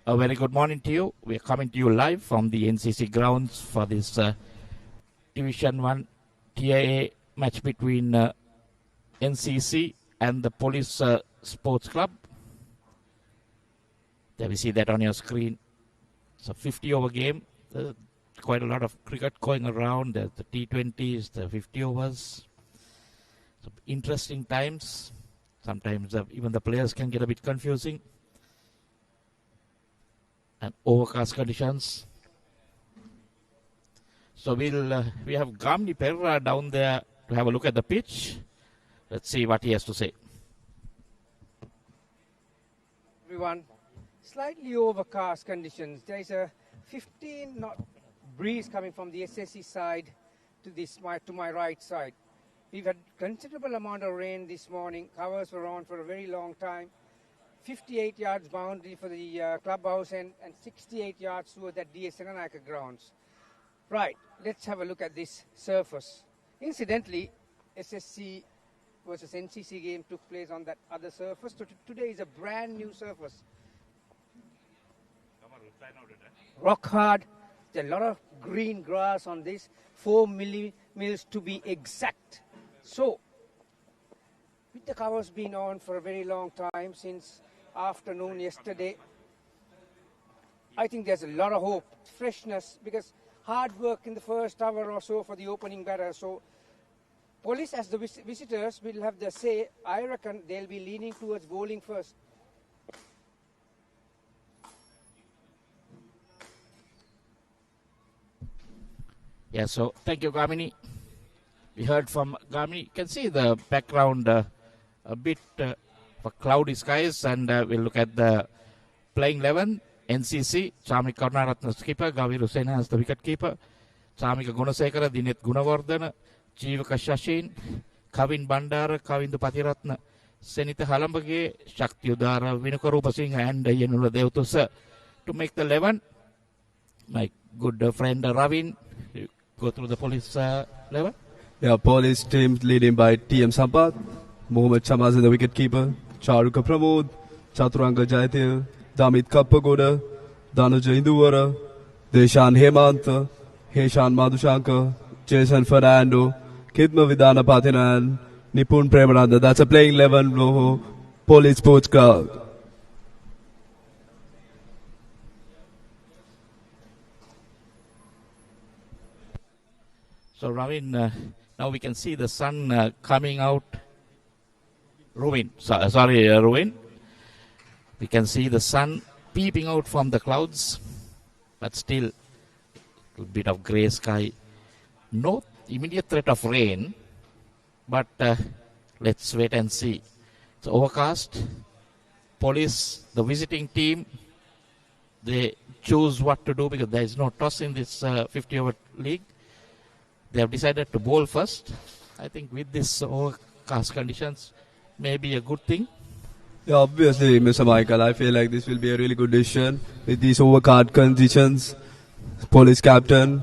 A very good morning to you. We are coming to you live from the NCC grounds for this Division 1 TIA match between NCC and the Police Sports Club. There we see that on your screen. It's a 50-over game. Quite a lot of cricket going around. There's the T20s, the 50 overs. So interesting times. Sometimes even the players can get a bit confusing. And overcast conditions. So we have Gamni Perra down there to have a look at the pitch. Let's see what he has to say. Everyone, slightly overcast conditions. There is a 15 knot breeze coming from the SLC side to my right side. We've had considerable amount of rain this morning. Covers were on for a very long time. 58 yards boundary for the clubhouse and 68 yards toward that DS Senanayaka grounds. Right, let's have a look at this surface. Incidentally, SSC versus NCC game took place on that other surface. So today is a brand new surface. Rock hard. There's a lot of green grass on this. 4 millimils to be exact. So, with the covers being on for a very long time since afternoon yesterday, I think there's a lot of hope, freshness, because hard work in the first hour or so for the opening batter. So Police as the visitors will have the say. I reckon they'll be leaning towards bowling first. Yeah, so thank you, Gamini. We heard from Gamini. You can see the background a bit for cloudy skies, and we'll look at the playing 11. NCC, Chamika Karunaratne skipper, Gavir Hussain as the wicket keeper, Chamika Gunasekara, Dinet Gunawardana, Jeevaka Shashin, Kavin Bandara, Kavindu Patiratna, Senita Halambage, Shakti Udara, Vinukarupa Singh, and Yenula Devtusa to make the 11. My good friend Ravin, go through the Police 11. Yeah, Police team leading by TM Sampath, Mohammad Chamaz the wicket keeper, Charuka Pramod, Chaturanga Jaitil, Damit Kappagoda, Danuja Induvara, Deshan Hemanta, Heshan Madhushankar, Jason Fernando, Kidma Vidana Patinan, Nipun Premananda. That's a playing 11 Police Sports Club. So Ravin, now we can see the sun coming out. Ruin. We can see the sun peeping out from the clouds, but still a bit of grey sky. No immediate threat of rain, but let's wait and see. It's overcast. Police, the visiting team, they choose what to do because there is no toss in this 50-over league. They have decided to bowl first. I think with this overcast conditions, maybe a good thing. Yeah, obviously, Mr. Michael, I feel like this will be a really good decision with these overcast conditions. Police captain,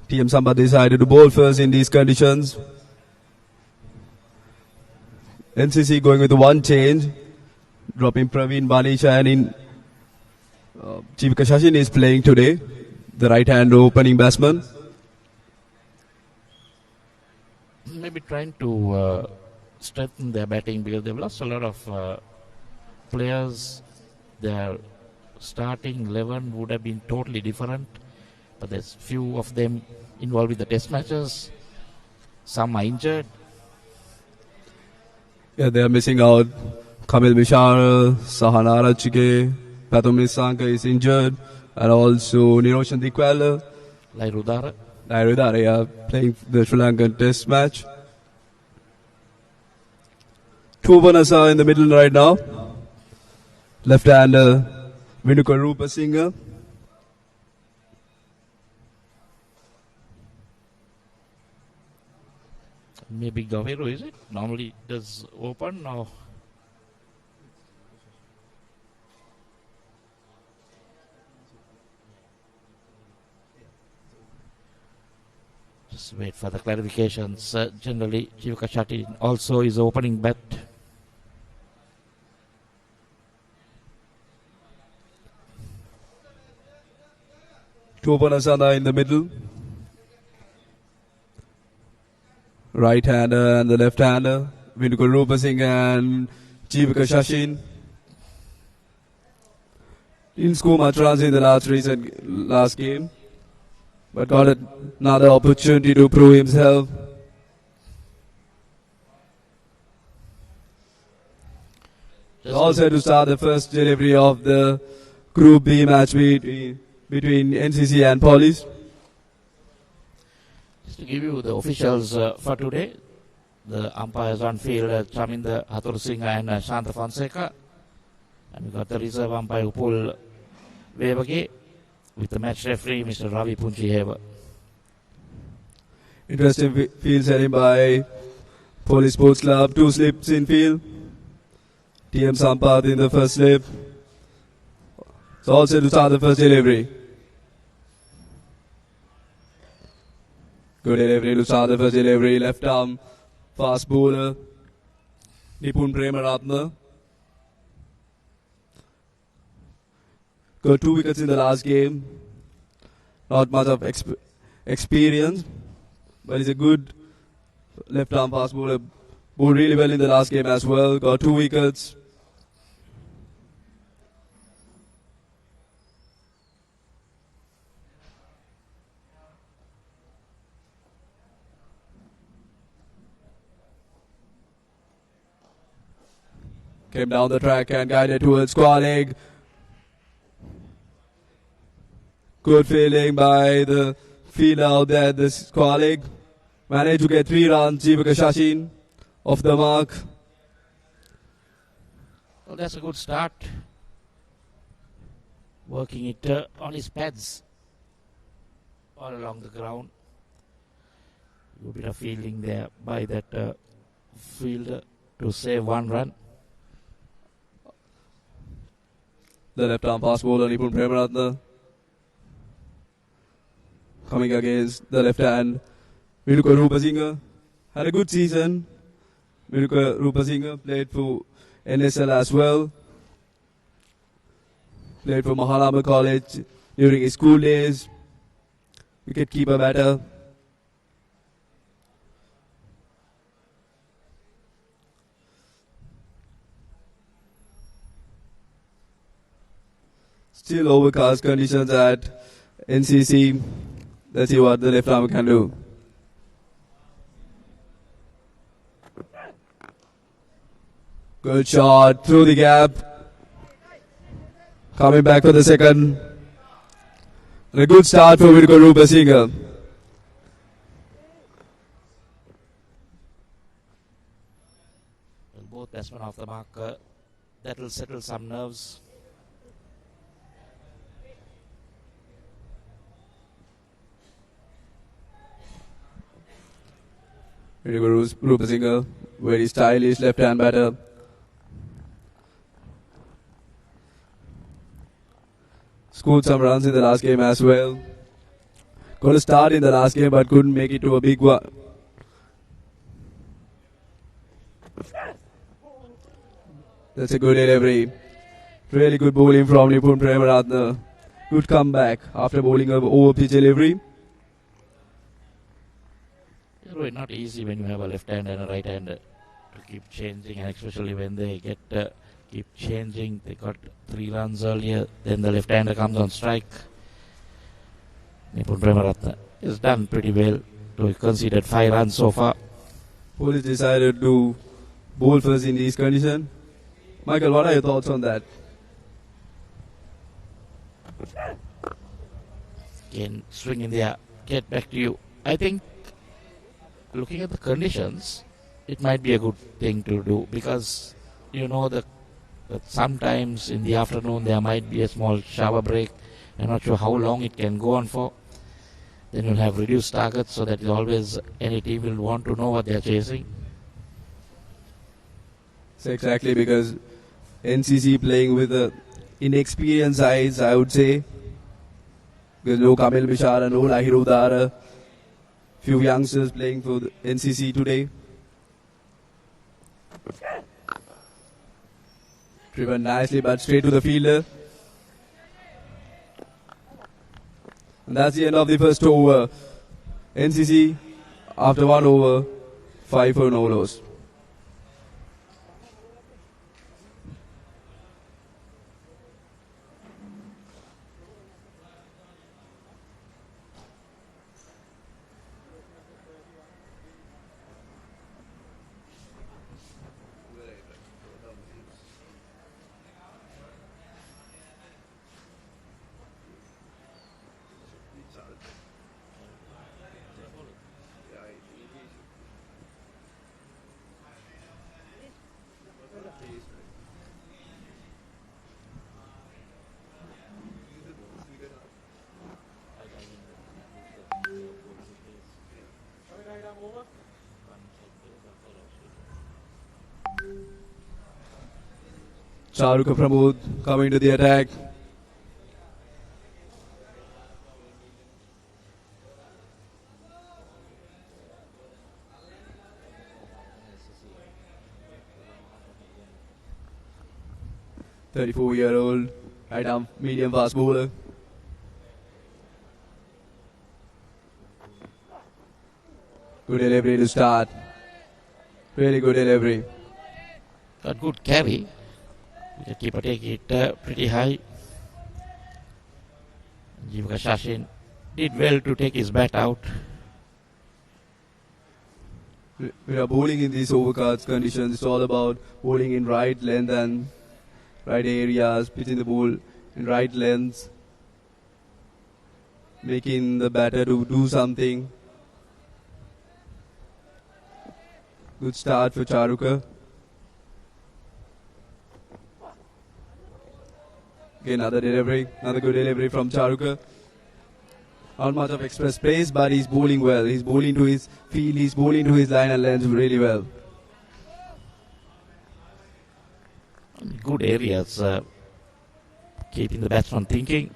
TM Samba decided to bowl first in these conditions. NCC going with one change, dropping Praveen Banisha, and in Jeevaka Shashin is playing today, the right-hand opening batsman. Maybe trying to strengthen their batting because they've lost a lot of players. Their starting 11 would have been totally different, but there's few of them involved with the test matches. Some are injured. Yeah, they are missing out. Kamil Mishar, Sahana Rachike, Patomis Sanka is injured, and also Niroshan Dikwala. Lairudara, yeah, playing the Sri Lankan test match. Two openers are in the middle right now. Left-hander Vinukarupa Singh. Maybe Gaviru, is it? Normally does open or? Just wait for the clarifications. Generally, Jeevaka Shashin also is opening bat. Two opponents are in the middle. Right-hander and the left-hander. Vinukul Rupa Singh and Jeevika Shashin. Didn't score much runs in the last game, but got another opportunity to prove himself. All set to start the first delivery of the Group B match between NCC and PILICE. Just to give you the officials for today, the umpires on field, Chaminda Hathur Singh and Shanta Fonseca. And we got the reserve umpire Upul Webage with the match referee Mr. Ravi Punchi Heber. Interesting field setting by PILICE Sports Club. 2 slips in field. TM Sampath in the first slip. It's all set to start the first delivery. Good delivery to start the first delivery. Left arm fast bowler Nipun Premaratna. Got 2 wickets in the last game. Not much of experience, but he's a good left arm fast bowler. Bowled really well in the last game as well. Got 2 wickets. Came down the track and guided towards square leg. Good fielding by the fielder out there at the square leg. Managed to get 3 runs. Jeevika Shashin off the mark. Well, that's a good start. Working it on his pads all along the ground. A bit of fielding there by that fielder to save 1 run. The left arm fast bowler Nipun Premaratna coming against the left hand. Vinukul Rupa Singh had a good season. Vinukul Rupa Singh played for NSL as well. Played for Mahalama College during his school days. Wicket keeper batter. Still overcast conditions at NCC. Let's see what the left arm can do. Good shot through the gap. Coming back for the second. And a good start for Vinukul Rupa Singh. Well, both batsmen off the mark. That will settle some nerves. Vinukul Rupa Singh, very stylish left-hand batter. Scored some runs in the last game as well. Got a start in the last game but couldn't make it to a big one. That's a good delivery. Really good bowling from Nipun Premaratna. Good comeback after bowling an over-pitch delivery. It's not easy when you have a left hand and a right hand to keep changing, and especially when they get keep changing. They got 3 runs earlier, then the left hander comes on strike. Nipun Premaratna has done pretty well. He conceded 5 runs so far. PILICE decided to bowl first in these conditions. Michael, what are your thoughts on that? Again, swing in there. Get back to you. I think looking at the conditions, it might be a good thing to do, because you know that sometimes in the afternoon there might be a small shower break. I'm not sure how long it can go on for. Then you'll have reduced targets, so that is always any team will want to know what they are chasing. So exactly, because NCC playing with the inexperienced sides, I would say. Because no Kamil Mishara, no Lahir Udara. Few youngsters playing for the NCC today. Driven nicely but straight to the fielder. And that's the end of the first over. NCC, after 1 over, 5 for no loss. Charuka Pramod coming to the attack. "34-year-old, right arm, medium fast bowler." Good delivery to start. Really good delivery. A good carry. The keeper take it pretty high. Jivaka Shashin did well to take his bat out. We are bowling in these overcast conditions. It's all about bowling in right length and right areas, pitching the ball in right lengths, making the batter to do something. Good start for Charuka. Again, another good delivery from Charuka. Not much of express pace, but he's bowling well. He's bowling to his field, he's bowling to his line and length really well. Good areas, keeping the batsman thinking.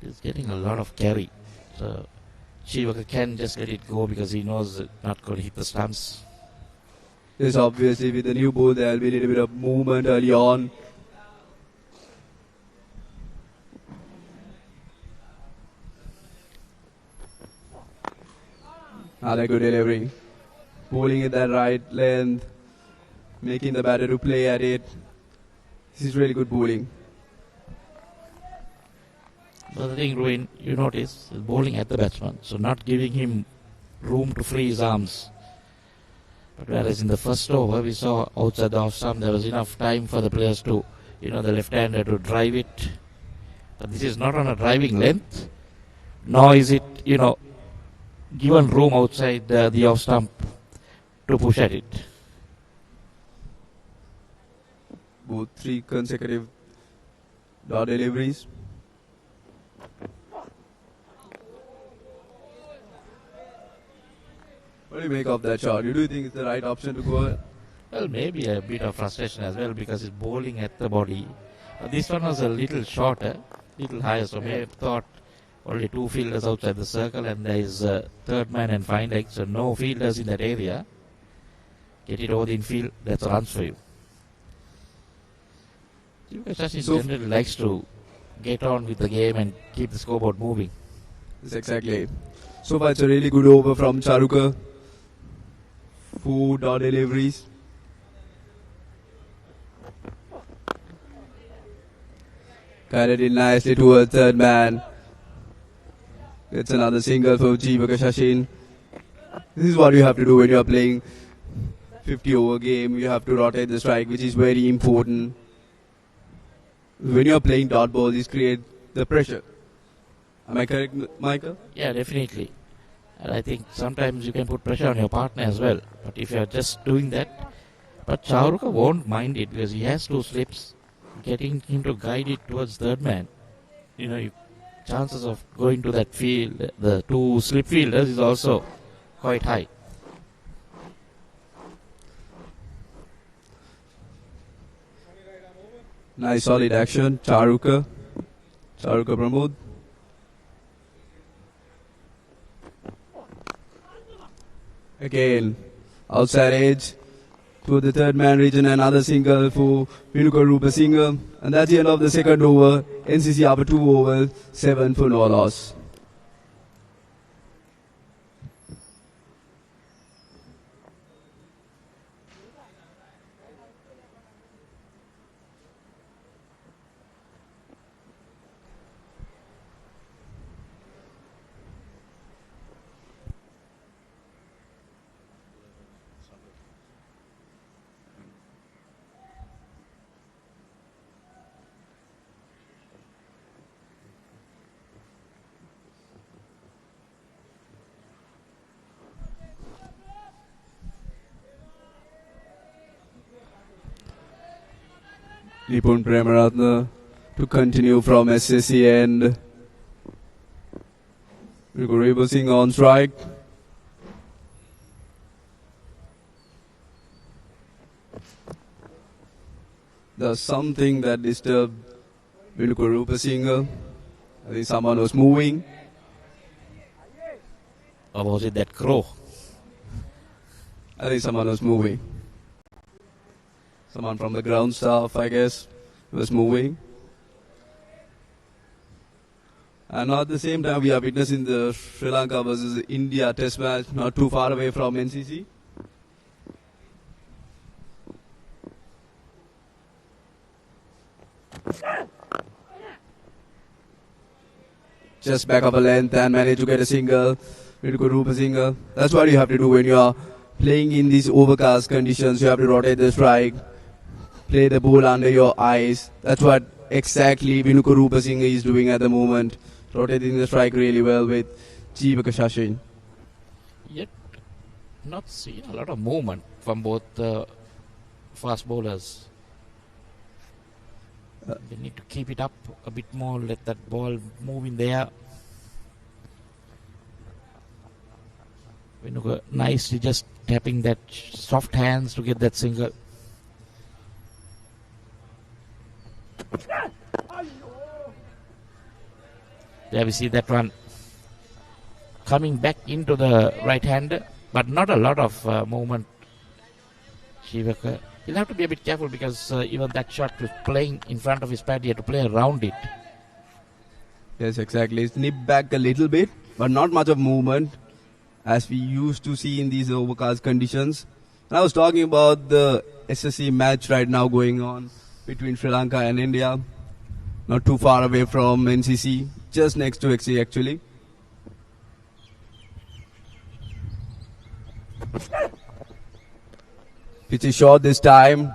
He's getting a lot of carry. So Chivaka can just let it go because he knows it's not going to hit the stumps. Yes, obviously with the new ball there will be a little bit of movement early on. Another good delivery. Bowling at that right length, making the batter to play at it. This is really good bowling. But the thing, Ruin, you notice, is bowling at the batsman, so not giving him room to free his arms. But whereas in the first over, we saw outside the off stump, there was enough time for the players to, the left-hander to drive it. But this is not on a driving length, nor is it, given room outside the off stump to push at it. Both 3 consecutive dot deliveries. What do you make of that shot? Do you think it's the right option to go ahead? Well, maybe a bit of frustration as well because it's bowling at the body. This one was a little shorter, little higher, so may have thought only 2 fielders outside the circle and there is a third man and fine leg, so no fielders in that area. Get it over the infield, that's runs for you. Shashin generally likes to get on with the game and keep the scoreboard moving. Yes, exactly. So far it's a really good over from Charuka. 4 dot deliveries. Carried it nicely towards third man. It's another single for Jivaka Shashin. This is what you have to do when you are playing 50 over game. You have to rotate the strike, which is very important. When you are playing dot balls, these create the pressure. Am I correct, Michael? Yeah, definitely. And I think sometimes you can put pressure on your partner as well. But if you are just doing that, but Charuka won't mind it because he has 2 slips. Getting him to guide it towards third man, chances of going to that field, the 2 slip fielders is also quite high. Nice solid action, Charuka Pramod. Again, outside edge to the third man region, another single for Vinuka Rupa single. And that's the end of the second over. NCC after 2 overs, 7 for no loss. Nipun Premaratna to continue from SSC end. Rebo Singh on strike. There's something that disturbed Rupa Singh. I think someone was moving. Or was it that crow? I think someone was moving. Someone from the ground staff, I guess, was moving. And at the same time, we are witnessing the Sri Lanka versus India test match, not too far away from NCC. Just back up a length and manage to get a single. Rupa Singh. That's what you have to do when you are playing in these overcast conditions. You have to rotate the strike, play the ball under your eyes. That's what exactly Rupa Singh is doing at the moment. Rotating the strike really well with Jivaka Shashin. Yet, not seen a lot of movement from both fast bowlers. They need to keep it up a bit more, let that ball move in there. Vinuka nicely just tapping that soft hands to get that single. There we see that one coming back into the right hand, but not a lot of movement. Shivaka, he'll have to be a bit careful because even that shot was playing in front of his pad, he had to play around it. Yes, exactly. It's nipped back a little bit, but not much of movement as we used to see in these overcast conditions. And I was talking about the SLC match right now going on between Sri Lanka and India. Not too far away from NCC, just next to XC actually. Pitch is short this time.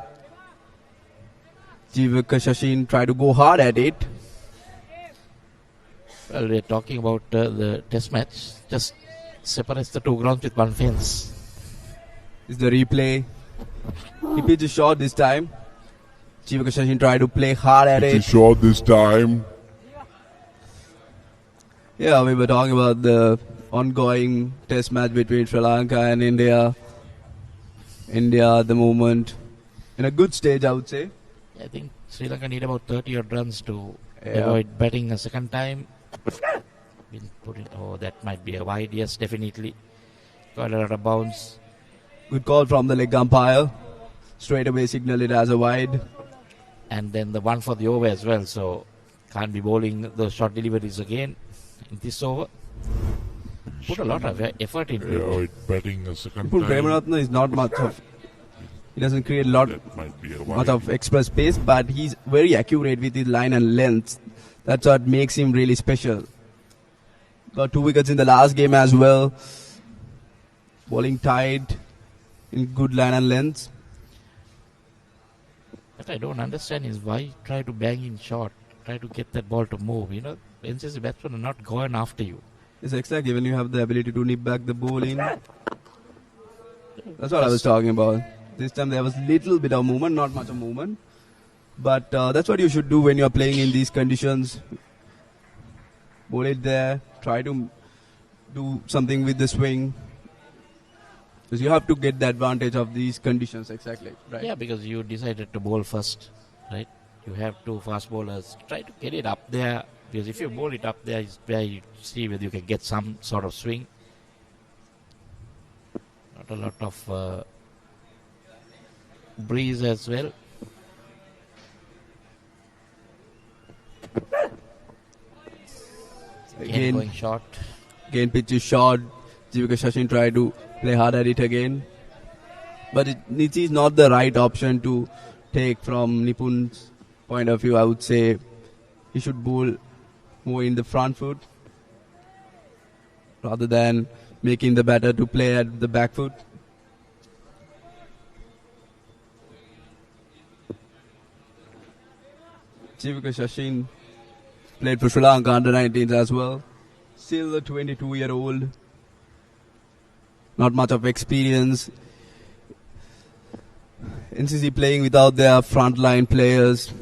Jivaka Shashin tried to go hard at it. Well, we're talking about the test match. Just separates the two grounds with one fence. Is the replay. He pitched short this time. Jivaka Shashin tried to play hard at it. Pitch is short this time. Yeah, we were talking about the ongoing test match between Sri Lanka and India. India at the moment in a good stage, I would say. I think Sri Lanka need about 30 odd runs to avoid batting a second time. Been put in, oh, that might be a wide. Yes, definitely. Got a lot of bounce. Good call from the leg umpire. Straight away signal it as a wide. And then the one for the over as well. So can't be bowling those short deliveries again in this over. Put a lot of effort into it. Avoid batting a second Nipun time. Premaratna is not much of. He doesn't create much of express pace, but he's very accurate with his line and length. That's what makes him really special. Got 2 wickets in the last game as well. Bowling tight in good line and length. What I don't understand is why try to bang in short, try to get that ball to move. You know, NCC batsmen are not going after you. It's exactly when you have the ability to nip back the ball in. That's what I was talking about. This time there was little bit of movement, not much of movement. But that's what you should do when you're playing in these conditions. Bowl it there, try to do something with the swing. Because you have to get the advantage of these conditions, exactly. Right? Yeah, because you decided to bowl first, right? You have 2 fast bowlers. Try to get it up there. Because if you bowl it up there, it's where you see whether you can get some sort of swing. Not a lot of breeze as well. Again going short. Again pitch is short. Jivika Shashin tried to play hard at it again. But it is not the right option to take from Nipun's point of view. I would say he should bowl more in the front foot rather than making the batter to play at the back foot. Jivika Shashin played for Sri Lanka under 19s as well. Still a 22-year-old. Not much of experience. NCC playing without their frontline players.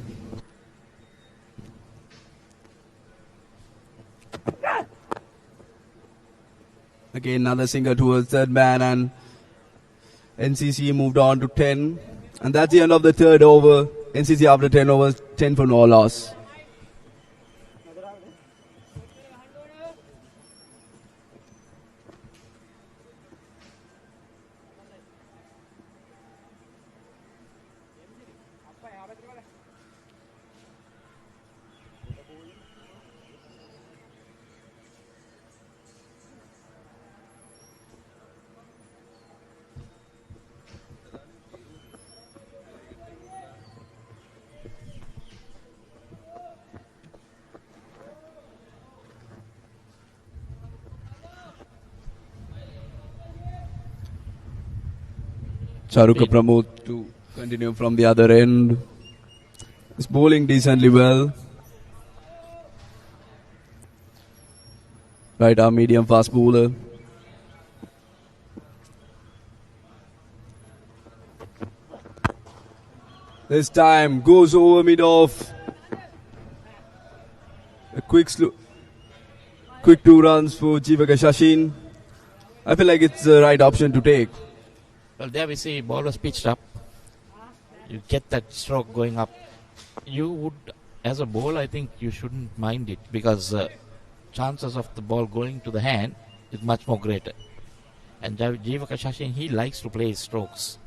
Again, another singer towards third man, and NCC moved on to 10. And that's the end of the third over. NCC after 10 overs, 10 for no loss. Charuka Pramod to continue from the other end. He's bowling decently well. Right arm medium fast bowler. This time goes over mid-off. A quick 2 runs for Jivaka Shashin. I feel like it's the right option to take. Well, there we see bowlers pitched up. You get that stroke going up. You would, as a bowler, I think you shouldn't mind it because chances of the ball going to the hand is much more greater. And Jivaka Shashin, he likes to play his strokes.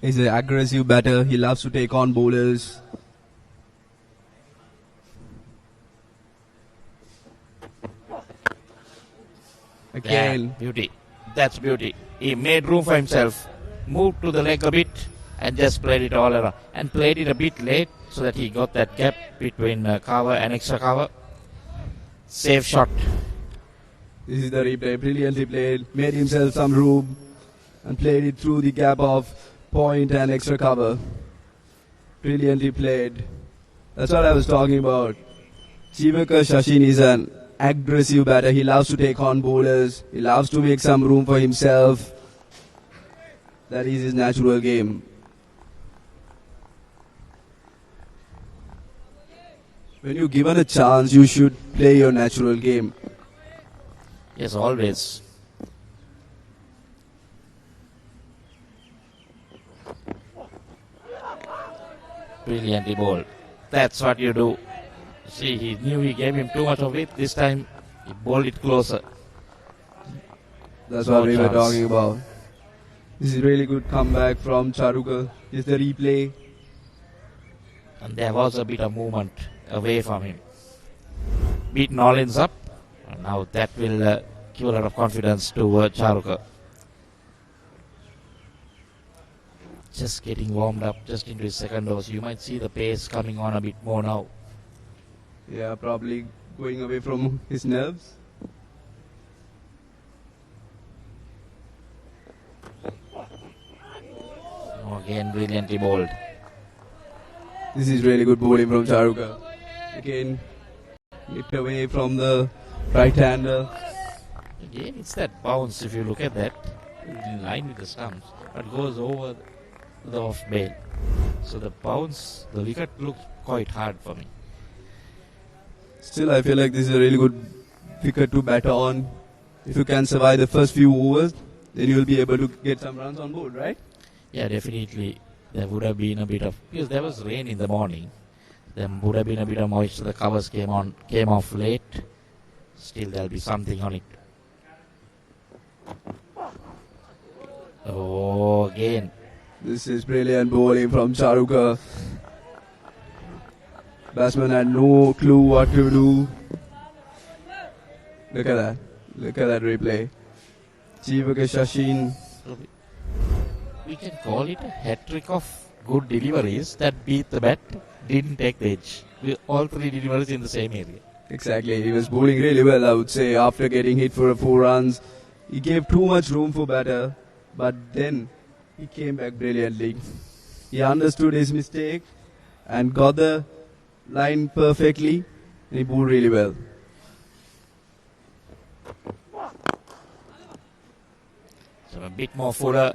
He's an aggressive batter. He loves to take on bowlers. Again. Yeah, beauty. That's beauty. He made room for himself, moved to the leg a bit, and just played it all around. And played it a bit late so that he got that gap between cover and extra cover. Safe shot. This is the replay. Brilliantly played. Made himself some room and played it through the gap of point and extra cover. Brilliantly played. That's what I was talking about. Jivaka Shashin is an aggressive batter. He loves to take on bowlers. He loves to make some room for himself. That is his natural game. When you're given a chance, you should play your natural game. Yes, always. Brilliantly bowled. That's what you do. See, he knew he gave him too much of it. This time, he bowled it closer. That's what we were talking about. This is really good comeback from Charuka. This is the replay. And there was a bit of movement away from him. Beaten all ends up. And now that will give a lot of confidence to Charuka. Just getting warmed up just into his second dose. You might see the pace coming on a bit more now. Yeah, probably going away from his nerves. Again, brilliantly bowled. This is really good bowling from Charuka. Again, nipped away from the right-hander. Again, it's that bounce. If you look at that, in line with the stumps, but goes over the off bail. So the bounce, the wicket looks quite hard for me. Still, I feel like this is a really good wicket to batter on. If you can survive the first few overs, then you will be able to get some runs on board, right? Yeah, definitely. There would have been a bit of, because there was rain in the morning. There would have been a bit of moisture. The covers came off late. Still, there'll be something on it. Oh, again. This is brilliant bowling from Charuka. Batsman had no clue what to do. Look at that. Look at that replay. Jeevaka Shashin. We can call it a hat-trick of good deliveries that beat the bat, didn't take the edge. All three deliveries in the same area. Exactly. He was bowling really well, I would say, after getting hit for 4 runs. He gave too much room for batter, but then he came back brilliantly. He understood his mistake and got the line perfectly. And he bowled really well. So a bit more fuller,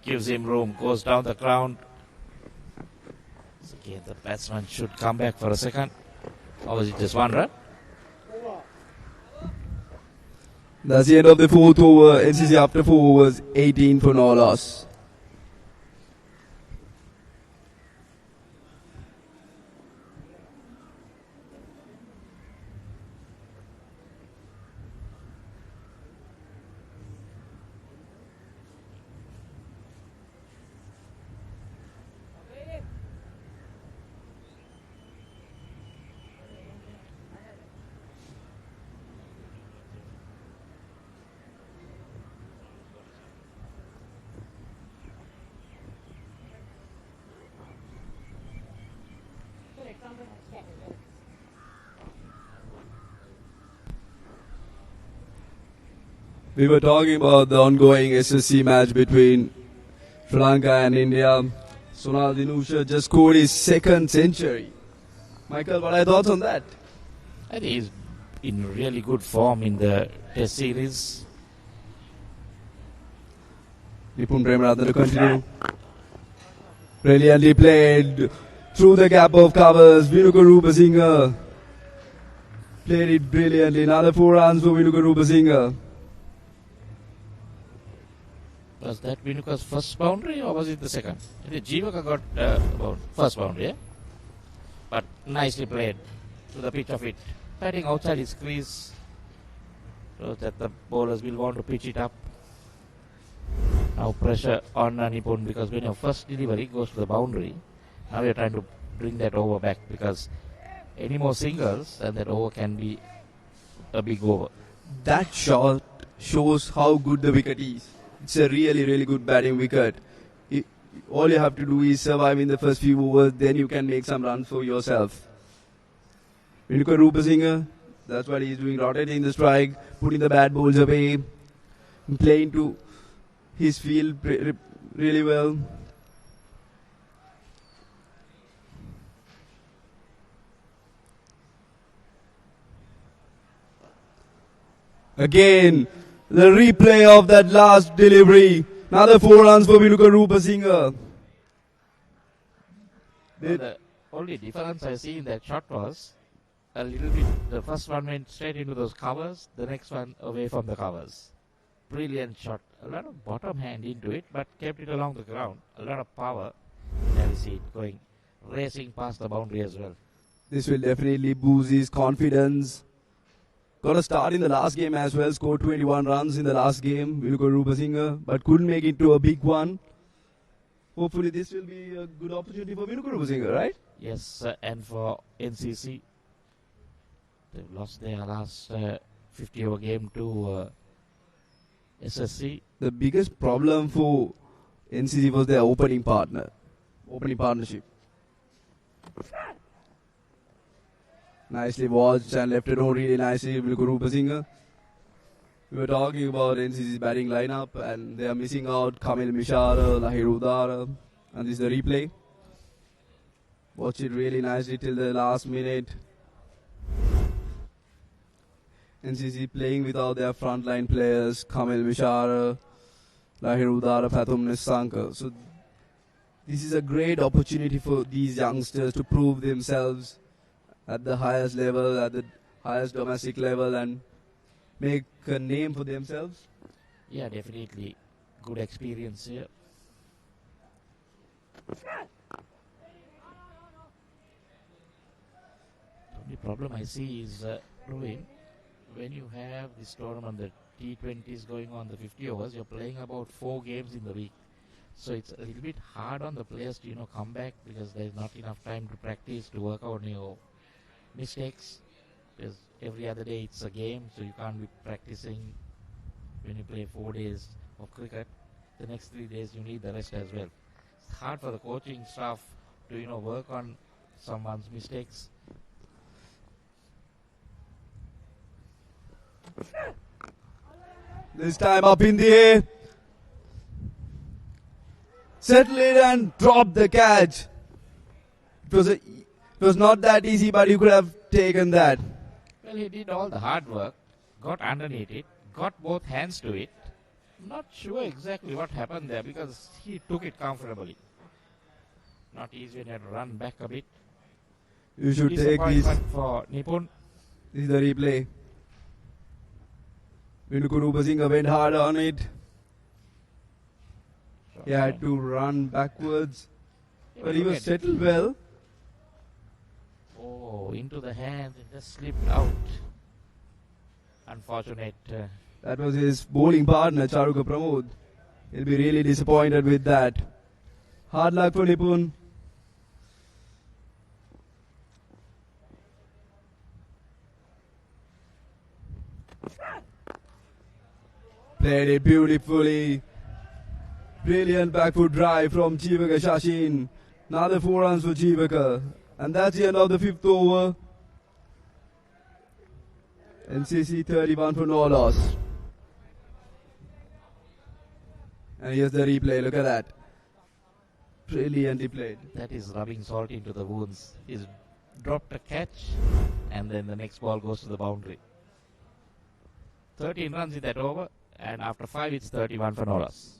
gives him room, goes down the ground. So again, the batsman should come back for a second. Or was it just 1 run? That's the end of the 4th over. NCC after 4 overs, 18 for no loss. We were talking about the ongoing SLC match between Sri Lanka and India. Sonal Dinusha just scored his 2nd century. Michael, what are your thoughts on that? I think he's in really good form in the Test series. Nipun Premaratne to continue. Brilliantly played through the gap of covers. Vinuka Rupasinghe played it brilliantly. Another 4 runs for Vinuka Rupasinghe. Was that Vinuka's first boundary or was it the second? I think Jeevaka got about first boundary, yeah? But nicely played to the pitch of it. Batting outside his crease so that the bowlers will want to pitch it up. Now pressure on Nipun because when your first delivery goes to the boundary, now we are trying to bring that over back because any more singles and that over can be a big over. That shot shows how good the wicket is. It's a really, really good batting wicket. All you have to do is survive in the first few overs, then you can make some runs for yourself. Vinuka Rupasinghe, that's what he's doing, rotating the strike, putting the bad balls away, playing to his field really well. Again, the replay of that last delivery. Another 4 runs for Vinuka Rupasinghe. The only difference I see in that shot was a little bit, the first one went straight into those covers, the next one away from the covers. Brilliant shot. A lot of bottom hand into it, but kept it along the ground. A lot of power. There we see it going, racing past the boundary as well. This will definitely boost his confidence. Got a start in the last game as well, scored 21 runs in the last game, Vinuka Rupasinghe, but couldn't make it to a big one. Hopefully this will be a good opportunity for Vinuka Rupasinghe, right? Yes, and for NCC, they've lost their last 50-over game to SSC. The biggest problem for NCC was their opening partnership. Nicely watched and left it on really nicely, Vinuka Rupasinghe. We were talking about NCC's batting lineup and they are missing out Kamil Mishara, Lahir Udara, and this is the replay. Watch it really nicely till the last minute. NCC playing without their frontline players, Kamil Mishara, Lahir Udara, Pathum Nisanka. So this is a great opportunity for these youngsters to prove themselves at the highest level, at the highest domestic level, and make a name for themselves. Yeah, definitely good experience here. The only problem I see is, Ruin, when you have this tournament, the T20s going on, the 50 overs, you're playing about 4 games in the week. So it's a little bit hard on the players to, come back because there's not enough time to practice, to work on your mistakes. Because every other day it's a game, so you can't be practicing when you play 4 days of cricket. The next 3 days you need the rest as well. It's hard for the coaching staff to work on someone's mistakes. This time up in the air. Settle it and drop the catch. It was not that easy, but you could have taken that. Well, he did all the hard work, got underneath it, got both hands to it. Not sure exactly what happened there because he took it comfortably. Not easy when you had to run back a bit. You should take this. Disappointment for Nipun. This is the replay. Vinukurupa Singh went hard on it. He had to run backwards. But he was settled well. Oh, into the hand, it just slipped out. Unfortunate. That was his bowling partner, Charuka Pramod. He'll be really disappointed with that. Hard luck for Nipun. Played it beautifully. Brilliant back foot drive from Jivaka Shashin. Another 4 runs for Jivaka. And that's the end of the 5th over. NCC 31 for no loss. And here's the replay. Look at that. Brilliantly played. That is rubbing salt into the wounds. He's dropped a catch and then the next ball goes to the boundary. 13 runs in that over and after 5 it's 31 for no loss.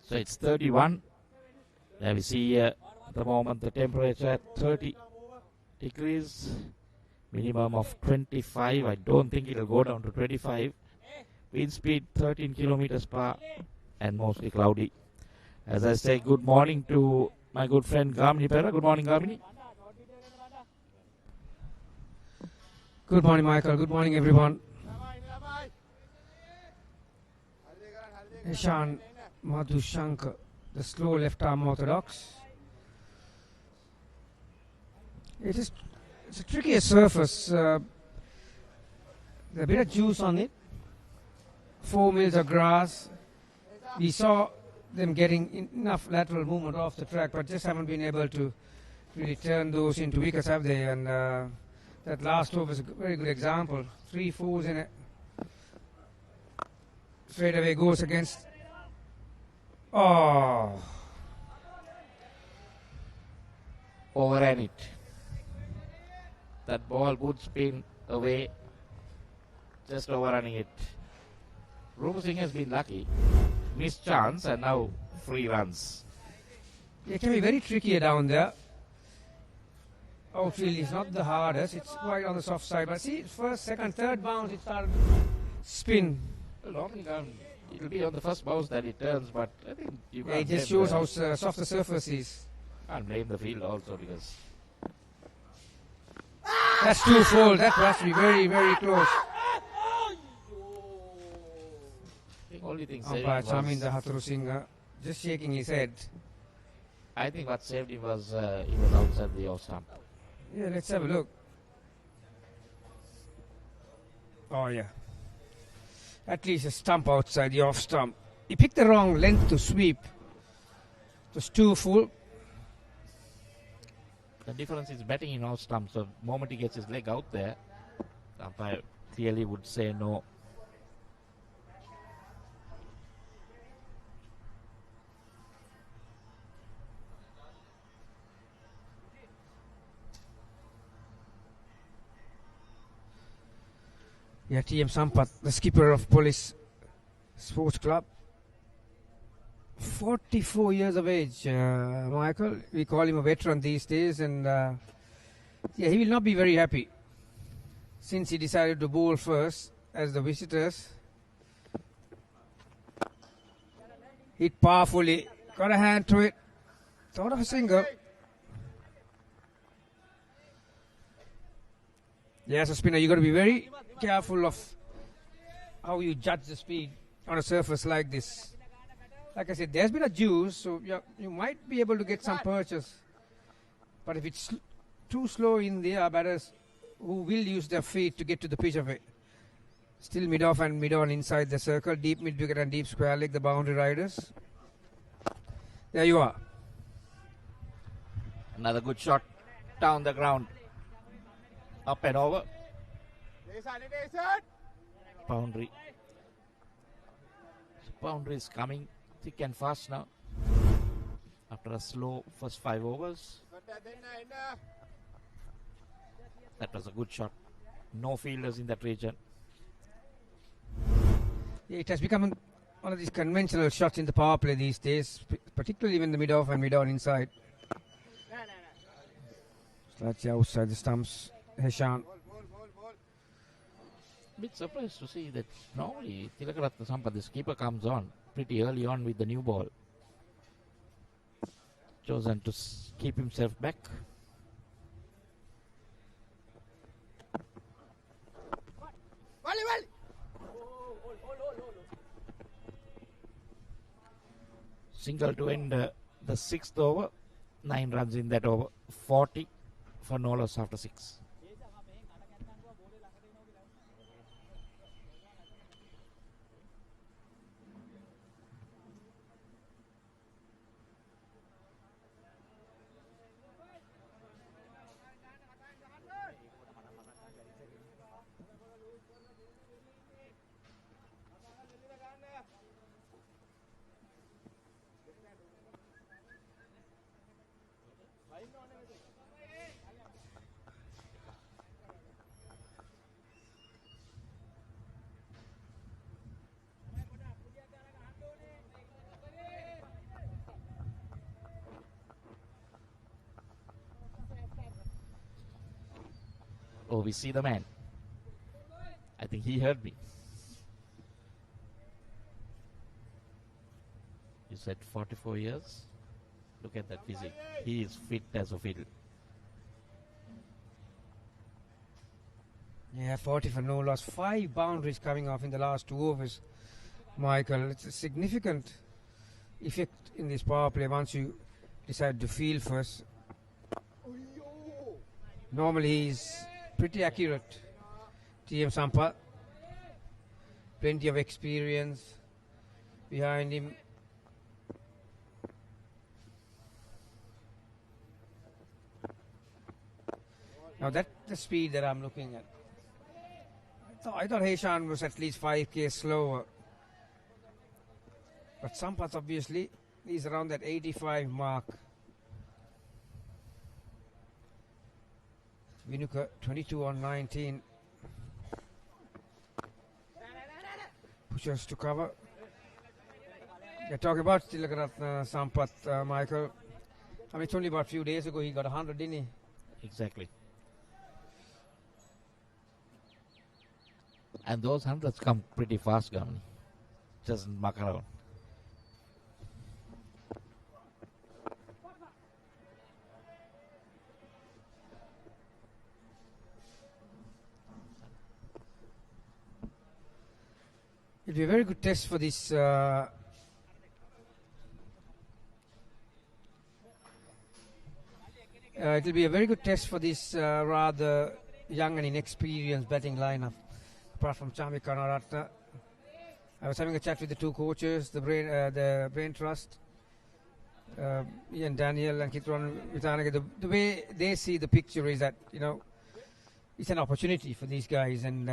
So it's 31. There we see at the moment the temperature at 30 degrees. Minimum of 25. I don't think it will go down to 25. Wind speed 13 kilometers per hour and mostly cloudy. As I say, good morning to my good friend Gamini Pera. Good morning, Gamini. Good morning, Michael. Good morning, everyone. Ishan Madhushankar, the slow left arm orthodox. It's a trickier surface. There's a bit of juice on it. 4 mils of grass. We saw them getting enough lateral movement off the track, but just haven't been able to really turn those into wickets, have they? And that last over is a very good example. 3 fours in it. Straight away goes against. Oh. Overran it. That ball would spin away. Just overrunning it. Rupa Singh has been lucky. Missed chance and now 3 runs. It can be very tricky down there. Outfield is not the hardest. It's quite on the soft side. But see, first, second, third bounce, it started to spin. Normally it'll be on the first bounce that it turns, but I think you can't It just blame shows how soft the surface is. Can't blame the field also because That's twofold. That has to be very, very close. the only thing saving Umpire was, Chaminda Haturu Singh just shaking his head. I think what saved him was he was outside the off stump. Yeah, let's have a look. Oh, yeah. At least a stump outside the off stump. He picked the wrong length to sweep. It was too full. The difference is batting in off stump, so the moment he gets his leg out there, the umpire clearly would say no. Yeah, TM Sampath, the skipper of PILICE Sports Club. 44 years of age, Michael. We call him a veteran these days, and yeah, he will not be very happy since he decided to bowl first as the visitors. Hit powerfully, got a hand to it, thought of a single. Yeah, as a spinner, you got to be very careful of how you judge the speed on a surface like this. Like I said, there's been a juice, so you might be able to get some purchase. But if it's too slow in the air, batters who will use their feet to get to the pitch of it. Still mid-off and mid-on inside the circle, deep mid-wicket and deep square leg, the boundary riders. There you are. Another good shot down the ground. Up and over. Boundary. Boundary is coming thick and fast now. After a slow first 5 overs. That was a good shot. No fielders in that region. Yeah, it has become one of these conventional shots in the power play these days, particularly when the mid-off and mid-on inside. Slightly outside the stumps. Heshan. Bit surprised to see that normally Tilakaratne Sampath, this keeper, comes on pretty early on with the new ball. Chosen to keep himself back. Single to end the 6th over. 9 runs in that over. 40 for no loss after 6. Oh, we see the man. I think he heard me. You said 44 years? Look at that physique. He is fit as a fiddle. Yeah, 40 for no loss. 5 boundaries coming off in the last 2 overs. Michael, it's a significant effect in this power play once you decide to field first. Normally he's pretty accurate. TM Sampath, plenty of experience behind him. Now that's the speed that I'm looking at. I thought Heshan was at least 5k slower. But Sampath obviously is around that 85 mark. Vinuka 22 on 19. Pushes to cover. You're talking about Tilakaratne Sampath, Michael. I mean, it's only about a few days ago he got 100, didn't he? Exactly. And those hundreds come pretty fast, Gamni. Doesn't muck around. It'll be a very good test for this it'll be a very good test for this rather young and inexperienced batting lineup. Apart from Chami Kanaratne, I was having a chat with the 2 coaches, the Brain Trust, Ian Daniel and Kitron Vitanaka. The way they see the picture is that, you know, it's an opportunity for these guys, and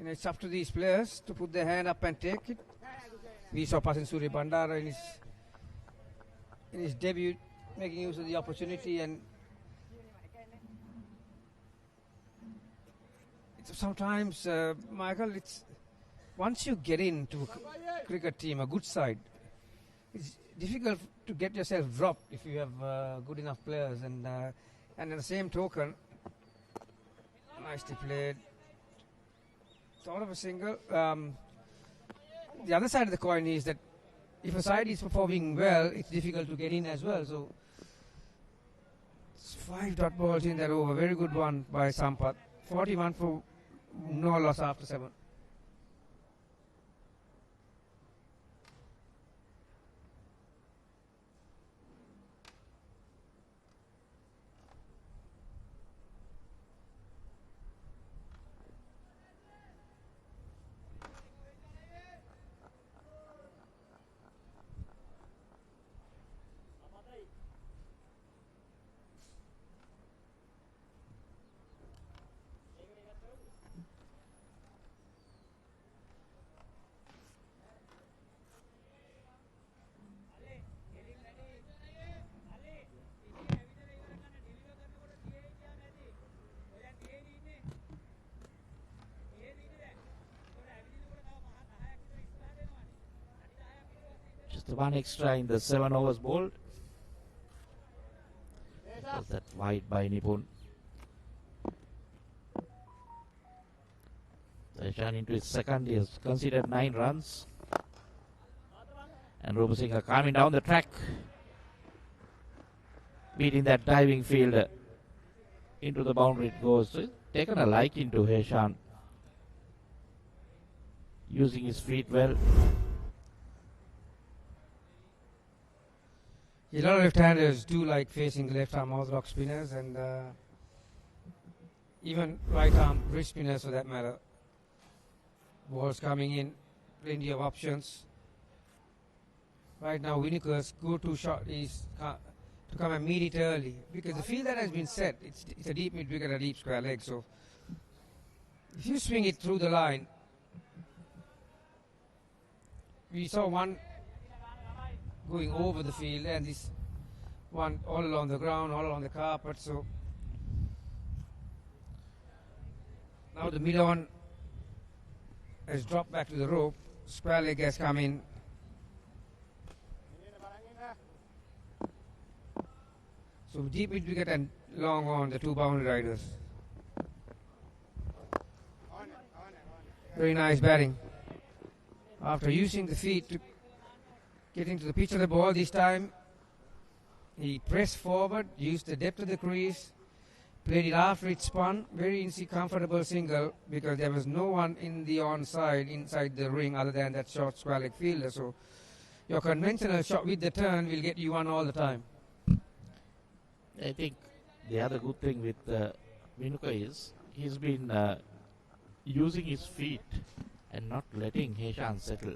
it's up to these players to put their hand up and take it. We saw Pasin Surya Bandara in his debut making use of the opportunity, and sometimes, Michael, it's once you get into a cricket team, a good side, it's difficult to get yourself dropped if you have good enough players. And in the same token, nicely played. Thought of a single. The other side of the coin is that if a side is performing well, it's difficult to get in as well. So it's 5 dot balls in that over. Very good one by Sampath. 41 for no loss after 7. Just one extra in the 7 overs bowled. Was that wide by Nipun. Ishan into his second, he has considered 9 runs. And Rupasinghe coming down the track, beating that diving fielder into the boundary. It goes. So taken a liking to Heshan, using his feet well. A lot of left-handers do like facing the left-arm orthodox spinners, and even right-arm wrist spinners for that matter. Balls coming in, plenty of options. Right now, Winnicker's go-to shot is to come and meet it early, because the field that has been set, it's a deep mid-wicket, a deep square leg. So if you swing it through the line, we saw one going over the field, and this one all along the ground, all along the carpet. So now the mid-on has dropped back to the rope. Square leg has come in. So deep mid wicket and long on, the 2 boundary riders. Very nice batting. After using the feet to get into the pitch of the ball, this time he pressed forward, used the depth of the crease, played it after it spun. Very easy, comfortable single, because there was no one in the onside inside the ring other than that short square leg fielder. So your conventional shot with the turn will get you one all the time. I think the other good thing with Winnicke is he's been using his feet and not letting Heshan settle.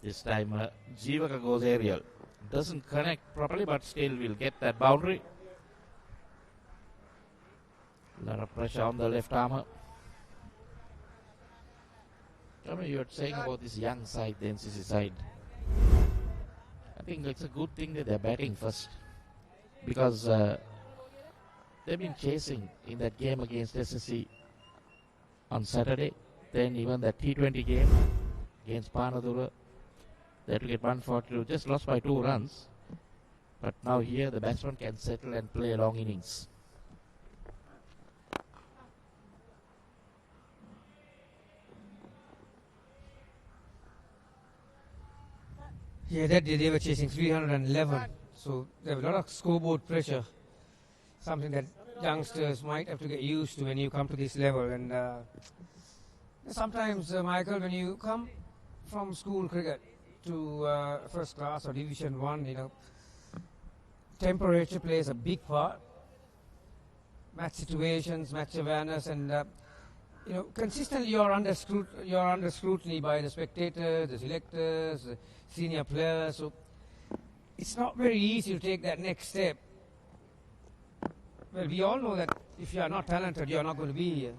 This time Jivaka goes aerial. Doesn't connect properly, but still will get that boundary. A lot of pressure on the left armour. Tommy, you were saying about this young side, the NCC side. I think it's a good thing that they're batting first, because they've been chasing in that game against SSC on Saturday. Then even that T20 game against Panadura, they had to get 142, just lost by 2 runs. But now here the batsman can settle and play a long innings. Yeah, that day they were chasing 311. So there was a lot of scoreboard pressure, something that youngsters might have to get used to when you come to this level. And sometimes, Michael, when you come from school cricket to first class or Division 1, you know, temperature plays a big part. Match situations, match awareness, and you know, consistently you're under scrutiny by the spectators, the selectors, the senior players. So it's not very easy to take that next step. Well, we all know that if you are not talented, you are not going to be here.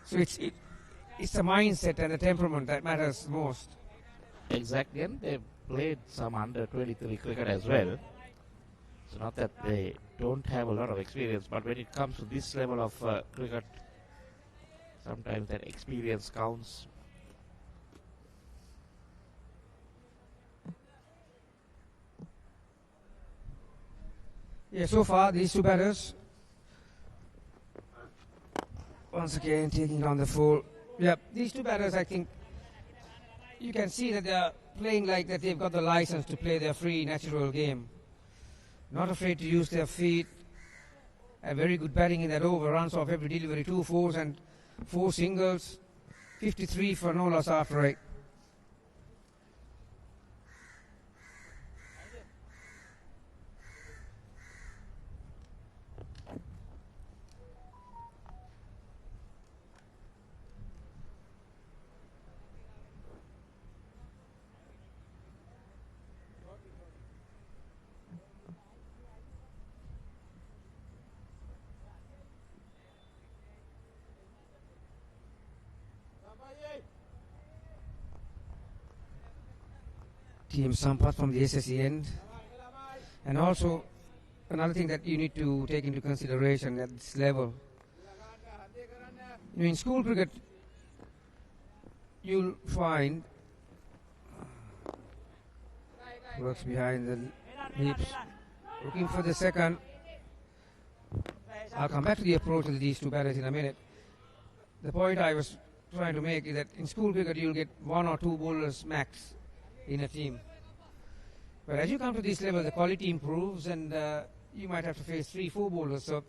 So it's the mindset and the temperament that matters most. Exactly, and played some under 23 cricket as well. It's not that they don't have a lot of experience, but when it comes to this level of cricket, sometimes that experience counts. Yeah, so far these two batters once again taking on the full. Yeah, these two batters, I think you can see that they're playing like that they've got the license to play their free natural game. Not afraid to use their feet. A very good batting in that over, runs off every delivery, 2 fours and 4 singles, 53 for no loss after 8. Team Sampat from the SSC end. And also, another thing that you need to take into consideration at this level. In school cricket, you'll find works behind the hips, looking for the second. I'll come back to the approach of these two batters in a minute. The point I was trying to make is that in school cricket, you'll get 1 or 2 bowlers max in a team. But as you come to this level, the quality improves and you might have to face 3-4 bowlers. So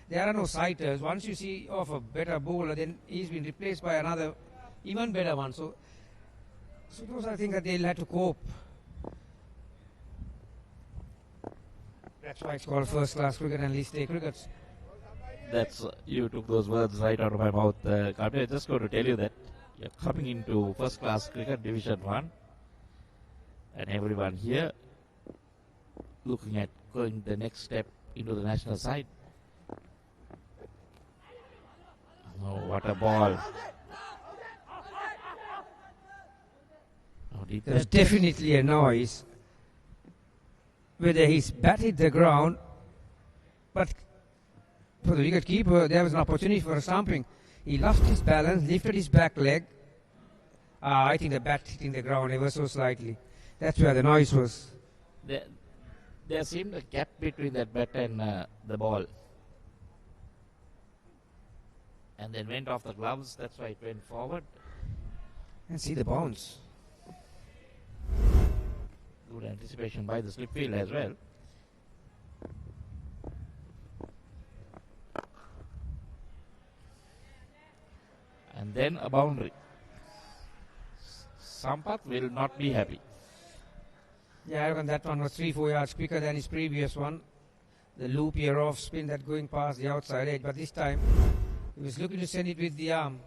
there are no sighters. Once you see off a better bowler, then he's been replaced by another even better one. So those are things that they'll have to cope. That's why it's called first class cricket and least day crickets. That's you took those words right out of my mouth. I'm just going to tell you that you're coming into first class cricket Division 1. And everyone here looking at going the next step into the national side. Oh, what a ball. Oh, There's definitely a noise. Whether his bat hit the ground, but for the wicket keeper, there was an opportunity for a stumping. He lost his balance, lifted his back leg. I think the bat hitting the ground ever so slightly. That's where the noise was. There seemed a gap between that bat and the ball. And then went off the gloves, that's why it went forward. And see the bounce. Good anticipation by the slip field as well. And then a boundary. Sampath will not be happy. Yeah, I reckon that one was 3-4 yards quicker than his previous one. The loop here off spin that going past the outside edge, but this time he was looking to send it with the arm.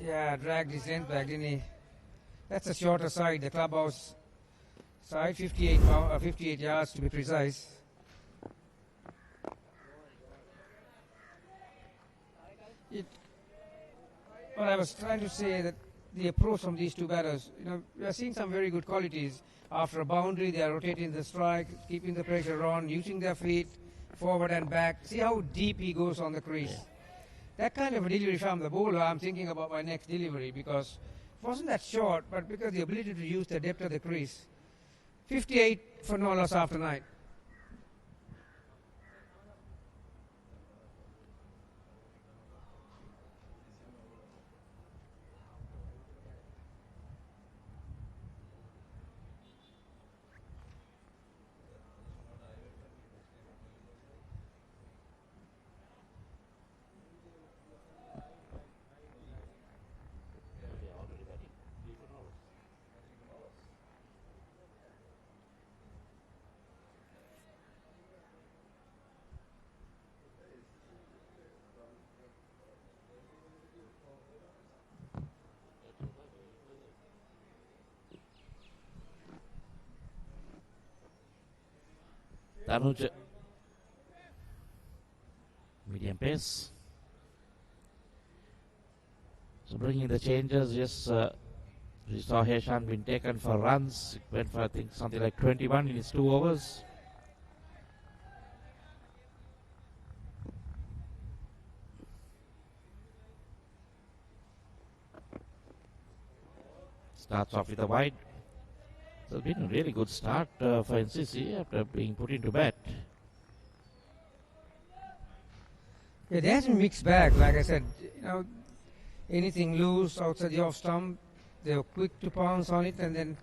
Yeah, dragged his length back, didn't he? That's a shorter side, the clubhouse side, 58 yards to be precise. Well, I was trying to say that the approach from these two batters, we are seeing some very good qualities. After a boundary, they are rotating the strike, keeping the pressure on, using their feet forward and back. See how deep he goes on the crease. Yeah. That kind of a delivery from the bowler, I'm thinking about my next delivery because it wasn't that short, but because the ability to use the depth of the crease. 58 for no loss after 9. Tanuja, medium pace. So bringing the changes, just We saw Heshan being taken for runs. It went for, I think, something like 21 in his 2 overs. Starts off with a wide. So it's been a really good start for NCC after being put into bat. Yeah, they had a mixed bag. Like I said, anything loose outside the off stump, they were quick to pounce on it, and then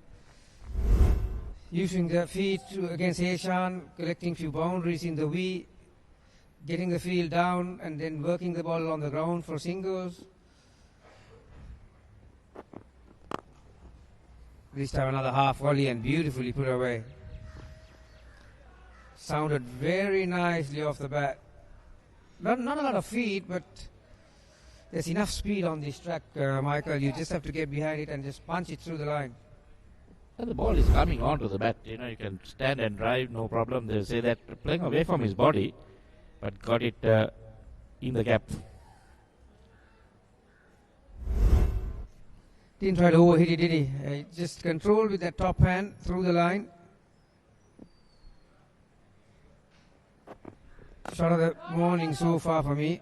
using their feet against Heshan, collecting few boundaries in the V, getting the field down, and then working the ball on the ground for singles. This time another half volley and beautifully put away. Sounded very nicely off the bat. Not a lot of feet, but there's enough speed on this track, Michael. You just have to get behind it and just punch it through the line. And the ball is coming onto the bat. You can stand and drive, no problem. They say that playing away from his body, but got it in the gap. Didn't try to overhit it, did he? Just control with that top hand through the line. Shot of the morning so far for me.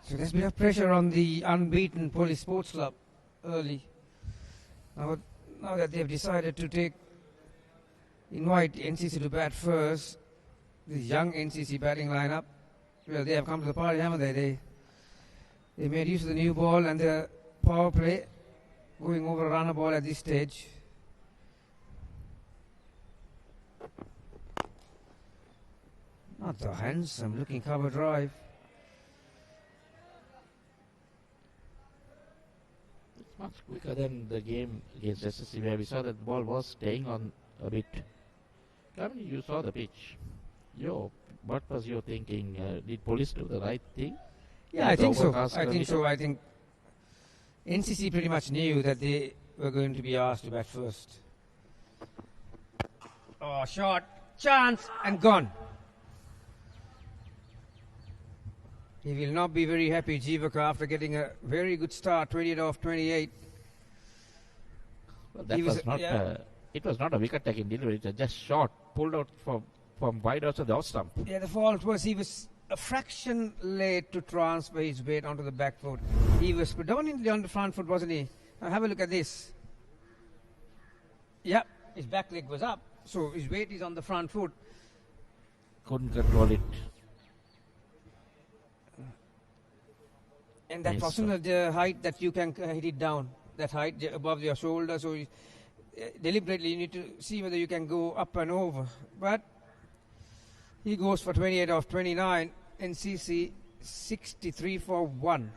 So there's a bit of pressure on the unbeaten Police Sports Club early. Now that they've decided to invite NCC to bat first, this young NCC batting lineup, well, they have come to the party, haven't they? They made use of the new ball and the power play, going over a runner ball at this stage. Not the handsome looking cover drive. It's much quicker than the game against SLC, where we saw that the ball was staying on a bit. I mean, you saw the pitch. What was your thinking? Did police do the right thing? Yeah, I think so. I think NCC pretty much knew that they were going to be asked to bat first. Oh, shot, chance, and gone. He will not be very happy, Jivaka, after getting a very good start, 28 off 28. Well, that was not. It was not a wicket-taking delivery. It was just shot, pulled out from wide outside the off stump. Yeah, the fault was he was a fraction late to transfer his weight onto the back foot. He was predominantly on the front foot, wasn't he? Now have a look at this. Yep, his back leg was up, so his weight is on the front foot. Couldn't control it. And that wasn't the height that you can hit it down. That height above your shoulder, so deliberately you need to see whether you can go up and over. But he goes for 28 off 29. NCC 63 for 1.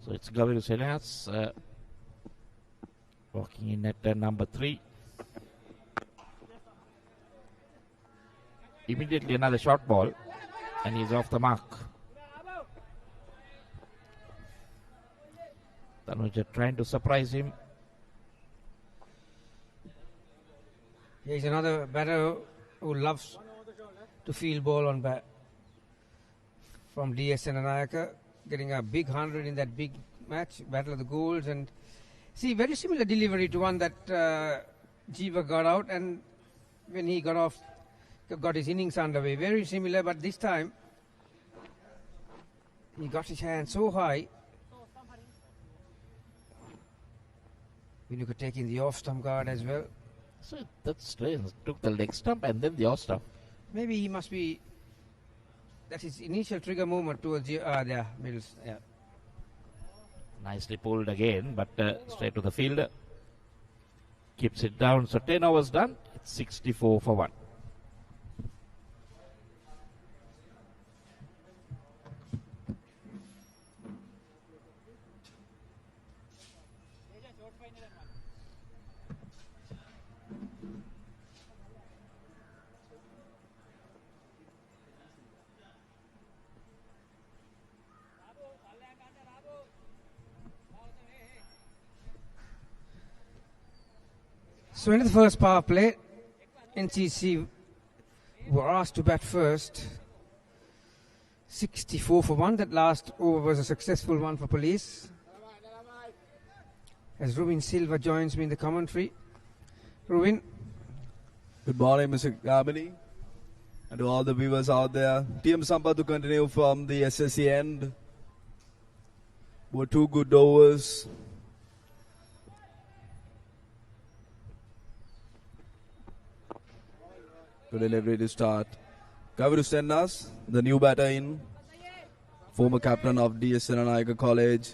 So it's Gaviru Senas walking in at number 3. Immediately another short ball, and he's off the mark. Tanuja trying to surprise him. He's another batter who loves to field ball on bat. From DS Senanayaka, getting a big 100 in that big match, Battle of the Golds, and see, very similar delivery to one that Jiva got out, and when he got his innings underway. Very similar, but this time he got his hand so high. When you could take in the off-stump guard as well. So that's strange. Took the leg stump and then the off stump. Maybe he must be. That's his initial trigger movement towards the there middles. Yeah. Nicely pulled again, but straight to the fielder. Keeps it down. So 10 overs done. It's 64 for 1. So in the first power play, NCC were asked to bat first. 64 for 1. That last over was a successful one for PILICE. As Rubin Silva joins me in the commentary. Rubin. Good morning, Mr. Gamini, and to all the viewers out there. TM Sampa to continue from the SLC end. Were 2 good overs. Good delivery to start. Gaviru Sennas, the new batter in. Former captain of DS Senanayaka College.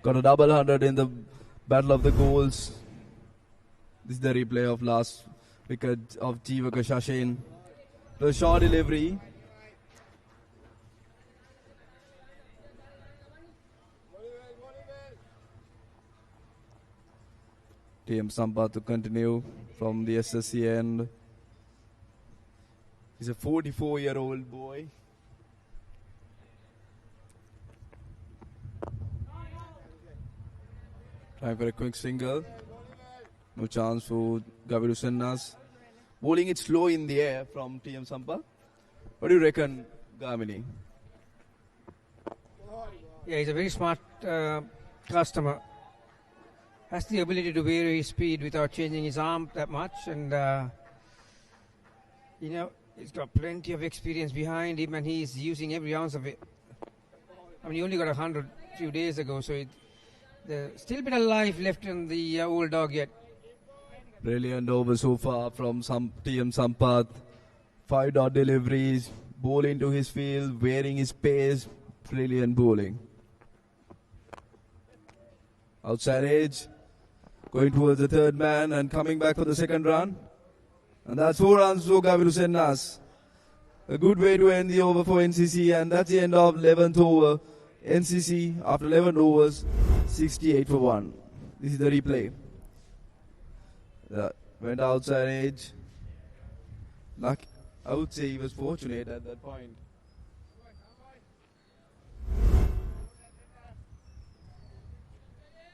Got a double 100 in the Battle of the Goals. This is the replay of last wicket of Jivaka Shashin. The short delivery. TM Sampa to continue from the SSC end. He's a 44-year-old boy. Trying for a quick single. No chance for Gaviru Sennas. Bowling it slow in the air from TM Sampa. What do you reckon, Gamini? Yeah, he's a very smart customer. Has the ability to vary his speed without changing his arm that much. And, you know, he's got plenty of experience behind him and he's using every ounce of it. I mean, he only got 100 a few days ago, so there's still a bit of life left in the old dog yet. Brilliant over so far from TM Sampath. 5 dot deliveries, ball into his field, wearing his pace. Brilliant bowling. Outside edge, going towards the third man and coming back for the second run. And that's 4 runs to Gaviru Sennas. A good way to end the over for NCC, and that's the end of 11th over. NCC after 11 overs, 68 for 1. This is the replay. Went outside edge. Lucky. I would say he was fortunate at that point.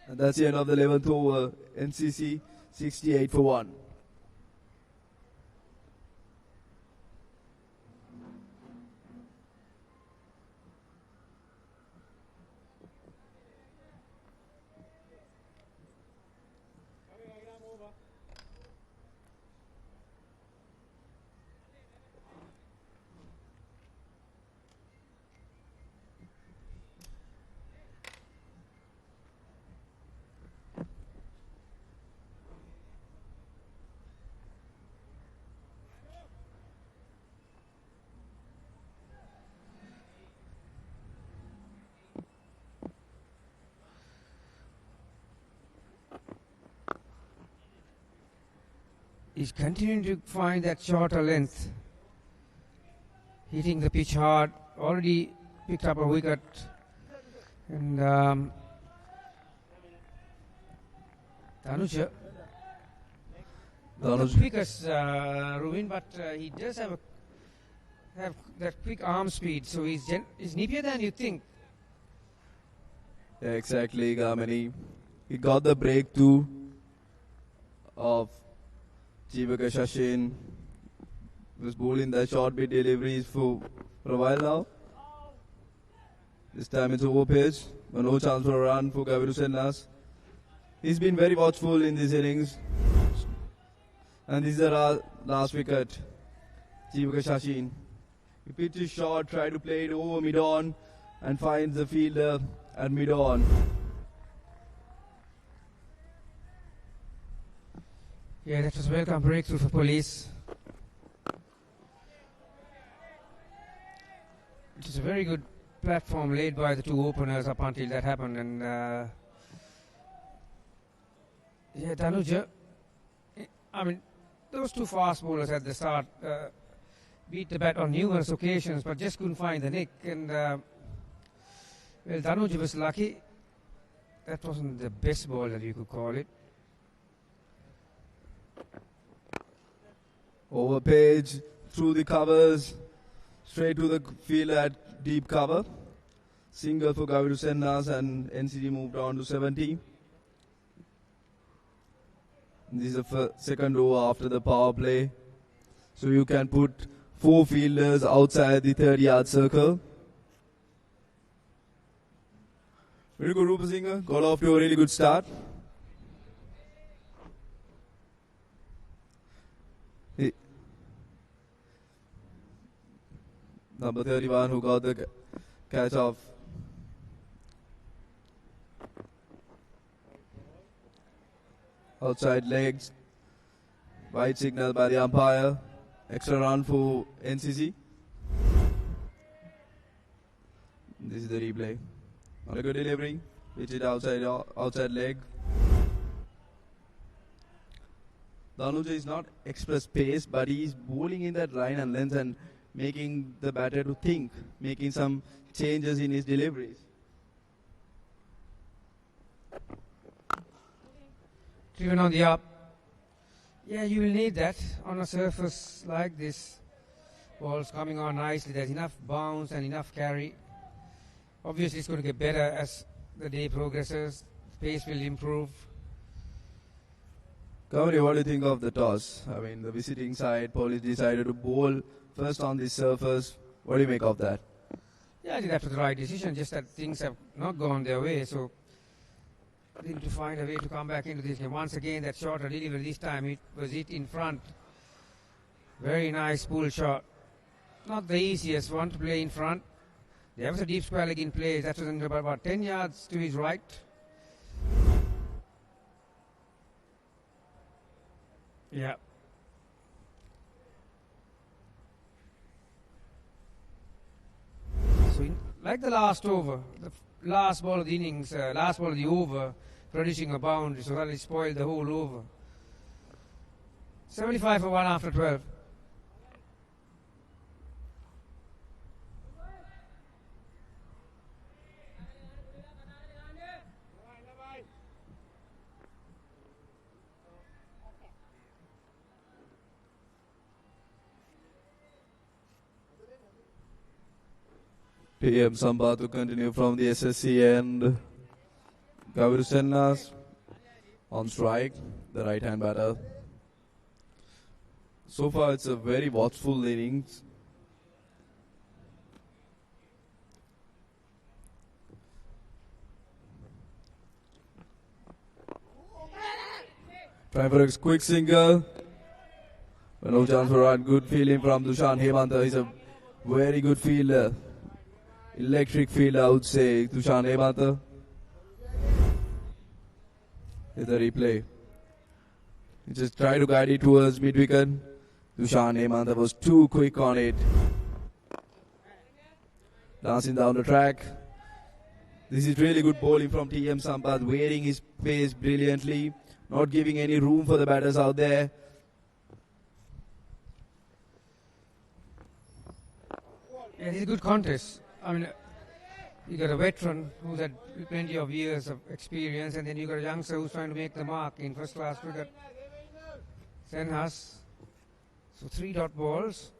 And that's the end of the 11th over. NCC 68 for 1. He's continuing to find that shorter length. Hitting the pitch hard. Already picked up a wicket. And Dhanuja. Not the quickest, Rubin, but he does have that quick arm speed. So he's nippier than you think. Yeah, exactly, Gamini. He got the breakthrough of Jivaka Shashin. Was bowling the short bit deliveries for a while now. This time it's over pitch, but no chance for a run for Gaviru Sennas. He's been very watchful in these innings. And this is the last wicket. Jivaka Shashin. He pitches short, try to play it over mid-on and finds the fielder at mid-on. Yeah, that was a welcome breakthrough for Police. It was a very good platform laid by the two openers up until that happened. And yeah, Danuja, I mean, those two fast bowlers at the start beat the bat on numerous occasions, but just couldn't find the nick. And well, Danuja was lucky. That wasn't the best ball that you could call it. Over page, through the covers, straight to the field at deep cover. Single for Gaviru Sennas, and NCC moved on to 70. This is the second over after the power play. So you can put 4 fielders outside the 30-yard circle. Very good, Rupa Singh. Got off to a really good start. Number 31 who got the catch off. Outside legs. White signal by the umpire. Extra run for NCC. This is the replay. Not a good delivery. Pitch it outside leg. Danuja is not express pace, but he is bowling in that line and length and making the batter to think, making some changes in his deliveries. Driven on the up. Yeah, you will need that on a surface like this. Ball's coming on nicely. There's enough bounce and enough carry. Obviously, it's going to get better as the day progresses. Pace will improve. Kaveri, what do you think of the toss? I mean, the visiting side, Police decided to bowl first on this surface. What do you make of that? Yeah, I think that was the right decision, just that things have not gone their way. So, I need to find a way to come back into this game. Once again, that shorter delivery, this time it was hit in front. Very nice pull shot. Not the easiest one to play in front. There was a deep square leg in play. That was about 10 yards to his right. Yeah. So, like the last over, the last ball of the innings, last ball of the over, producing a boundary, so that will spoil the whole over. 75 for 1 after 12. PM Samba to continue from the SSC and Gaviru Sennas on strike, the right-hand batter. So far, it's a very watchful innings. Trying for a quick single. But no chance for a good fielding from Dushan Hemanta. He's a very good fielder. Electric fielder, I would say, Dushan Hemanta. Here's the replay. He just tried to guide it towards mid-wicket. Dushan Hemanta was too quick on it. Dancing down the track. This is really good bowling from TM Sampath, wearing his pace brilliantly, not giving any room for the batters out there. Yeah, it's a good contest. I mean, you got a veteran who's had plenty of years of experience, and then you got a youngster who's trying to make the mark in first-class cricket. Senhas. So 3 dot balls.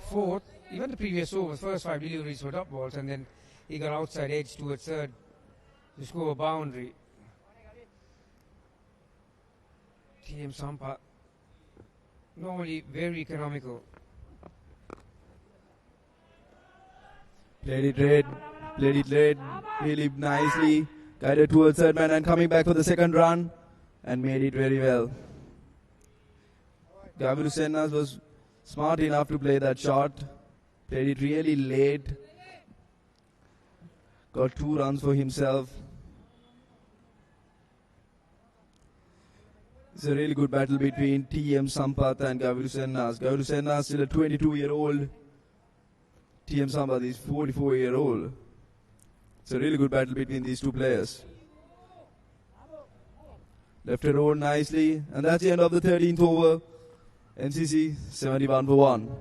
Fourth, even the previous over, first 5 deliveries were dot balls, and then he got outside edge towards third to score a boundary. TM Sampath, normally very economical. Played it red, really nicely. Guided towards third man and coming back for the second run. and made it very well. Gaviru Sennas was smart enough to play that shot, played it really late, got 2 runs for himself. It's a really good battle between TM Sampath and Gaviru Sennas. Gaviru Sennas is still a 22-year-old. TM Sampath is 44-year-old. It's a really good battle between these two players. Left it over nicely, and that's the end of the 13th over. NCC 71 for 1.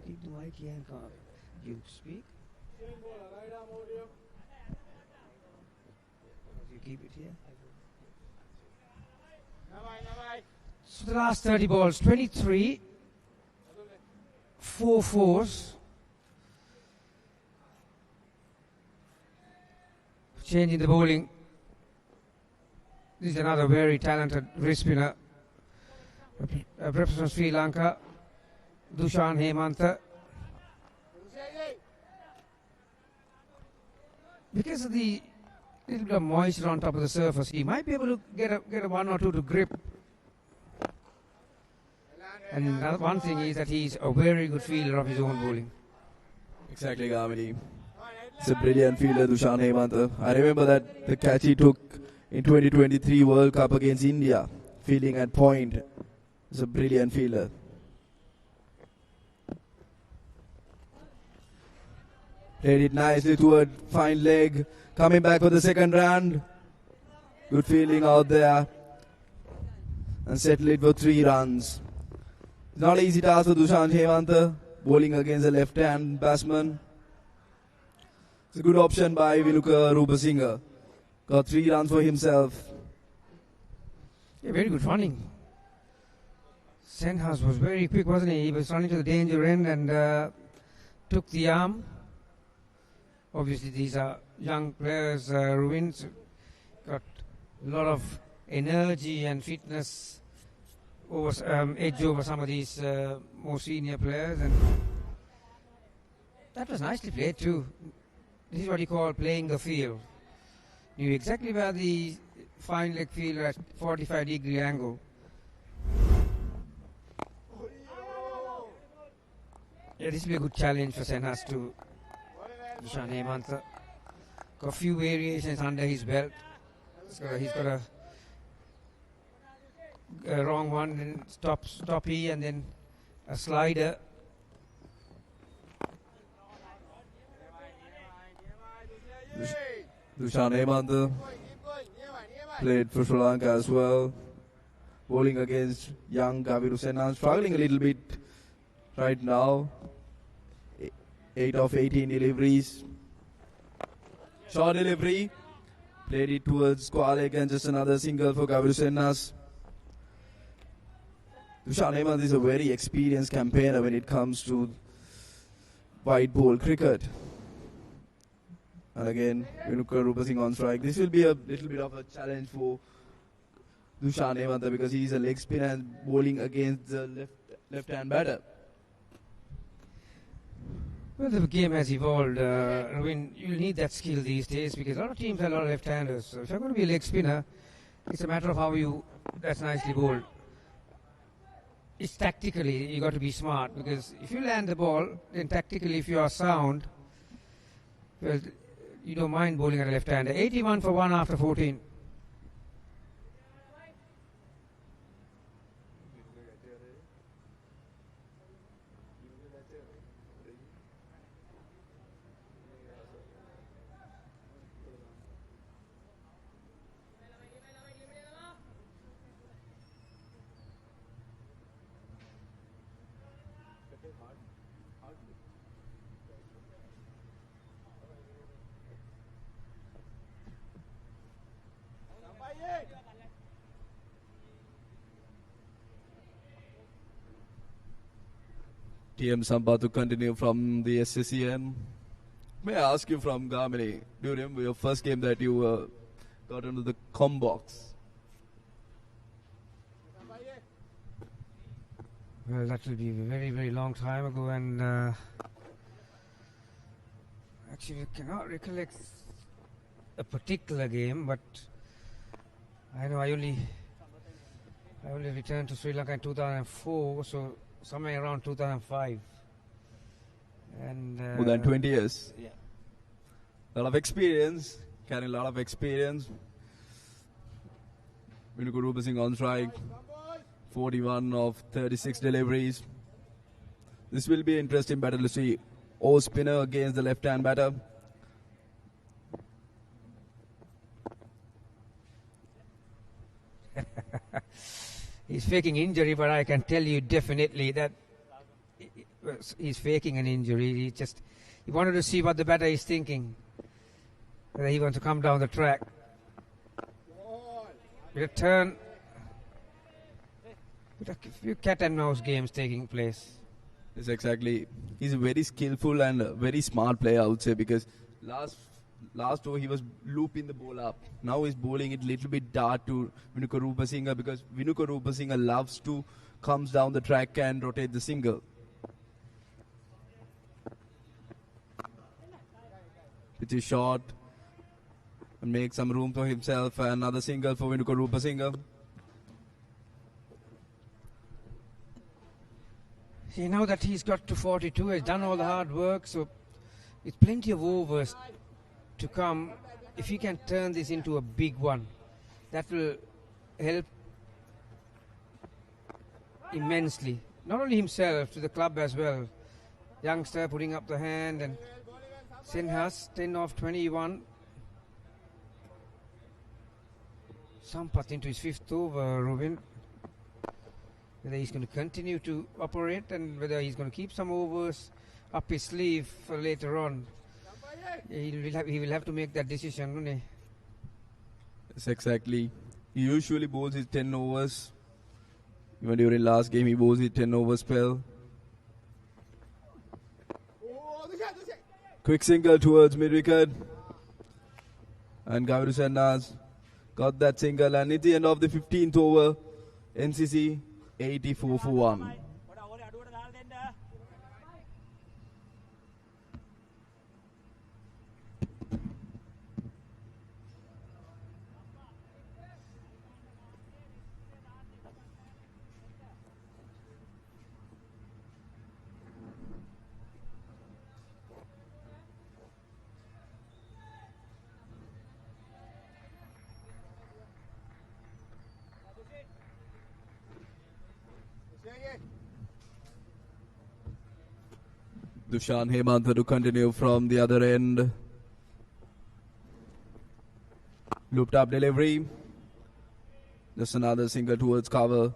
Keep the mic here and you speak. You keep it here. So the last 30 balls, 23, 4 fours. Changing the bowling. This is another very talented wrist spinner. Represents Sri Lanka. Dushan Hemantha. Because of the little bit of moisture on top of the surface, he might be able to get a 1 or 2 to grip. And another one thing is that he's a very good fielder of his own bowling. Exactly, Gamini. It's a brilliant fielder, Dushan Hemantha. I remember that the catch he took in 2023 World Cup against India, fielding at point. It's a brilliant fielder. Played it nicely to a fine leg. Coming back for the second round. Good fielding out there. And settle it for 3 runs. It's not an easy task for Dushan Hemantha, bowling against a left-hand batsman. It's a good option by Viluka Rupasinghe. Got 3 runs for himself. Yeah, very good running. Senhas was very quick, wasn't he? He was running to the danger end and took the arm. Obviously, these are young players. Ruin's got a lot of energy and fitness edge over some of these more senior players. And that was nicely played too. This is what you call playing the field. Knew exactly where the fine leg fielder at 45-degree angle. Yeah, this will be a good challenge for Senhas to Dushan Hemantha. Got a few variations under his belt. He's got a wrong one, and stoppy, and then a slider. Dushan Hemantha played for Sri Lanka as well. Bowling against young Gaviru Sennas. Struggling a little bit right now. 8 of 18 deliveries. Short delivery. Played it towards square leg and just another single for Gaviru Sennas. Dushan Hemantha is a very experienced campaigner when it comes to white ball cricket. And again, Vinuka Rupasinghe on strike. This will be a little bit of a challenge for Dushan Hemantha because he is a leg spinner and bowling against the left-hand batter. Well, the game has evolved. You'll need that skill these days because a lot of teams have a lot of left-handers. So if you're going to be a leg spinner, it's a matter of how that's nicely bowled. It's tactically, you got to be smart because if you land the ball, then tactically if you are sound, well, you don't mind bowling at a left-hander. 81 for 1 after 14. TM Samba to continue from the SCCN. May I ask you from Gamini, do you remember your first game that you got into the com box? Well, that will be a very, very long time ago, and actually I cannot recollect a particular game, but I know I only returned to Sri Lanka in 2004, so somewhere around 2005. And more than 20 years. Yeah. A lot of experience, carrying a lot of experience. Vinuka Rupa Singh on strike, 41 of 36 deliveries. This will be an interesting battle to see. O spinner against the left-hand batter. He's faking injury, but I can tell you definitely that he's faking an injury. He wanted to see what the batter is thinking, whether he wants to come down the track. With a turn, with a few cat and mouse games taking place. Yes, exactly. He's a very skillful and a very smart player, I would say, because last over he was looping the ball up. Now he's bowling it little bit dart to Vinuka Rupa Singh, because Vinuka Rupa Singh loves to comes down the track and rotate the single. Pitch is short and make some room for himself. Another single for Vinuka Rupa Singh. See, now that he's got to 42, he's done all the hard work, so it's plenty of overs to come. If he can turn this into a big one, that will help immensely. Not only himself, to the club as well. Youngster putting up the hand, and Senhas 10 of 21. Sampath into his fifth over, Rubin. Whether he's going to continue to operate and whether he's going to keep some overs up his sleeve for later on. He will have to make that decision, won't he? Yes, exactly. He usually bowls his 10 overs. Even during last game, he bowls his 10 over spell. Quick single towards mid-wicket. And Gaviru Sennas got that single. And it's the end of the 15th over. NCC 84 for 1. Dushan Hemantha to continue from the other end. Looped up delivery. Just another single towards cover.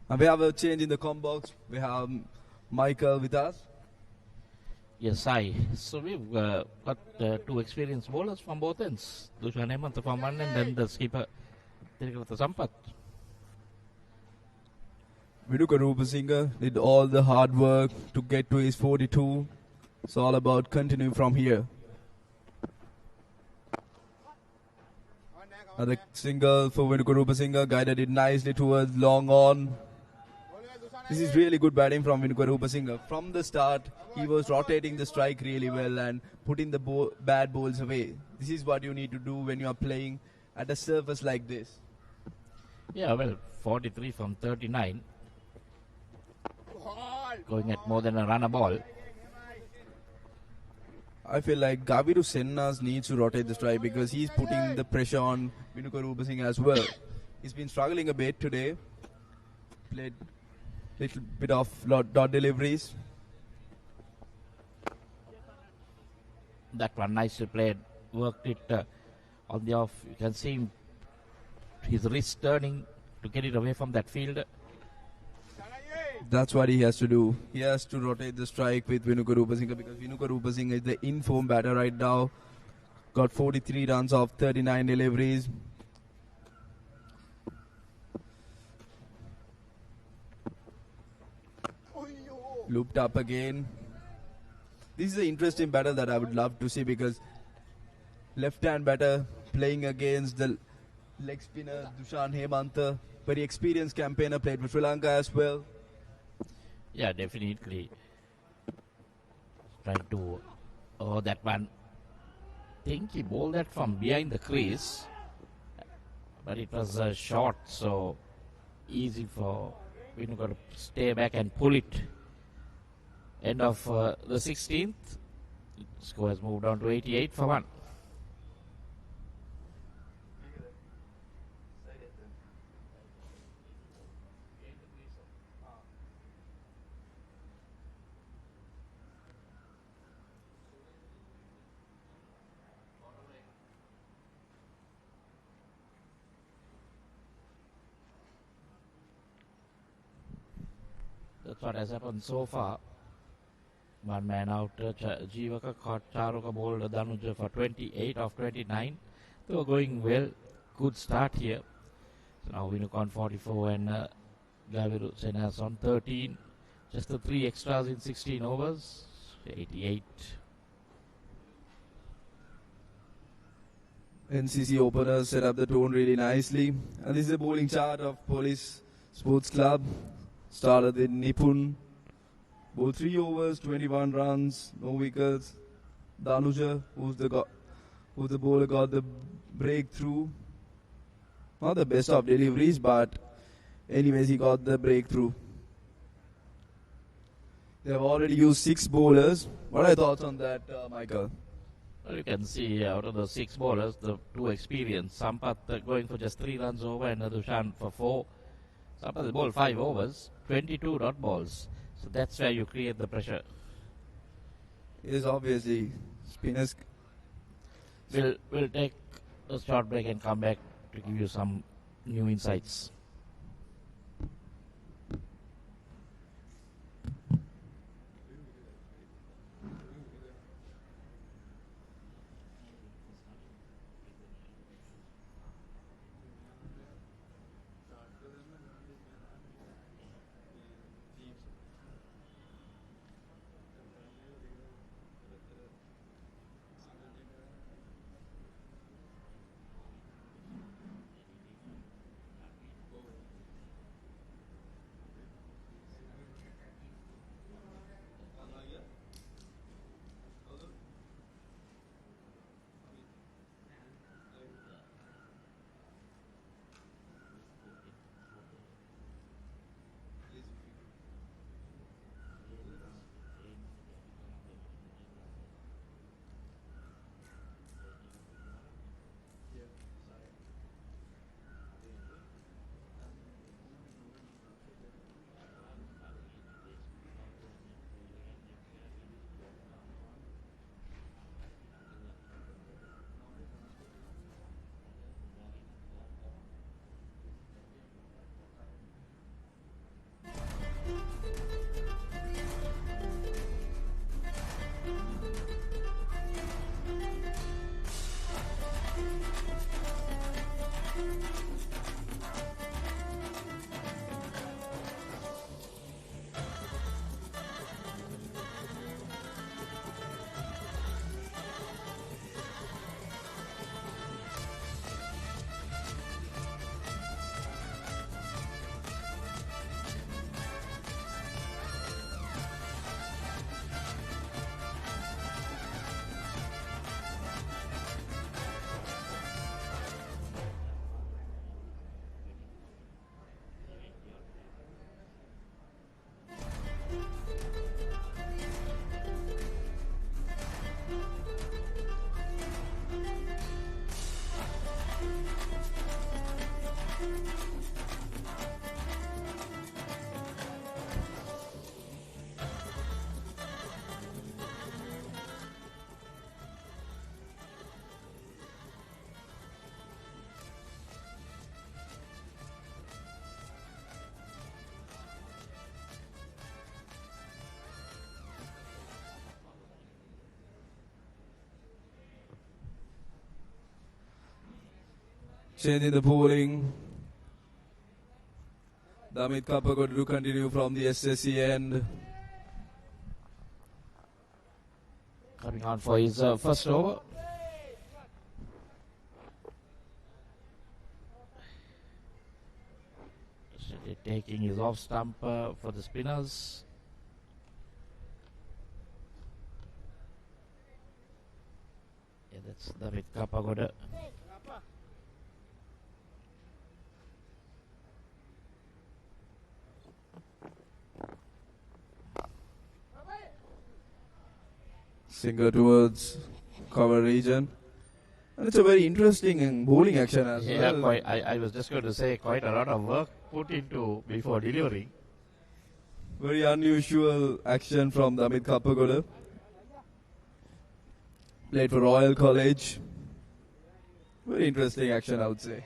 And we have a change in the com box. We have Michael with us. Yes, so we've got two experienced bowlers from both ends. Dushan Hemantha from one end and the skipper Tirikata Sampath. Vinuka Rupa Singh did all the hard work to get to his 42. It's all about continuing from here. Another single for Vinuka Rupa Singh, guided it nicely towards long on. This is really good batting from Vinuka Rupa Singh. From the start, he was rotating the strike really well and putting the bad balls away. This is what you need to do when you are playing at a surface like this. Yeah, well, 43 from 39. Going at more than a run a ball. I feel like Gaviru Sennas needs to rotate the strike because he's putting the pressure on Vinuka Rupa Singh as well. He's been struggling a bit today. Played a little bit of dot deliveries. That one nicely played. Worked it on the off. You can see him, his wrist turning to get it away from that fielder. That's what he has to do. He has to rotate the strike with Vinuka Rupa Singh because Vinuka Rupa Singh is the in-form batter right now. Got 43 runs off 39 deliveries. Looped up again. This is an interesting battle that I would love to see because left-hand batter playing against the leg spinner Dushan Hemanta, very experienced campaigner, played for Sri Lanka as well. Yeah, definitely. Trying to, oh, that one. Think he bowled that from behind the crease, but it was a short, so easy for Vinu got to stay back and pull it. End of the 16th, score has moved on to 88 for 1. That's what has happened so far. One man out, Jivaka caught Charuka bowled Danuja for 28 of 29. They were going well. Good start here. So now Vinuk on 44 and Gaviru Senas on 13. Just the 3 extras in 16 overs. 88. NCC openers set up the tone really nicely. And this is a bowling chart of PILICE Sports Club. Started with Nipun. Bowled 3 overs, 21 runs, no wickets. Danuja, who's the bowler, got the breakthrough. Not the best of deliveries, but anyways, he got the breakthrough. They have already used 6 bowlers. What are your thoughts on that, Michael? Well, you can see out of the 6 bowlers, the 2 experienced. Sampath going for just 3 runs over and Dushan for 4. Sampath bowled 5 overs, 22 dot balls. So that's where you create the pressure. Yes, obviously. Spinners. We'll take a short break and come back to give you some new insights. Changing the bowling. Damit Kapagod to continue from the SSC end. Coming on for his first over. Taking his off stump for the spinners. Yeah, that's David Kapagoda. Singer towards cover region. And it's a very interesting bowling action as Yeah, well. quite, I was just going to say quite a lot of work put into before delivering. Very unusual action from Damit Kapagoda. Played for Royal College. Very interesting action, I would say.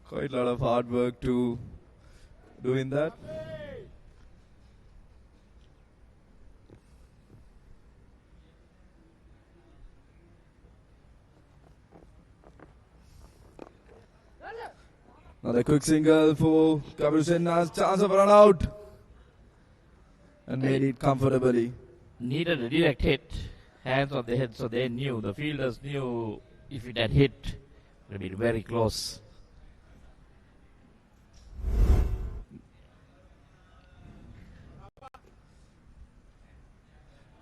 Quite a lot of hard work to doing that. Another quick single for Kabir Senna's chance of run out. And made it comfortably. Needed a direct hit, hands on the head, so they knew, the fielders knew if it had hit, it would be very close.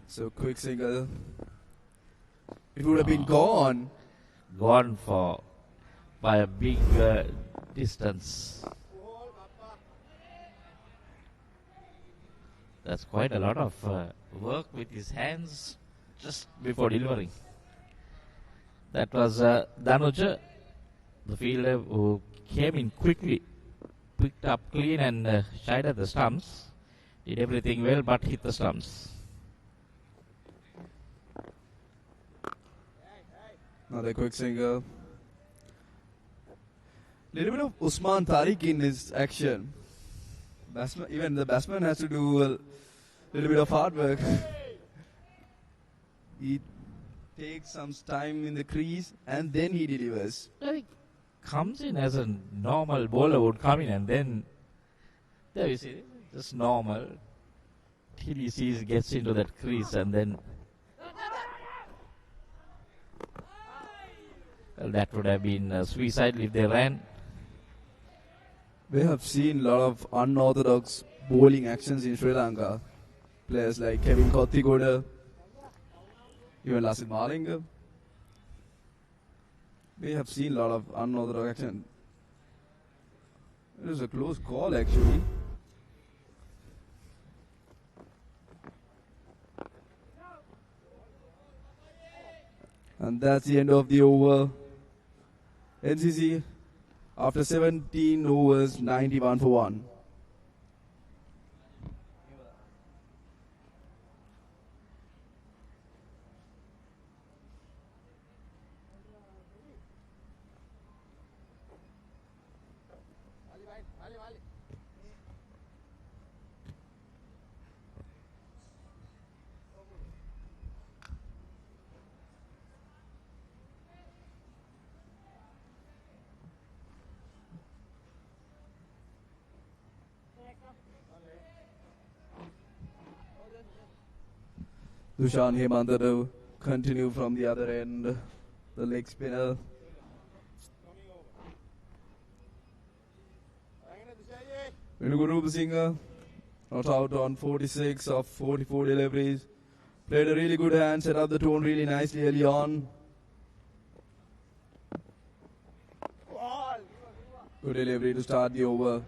So quick single. It would have been gone. Gone for by a big distance. That's quite a lot of work with his hands just before delivering. That was Danuja, the fielder who came in quickly, picked up clean and shied at the stumps. Did everything well but hit the stumps. Another quick single. Little bit of Usman Tariq in his action. Batsman, even the batsman has to do a little bit of hard work. He takes some time in the crease and then he delivers. He comes in as a normal bowler would come in, and then there you see, just normal till he sees, gets into that crease, and then well, that would have been suicidal if they ran. We have seen a lot of unorthodox bowling actions in Sri Lanka. Players like Kevin Kottigoda, even Lasit Malinga. We have seen a lot of unorthodox action. It was a close call actually. And that's the end of the over. NCC after 17 overs, 91 for 1. Dushan Hemanta to continue from the other end, the leg spinner. Venugorup Singh not out on 46 of 44 deliveries. Played a really good hand, set up the tone really nicely early on. Good delivery to start the over.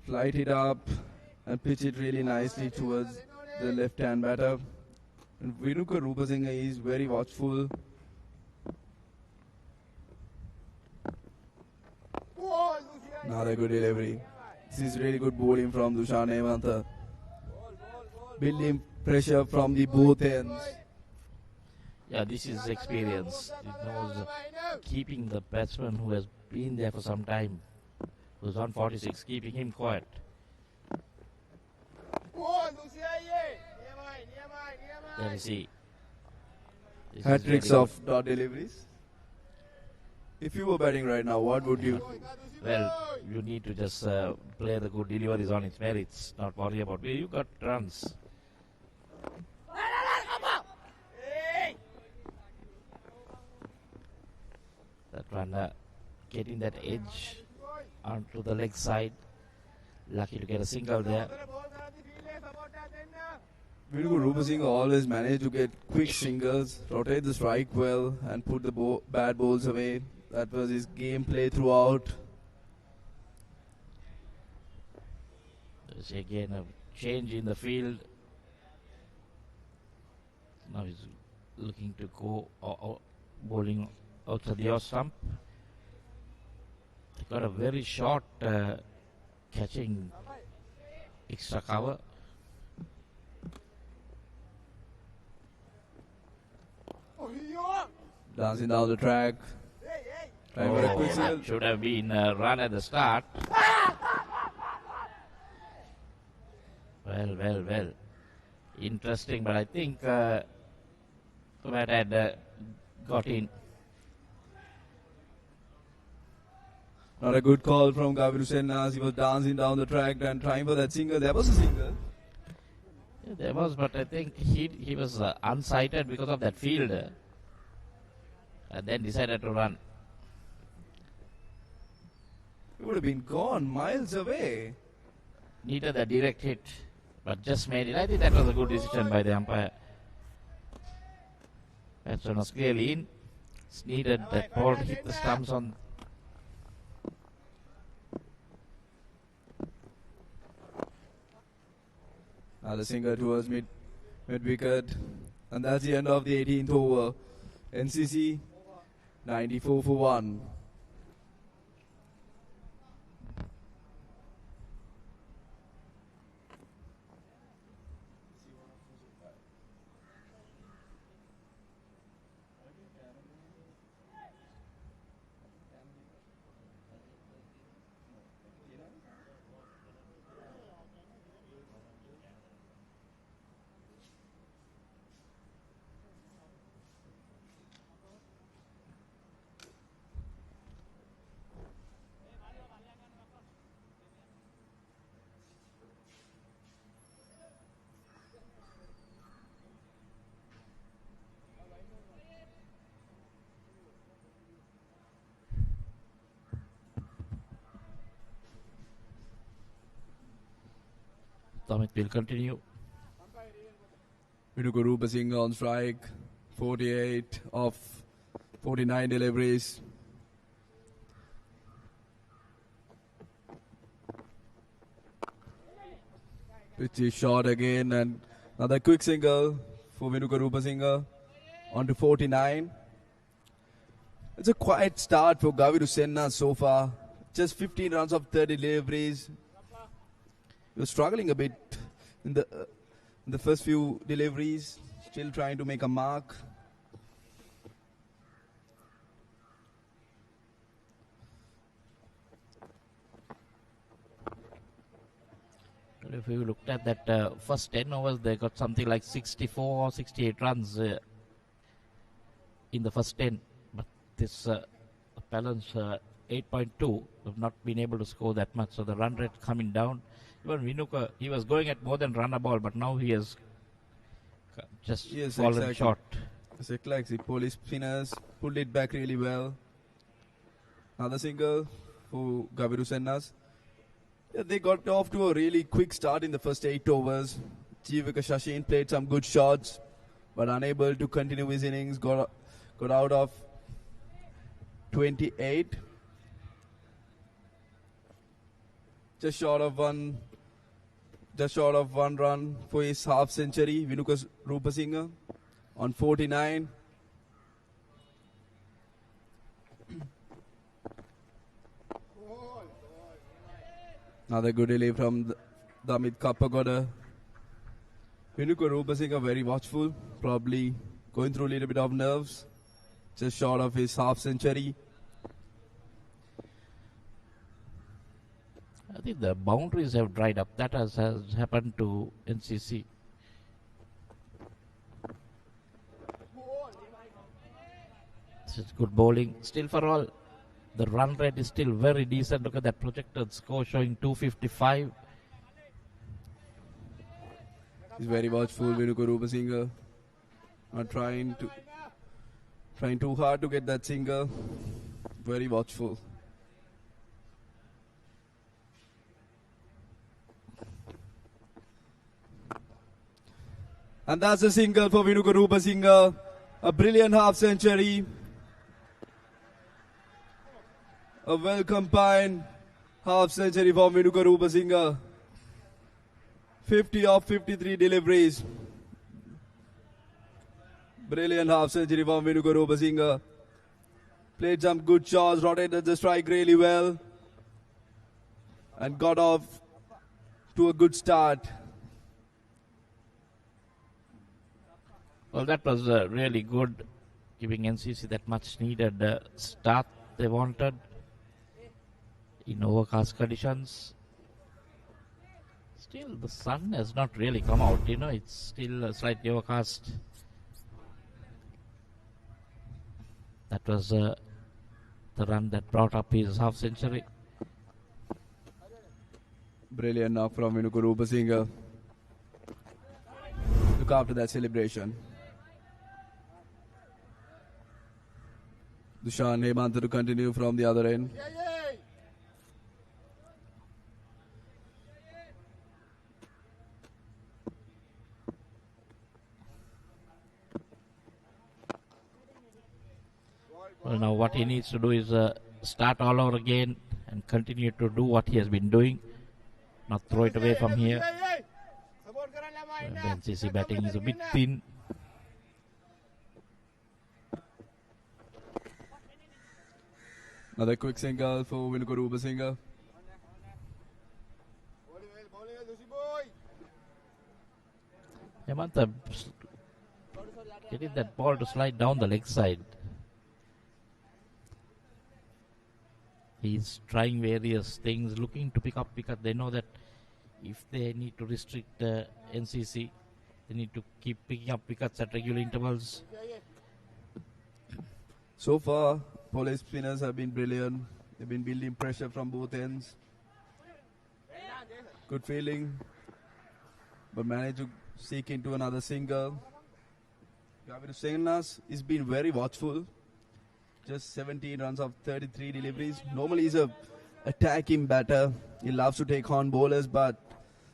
Flight it up and pitch it really nicely towards the left-hand batter. And Venuka Rupasinghe is very watchful. Another good delivery. This is really good bowling from Dushan Hemanta. Building pressure from the both ends. Yeah, this is experience. He knows keeping the batsman who has been there for some time, who's on 46, keeping him quiet. There you see. Hat-tricks of dot deliveries. If you were batting right now, what would you well, you need to just play the good deliveries on its merits, not worry about it. You got runs. That runner getting that edge onto the leg side. Lucky to get a single there. Vinuku Rupasinghe always managed to get quick singles, rotate the strike well, and put the bad balls away. That was his gameplay throughout. There's again a change in the field. Now he's looking to go bowling outside the off stump. He got a very short catching extra cover. Dancing down the track. Trying for a quick single. Should have been a run at the start. Well. Interesting, but I think Matt had got in. Not a good call from Gaviru Senna as he was dancing down the track and trying for that single. There was a single. Yeah, there was, but I think he was unsighted because of that fielder. And then decided to run. He would have been gone miles away. Needed a direct hit, but just made it. I think that was a good decision by the umpire. Batsman was clearly in. It's needed that ball to hit the stumps on. Another single towards mid wicket. And that's the end of the 18th over. NCC 94 for 1. Amit will continue. Vinuku Rupasinghe on strike. 48 of 49 deliveries. Pitchy shot again and another quick single for Vinuku Rupasinghe on to 49. It's a quiet start for Gaviru Senna so far. Just 15 runs of 30 deliveries. He was struggling a bit in the first few deliveries, still trying to make a mark. If you looked at that first 10 overs, they got something like 64 or 68 runs in the first 10. But this balance 8.2 have not been able to score that much. So the run rate coming down. Even Vinuka, he was going at more than run a ball, but now he has just fallen short. It's like the police spinners pulled it back really well. Another single for Gaviru Senna's. Yeah, they got off to a really quick start in the first 8 overs. Jivika Shashin played some good shots, but unable to continue his innings. Got out of 28. Just short of one run for his half century. Vinuka Rupasinghe on 49. Another good relief from Damit Kappagoda. Vinuka Rupasinghe very watchful, probably going through a little bit of nerves. Just short of his half century. I think the boundaries have dried up. That has happened to NCC. This is good bowling. Still for all. the run rate is still very decent. Look at that projected score showing 255. He's very watchful, Venuka Rupasinghe. Not trying too hard to get that single. Very watchful. And that's a single for Venuka Rupasinghe. A brilliant half century. A well combined half century for Venuka Rupasinghe. 50 of 53 deliveries. Brilliant half century for Venuka Rupasinghe. Played some good shots, rotated the strike really well. And got off to a good start. Well, that was really good, giving NCC that much needed start they wanted in overcast conditions. Still, the sun has not really come out, it's still slightly overcast. That was the run that brought up his half century. Brilliant knock from Venuka Rupasinghe. Look after that celebration. Dushan Hemanta to continue from the other end. Well, now what he needs to do is start all over again and continue to do what he has been doing, not throw it away from here. The NCC batting is a bit thin. Another quick single for Venuka Rupasinghe. Hemanta getting that ball to slide down the leg side. He's trying various things, looking to pick up wicket. They know that if they need to restrict NCC, they need to keep picking up wickets at regular intervals. So far, PILICE spinners have been brilliant. They've been building pressure from both ends. Good feeling, but managed to seek into another single. Gavin Sengnas has been very watchful. Just 17 runs of 33 deliveries. Normally he's a attacking batter. He loves to take on bowlers, but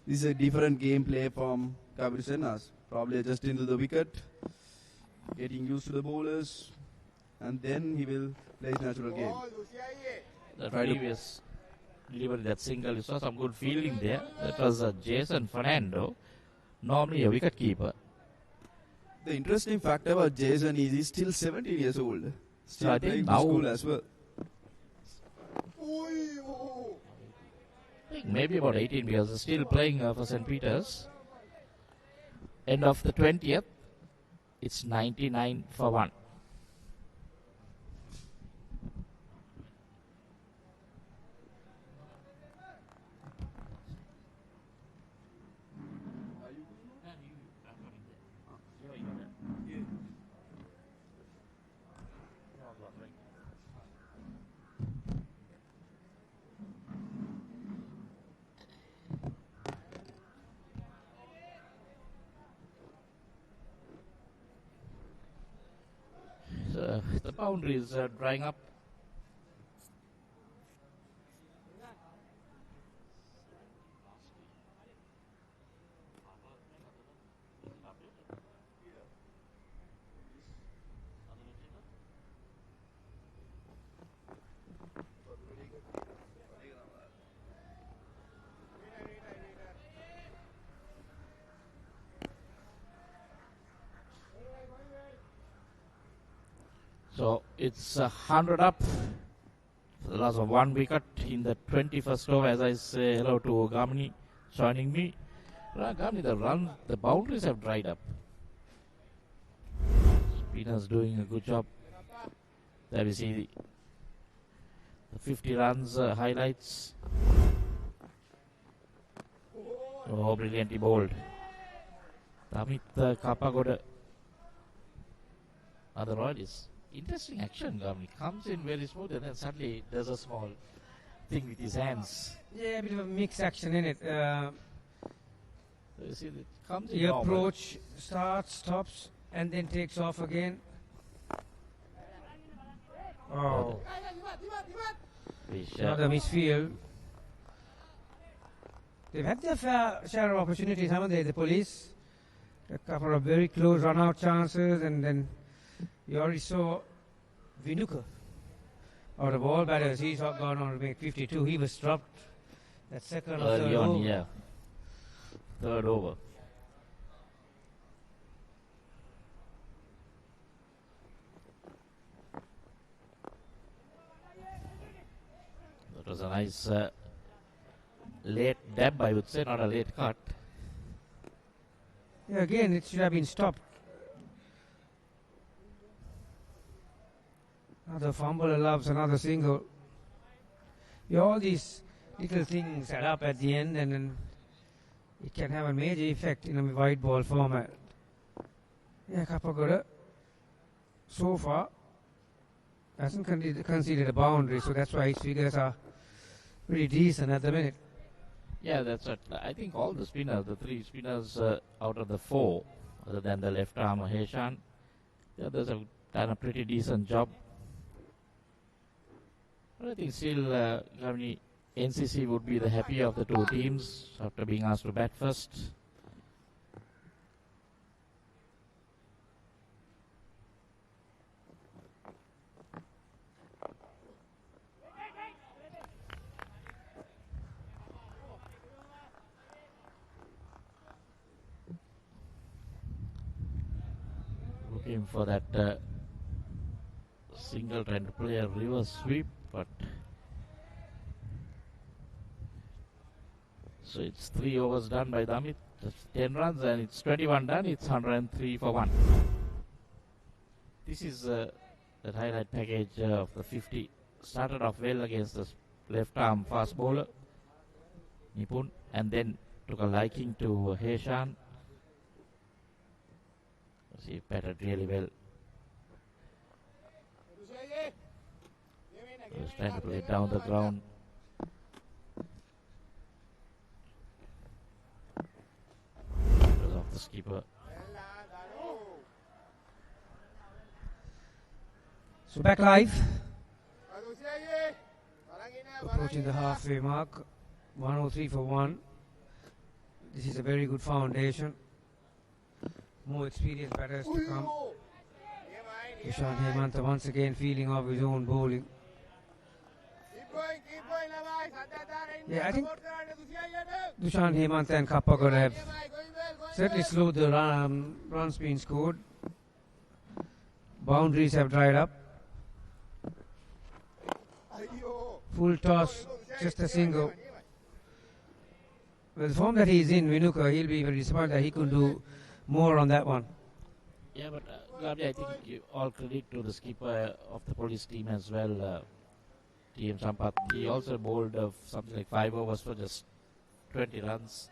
this is a different gameplay from Gavin Sengnas. Probably adjusting to the wicket, getting used to the bowlers, and then he will play his natural game. The previous delivery, that single, you saw some good fielding there. That was Jason Fernando, normally a wicket keeper. The interesting fact about Jason is he's still 17 years old. Still playing for school as well. I think maybe about 18 because he's still playing for St. Peter's. End of the 20th, it's 99 for 1. The boundary is drying up. So it's 100 up. The loss of 1 wicket in the 21st over. As I say hello to Gamini joining me. Gamini, the boundaries have dried up. Spinners doing a good job. There we see the 50 runs highlights. Oh, brilliantly bowled. Damit Kapagoda are the Royalists. interesting action. He comes in very smooth and then suddenly does a small thing with his hands. Yeah, a bit of a mixed action in it. So you see, it comes in He normal. approach, starts, stops, and then takes off again. Oh, Which, another misfield. They've had their fair share of opportunities, haven't they, the police? A couple of very close run-out chances, and then you already saw Vinuka out of all batters. He's not gone on to make 52. He was dropped that second or early third on, over. yeah. Third over. That was a nice late dab, I would say, not a late cut. Yeah, again, it should have been stopped. Another fumble allows another single. Yeah, all these little things add up at the end, and then it can have a major effect in a white ball format. Yeah, Kapagura, so far, hasn't conceded a boundary, so that's why his figures are pretty decent at the minute. Yeah, that's it. I think all the spinners, the three spinners out of the four, other than the left arm Heshan, the others have done a pretty decent job. But I think still NCC would be the happier of the two teams after being asked to bat first. Looking for that single, trying to play a reverse sweep, but so it's 3 overs done by Damit. That's 10 runs, and it's 21 done. It's 103 for 1. This is that highlight package of the 50. Started off well against the left arm fast bowler Nipun, and then took a liking to Heshan. He batted really well. He was trying to play it down the ground. It was off the skipper. So back live. Approaching the halfway mark. 103 for 1. This is a very good foundation. More experienced batters to come. Dushan Hemanta once again feeling of his own bowling. Yeah, I think Dushan Hemanta and Kapagod have certainly slowed the runs being scored. Boundaries have dried up. Full toss, just a single. With the form that he's in, Vinuka, he'll be very disappointed that he couldn't do more on that one. Yeah, but Gabby, I think all credit to the skipper of the police team as well, TM Sampath. He also bowled something like 5 overs for just 20 runs.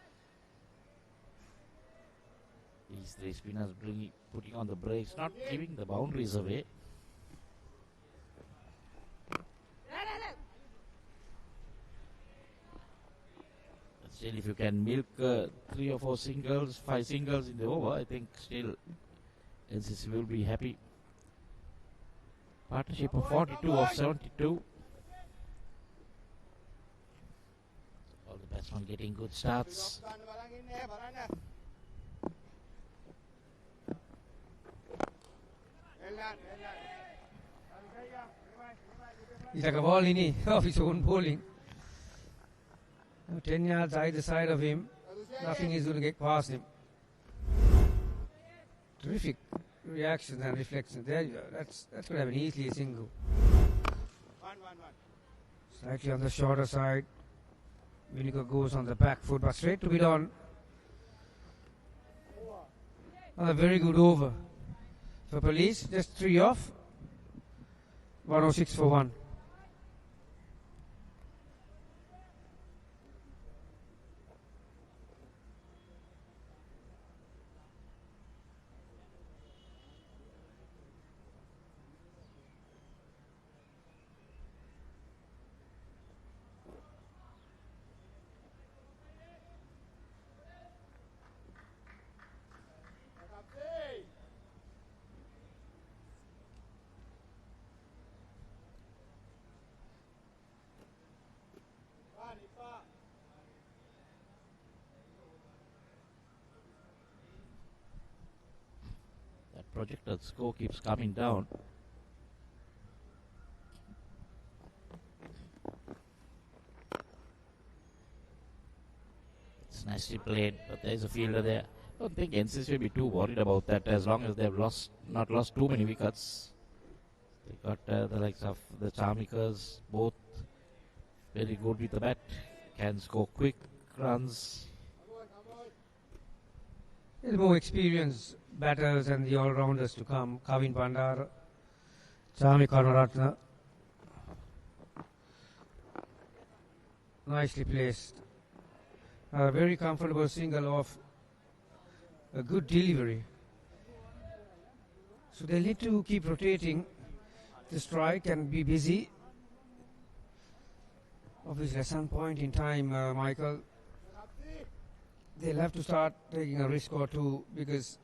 These three spinners putting on the brakes, not giving the boundaries away. But still, if you can milk 3 or 4 singles, 5 singles in the over, I think still NCC will be happy. Partnership of 42 of 72. All the batsmen getting good starts. He's like a volley of his own bowling. 10 yards either side of him. Nothing is going to get past him. Terrific reactions and reflections. There you go. That's going to have an easily a single. Slightly on the shorter side. Vinegar goes on the back foot, but straight to be done. Another very good over for police. Just 3 off. 106 for 1. projected score keeps coming down. It's nicely played, but there's a fielder there. I don't think NCC will be too worried about that as long as they've not lost too many wickets. They got the likes of the Charmakers, both very good with the bat, can score quick runs. The more experienced batters and the all-rounders to come. Kavin Bandar, Chami Karunaratne. Nicely placed. A very comfortable single off. A good delivery. So they need to keep rotating the strike and be busy. Obviously, at some point in time, Michael, they'll have to start taking a risk or two, because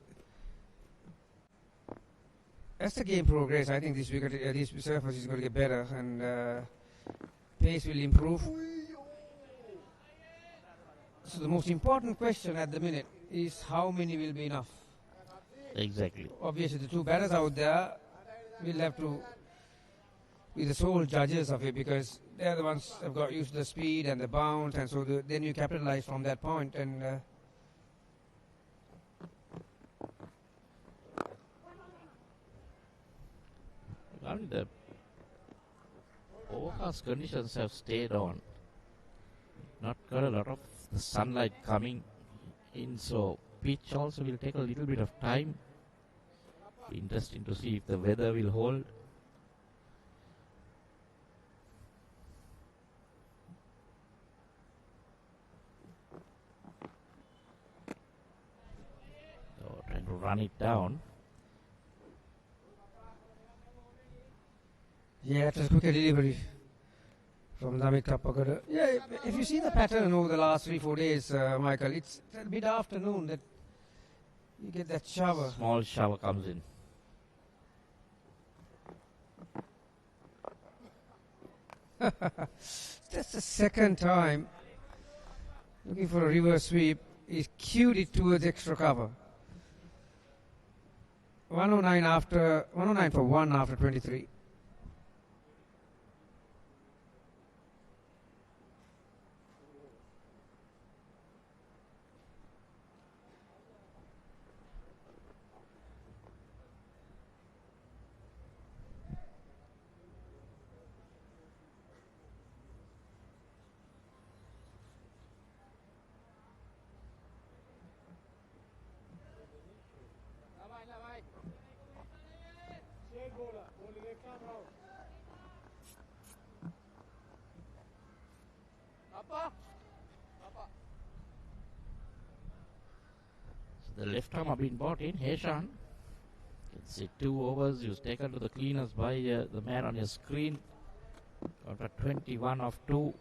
as the game progresses, I think this surface is going to get better and pace will improve. So the most important question at the minute is how many will be enough. Exactly. Obviously, the two batters out there will have to be the sole judges of it, because they're the ones that have got used to the speed and the bounce, and so then you capitalize from that point. And the overcast conditions have stayed on. Not got a lot of the sunlight coming in, so pitch also will take a little bit of time. Interesting to see if the weather will hold. So trying to run it down. yeah, it was a quick delivery from Damit Kapagada. Yeah, if you see the pattern over the last 3-4 days, Michael, it's mid-afternoon that you get that shower. Small shower comes in. That's the second time looking for a reverse sweep. He's cued it towards extra cover. 109 for 1 after 23. The left arm have been brought in. Heshan. You can see 2 overs. He was taken to the cleaners by the man on your screen. Got a 21 of 2.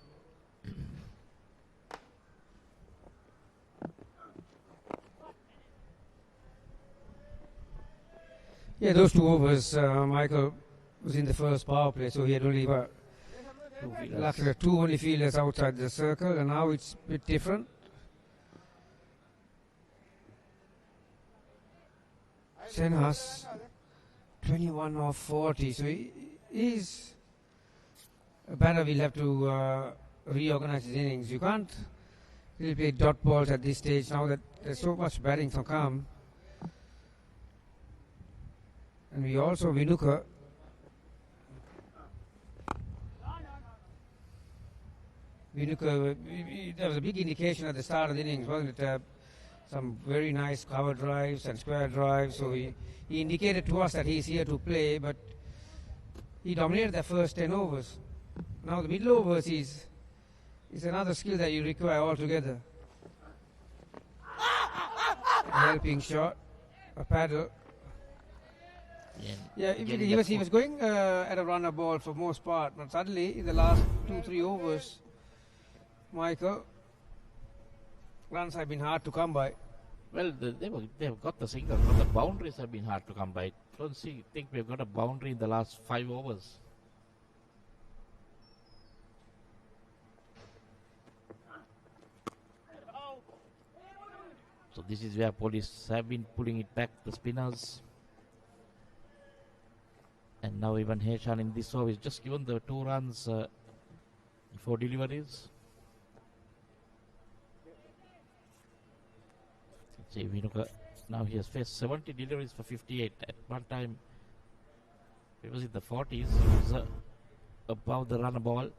Yeah, those 2 overs, Michael was in the first power play, so he had only luckily 2 only fielders outside the circle, and now it's a bit different. Senhas, 21 of 40, so he's a batter will have to reorganize his innings. You can't really play dot balls at this stage now that there's so much batting to come. And we also, Vinuka, there was a big indication at the start of the innings, wasn't it? Some very nice cover drives and square drives. So he indicated to us that he's here to play, but he dominated the first 10 overs. Now the middle overs is another skill that you require altogether. A helping shot, a paddle. Yeah, he was going at a runner ball for most part, but suddenly in the last 2-3 overs, Michael, runs have been hard to come by. Well, they've got the single, but the boundaries have been hard to come by. Think we've got a boundary in the last 5 overs. So this is where police have been pulling it back, the spinners. Now even Heshan in this over is just given the 2 runs before deliveries. See, Vinuka now he has faced 70 deliveries for 58. At one time, it was in the 40s. He was above the runner ball.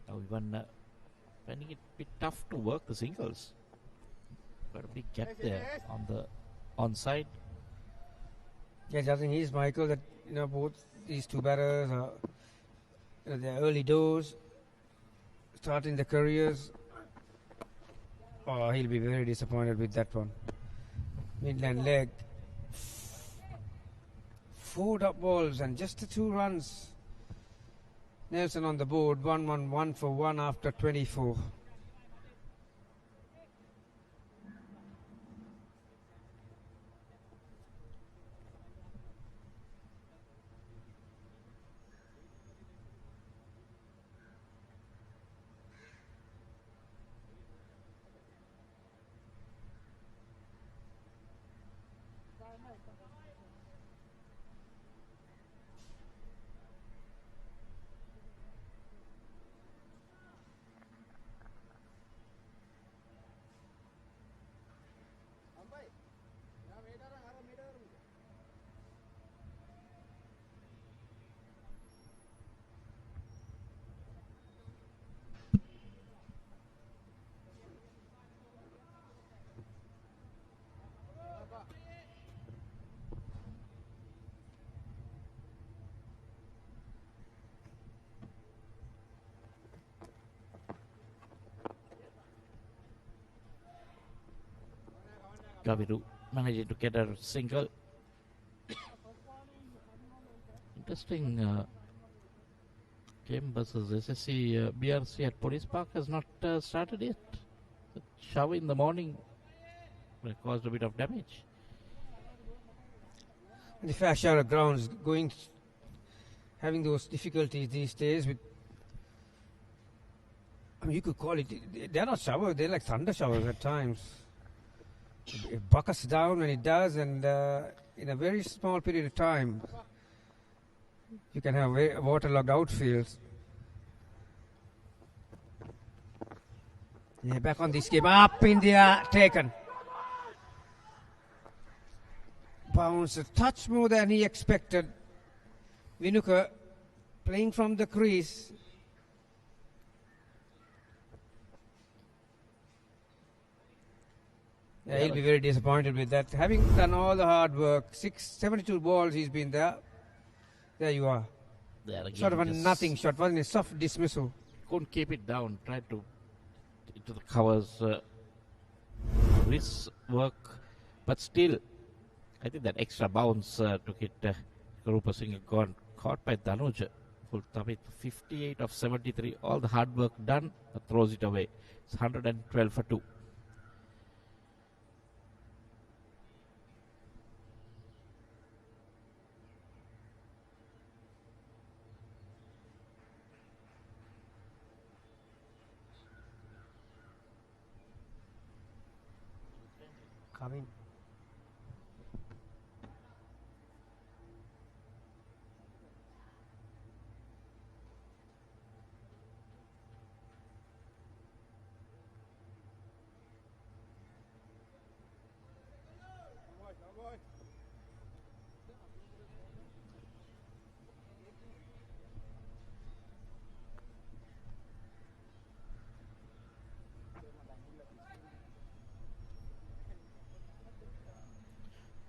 Now even finding it a bit tough to work the singles. Got a big gap there on the onside. Yes, I think he's Michael that both these two batters are their early doors, starting their careers. Oh, he'll be very disappointed with that one. Midland leg. 4 dot balls and just the 2 runs. Nelson on the board, 1 for 1 after 24. Kaviru managing to get a single. Interesting game versus SSC BRC at Police Park has not started yet. The shower in the morning caused a bit of damage. The fair share of grounds having those difficulties these days with. I mean, you could call it. They're not showers; they're like thunder showers at times. It buckets down when it does, and in a very small period of time, you can have waterlogged outfields. Yeah, back on this game, up in the air, taken. Bounce a touch more than he expected. Vinuka playing from the crease. Yeah, he'll be very disappointed with that. Having done all the hard work, 72 balls he's been there. There you are. Sort of a nothing shot, wasn't it? Soft dismissal. Couldn't keep it down. Tried to into the covers. Wrist work. But still, I think that extra bounce took it. Rupa Singh gone caught by Danuj. Full Tamit 58 of 73. All the hard work done. Throws it away. It's 112 for 2. Coming.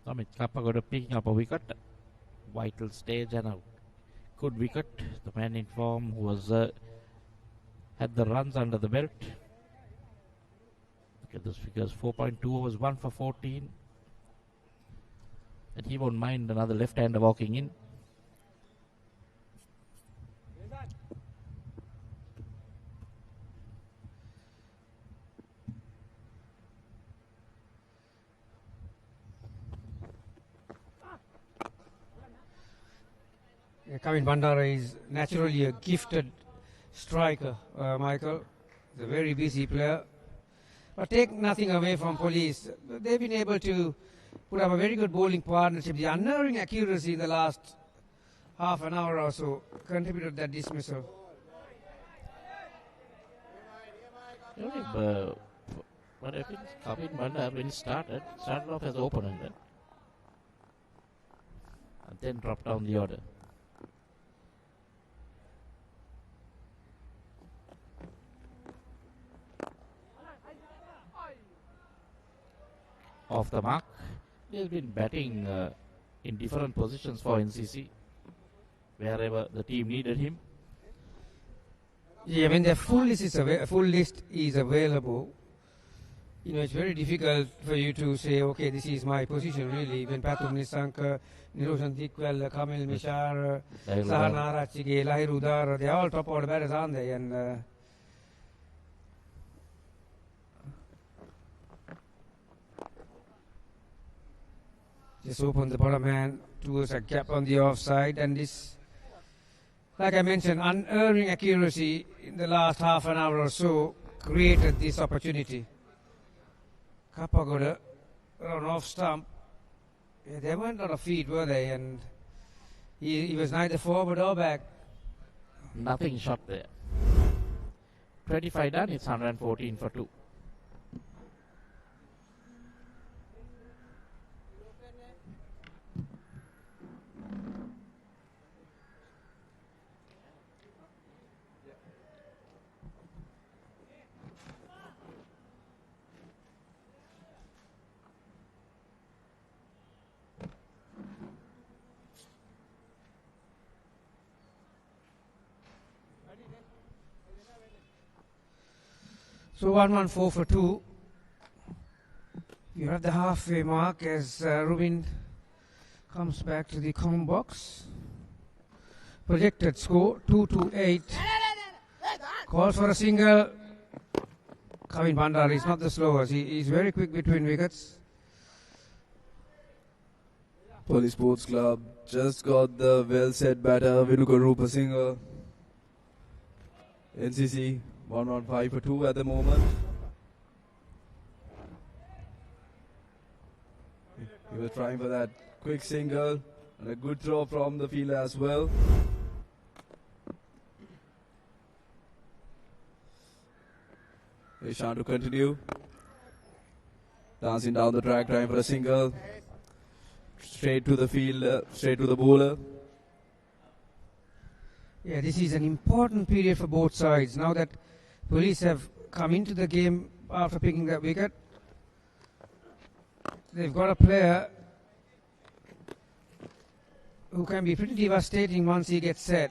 Amit Kappa got a picking up a wicket. Vital stage and a good wicket. The man in form who was had the runs under the belt. Look at those figures. 4.2 overs, 1 for 14. And he won't mind another left-hander walking in. Kamin Bandara is naturally a gifted striker, Michael. He's a very busy player. But take nothing away from Police. They've been able to put up a very good bowling partnership. The unerring accuracy in the last half an hour or so contributed to that dismissal. But I think Kevin Bandar, when he started off as opener then. And then dropped down the order. Off the mark. He has been batting in different positions for NCC, wherever the team needed him. Yeah, when the full list is available, you know, it's very difficult for you to say, okay, this is my position really. When Patum Nisanka, Niroshan Dikwel, Kamil Mishar, Sahana Rachige, Lahirudar, they're all top order batters, aren't they? And just open the bottom hand towards a gap on the offside, and this, like I mentioned, unerring accuracy in the last half an hour or so created this opportunity. Kappa got an off stump. Yeah, they weren't on a feet, were they? And he was neither forward or back. Nothing shot there. 25 done, it's 114 for 2. So 114 for 2. You have the halfway mark as Rubin comes back to the comment box. Projected score 228. Calls for a single. Kevin Bandar is not the slowest. He is very quick between wickets. Police Sports Club just got the well set batter Vinuka Rupa Singh. NCC 115 for 2 at the moment. He was trying for that quick single and a good throw from the field as well. Ishan to continue. Dancing down the track, trying for a single. Straight to the field, straight to the bowler. Yeah, this is an important period for both sides. Now that Police have come into the game after picking that wicket, they've got a player who can be pretty devastating once he gets set.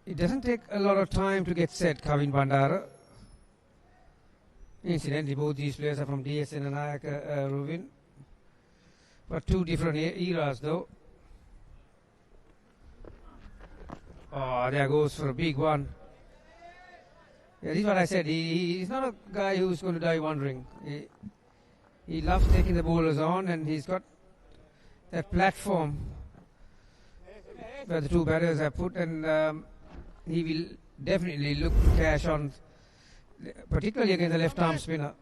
It doesn't take a lot of time to get set, Kevin Bandara. Incidentally, both these players are from DSN and Nayak Rubin. But two different eras though. Oh, there goes for a big one. Yeah, this is what I said. He's not a guy who's going to die wondering. He loves taking the bowlers on, and he's got that platform where the two batters have put, and he will definitely look to cash on, particularly against the left-arm spinner.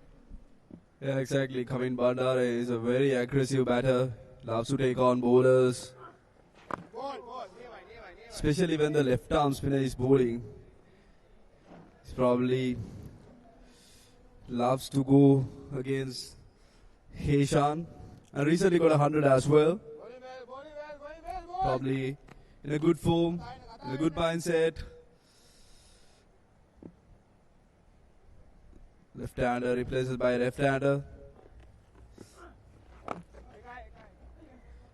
Yeah, exactly. Kevin Bandar is a very aggressive batter. Loves to take on bowlers. Especially when the left-arm spinner is bowling. He probably loves to go against Heshan. And recently got 100 as well. Probably in a good form, in a good mindset. Left-hander replaces by left-hander.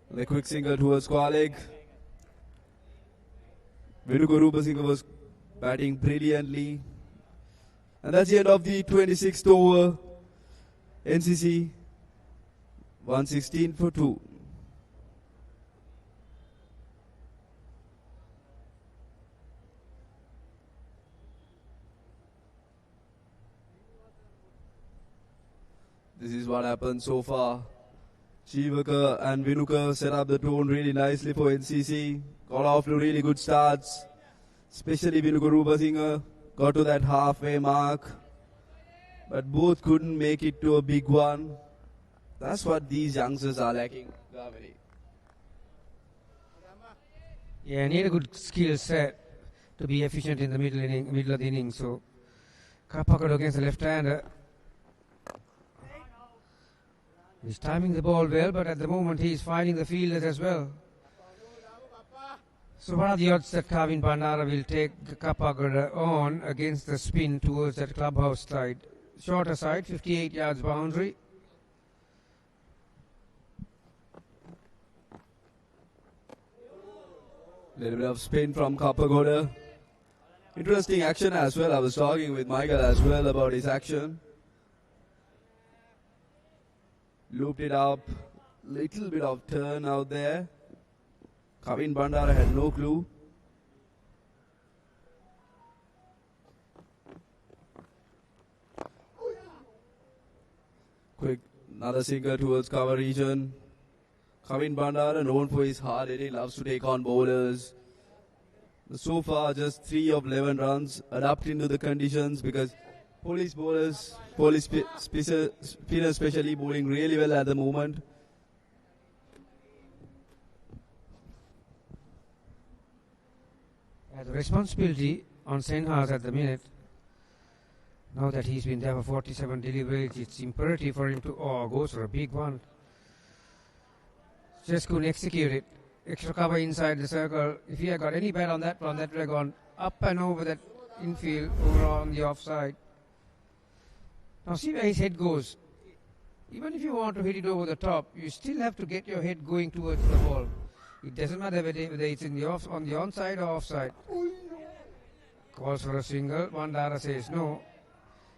And a quick single towards Kwalik. Vinuka Rupa Singh was batting brilliantly. And that's the end of the 26th over. NCC 116 for 2. This is what happened so far. Chivaka and Vinuka set up the tone really nicely for NCC. Got off to really good starts. Especially Vinuka Rupa Singh got to that halfway mark, but both couldn't make it to a big one. That's what these youngsters are lacking, Gamini. Yeah, need a good skill set to be efficient in the middle of the inning. So, Kapakado against the left-hander. He's timing the ball well, but at the moment he's finding the fielders as well. So what are the odds that Kavin Bandara will take Kapagada on against the spin towards that clubhouse side? Shorter side, 58 yards boundary. Little bit of spin from Kapagoda. Interesting action as well. I was talking with Michael as well about his action. Looped it up. Little bit of turn out there. Kavin Bandara had no clue. Quick, another single towards cover region. Kavin Bandara, known for his hard hitting, loves to take on bowlers. So far, just 3 of 11 runs, adapting to the conditions because police bowlers, police spinners especially, bowling really well at the moment. The responsibility on Senhas at the minute, now that he's been there for 47 deliveries, it's imperative for him to go for a big one. Just couldn't execute it. Extra cover inside the circle. If he had got any bat on that one, that would have gone up and over that infield, over on the offside. Now see where his head goes. Even if you want to hit it over the top, you still have to get your head going towards the ball. It doesn't matter whether it's in the on the onside or offside. Calls for a single. Bandara says no.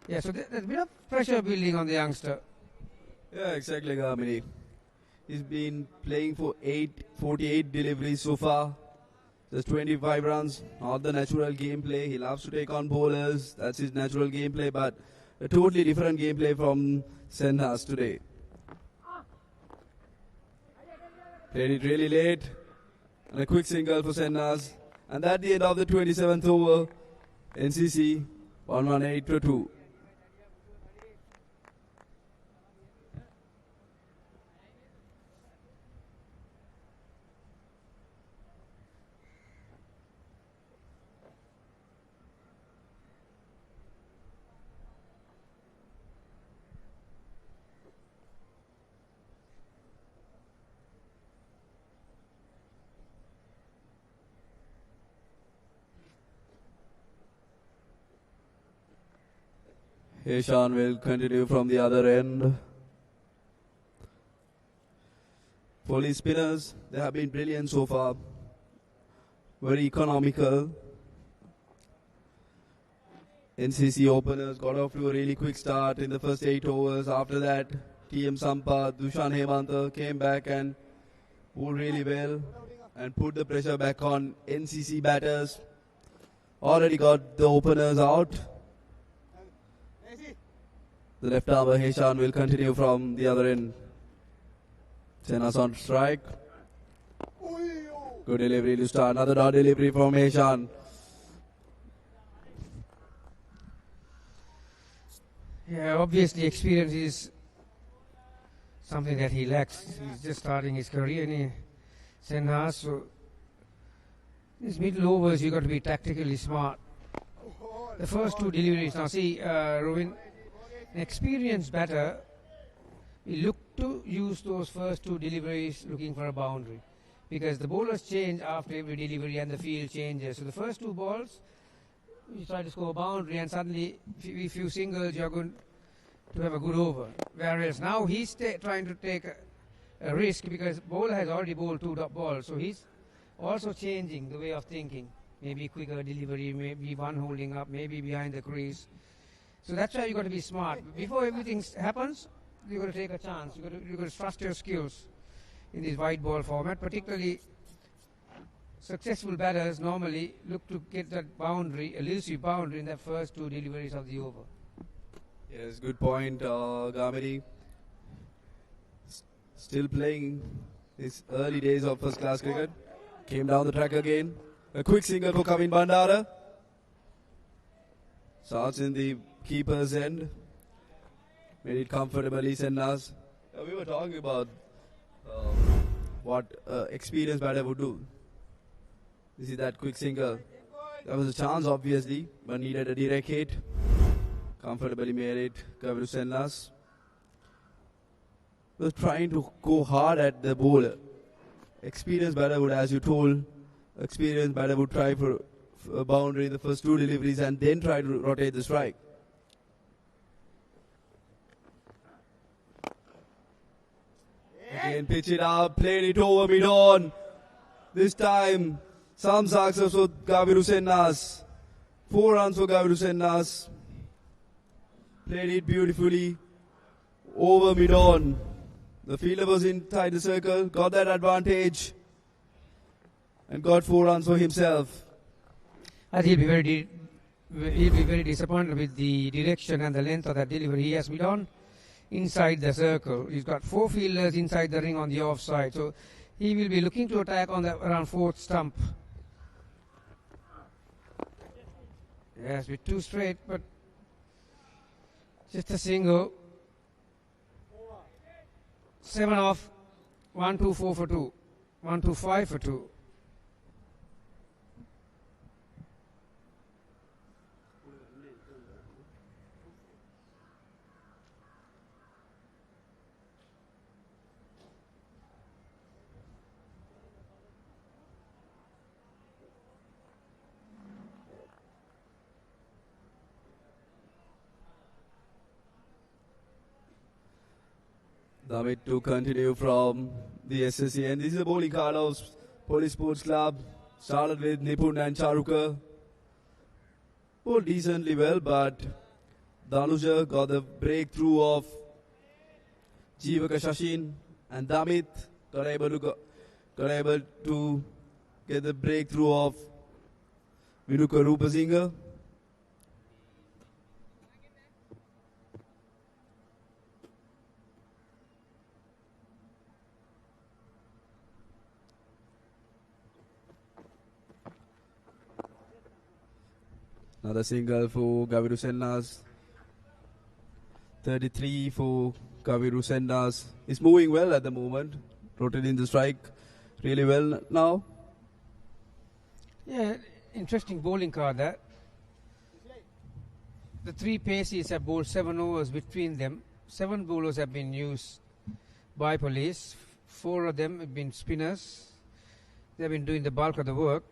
Yeah, so there's a bit of pressure building on the youngster. Yeah, exactly, Gamini. He's been playing for 48 deliveries so far. Just 25 runs, not the natural gameplay. He loves to take on bowlers. That's his natural gameplay, but a totally different gameplay from Senhas today. Played it really late. And a quick single for Senhas. And that's the end of the 27th over. NCC 118 to 2. Heshan will continue from the other end. Police spinners, they have been brilliant so far. Very economical. NCC openers got off to a really quick start in the first 8 overs. After that, TM Sampath, Dushan Hemanta came back and bowled really well and put the pressure back on NCC batters. Already got the openers out. The left armer Heshan will continue from the other end. Senhas on strike. Good delivery to start. Another dot delivery from Heshan. Yeah, obviously experience is something that he lacks. He's just starting his career in Senhas, so these middle overs you got to be tactically smart. The first 2 deliveries, now see Rovin, an experienced batter will look to use those first 2 deliveries looking for a boundary, because the bowlers change after every delivery and the field changes. So the first 2 balls, you try to score a boundary and suddenly if you singles you're going to have a good over. Whereas now he's trying to take a risk because bowler has already bowled 2 top balls. So he's also changing the way of thinking. Maybe quicker delivery, maybe one holding up, maybe behind the crease. So that's why you got to be smart. Before everything happens, you got to take a chance. You got to trust your skills in this white ball format. Particularly, successful batters normally look to get that boundary, elusive boundary, in the first 2 deliveries of the over. Yes, good point, Gamini. Still playing his early days of first class cricket. Came down the track again. A quick single for Kavin Bandara. Starts in the keeper's end. Made it comfortably, Sennas. We were talking about what experienced batter would do. This is that quick single. There was a chance, obviously, but needed a direct hit. Comfortably made it. Gaviru Sennas was trying to go hard at the bowler. Experienced batter would, as you told, experienced batter would try for a boundary in the first two deliveries and then try to rotate the strike. Again, pitch it up, played it over mid-on. This time, some success for Gaviru Sennas. 4 runs for Gaviru Sennas. Played it beautifully over mid-on. The fielder was inside the circle, got that advantage, and got 4 runs for himself. I think he'll be very disappointed with the direction and the length of that delivery. He has been on inside the circle. He's got 4 fielders inside the ring on the offside. So he will be looking to attack on the around 4th stump. Yes, with 2 straight, but just a single. 7 off. 1, 2, 4 for 2. 1, 2, 5 for 2. Damit to continue from the SLC, and this is a bowling card of Police Sports Club. Started with Nipun and Charuka. Bowled decently well, but Danuja got the breakthrough of Jivaka Shashin, and Damit got able to get the breakthrough of Vinuka Rupasinga. Another single for Gaviru Sennas. 33 for Gaviru Sennas. He's moving well at the moment. Rotating the strike really well now. Yeah, interesting bowling card that. The 3 paces have bowled 7 overs between them. 7 bowlers have been used by Police. 4 of them have been spinners. They've been doing the bulk of the work.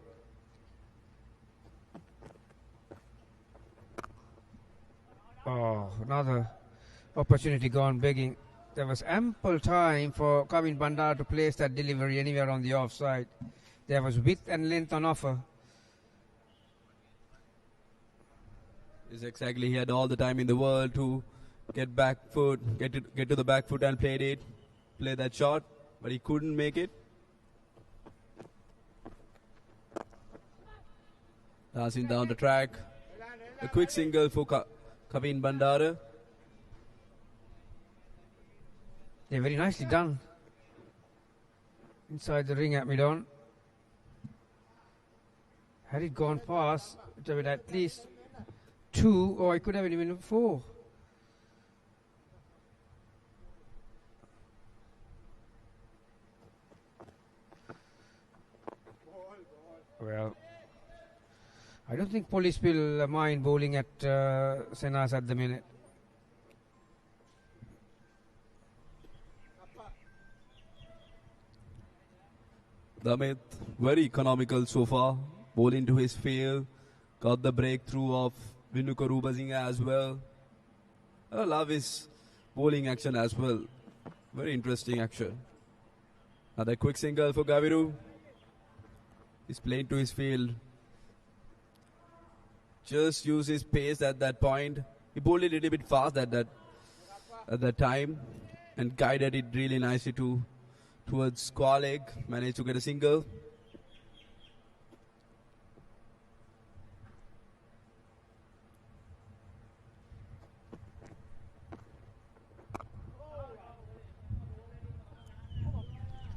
Oh, another opportunity gone begging. There was ample time for Kavin Bandar to place that delivery anywhere on the offside. There was width and length on offer. Yes, exactly. He had all the time in the world to get back foot, get to the back foot and play that shot, but he couldn't make it. Dancing down the track. A quick single for Kavin Bandara. They're very nicely done. Inside the ring at mid-on. Had it gone past, it would have been at least 2, or it could have been even 4. Well, I don't think Police will mind bowling at Sennas at the minute. Damit, very economical so far. Bowling to his field. Got the breakthrough of Vinuka Rupasinga as well. I love his bowling action as well. Very interesting action. Another quick single for Gaviru. He's playing to his field. Just use his pace at that point. He bowled it a little bit fast at that time and guided it really nicely towards square leg. Managed to get a single.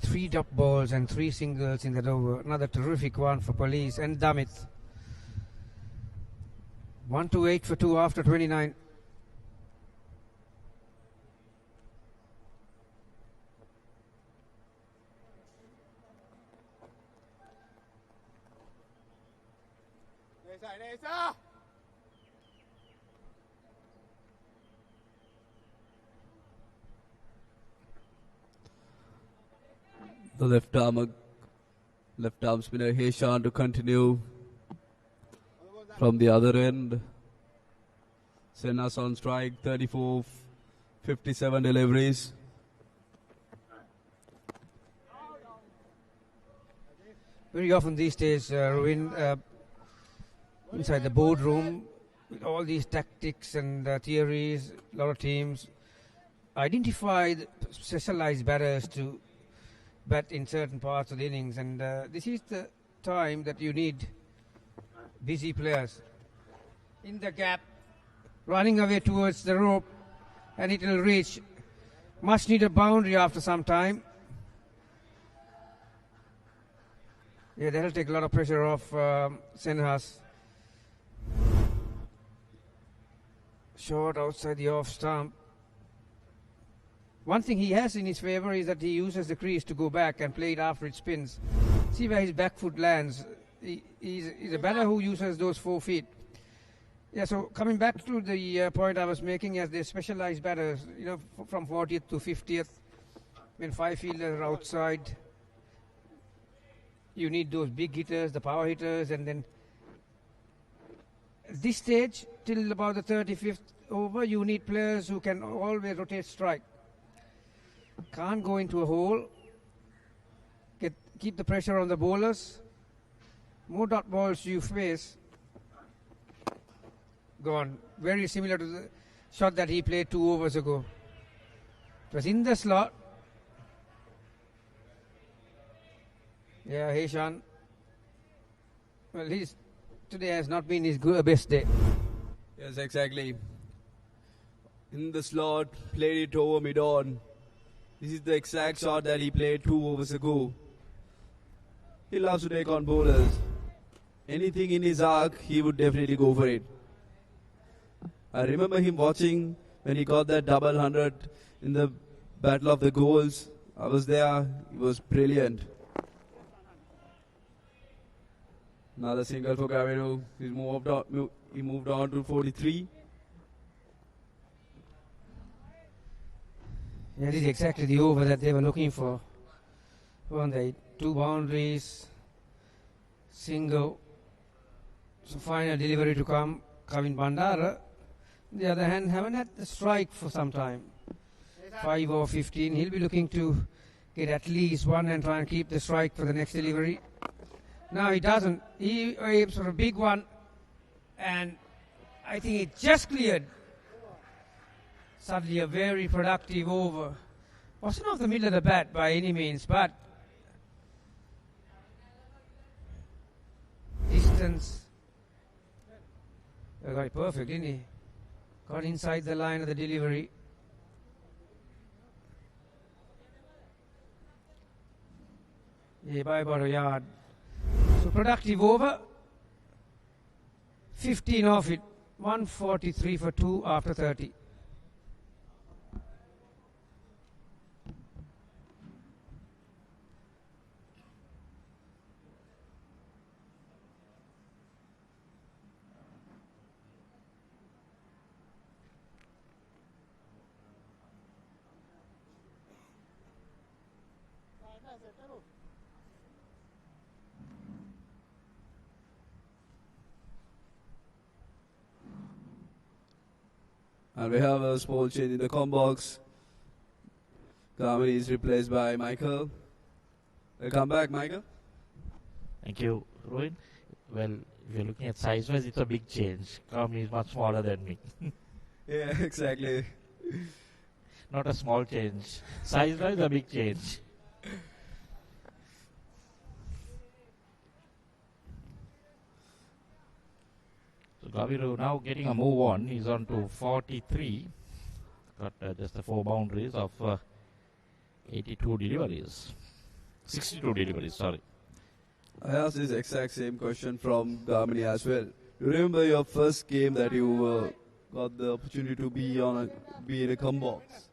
Three dot balls and 3 singles in that over. Another terrific one for Police and Damit. 1-8 for 2 after 29. The left arm spinner Heshan to continue from the other end. Senna's on strike, 34-57 deliveries. Very often these days, inside the boardroom, with all these tactics and theories, a lot of teams identify the specialized batters to bat in certain parts of the innings, and this is the time that you need busy players in the gap, running away towards the rope, and it will reach. Must need a boundary after some time. Yeah, that'll take a lot of pressure off Senhas. Short outside the off stump. One thing he has in his favor is that he uses the crease to go back and play it after it spins. See where his back foot lands. He's a batter who uses those 4 feet. Yeah, so coming back to the point I was making, as the specialized batters, you know, from 40th to 50th, when 5 fielders are outside, you need those big hitters, the power hitters, and then at this stage, till about the 35th over, you need players who can always rotate strike. Can't go into a hole. Keep the pressure on the bowlers. More dot balls you face. Gone. Very similar to the shot that he played 2 overs ago. It was in the slot. Yeah, Heshan. Well, today has not been his best day. Yes, exactly. In the slot, played it over mid-on. This is the exact shot that he played 2 overs ago. He loves to take on bowlers. Anything in his arc, he would definitely go for it. I remember him watching when he got that double 100 in the Battle of the Goals. I was there. It was brilliant. Another single for Gaviru. He moved on to 43. Yeah, this is exactly the over that they were looking for. Weren't they? 2 boundaries, single. So final delivery to come. Kavin Bandara. On the other hand, haven't had the strike for some time. 5 or 15. He'll be looking to get at least 1 and try and keep the strike for the next delivery. No, he doesn't. He aims for a big one, and I think it just cleared. Suddenly a very productive over. Wasn't off the middle of the bat by any means, but distance. Got it perfect, didn't he? Got inside the line of the delivery. Yeah, by about a yard. So productive over. 15 off it. 143 for 2 after 30. And we have a small change in the com box. Kamini is replaced by Michael. Welcome back, Michael. Thank you, Rohin. Well, if you're looking at size-wise, it's a big change. Kamini is much smaller than me. Yeah, exactly. Not a small change. Size-wise, a big change. So Gaviru now getting a move on. He's on to 43. Got just the 4 boundaries of 82 deliveries. 62 deliveries, sorry. I asked this exact same question from Gamini as well. Remember your first game that you got the opportunity to be in a come box?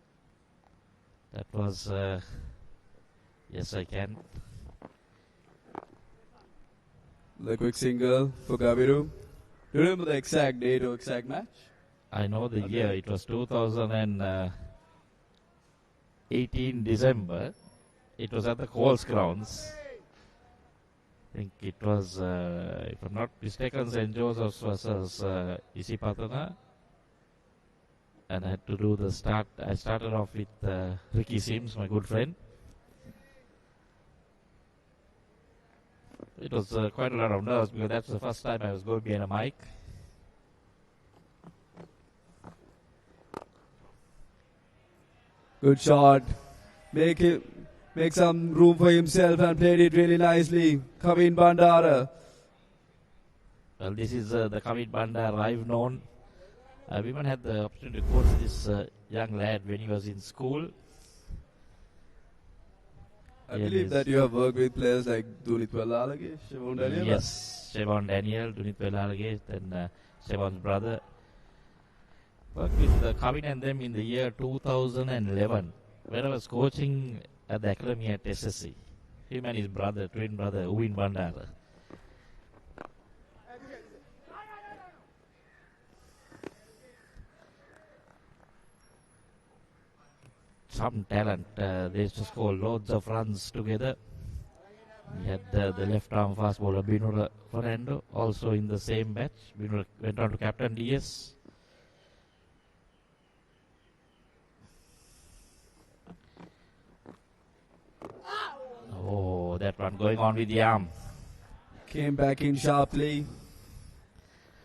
That was, yes, I can. The quick single for Gabiru. Do you remember the exact date or exact match? I know the year. It was 2018 December. It was at the Coles grounds. I think it was, if I'm not mistaken, St. Joseph's versus Isipatana. And I had to do the start. I started off with Ricky Sims, my good friend. It was quite a lot of nerves because that's the first time I was going behind a mic. Good shot. Make some room for himself and played it really nicely. Kavin Bandara. Well, this is the Kavin Bandara I've known. I've even had the opportunity to coach this young lad when he was in school. I believe that you have worked with players like Dunitpillage, Siobhan Daniel. Yes, Siobhan Daniel, Dunitpillage, and Siobhan's brother. Worked with Kavin and them in the year 2011 when I was coaching at the academy at SSC. Him and his brother, twin brother, Uwin Bandara. Some talent. They used to score loads of runs together. We had the left arm fast bowler Binura Fernando also in the same batch. Binura went on to captain DS. Oh, that one going on with the arm. Came back in sharply.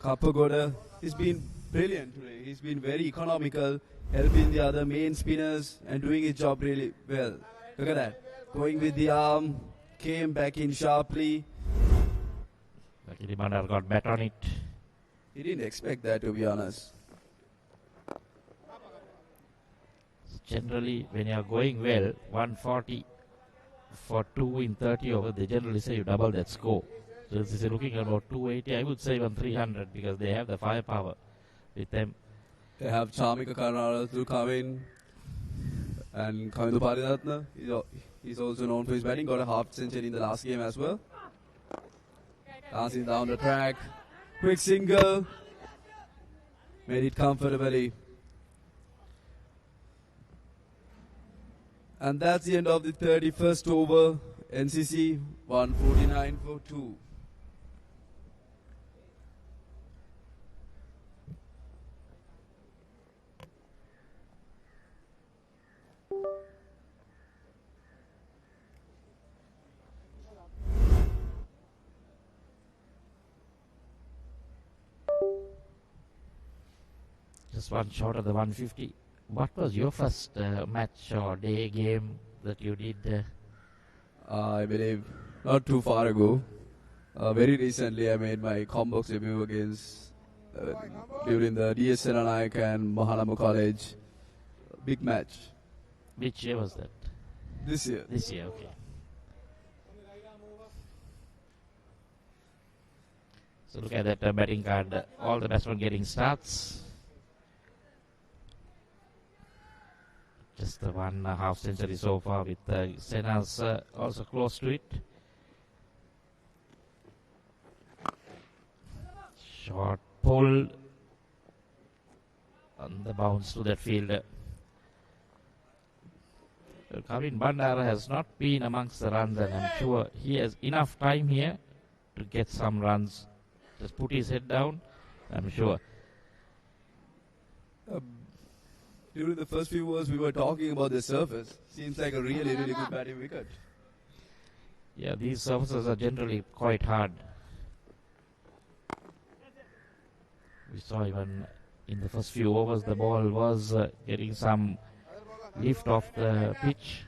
Kapagoda, he's been brilliant today. He's been very economical, helping the other main spinners and doing his job really well. Look at that. Going with the arm, came back in sharply. Luckily, Bandar got bat on it. He didn't expect that, to be honest. Generally, when you are going well, 140 for 2 in 30 overs, they generally say you double that score. So this is looking at about 280, I would say even 300 because they have the firepower with them. They have Charmika Karnara to come in. And Kavindu Paridatna, he's also known for his batting. Got a half century in the last game as well. Dancing down the track. Quick single. Made it comfortably. And that's the end of the 31st over. NCC 149 for 2. Just one short of the 150. What was your first match or day game that you did? I believe not too far ago. Very recently, I made my combox debut against during the DS Senanaik and Mahanama College big match. Which year was that? This year. This year, okay. So look at that batting card. All the batsmen getting starts. Just the 1.5 century so far with Sena's also close to it. Short pull on the bounce to that fielder. Kavin Bandara has not been amongst the runs, and I'm sure he has enough time here to get some runs. Just put his head down, I'm sure. During the first few overs, we were talking about the surface. Seems like a really, really good batting wicket. Yeah, these surfaces are generally quite hard. We saw even in the first few overs, the ball was getting some lift off the pitch.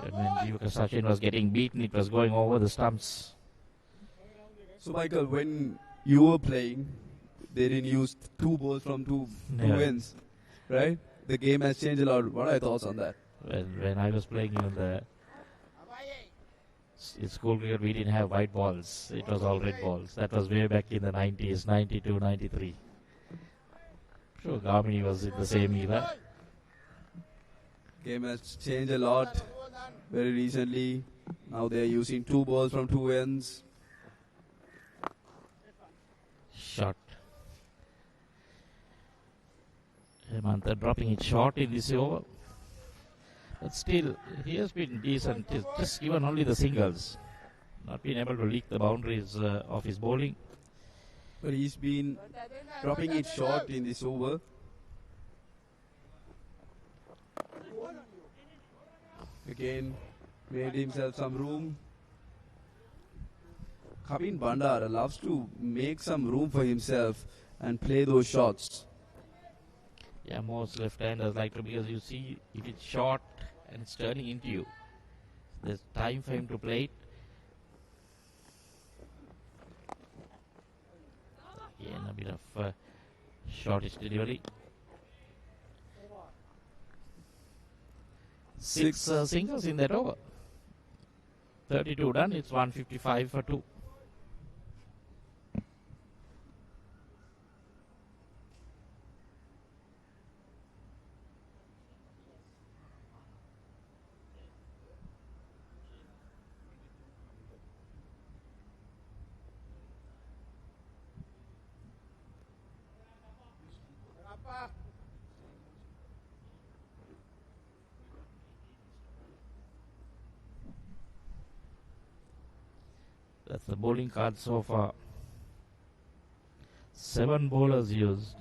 And when Jivaka Sachin was getting beaten, it was going over the stumps. So, Michael, when you were playing, they didn't use two balls from two ends, right? The game has changed a lot. What are your thoughts on that? When I was playing in the In school cricket, we didn't have white balls. It was all red balls. That was way back in the 90s, 92, 93. Sure, Gamini was in the same era. Game has changed a lot very recently. Now they are using 2 balls from 2 ends. Shot. Hemantha dropping it short in this over. But still, he has been decent. He's just given only the singles. Not been able to leak the boundaries of his bowling. But he's been dropping it short in this over. Again, made himself some room. Kavin Bandara loves to make some room for himself and play those shots. Yeah, most left-handers like to, because you see if it's short and it's turning into you, there's time for him to play it. Again, a bit of shortish delivery. 6 singles in that over. 32 done, it's 155 for 2. That's the bowling card so far. 7 bowlers used.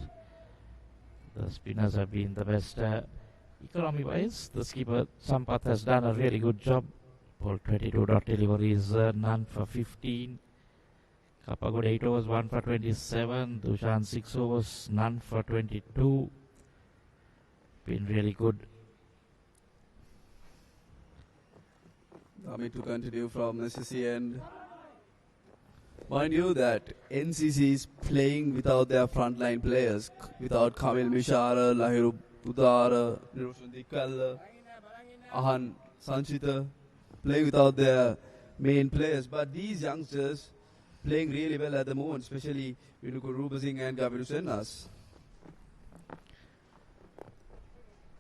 The spinners have been the best. Economy-wise, the skipper Sampath has done a really good job. Ball 22 dot deliveries, none for 15. Kapagod 8 overs, 1 for 27. Dushan 6 overs, none for 22. Been really good. Coming to continue from NCC end. Mind you that NCC is playing without their frontline players, without Kamil Mishara, Lahiru Udara, Niroshan Dikalla, Ahan Sanchita, playing without their main players. But these youngsters playing really well at the moment, especially Vinuku Ruba Singh and Gaviru Sennas.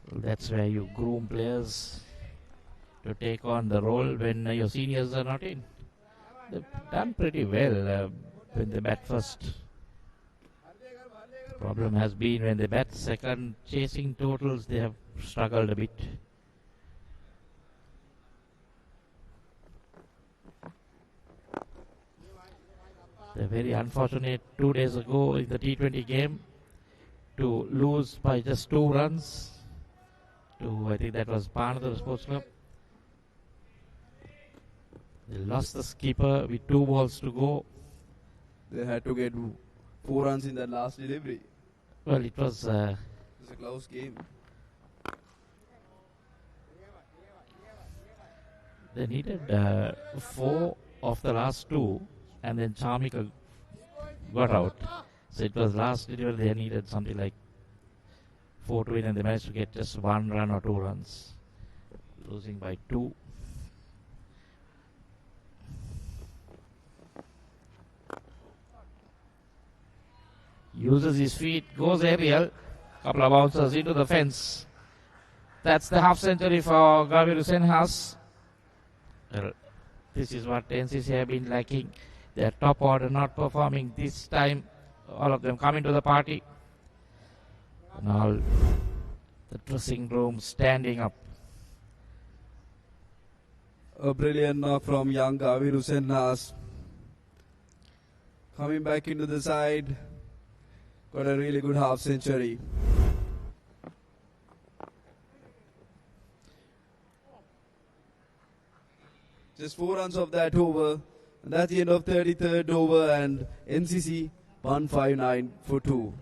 Well, that's where you groom players to take on the role when your seniors are not in. They've done pretty well when they bat first. The problem has been when they bat second, chasing totals, they have struggled a bit. They're very unfortunate 2 days ago in the T20 game to lose by just 2 runs to, I think that was Panadar Sports Club. They lost the skipper with 2 balls to go. They had to get 4 runs in that last delivery. Well, it was a close game. They needed 4 of the last 2, and then Charmika got out. So it was last delivery they needed something like 4 to win, and they managed to get just 1 run or 2 runs, losing by 2. Uses his feet, goes aerial, couple of bouncers into the fence. That's the half century for Gaviru Senhas. Well, this is what NCC have been lacking. Their top order not performing this time. All of them coming to the party. And all the dressing room standing up. A brilliant knock from young Gaviru Senhas. Coming back into the side. Got a really good half century. Just 4 runs of that over. And that's the end of 33rd over, and NCC 159 for 2.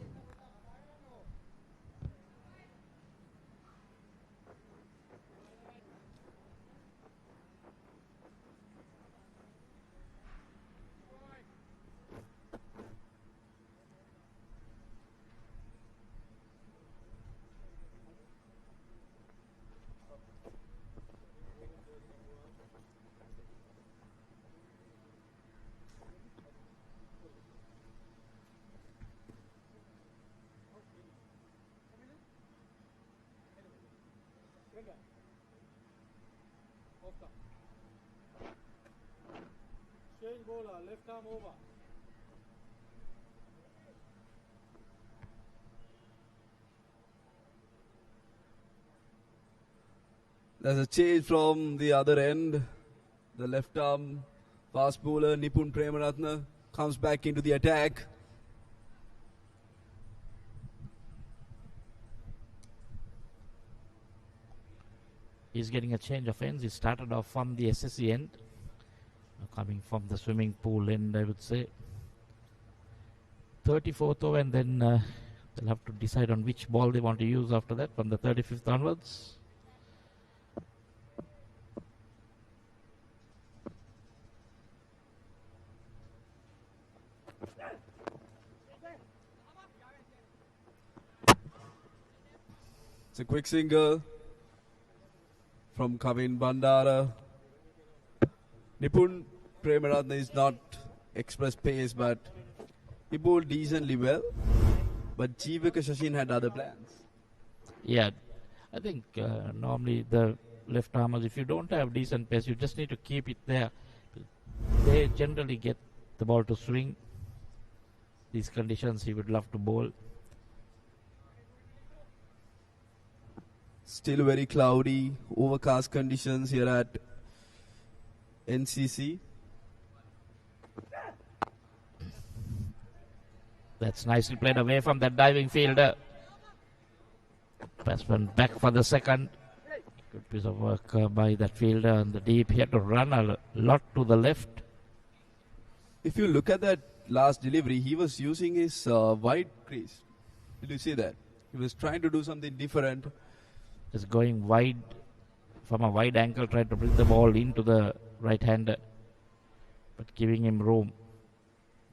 Change bowler, left arm over. There's a change from the other end. The left arm fast bowler Nipun Premaratne comes back into the attack. He's getting a change of ends. He started off from the SSC end, coming from the swimming pool end, I would say. 34th over, and then they'll have to decide on which ball they want to use after that from the 35th onwards. It's a quick single from Kavin Bandara. Nipun Premaratne is not express pace, but he bowled decently well. But Jivaka Shashin had other plans. Yeah, I think normally the left armers, if you don't have decent pace, you just need to keep it there. They generally get the ball to swing. These conditions he would love to bowl. Still very cloudy, overcast conditions here at NCC. That's nicely played away from that diving fielder. Batsman back for the second. Good piece of work by that fielder on the deep. He had to run a lot to the left. If you look at that last delivery, he was using his wide crease. Did you see that? He was trying to do something different. Just going wide from a wide angle, trying to bring the ball into the right hander, but giving him room.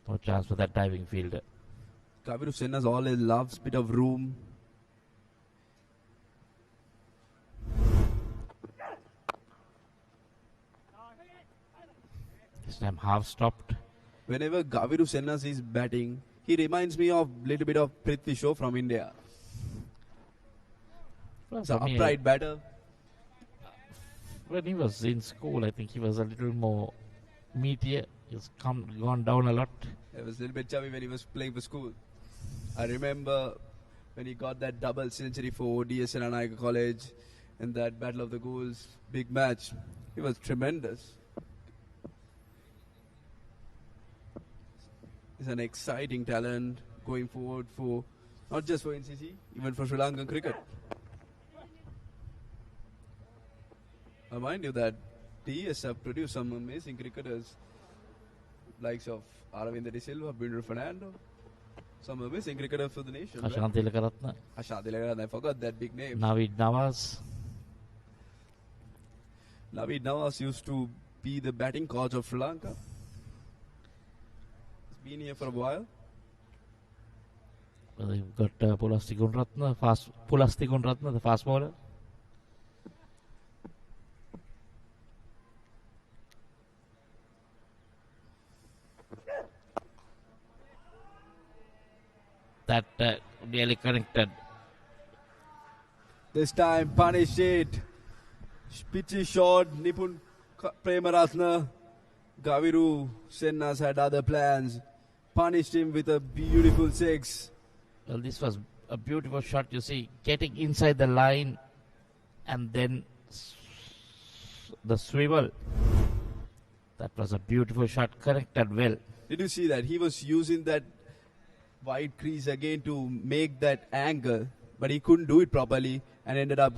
No chance for that diving fielder. Kaviru Sennas always loves bit of room. This time half stopped. Whenever Kaviru Sennas is batting, he reminds me of little bit of Prithvi Shaw from India. He's an upright batter. When he was in school, I think he was a little more meatier. He's gone down a lot. He was a little bit chubby when he was playing for school. I remember when he got that double century for DS Senanayaka College in that Battle of the Goals big match. He was tremendous. He's an exciting talent going forward for not just for NCC, even for Sri Lankan cricket. I mind you that DS have produced some amazing cricketers, likes of Aravinda De Silva, Binder Fernando, some amazing cricketers for the nation. Ashanti Lekaratne. Ashanti Lekaratne, I forgot that big name. Naveed Nawaz. Naveed Nawaz used to be the batting coach of Sri Lanka. He's been here for a while. Well, you've got Pulasti Gunratne, the fast bowler. That really connected. This time, punish it. Pitchy shot, Nipun Premaratne. Kaviru Sennas had other plans. Punished him with a beautiful six. Well, this was a beautiful shot, you see, getting inside the line and then the swivel. That was a beautiful shot, connected well. Did you see that? He was using that wide crease again to make that angle, but he couldn't do it properly and ended up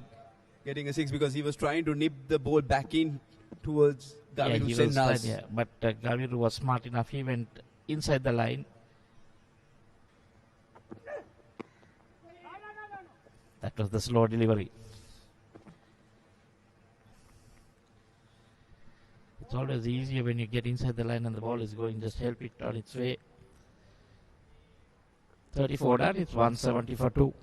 getting a six because he was trying to nip the ball back in towards Kaviru Sennas. Yeah, but Kaviru was smart enough. He went inside the line. That was the slow delivery. It's always easier when you get inside the line and the ball is going. Just help it on its way. 34 done. It's 170 for 2.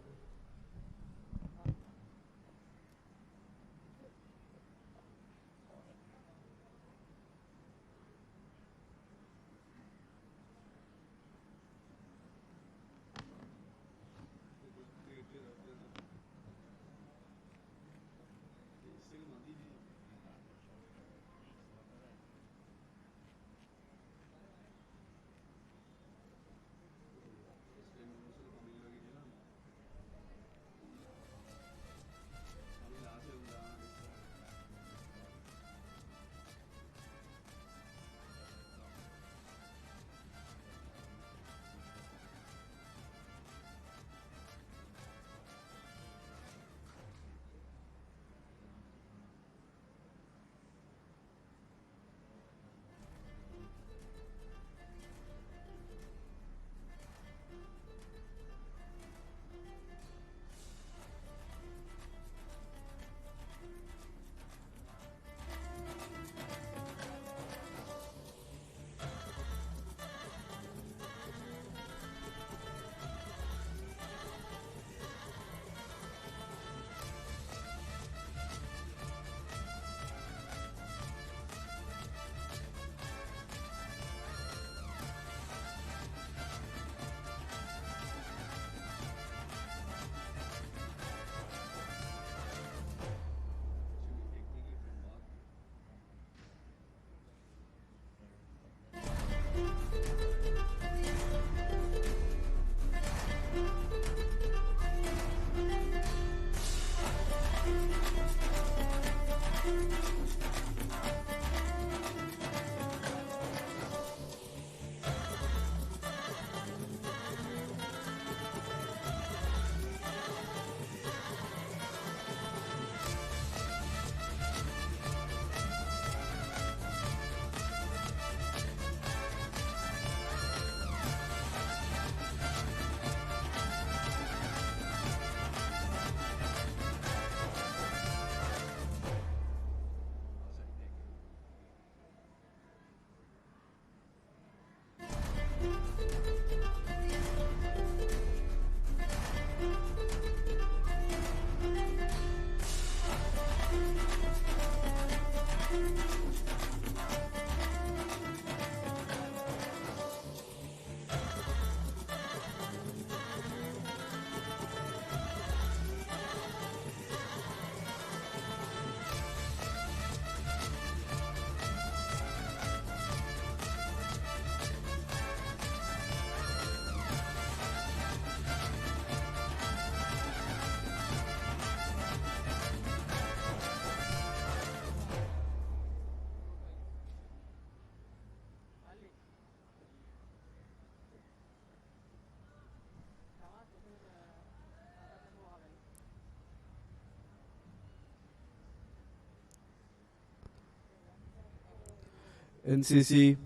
NCC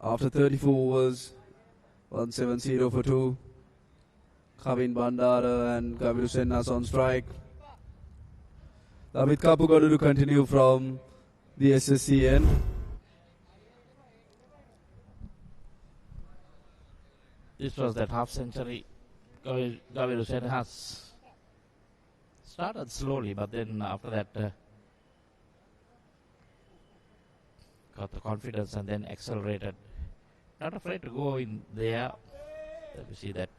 after 34 overs, 170 for 2. Kavin Bandara and Gaviru Sennas on strike. Damit Kapugadu to continue from the SSC end. This was that half century. Gaviru Sennas started slowly, but then after that got the confidence and then accelerated. Not afraid to go in there. Let me see that.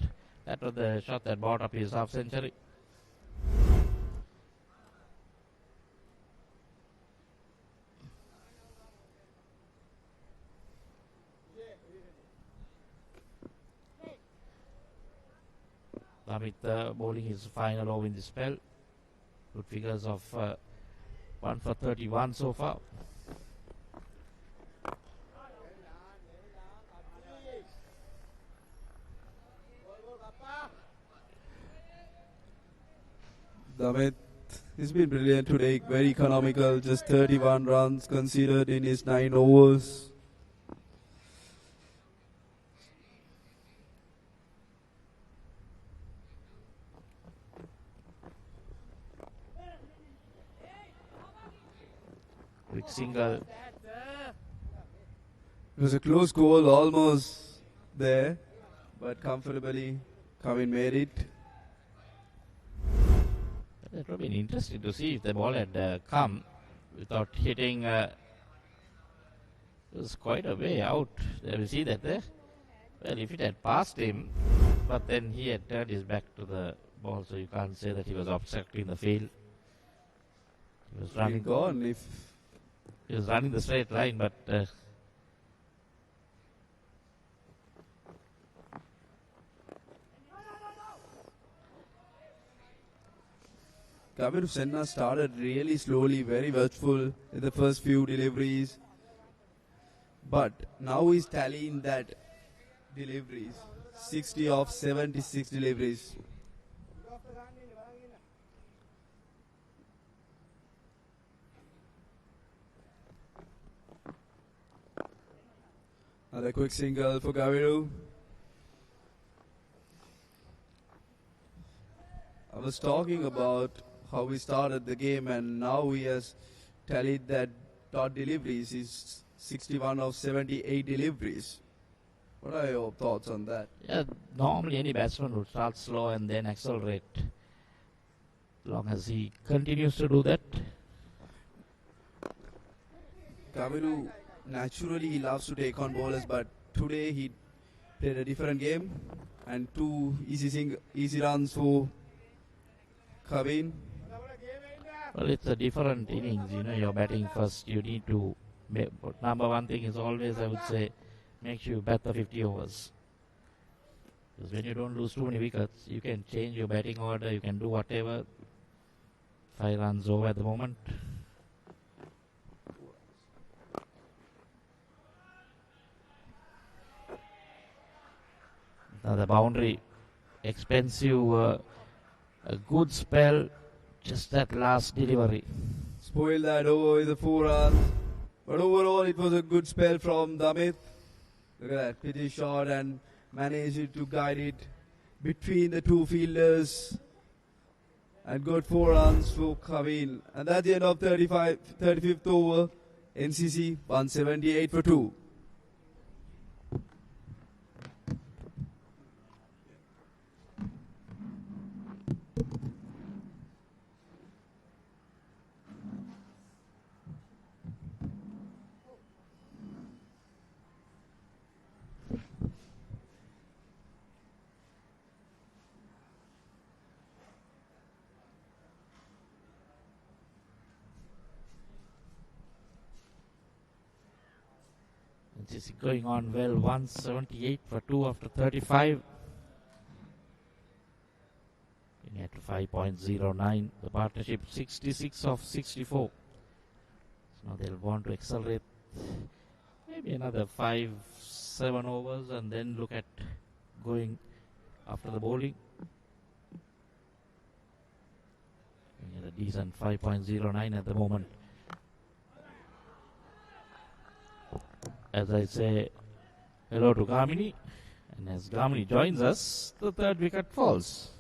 That was the shot that brought up his half century. Damit bowling his final over in the spell. Good figures of 1 for 31 so far. Damit, he's been brilliant today, very economical, just 31 runs conceded in his 9 overs. Quick single. It was a close goal, almost there, but comfortably Kavin made it. That would have been interesting to see if the ball had come without hitting. It was quite a way out. There we see that there. Well, if it had passed him, but then he had turned his back to the ball, so you can't say that he was obstructing the field. He was running. Gone if He was running the straight line, but Gaviru Senna started really slowly, very watchful in the first few deliveries. But now he's tallying that deliveries. 60 of 76 deliveries. Another quick single for Gaviru. I was talking about how we started the game, and now he has tallied that dot deliveries is 61 of 78 deliveries. What are your thoughts on that? yeah, normally any batsman would start slow and then accelerate. As long as he continues to do that. Gaviru, naturally he loves to take on bowlers, but today he played a different game, and 2 easy runs for Kavin. Well, it's a different innings. You know, you're batting first. You need to. Number one thing is always, I would say, make sure you bat the 50 overs. Because when you don't lose too many wickets, you can change your batting order. You can do whatever. 5 runs over at the moment. Now the boundary, expensive, a good spell. Just that last delivery. Spoiled that over with the 4 runs. But overall, it was a good spell from Damit. Look at that, pretty shot, and managed to guide it between the 2 fielders. And got 4 runs for Kavin. And that's the end of 35th over. NCC 178 for 2. This is going on well. 178 for 2 after 35. Getting at 5.09. The partnership 66 of 64. So now they'll want to accelerate maybe another 5-7 overs and then look at going after the bowling. At a decent 5.09 at the moment. as I say hello to Gamini, and as Gamini joins us, the third wicket falls.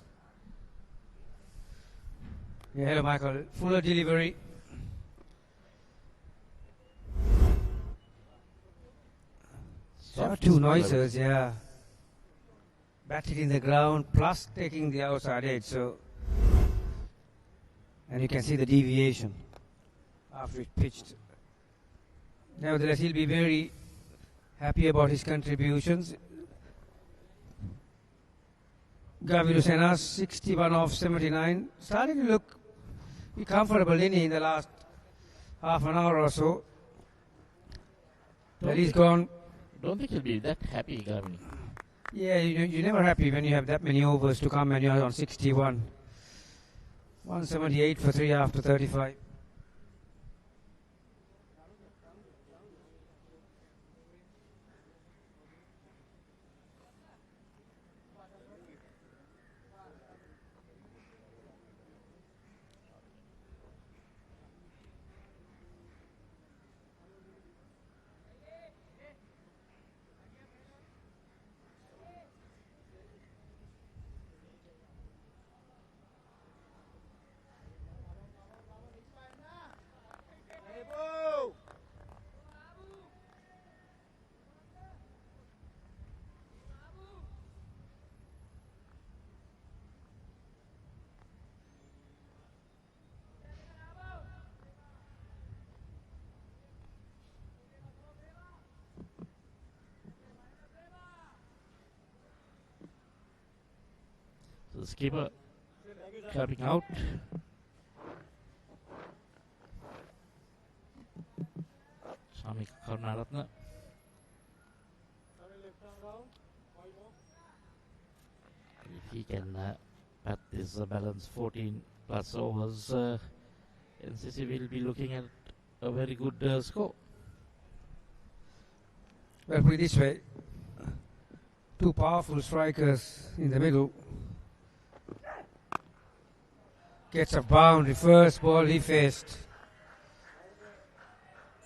Yeah, hello, Michael. Fuller delivery. Two noises, yeah. Bat hitting the ground plus taking the outside edge, so. And you can see the deviation after it pitched. Nevertheless, he'll be very happy about his contributions. Gaviru Senas, 61 off 79. Starting to look comfortable in the last half an hour or so. Well, he's gone. Don't think he'll be that happy, Gavin. Yeah, you're never happy when you have that many overs to come and you're on 61. 178 for 3 after 35. The skipper coming out. Swami Karunaratne. If he can bat this balance 14 plus overs, NCC will be looking at a very good score. Well, put it this way. Two powerful strikers in the middle. Gets a boundary, first ball he faced.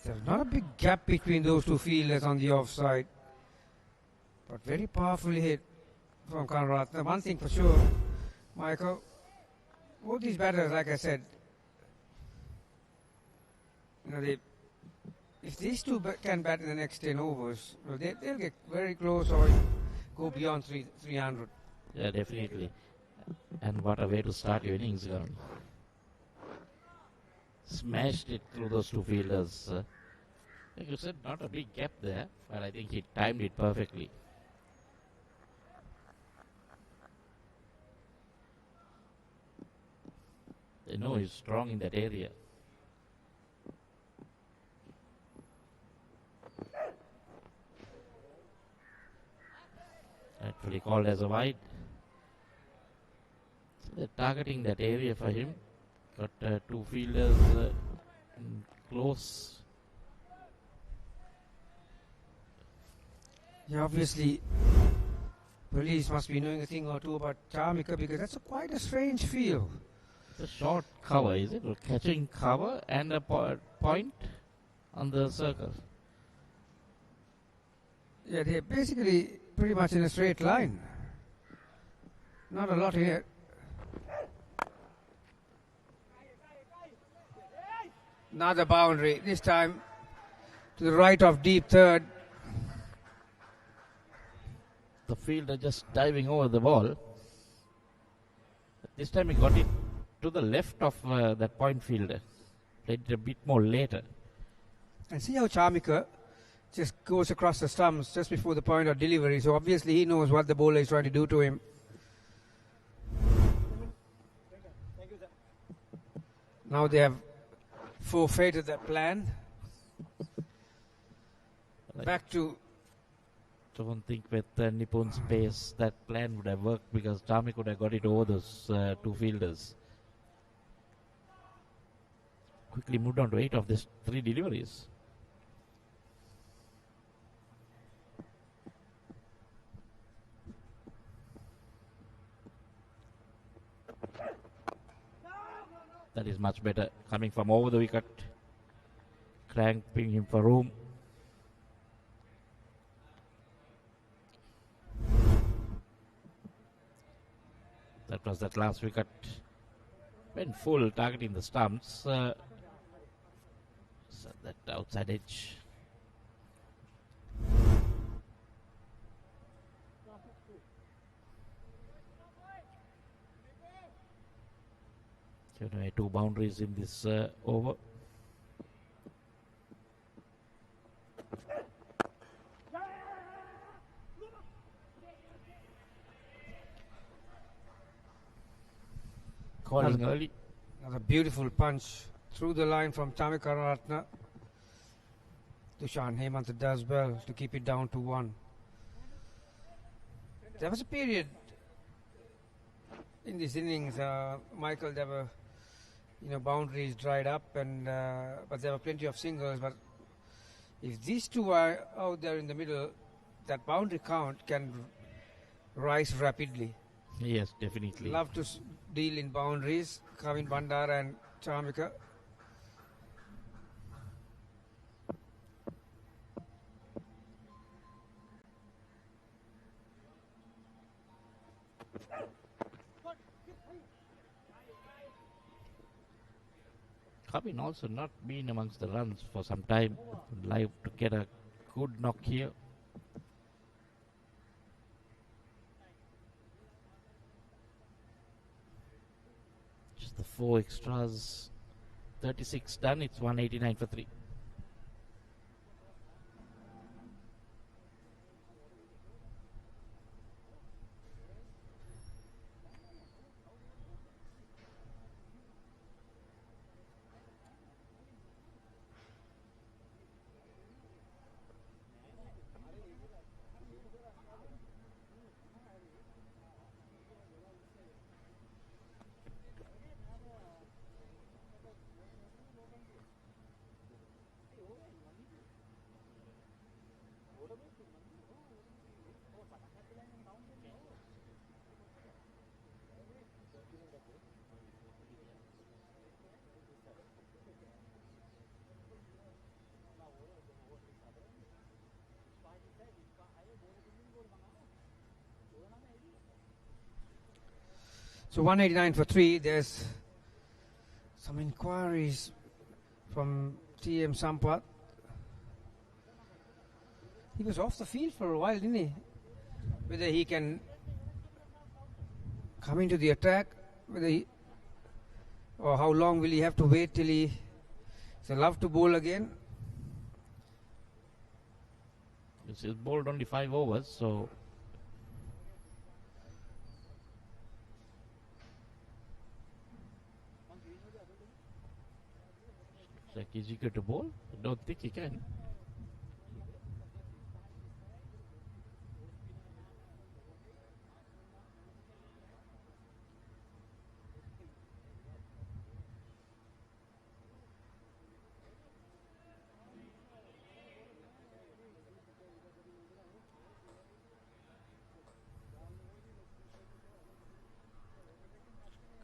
There's not a big gap between those two fielders on the offside. But very powerfully hit from Karunaratne. One thing for sure, Michael, both these batters, like I said, if these two can bat in the next 10 overs, they'll get very close or go beyond 300. Yeah, definitely. And what a way to start your innings, Gavin. Smashed it through those two fielders. Like you said, not a big gap there, but I think he timed it perfectly. They know he's strong in that area. Actually called as a wide. So they're targeting that area for him. Got two fielders close. Yeah, obviously, police must be knowing a thing or two about Charmika because that's quite a strange field. It's a short cover, is it? Or catching cover and a point on the circle. Yeah, they're basically pretty much in a straight line. Not a lot here. Another boundary, this time to the right of deep third. The fielder just diving over the ball. This time he got it to the left of that point fielder. Played it a bit more later. And see how Charmika just goes across the stumps just before the point of delivery. So obviously he knows what the bowler is trying to do to him. Now they have forfeited that plan. Back to... Don't think with Nipun's pace that plan would have worked because Charmik would have got it over those two fielders. Quickly moved on to 8 of these 3 deliveries. That is much better coming from over the wicket. Cramping him for room. That was that last wicket. Went full, targeting the stumps. So that outside edge. Anyway, 2 boundaries in this over. Calling early. Another beautiful punch through the line from Tamikaratna. Dushan Hemant does well to keep it down to 1. There was a period in this innings, Michael, there were boundaries dried up, and but there were plenty of singles. But if these two are out there in the middle, that boundary count can rise rapidly. Yes, definitely. Love to deal in boundaries, Kavin Bandara and Chamika. Kavin also not been amongst the runs for some time. Would like to get a good knock here. Just the 4 extras. 36 done. It's 189 for 3. So 189 for 3. There's some inquiries from TM Sampath. He was off the field for a while, didn't he? Whether he can come into the attack, or how long will he have to wait till he's allowed to bowl again? He's bowled only 5 overs, so like, is he good to bowl? I don't think he can.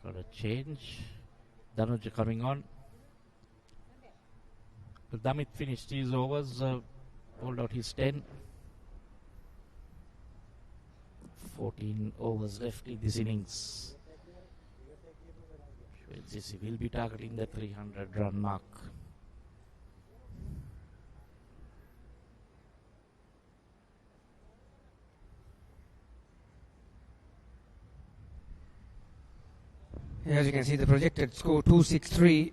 Got a change. Danuja coming on. Damit finished his overs, pulled out his 10. 14 overs left in this innings. NCC will be targeting the 300 run mark. As you can see, the projected score 263.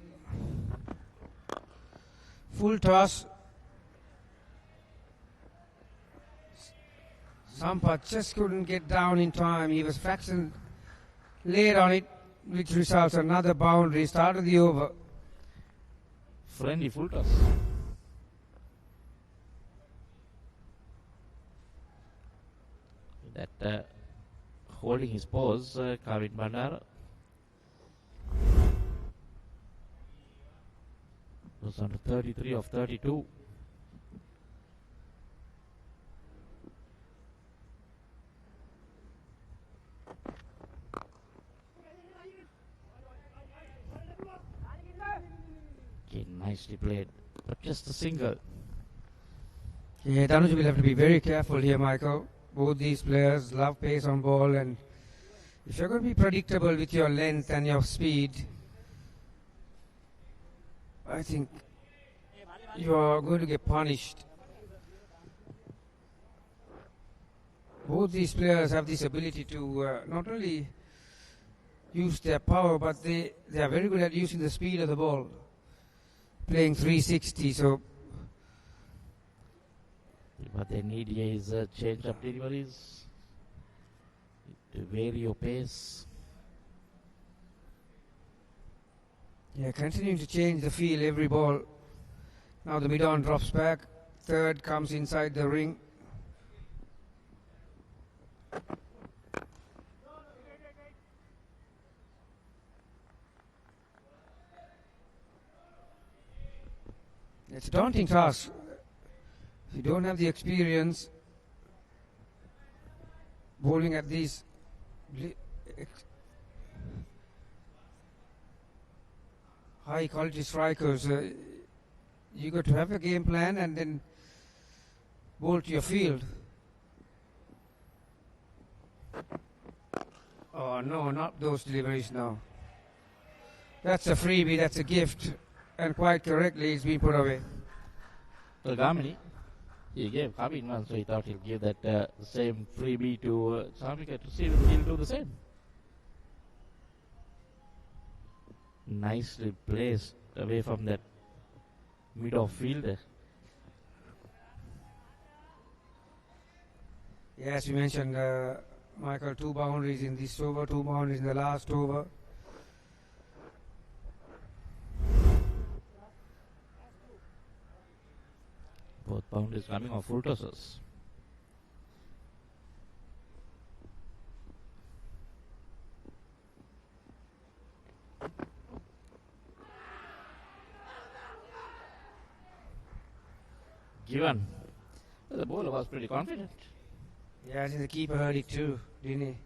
Full toss. Sampath just couldn't get down in time. He was fraction late on it, which results another boundary. Started the over. Friendly full toss. That holding his pose, Kavin Bandara. Was on 33 of 32. Okay, nicely played, but just a single. Yeah, Danuj will have to be very careful here, Michael. Both these players love pace on ball, and If you're going to be predictable with your length and your speed, I think you are going to get punished. Both these players have this ability to not only use their power, but they are very good at using the speed of the ball, playing 360. So, what they need here is a change of deliveries to vary your pace. yeah, continuing to change the feel every ball. Now the mid-on drops back, third comes inside the ring. It's a daunting task. If you don't have the experience bowling at these high quality strikers, you got to have a game plan and then bowl to your field. Oh no, not those deliveries now. That's a freebie, that's a gift, and quite correctly it's been put away. So Gamini, he gave Kavin one, so he thought he'll give that same freebie to Chamika to see if he'll do the same. Nicely placed away from that mid-off fielder. Yeah, as you mentioned, Michael, 2 boundaries in this over, 2 boundaries in the last over. Both boundaries coming off full tosses. Given. The bowler was pretty confident. Yeah, I think the keeper heard it too, didn't he?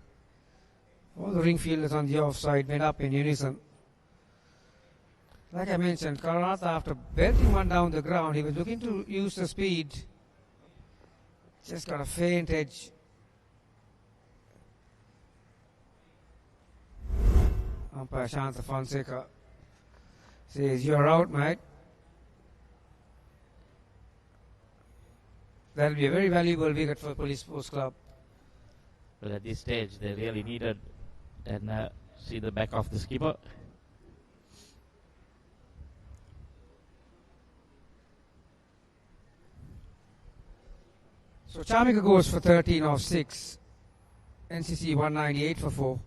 All the ring fielders on the offside went up in unison. Like I mentioned, Karanatha, after belting one down the ground, he was looking to use the speed. Just got a faint edge. Umpire Shanta Fonseca says, "You're out, mate." That'll be a very valuable wicket for Police Sports Club. But at this stage, they really needed and see the back of the skipper. So Chamika goes for 13 off 6. NCC 198 for 4.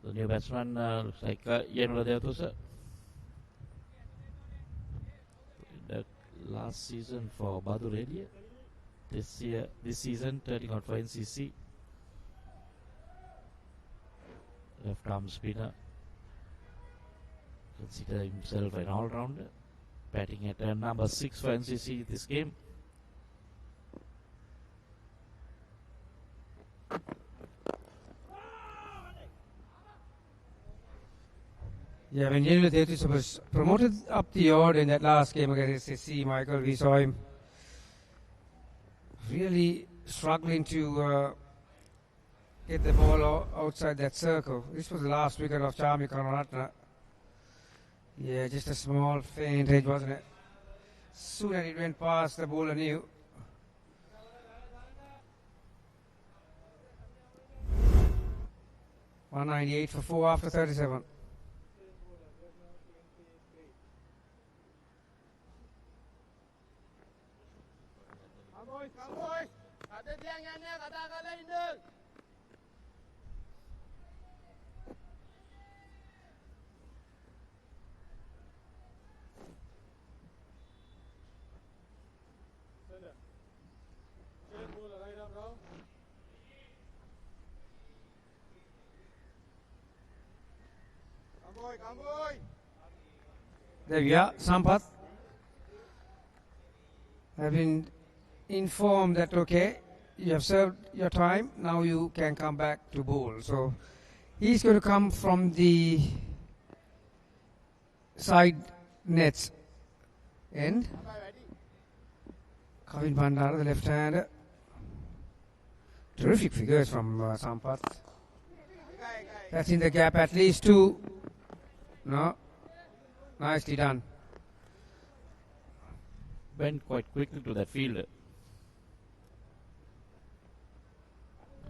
The new batsman looks like Yenula Devatusa. The last season for Badurelia. This season turning out for NCC. Left arm spinner. Consider himself an all-rounder. Batting at number 6 for NCC this game. Yeah, when Yenula Devatusa was promoted up the order in that last game against SLC, Michael, we saw him really struggling to get the ball outside that circle. This was the last wicket of Charmi Karunaratne. Yeah, just a small faint edge, wasn't it? Soon as it went past, the bowler knew. .198 for 4 after 37. There we are. Sampath have been informed that okay, you have served your time, now you can come back to bowl. So he's going to come from the side nets end. Kavin Bandara, the left hander. Terrific figures from Sampath. That's in the gap, at least 2. No. Nicely done. Went quite quickly to that fielder.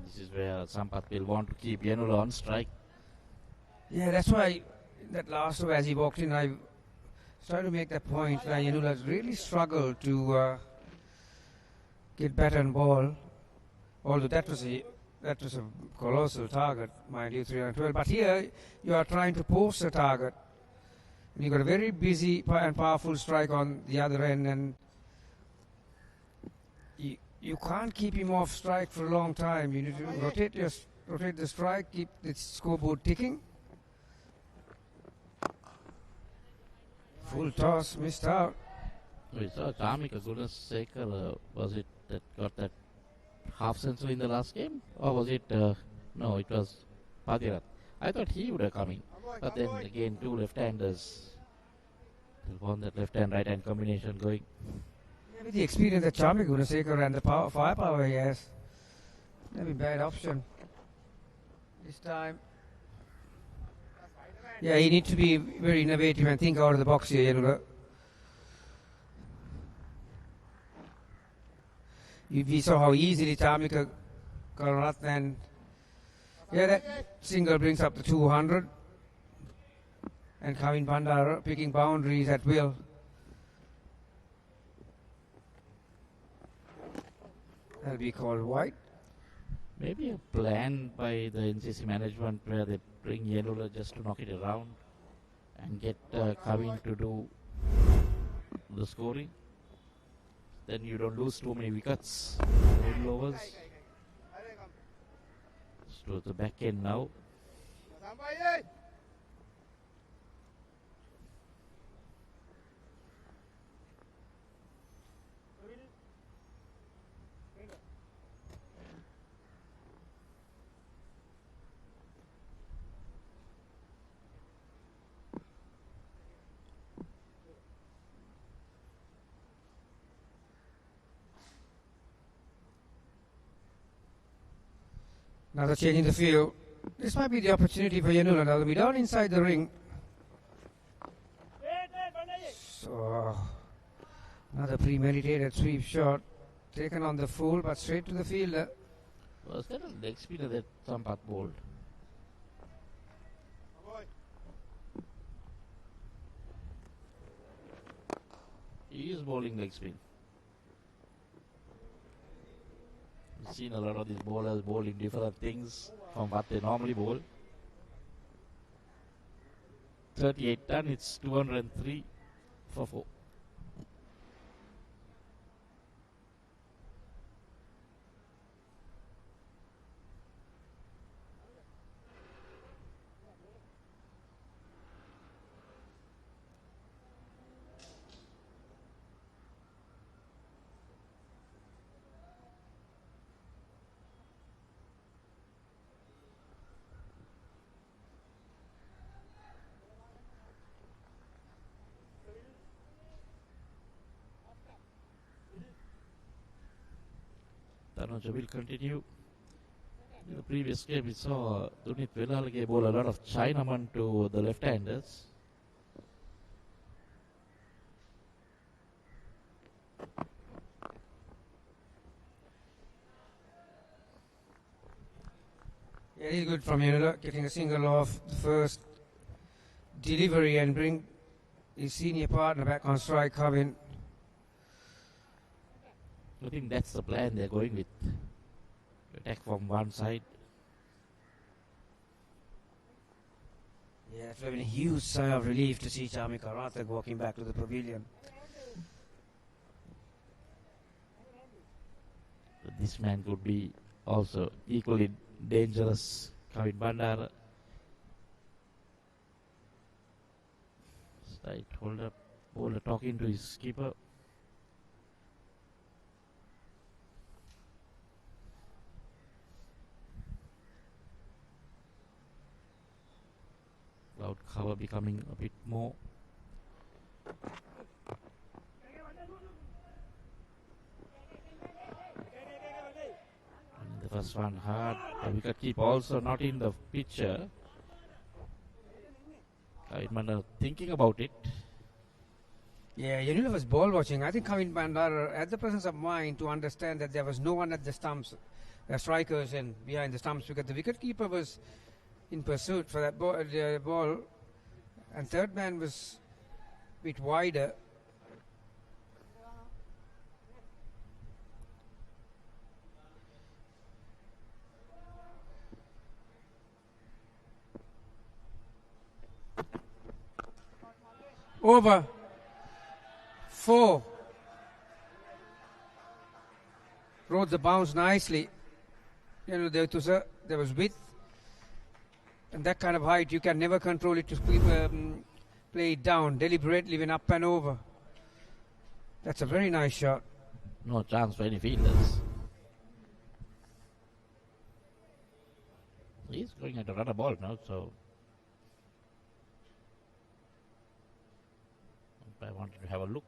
This is where Sampath will want to keep Yanula on strike. Yeah, that's why that last over as he walked in, I started to make that point that Yanula really struggled to get bat and ball. Although that was a colossal target, mind you, 312. But here you are trying to post a target. And you've got a very busy and powerful strike on the other end, and you can't keep him off strike for a long time. You need to rotate the strike, keep the scoreboard ticking. Full toss, missed out. We saw Kamika Gunasekar, was it that got that half century in the last game? Or was it, no, it was Bhagirath. I thought he would have come in. But then again, 2 left-handers. They'll want that left-hand, right-hand combination going. Yeah, with the experience that Chamik Gunasekar and the firepower he has, that'd be a bad option. This time. Yeah, you need to be very innovative and think out of the box here, Yanula. We saw how easily Chamika Karanath and yeah, that single brings up the 200. And Kavin Bandara picking boundaries at will. That'll be called wide. Maybe a plan by the NCC management where they bring Yanula just to knock it around and get Kavin to do the scoring. Then you don't lose too many wickets, middle overs. It's to the back end now. Another change in the field. This might be the opportunity for Yanula. Now they'll be down inside the ring. So, another premeditated sweep shot. Taken on the full, but straight to the fielder. Was that a leg spinner that Sampath bowled? He is bowling leg spin. We've seen a lot of these bowlers bowling different things from what they normally bowl. 38 done, it's 203 for 4. Tanuja will continue. In the previous game, we saw Dunit Velalage bowl a lot of Chinaman to the left-handers. Very good from Unila, getting a single off the first delivery and bring his senior partner back on strike, Kevin. I think that's the plan they're going with. Attack from one side. Yeah, it would have been a huge sigh of relief to see Chamika Rathak walking back to the pavilion. This man could be also equally dangerous. Kavin Bandara. Side holder talking to his keeper. Cloud cover becoming a bit more. And the first one hard. The wicket keeper also not in the picture. Kavin thinking about it. Yeah, Unila was ball watching. I think Kavin Bandara had the presence of mind to understand that there was no one at the stumps, strikers and behind the stumps, because the wicket keeper was in pursuit for that ball, and third man was a bit wider. Over 4. Rode the bounce nicely. You know, there was width. And that kind of height, you can never control it to play it down deliberately when up and over. That's a very nice shot. No chance for any fielders. He's going at a run a ball now, so I wanted to have a look.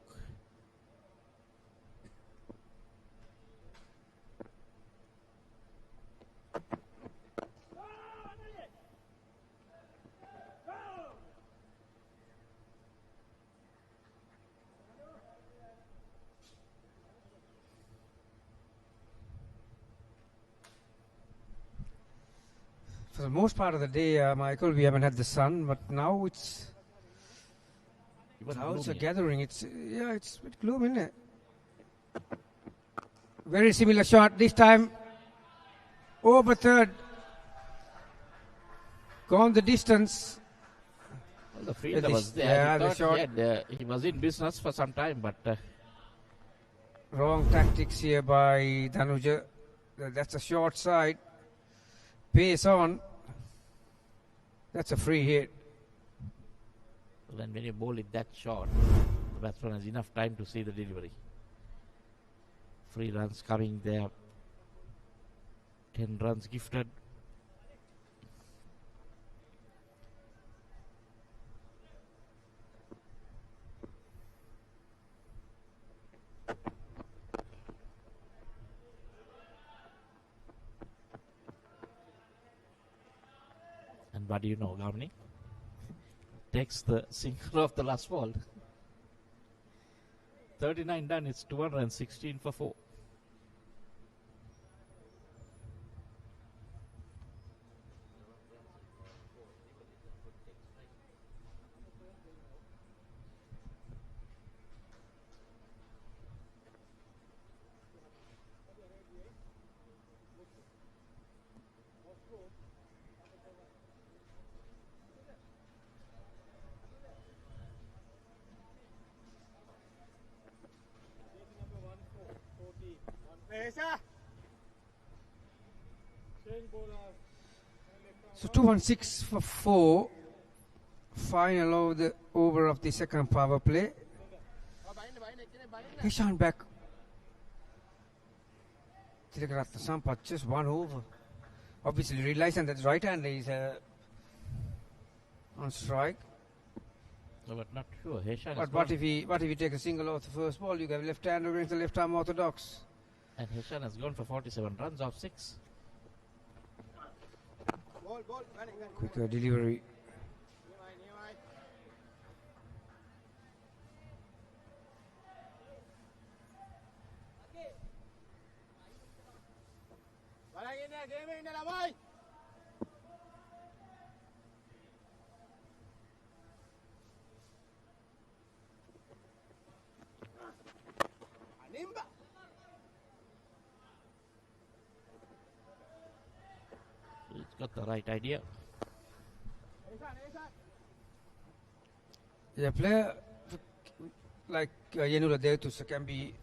For the most part of the day, Michael, we haven't had the sun, but now it's clouds are gathering. It's a bit gloomy, isn't it? Very similar shot this time. Over third. Gone the distance. Well, the fielder was there. Yeah, the shot. He was in business for some time, but wrong tactics here by Dhanuja. That's a short side. Pace on. That's a free hit. Then when you bowl it that short, the batsman has enough time to see the delivery. Free runs coming there. 10 runs gifted. And what do you know, Gamni? Takes the single of the last ball. 39 done, it's 216 for 4. So 216 for 4. Final over of the second power play. Hishan back. Tilakaratna Sampath just 1 over. Obviously realizing that right hand is on strike. No, but not sure. But what if he takes a single off the first ball? You have left hand against the left arm orthodox. And Hishan has gone for 47 runs off 6. Quicker delivery. got the right idea. Yeah, player like Yenula Detusa can be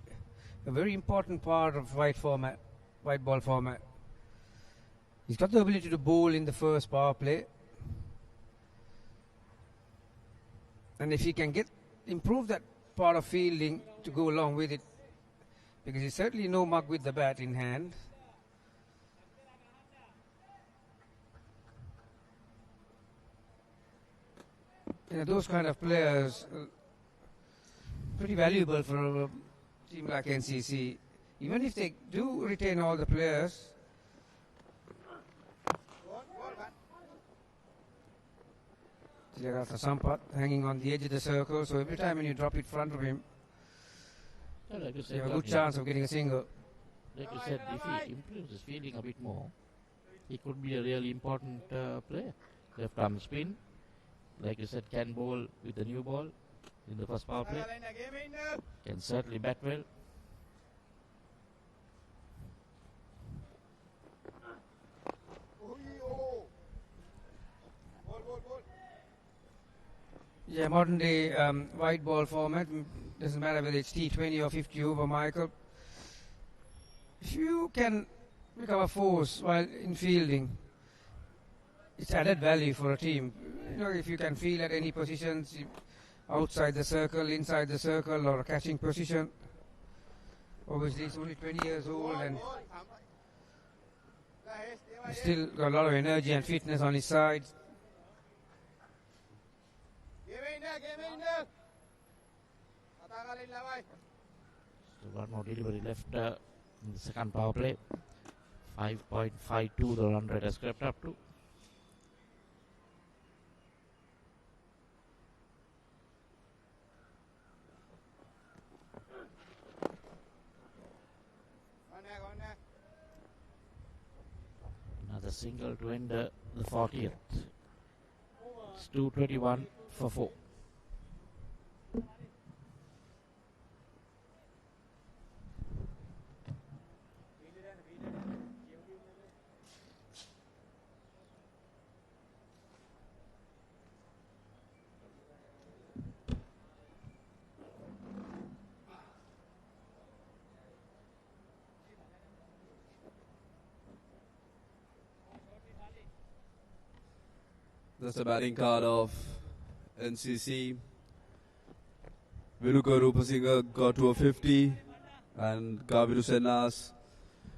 a very important part of white ball format. He's got the ability to bowl in the first power play, and if he can improve that part of fielding to go along with it, because he's certainly no mug with the bat in hand. Those kind of players pretty valuable for a team like NCC. Even if they do retain all the players, Sampat hanging on the edge of the circle, so every time when you drop it in front of him, Like you said, you have a good chance of getting a single. Like you said, if he improves his fielding a bit more, he could be a really important player. Left arm spin, like you said, can bowl with the new ball in the first power play. Can certainly bat well. Yeah, modern day white ball format, doesn't matter whether it's T20 or 50 over, Michael. If you can become a force while in fielding, it's added value for a team. If you can field at any positions, outside the circle, inside the circle, or a catching position. Obviously, he's only 20 years old and he's still got a lot of energy and fitness on his side. So one more delivery left in the second power play. 5.52 the run rate has crept up to. Another single to end the 40th. It's 221 for 4. That's the batting card of NCC. Viruka Rupasinghe got to a 50 and Gaviru Senas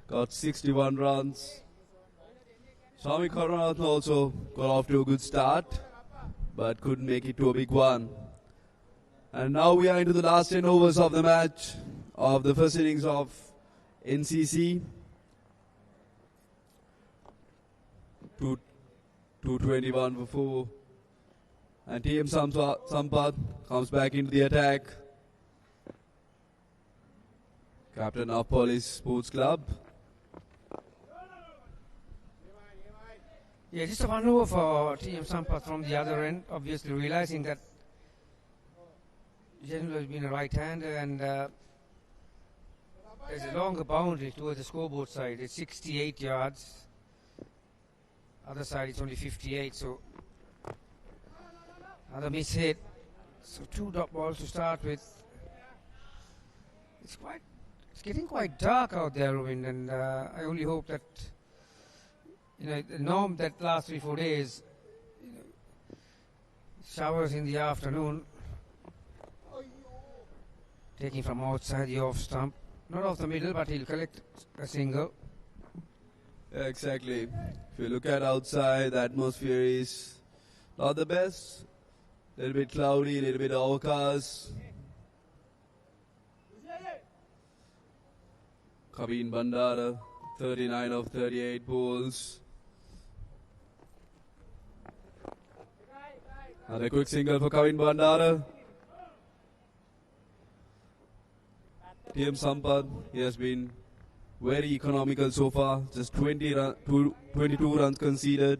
got 61 runs. Swami Karunaratne also got off to a good start but couldn't make it to a big one. And now we are into the last 10 overs of the match of the first innings of NCC. 221 for 4. And TM Sampath comes back into the attack. Captain of PILICE Sports Club. Yeah, just a one over for TM Sampath from the other end, obviously realizing that General has been a right-hander and there's a longer boundary towards the scoreboard side. It's 68 yards. Other side it's only 58, so another miss hit. So 2 dot balls to start with. It's getting quite dark out there, Ruben, and I only hope that the norm that last 3-4 days, showers in the afternoon, taking from outside the off stump, not off the middle, but he'll collect a single. Yeah, exactly. If you look at outside, the atmosphere is not the best. A little bit cloudy, a little bit overcast. Kavin Bandara, 39 of 38 balls. Another quick single for Kavin Bandara. TM Sampath, he has been very economical so far. Just 22 runs conceded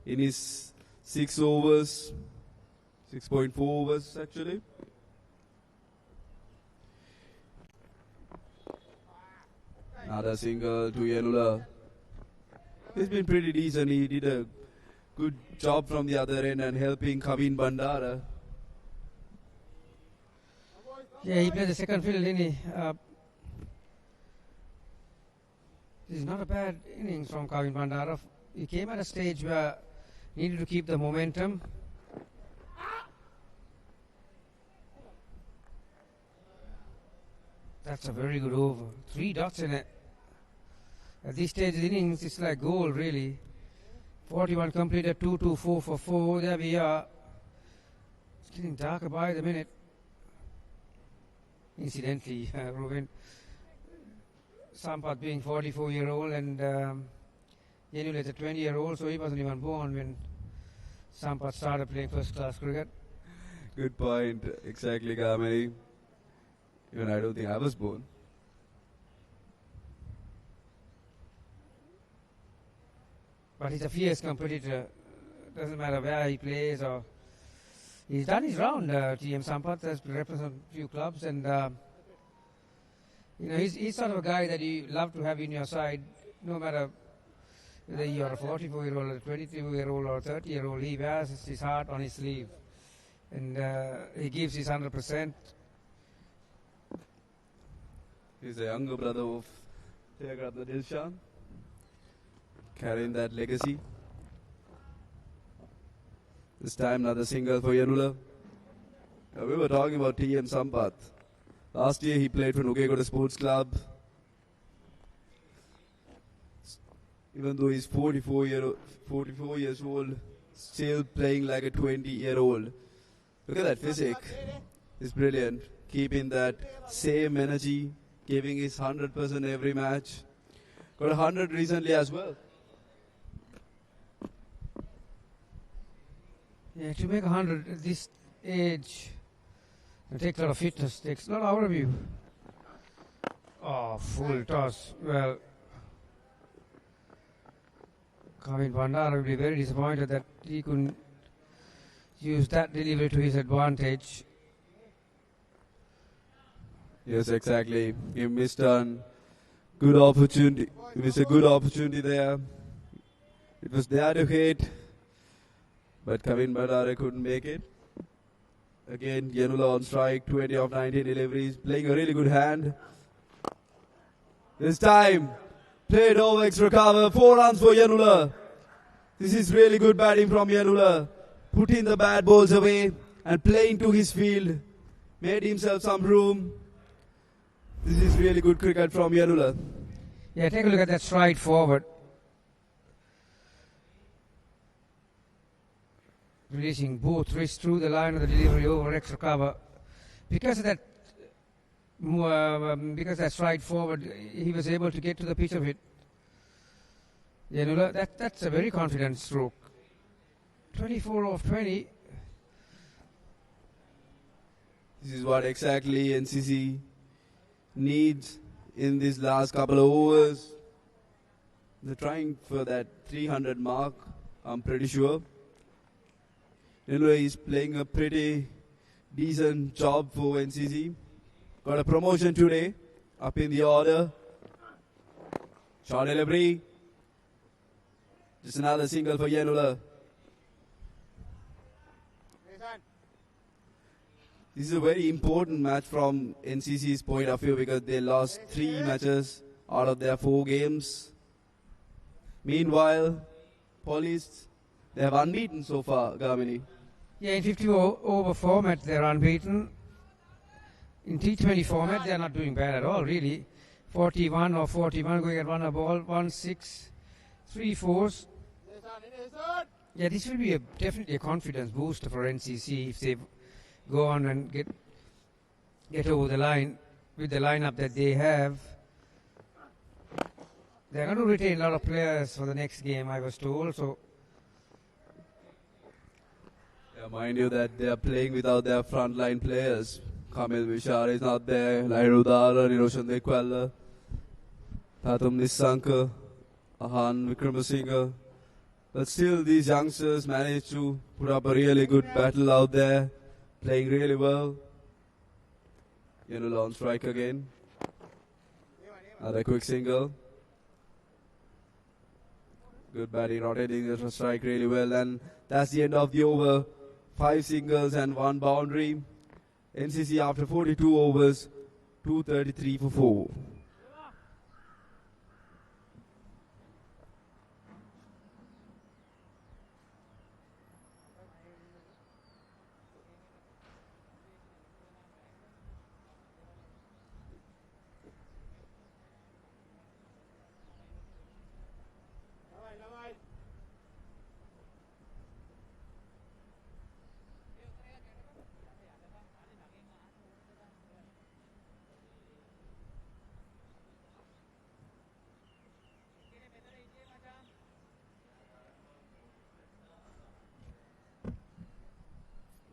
in his 6 overs. 6.4 overs actually. Another single to Yenula. He's been pretty decent. He did a good job from the other end and helping Kavin Bandara. Yeah, he played the second field, didn't he? This is not a bad innings from Kavin Bandara. He came at a stage where he needed to keep the momentum. That's a very good over. 3 dots in it. At this stage of the innings, it's like gold, really. 41 completed, 2-2-4 for 4. There we are. It's getting darker by the minute. Incidentally, Ruben Sampath being 44-year-old and Yenul is a 20-year-old, so he wasn't even born when Sampath started playing first-class cricket. Good point. Exactly, Gamini. Even I don't think I was born. But he's a fierce competitor. Doesn't matter where he plays or... He's done his round, TM Sampath has represented a few clubs, and he's sort of a guy that you love to have in your side, no matter whether you're a 44-year-old, a 22-year-old, or a 30-year-old. He wears his heart on his sleeve, and he gives his 100%. He's the younger brother of Theagratna Dilshan, carrying that legacy. This time another single for Yanula. We were talking about TM Sampath. Last year he played for Nugegoda Sports Club. Even though he's 44 years old, still playing like a 20-year-old. Look at that physique. It's brilliant. Keeping that same energy, giving his 100% every match. Got 100 recently as well. Yeah, to make 100 at this age, it takes a lot of fitness, takes a lot out of you. Oh, full toss. Well, Kavin Bandara will be very disappointed that he couldn't use that delivery to his advantage. Yes, exactly. He missed a good opportunity. He missed a good opportunity there. It was there to hit. But Kavin Bandara couldn't make it. Again, Yanula on strike, 20 of 19 deliveries, playing a really good hand. This time, played over extra cover, 4 runs for Yanula. This is really good batting from Yanula. Putting the bad balls away and playing to his field. Made himself some room. This is really good cricket from Yanula. Yeah, take a look at that stride forward. Releasing both wrists through the line of the delivery over extra cover. Because of that stride forward, he was able to get to the pitch of it. That's a very confident stroke. 24 of 20. This is what exactly NCC needs in these last couple of overs. They're trying for that 300 mark, I'm pretty sure. Anyway, he's playing a pretty decent job for NCC. Got a promotion today, up in the order. Short delivery. Just another single for Yanula. This is a very important match from NCC's point of view because they lost 3 matches out of their 4 games. Meanwhile, PILICE, they have unbeaten so far, Gamini. Yeah, in 50 over format they're unbeaten. In T20 format they're not doing bad at all, really. 41 or 41 going at one a ball, 1-6, 3-4s. Yeah, this will be definitely a confidence booster for NCC if they go on and get over the line with the lineup that they have. They're going to retain a lot of players for the next game, I was told. So, yeah, mind you that they are playing without their frontline players. Kamil Vishar is not there. Lairudara, Niroshan Dekwala, Tatum Nisanka, Ahan Vikramasinghe. But still, these youngsters managed to put up a really good battle out there, playing really well. Yanula on strike again. Another quick single. Good batting, rotating the strike really well, and that's the end of the over. 5 singles and 1 boundary. NCC after 42 overs, 233 for 4.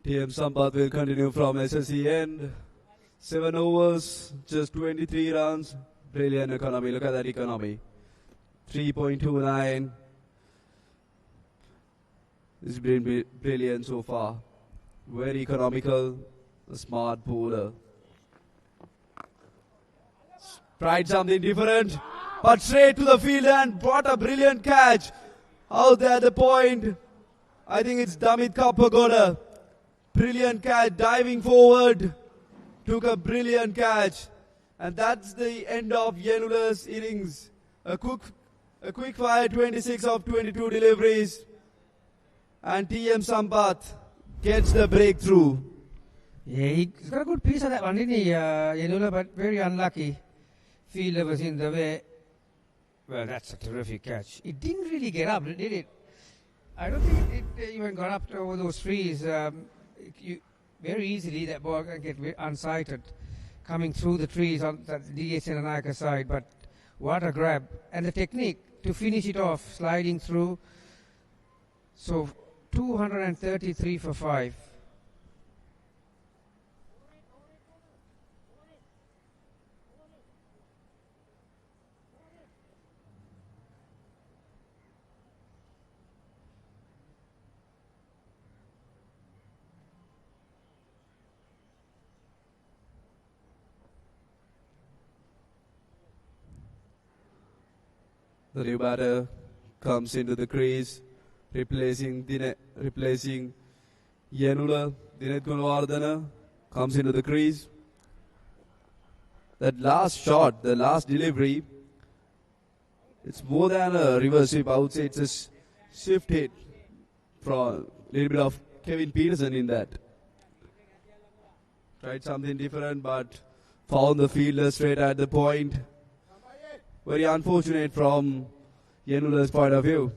TM Sampath will continue from SLC end. 7 overs, just 23 runs. Brilliant economy. Look at that economy. 3.29. It's been brilliant so far. Very economical, a smart bowler. Tried something different, but straight to the field and brought a brilliant catch. Out there at the point, I think it's Damit Kappagoda. Brilliant catch, diving forward, took a brilliant catch. And that's the end of Yenula's innings. A quick fire, 26 of 22 deliveries. And TM Sampath gets the breakthrough. Yeah, he's got a good piece of that one, didn't he, Yenula, but very unlucky. Fielder was in the way. Well, that's a terrific catch. It didn't really get up, did it? I don't think it even got up over those trees. Very easily that ball can get unsighted coming through the trees on the DS and Anaka side, but what a grab. And the technique to finish it off, sliding through. So 233 for 5. The new batter comes into the crease, replacing Yenula. Dinet Gunawardena comes into the crease. That last shot, the last delivery, it's more than a reverse sweep. I would say it's a shift hit from a little bit of Kevin Peterson in that. Tried something different, but found the fielder straight at the point. Very unfortunate from Yenula's point of view.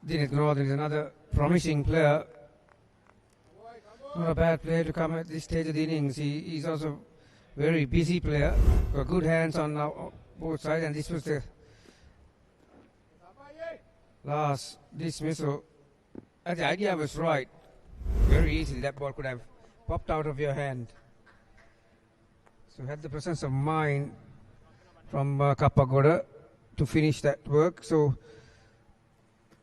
Dinet Gunawardena is another promising player. Not a bad player to come at this stage of the innings. He's also a very busy player. Got good hands on both sides, and this was the last dismissal. And the idea was right. Very easily that ball could have popped out of your hand. So had the presence of mind from Kappagoda to finish that work. So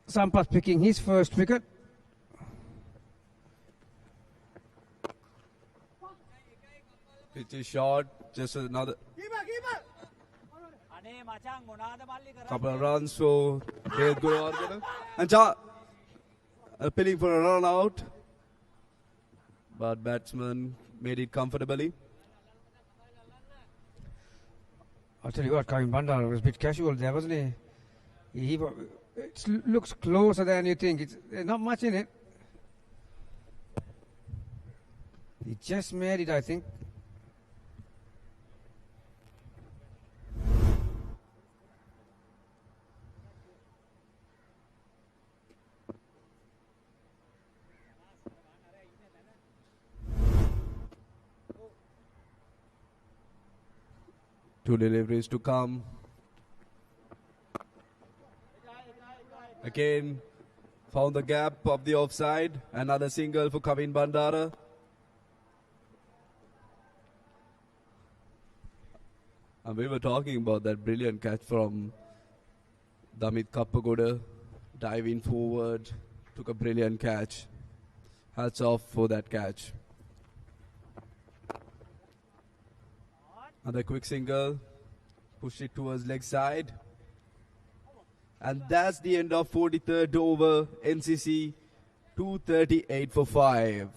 Sampath picking his first wicket. Pitch is short, just another couple of runs for Dinet Gunawardena. And appealing for a run out, but batsman made it comfortably. I'll tell you what, Kevin Bandar was a bit casual there, wasn't he? It looks closer than you think. There's not much in it. He just made it, I think. Two deliveries to come. Again, found the gap of the offside. Another single for Kevin Bandara. And we were talking about that brilliant catch from Damit Kappagoda. Diving forward, took a brilliant catch. Hats off for that catch. Another quick single. Push it towards leg side. And that's the end of 43rd over. NCC 238 for 5.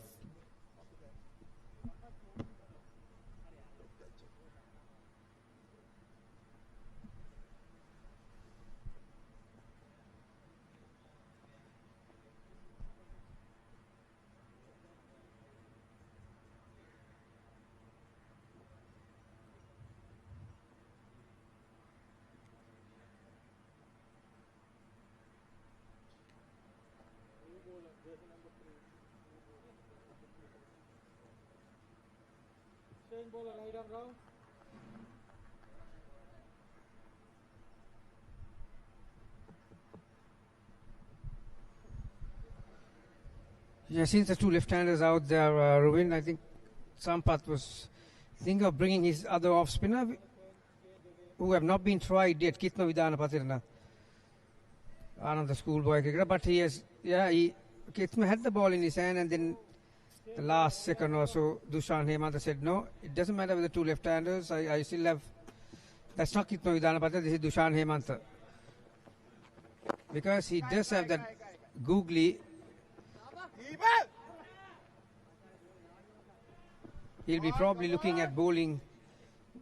Yeah, since the two left-handers out there, Ruvin, I think Sampath was thinking of bringing his other off-spinner, who have not been tried yet, Kitno Vidana Patirna, Anand, the schoolboy cricketer, but he has, Kitno had the ball in his hand, and then the last second or so, Dushan Hemantha said, no, it doesn't matter with the two left-handers, I still have, that's not Kitno Vidana Patirna, this is Dushan Hemantha. Because he does have that googly. He'll be probably looking at bowling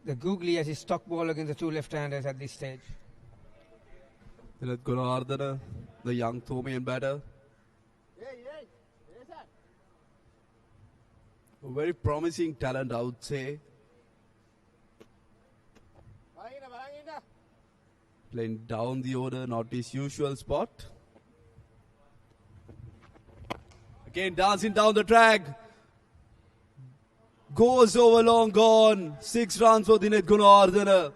the googly as his stock ball against the two left-handers at this stage. Gunardana, the young Thomian batter. A very promising talent, I would say. Playing down the order, not his usual spot. Again, dancing down the track. Goes over long gone. 6 runs for Dinesh Gunardana.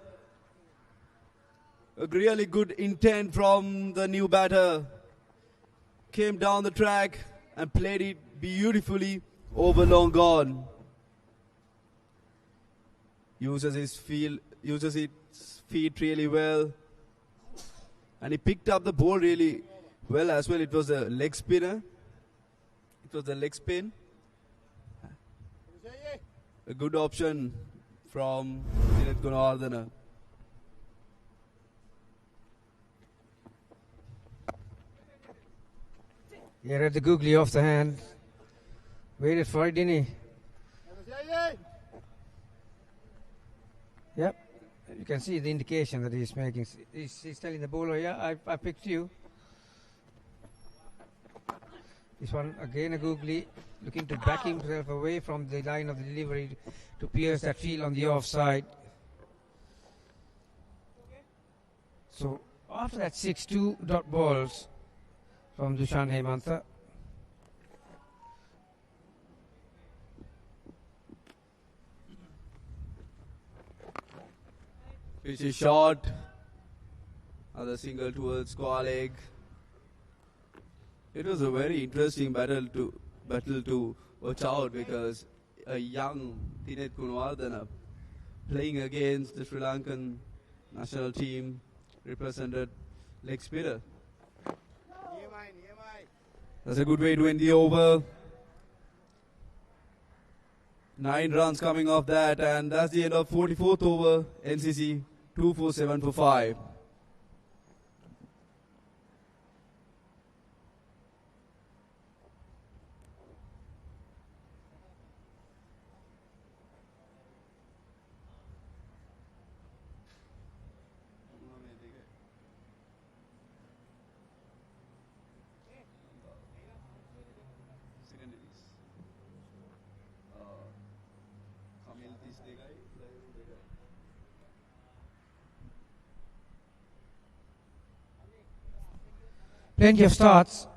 A really good intent from the new batter. Came down the track and played it beautifully over long gone. Uses his feet really well. And he picked up the ball really well as well. It was a leg spinner. It was a leg spin. A good option from Dinesh Gunardana. He read the googly off the hand. Waited for it, didn't he? Yep. You can see the indication that he's making. He's telling the bowler, yeah, I picked you. This one, again a googly, looking to back himself away from the line of the delivery to pierce that field on the offside. So, after that 6-2 dot balls from Dushan Hemantha. Pitch is short. Another single towards square leg. It was a very interesting battle to watch out, because a young Dinesh Gunardana playing against the Sri Lankan national team represented leg spinner. That's a good way to end the over. 9 runs coming off that, and that's the end of 44th over. NCC 247 for 5. Plenty of starts.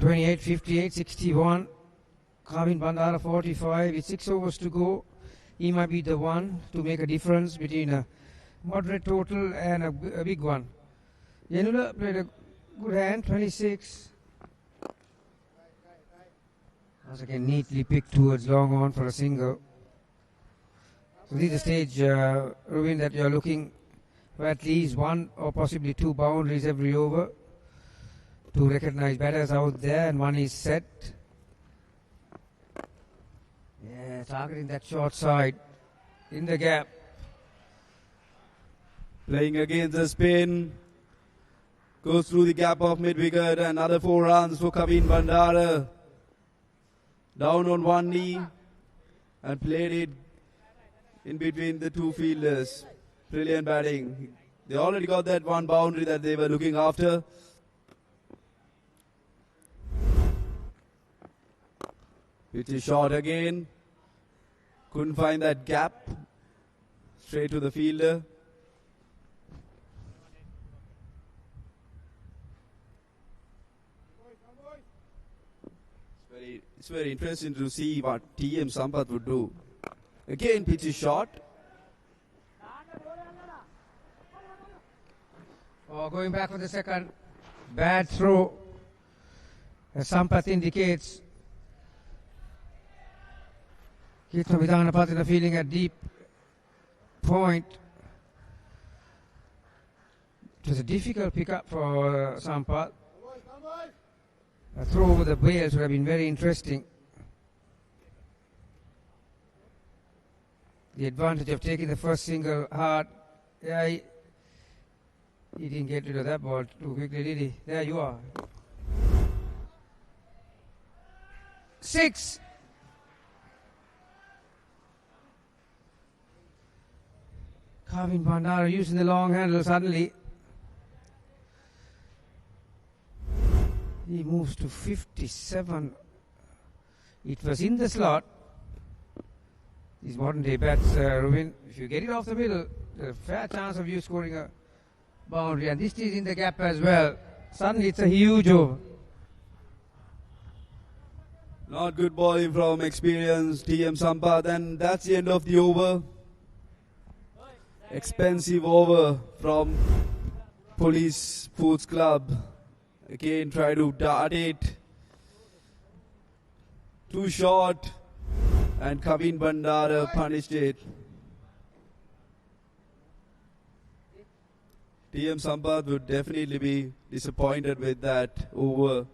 28, 58, 61. Kavin Bandara 45. With 6 overs to go, he might be the one to make a difference between a moderate total and a big one. Yenula played a good hand, 26. Once again, neatly picked towards long on for a single. So this is the stage, Ruvin, that you're looking for at least 1 or possibly 2 boundaries every over. Two recognized batters out there, and one is set. Yeah, targeting that short side in the gap. Playing against the spin. Goes through the gap of mid-wicket. Another 4 runs for Kavin Bandara. Down on one knee. And played it in between the two fielders. Brilliant batting. They already got that one boundary that they were looking after. Pitch is short again. Couldn't find that gap. Straight to the fielder. It's very interesting to see what TM Sampath would do. Again, pitch is short. Oh, going back for the second. Bad throw. As Sampath indicates. Kitna Vidhanapathina feeling a deep point. It was a difficult pickup for Sampath. A throw over the bails would have been very interesting. The advantage of taking the first single hard. Yeah, he didn't get rid of that ball too quickly, did he? There you are. 6. Kavin Bandara using the long handle suddenly. He moves to 57. It was in the slot. These modern day bats, Rubin, if you get it off the middle, there's a fair chance of you scoring a boundary. And this is in the gap as well. Suddenly it's a huge over. Not good bowling from experienced TM Sampath, and that's the end of the over. Expensive over from Police Sports Club. Again, try to dart it. Too short, and Kavin Bandara punished it. TM Sampath would definitely be disappointed with that over.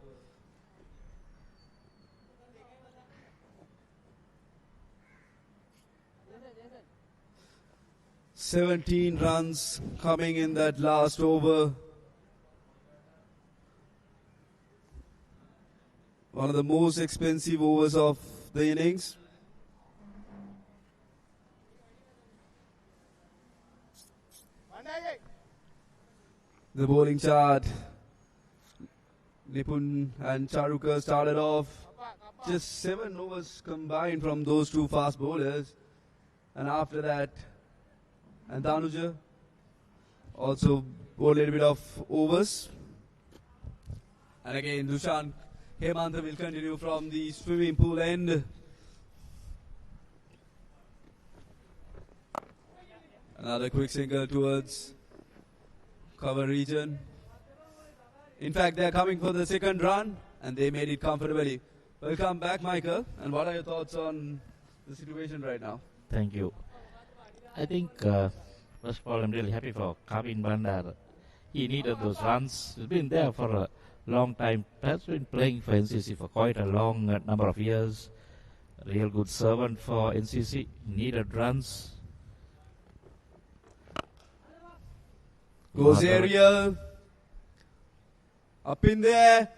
"17 runs coming in that last over. One of the most expensive overs of the innings. The bowling chart. Nipun and Charuka started off. Just 7 overs combined from those two fast bowlers. And after that, and Danuja also bowled a little bit of overs. And again, Dushan Hemanta will continue from the swimming pool end. Another quick single towards cover region. In fact, they're coming for the second run, and they made it comfortably. Welcome back, Michael. And what are your thoughts on the situation right now? Thank you. I think, first of all, I'm really happy for Kavin Bandar. He needed those runs. He's been there for a long time. Has been playing for NCC for quite a long number of years. Real good servant for NCC. Needed runs. Goes aerial. Up in there.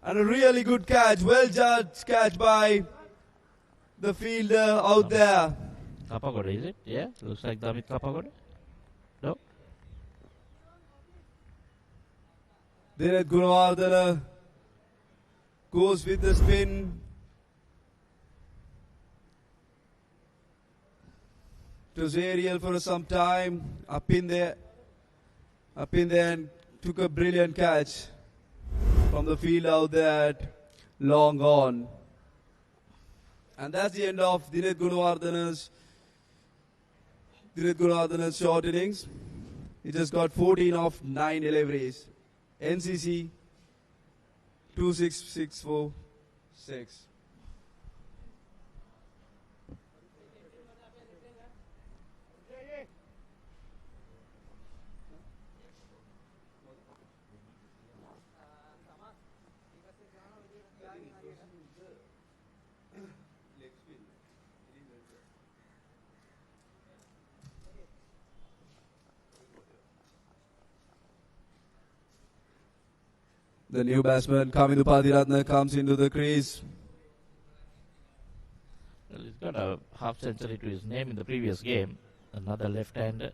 And a really good catch. Well judged catch by the fielder out there. Kapagoda, is it? Yeah, looks like Damit Kapagoda. No? Dinat Gunawardana goes with the spin. It was aerial for some time. Up in there and took a brilliant catch from the field out there at long on. And that's the end of Dinat Gunawardana's short innings. He just got 14 of 9 deliveries. NCC 26646. The new batsman, Kamindu Patiratna, comes into the crease. Well, he's got a half century to his name in the previous game. Another left-hander,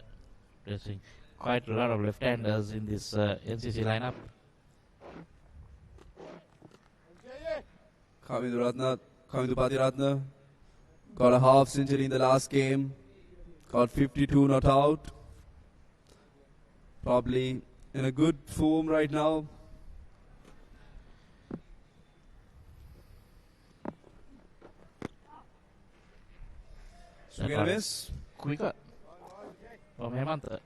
pressing quite a lot of left-handers in this NCC lineup. Kamindu Patiratna got a half century in the last game. Got 52 not out. Probably in a good form right now. Swing and a miss. Quicker from Hemant.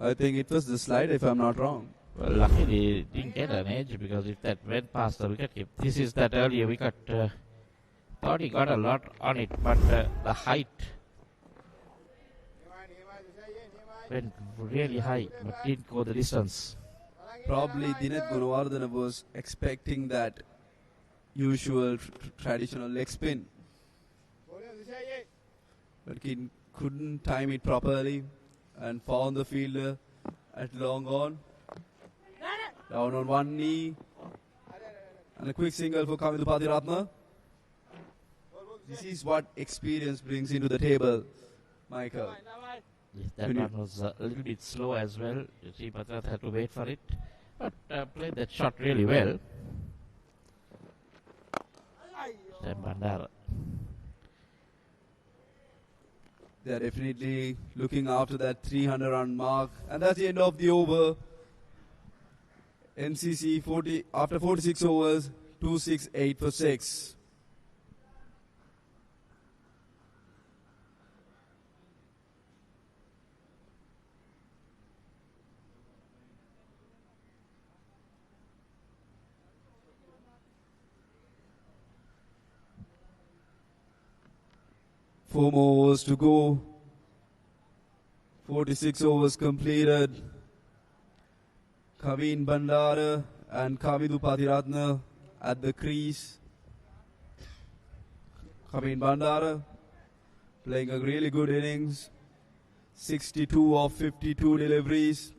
I think it was the slide if I'm not wrong. Well, luckily he didn't get an edge, because if that went past the wicket keep. This is that earlier wicket. Thought he got a lot on it, but the height went really high, but didn't go the distance. Probably Dinesh Gunawardena was expecting that usual traditional leg spin. But he couldn't time it properly and found the fielder at long on. Down on one knee. And a quick single for Kamindu Patiratna. This is what experience brings into the table, Michael. Yes, that one was a little bit slow as well. You see, Patrat had to wait for it, but played that shot really well. Sam Bandara. They are definitely looking after that 300 run mark. And that's the end of the over. NCC 40 after 46 overs, 268 for 6. Four more overs to go. 46 overs completed. Kavin Bandara and Kamindu Patiratna at the crease. Kavin Bandara playing a really good innings. 62 of 52 deliveries.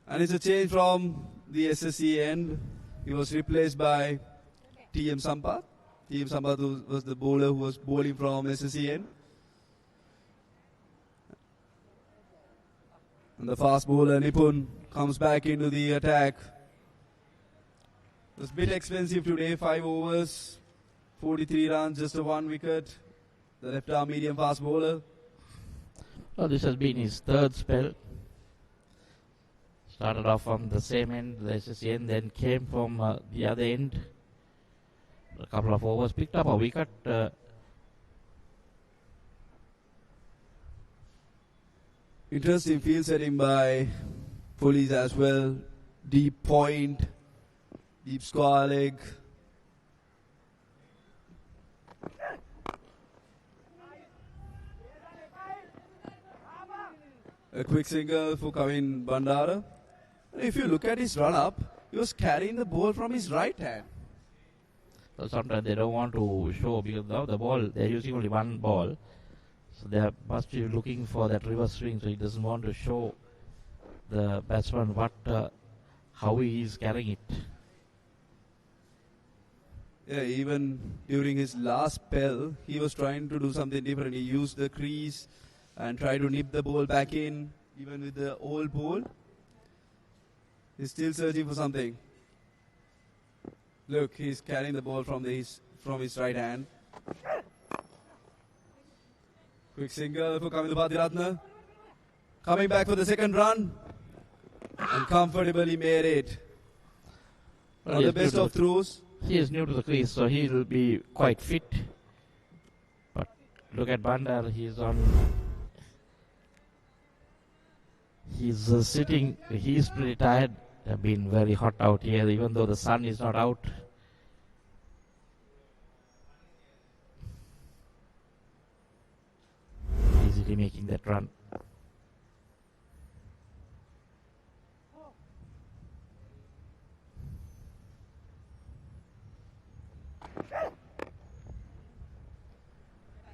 And it's a change from the SSC end. He was replaced by TM Sampath. TM Sampath was the bowler who was bowling from SSC end. And the fast bowler Nipun comes back into the attack. It was a bit expensive today, 5 overs, 43 runs, just a 1 wicket. The left arm medium fast bowler. Well, this has been his third spell. Started off from the same end, the SSC end, then came from the other end. A couple of overs, picked up a wicket. Interesting field setting by PILICE as well. Deep point, deep square leg. A quick single for Kavin Bandara. If you look at his run up, he was carrying the ball from his right hand. So sometimes they don't want to show, because now the ball, they're using only one ball. So they must be looking for that reverse swing, so he doesn't want to show the batsman how he is carrying it. Yeah, even during his last spell, he was trying to do something different. He used the crease and tried to nip the ball back in, even with the old ball. He's still searching for something. Look, he's carrying the ball from his right hand. Quick single for Kamindu Patiratna. Coming back for the second run. And comfortably made it. One of the best of throws. He is new to the crease, so he will be quite fit. But look at Bandar, he's sitting, he's pretty tired. They've been very hot out here, even though the sun is not out. Easily making that run.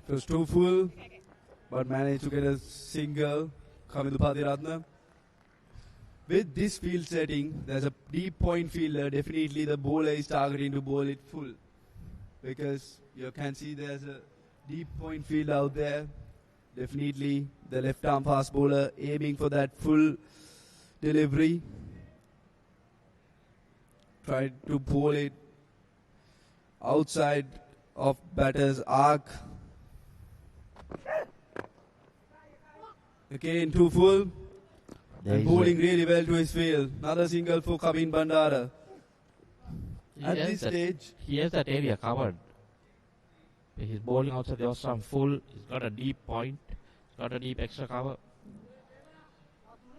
It was too full, but managed to get a single. Kamindu Patiratna. With this field setting, there's a deep point fielder. Definitely the bowler is targeting to bowl it full. Because you can see there's a deep point field out there. Definitely the left arm fast bowler aiming for that full delivery. Try to bowl it outside of batter's arc. Again, too full. And bowling really well to his field. Another single for Kavin Bandara. At this stage, he has that area covered. He's bowling outside the off-stump full. He's got a deep point. He's got a deep extra cover.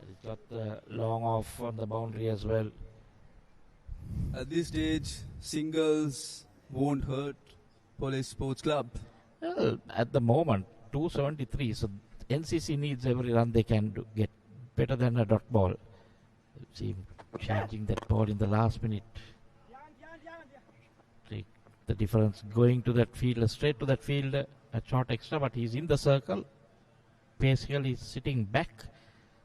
He's got the long off on the boundary as well. At this stage, singles won't hurt Police Sports Club. Well, at the moment, 273. So NCC needs every run they can get. Better than a dot ball. See him changing that ball in the last minute. See the difference going to that field, straight to that field, a short extra, but he's in the circle. Basically, he's sitting back.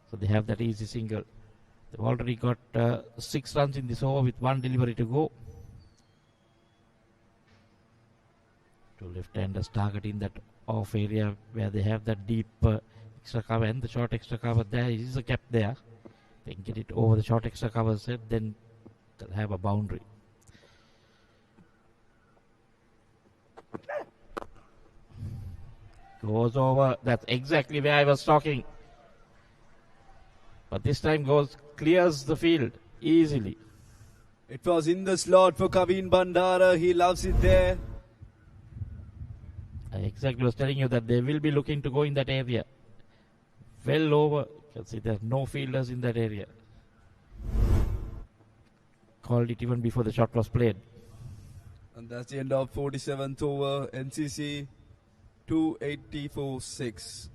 So they have that easy single. They've already got 6 runs in this over with 1 delivery to go. 2 left-handers targeting that off area where they have that deep extra cover and the short extra cover. There is a gap there. They can get it over the short extra cover set, then they'll have a boundary. Goes over. That's exactly where I was talking. But this time clears the field easily. It was in the slot for Kavin Bandara. He loves it there. I exactly was telling you that they will be looking to go in that area. Well over. You can see there's no fielders in that area. Called it even before the shot was played. And that's the end of 47th over. NCC 284-6.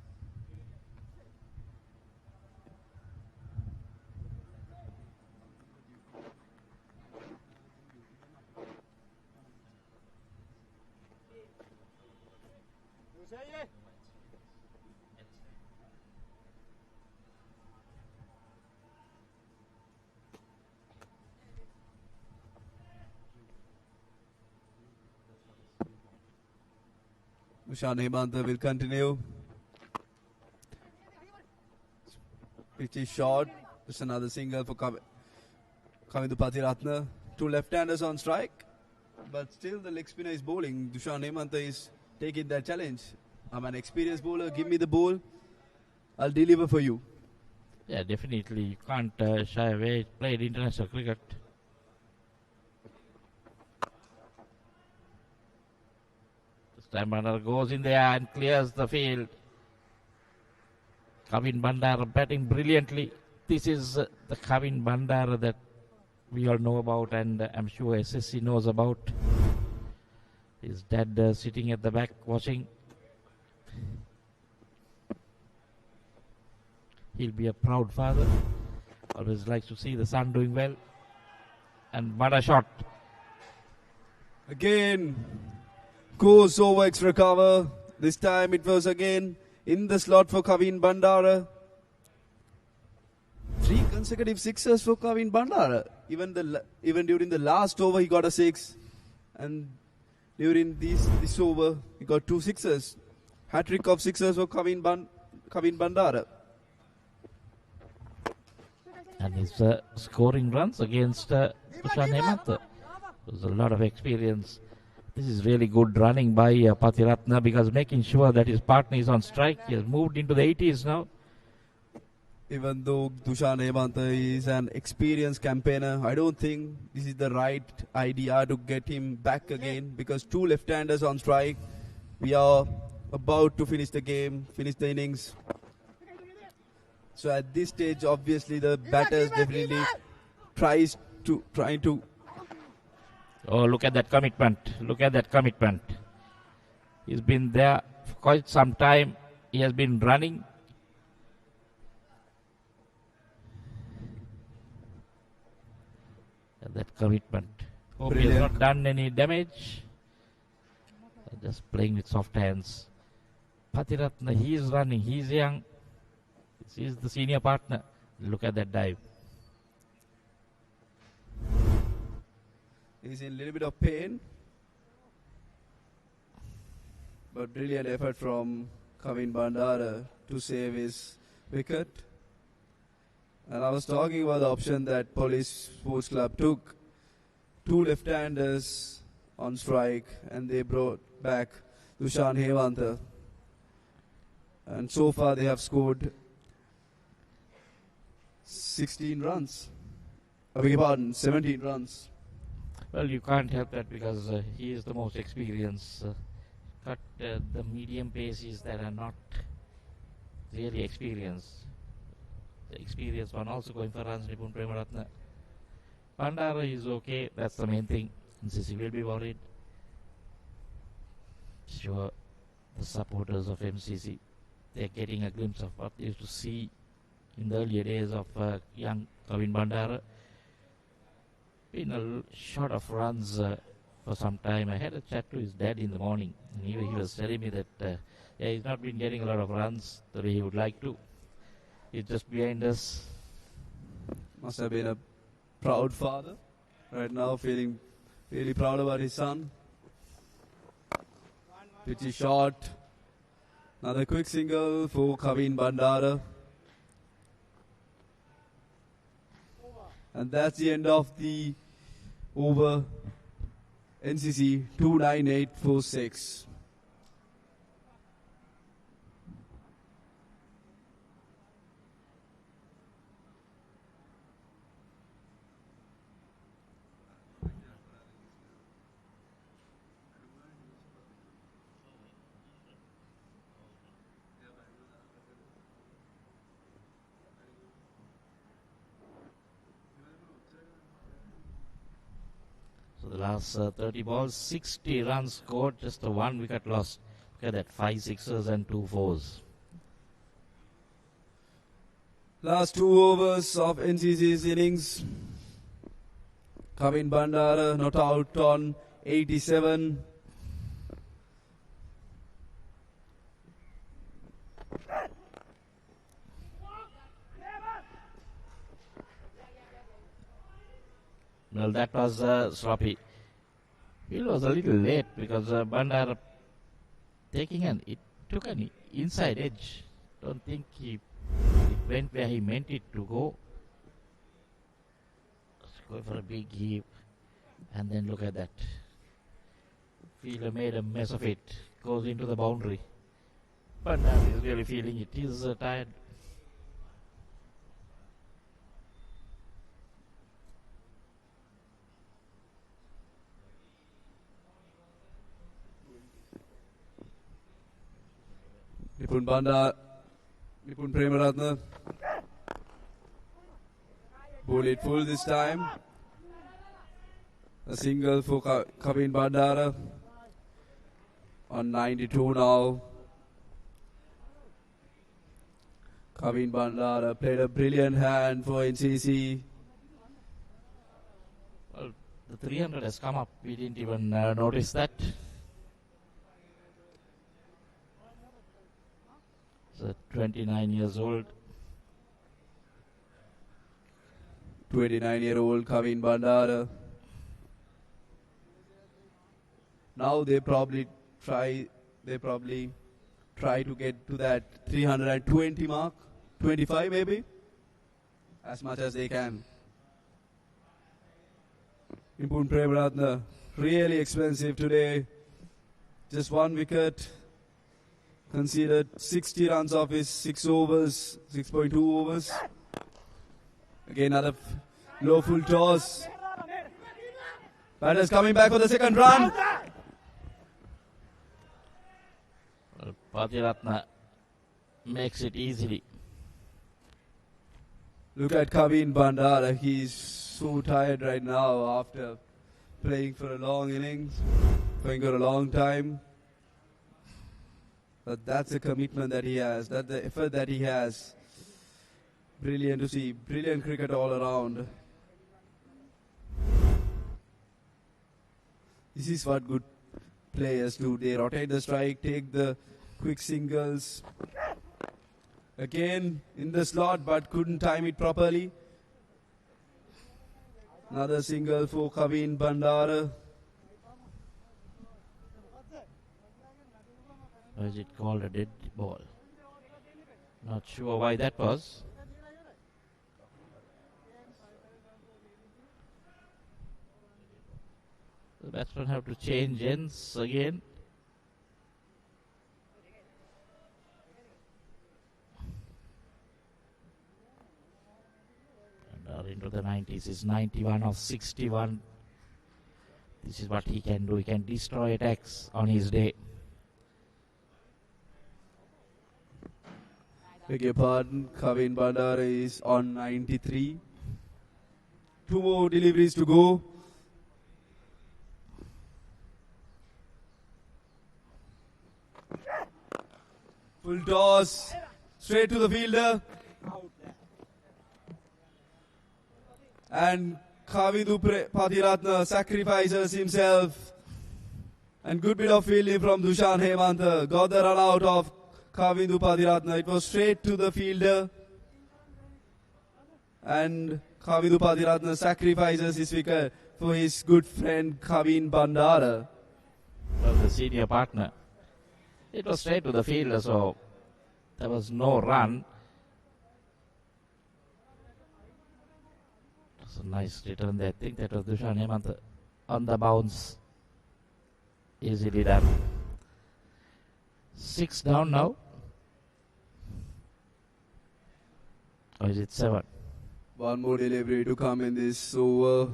Ushan Hemanta will continue. Pitch is short. Just another single for Kavindu Patiratna. 2 left-handers on strike. But still the leg spinner is bowling. Dushan Hemanta is taking that challenge. I'm an experienced bowler. Give me the ball. I'll deliver for you. Yeah, definitely. You can't shy away. Played international cricket. Time Bandara goes in there and clears the field. Kavin Bandara batting brilliantly. This is the Kavin Bandara that we all know about, and I'm sure SSC knows about. His dad sitting at the back watching. He'll be a proud father. Always likes to see the son doing well. And what a shot. Again. Goes over extra cover. This time it was again in the slot for Kavin Bandara. 3 consecutive sixes for Kavin Bandara. Even during the last over he got a 6. And during this over he got 2 sixes. Hat-trick of sixes for Kavin Bandara. And he's scoring runs against Ushan Hemanta. There's a lot of experience. This is really good running by Patiratna, because making sure that his partner is on strike. He has moved into the 80s now. Even though Dushan Hemanta is an experienced campaigner, I don't think this is the right idea to get him back again, because 2 left-handers on strike. We are about to finish the game, finish the innings. So at this stage, obviously the batters definitely trying to. Oh, look at that commitment. Look at that commitment. He's been there for quite some time. He has been running. And that commitment. Hope he has not done any damage. Just playing with soft hands. Patiratna, he is running. He is young. This is the senior partner. Look at that dive. He's in a little bit of pain. But brilliant effort from Kavin Bandara to save his wicket. And I was talking about the option that Police Sports Club took. 2 left-handers on strike, and they brought back Dushan Hewanta. And so far they have scored 16 runs. I beg your pardon, 17 runs. Well, you can't help that because he is the most experienced. But the medium paces that are not really experienced. The experienced one also going for runs, Nipun Premaratna. Bandara is okay, that's the main thing. NCC will be worried. Sure, the supporters of MCC, they're getting a glimpse of what they used to see in the earlier days of young Kavin Bandara. Been short of runs for some time. I had a chat to his dad in the morning, and he was telling me that yeah, he's not been getting a lot of runs the way he would like to. He's just behind us. Must have been a proud father. Right now, feeling really proud about his son. Pitchy shot. Another quick single for Kavin Bandara. And that's the end of the over. NCC 29846. So the last 30 balls, 60 runs scored, just a 1 wicket lost. Look at that, 5 sixes and 2 fours. Last 2 overs of NCC's innings. Kavin Bandara not out on 87. Well, that was sloppy. It was a little late because Bandar it took an inside edge. Don't think it went where he meant it to go. Going for a big heave, and then look at that. Fielder made a mess of it. Goes into the boundary. Bandar is really feeling it. He's tired. Nipun Premaratna. Bowled it full this time. A single for Kavin Bandara on 92 now. Kavin Bandara played a brilliant hand for NCC. Well, the 300 has come up. We didn't even notice that. So 29 years old. 29-year-old Kavin Bandara. Now they probably try to get to that 320 mark, 25 maybe, as much as they can. Nipun Premaratna, really expensive today. Just 1 wicket. Conceded 60 runs off his 6 overs, 6.2 overs. Again, another low full toss. Batters coming back for the second run. Well, Patiratna makes it easily. Look at Kavin Bandara. He's so tired right now after playing for a long innings, playing for a long time. But that's the commitment that he has, that's the effort that he has. Brilliant to see, brilliant cricket all around. This is what good players do. They rotate the strike, take the quick singles. Again in the slot, but couldn't time it properly. Another single for Kavin Bandara. Or is it called a dead ball? Not sure why that was. The batsmen have to change ends again. And are into the 90s. Is 91 of 61. This is what he can do. He can destroy attacks on his day. Beg your pardon, Kavin Bandara is on 93. 2 more deliveries to go. Full toss, straight to the fielder. And Kavidu Patiratna sacrifices himself. And good bit of fielding from Dushan Hemanta. Got the run out of Kavindu Patiratna. It was straight to the fielder. And Kavindu Patiratna sacrifices his wicket for his good friend Kavin Bandara. From the senior partner. It was straight to the fielder, so there was no run. It was a nice return there. I think that was Dushan Hemant on the bounce. Easily done. 6 down now. Or is it 7? One more delivery to come in this over.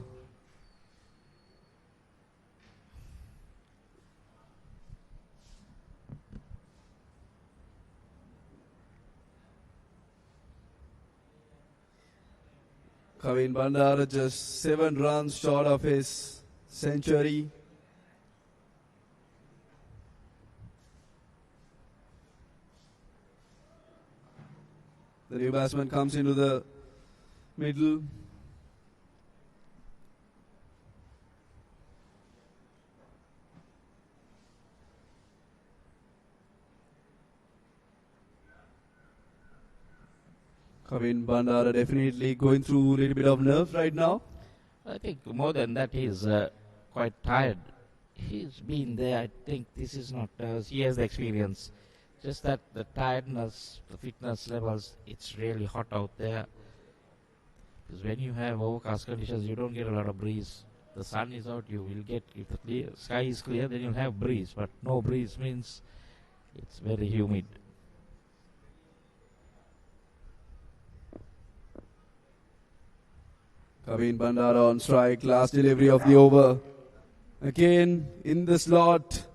Kavin Bandara just 7 runs short of his century. The new batsman comes into the middle. Kavin Bandara definitely going through a little bit of nerves right now. I think more than that, he's quite tired. He's been there. I think this is not, he has the experience. Just that the tiredness, the fitness levels, it's really hot out there. Because when you have overcast conditions, you don't get a lot of breeze. The sun is out, you will get, if the sky is clear, then you'll have breeze. But no breeze means it's very humid. Kavin Bandara on strike, last delivery of the over. Again in the slot,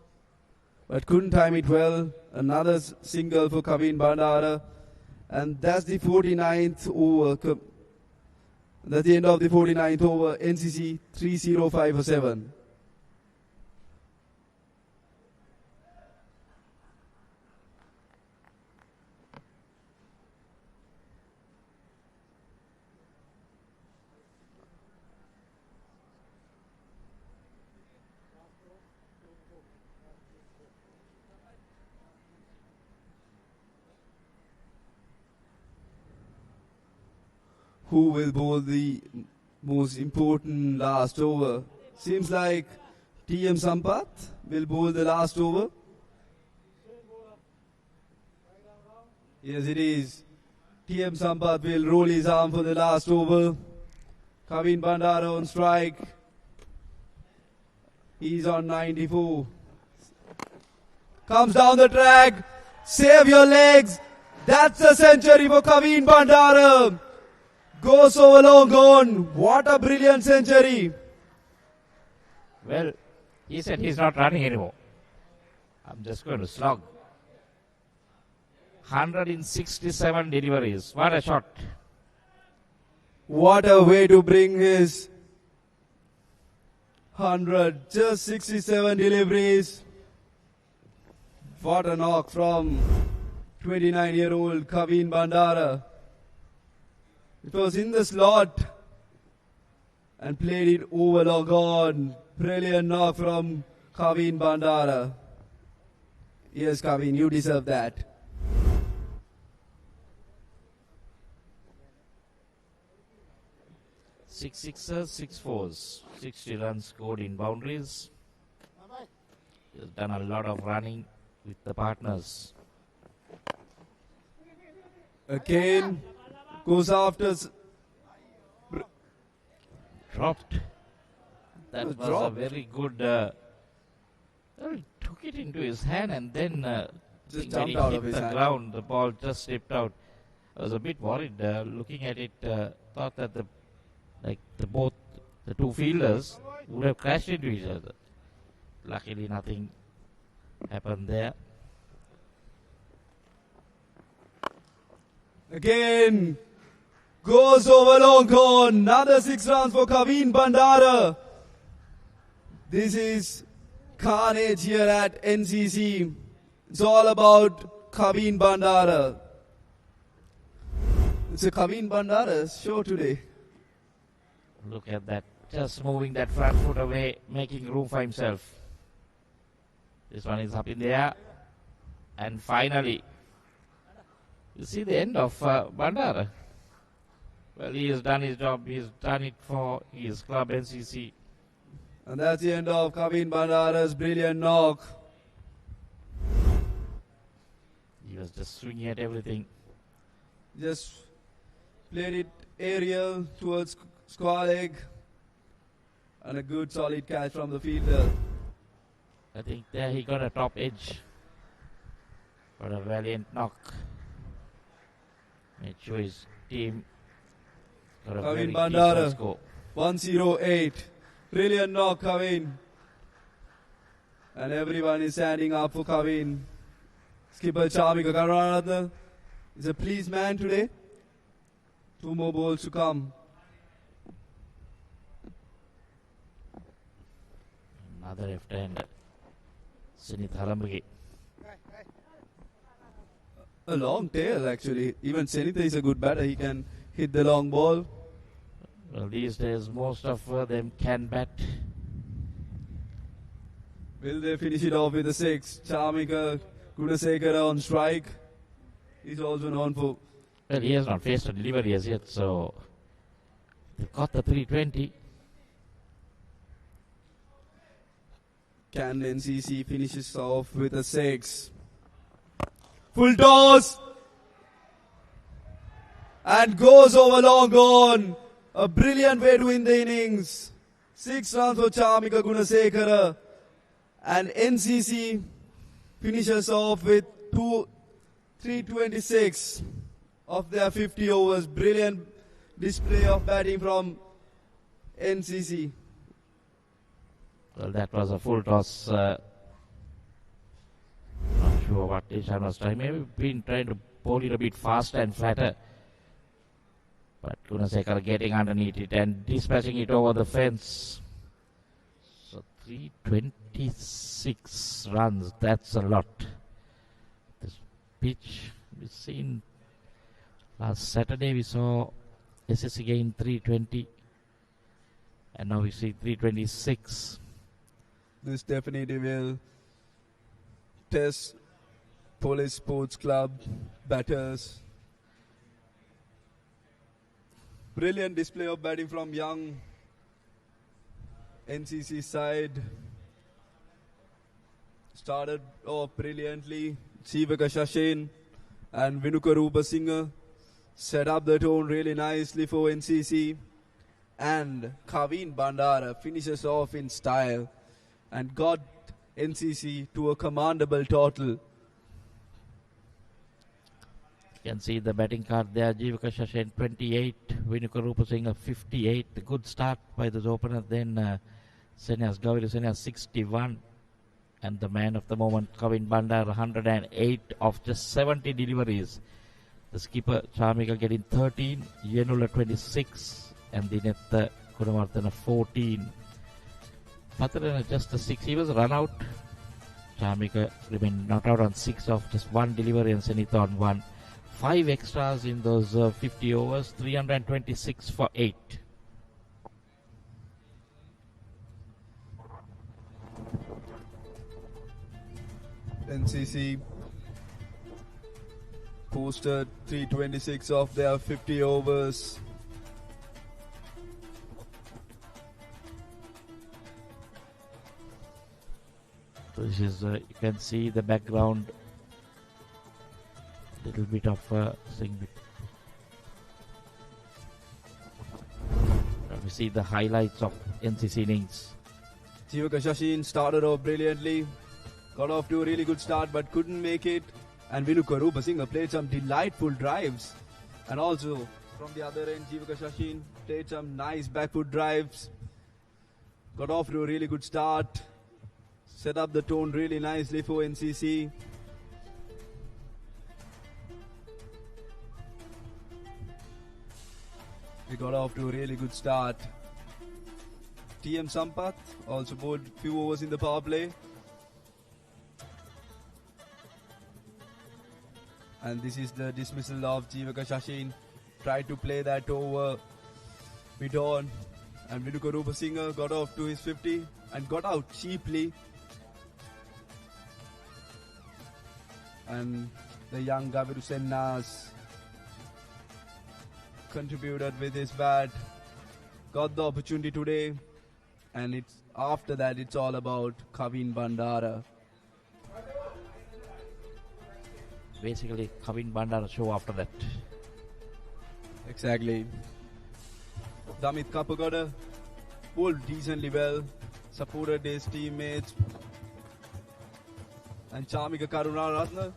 but couldn't time it well. Another single for Kavin Bandara. And that's the 49th over. That's the end of the 49th over. NCC 305 for 7. Who will bowl the most important last over? Seems like TM Sampath will bowl the last over. Yes, it is. TM Sampath will roll his arm for the last over. Kavin Bandara on strike. He's on 94. Comes down the track. Save your legs. That's a century for Kavin Bandara. Goes over long gone. What a brilliant century. Well, he said he's not running anymore. I'm just going to slog. 167 deliveries. What a shot. What a way to bring his 100. Just 67 deliveries. What a knock from 29-year-old Kavin Bandara. It was in the slot and played it over long on. Brilliant knock from Kavin Bandara. Yes, Kavin, you deserve that. 6 sixes, 6 fours, 60 runs scored in boundaries. He has done a lot of running with the partners. Again, goes after. Dropped. That was Dropped. a very good. He took it into his hand and then Just when he jumped out hit of his the hand. ground, the ball just slipped out. I was a bit worried looking at it. Thought that the two fielders would have crashed into each other. Luckily, nothing happened there. Again, goes over long on. Another 6 runs for Kaveen Bandara. This is carnage here at NCC. It's all about Kaveen Bandara. It's a Kaveen Bandara show today. Look at that. Just moving that front foot away, making room for himself. This one is up in the air. And finally, you see the end of Bandara. Well, he has done his job. He has done it for his club NCC. And that's the end of Kaveen Bandara's brilliant knock. He was just swinging at everything. Just played it aerial towards square leg. And a good solid catch from the fielder. I think there he got a top edge. Got a valiant knock. Made sure his team got a very Kaveen decent Bandara, score. 108. Brilliant knock, Kaveen. And everyone is standing up for Kaveen. Skipper Charmika Karunaratne is a pleased man today. 2 more balls to come. Another left-hander. Sunith Harambagi. A long tail, actually. Even Senitha is a good batter. He can hit the long ball. Well, these days most of them can bat. Will they finish it off with a 6? Charmika Gunasekara on strike. He's also known for. Well, he has not faced a delivery as yet, so they've got the 320. Can NCC finishes off with a 6? Full toss! And goes over long on. A brilliant way to win the innings. 6 runs for Charmika Gunasekara. And NCC finishes off with 326 of their 50 overs. Brilliant display of batting from NCC. Well, that was a full toss. Not sure what Ishan was trying. Maybe been trying to bowl it a bit faster and flatter. But Gunasekara getting underneath it and dispatching it over the fence. So 326 runs. That's a lot. This pitch we've seen last Saturday. We saw SSC gain 320. And now we see 326. This definitely will test PILICE Sports Club batters. Brilliant display of batting from young NCC side. Started off brilliantly. Sivaka Shashin and Vinuka Rupasinghe set up the tone really nicely for NCC. And Kaveen Bandara finishes off in style and got NCC to a commendable total. You can see the batting card there. Jivaka Shashen 28, Vinuka Rupasinghe 58. A good start by those openers. Then Senyas Gaviri Senyas 61. And the man of the moment, Kaveen Bandara, 108 of just 70 deliveries. The skipper, Charmika, getting 13. Yenula 26. And Dinetha Kunamarthana 14. Patharana just a 6. He was run out. Charmika remained not out on 6 of just 1 delivery and Senitha on 1. 5 extras in those 50 overs. 326 for 8. NCC posted 326 of their 50 overs. So this is, you can see the background, little bit of thing. We see the highlights of NCC innings. Jivaka Shashin started off brilliantly, got off to a really good start but couldn't make it. And Vinuka Rupasinghe played some delightful drives. And also from the other end, Jivaka Shashin played some nice back foot drives, got off to a really good start, set up the tone really nicely for NCC. We got off to a really good start. TM Sampath also bowled few overs in the power play. And this is the dismissal of Jivaka Shashin. Tried to play that over mid on. And Vinuka Rupasinghe got off to his 50 and got out cheaply. And the young Gaviru Sennas contributed with his bat, got the opportunity today, and it's after that it's all about Kavin Bandara. Basically, Kavin Bandara show after that. Exactly. Damit Kapagada bowled decently well, supported his teammates, and Chamika Karunaratne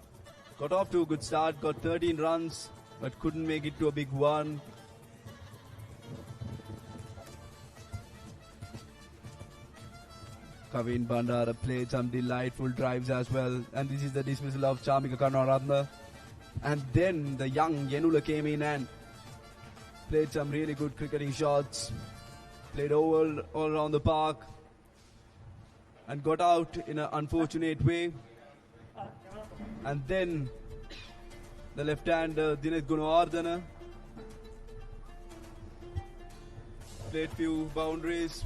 got off to a good start, got 13 runs, but couldn't make it to a big one. Kavin Bandara played some delightful drives as well. And this is the dismissal of Chamika Karunaratne. And then the young Yenula came in and played some really good cricketing shots. Played all around the park. And got out in an unfortunate way. And then the left-hander Dinesh Gunawardena played few boundaries.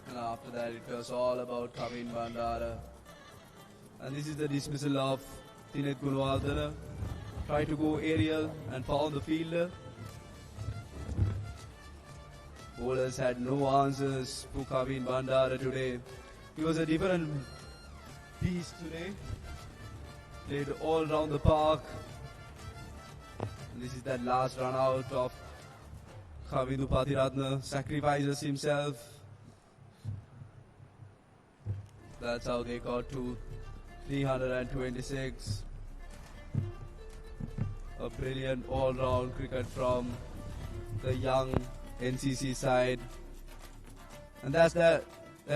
And after that it was all about Kavin Bandara. And this is the dismissal of Dinesh Gunawardena. Tried to go aerial and found the fielder. Bowlers had no answers for Kavin Bandara today. He was a different beast today. Played all around the park. And this is that last run out of Kavindu Pathiratne. Sacrifices himself. That's how they got to 326. A brilliant all-round cricket from the young NCC side. And that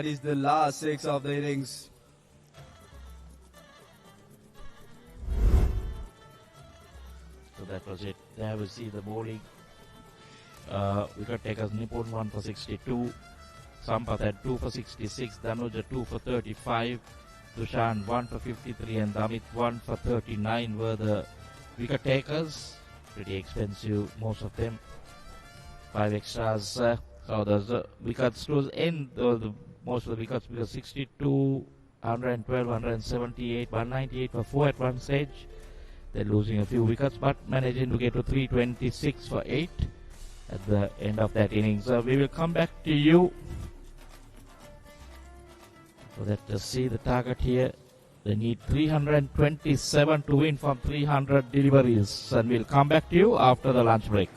is the last 6 of the innings. So that was it. There we see the bowling. Wicket takers Nipun 1 for 62. Sampath had 2 for 66. Danuja 2 for 35. Dushan 1 for 53 and Damit 1 for 39 were the wicket takers. Pretty expensive, most of them. 5 extras. So the wickets to end most of the wickets because 62, 112, 178, 198 for 4 at one stage. They're losing a few wickets but managing to get to 326 for 8 at the end of that innings. We will come back to you. So let's see the target here. They need 327 to win from 300 deliveries. And we'll come back to you after the lunch break.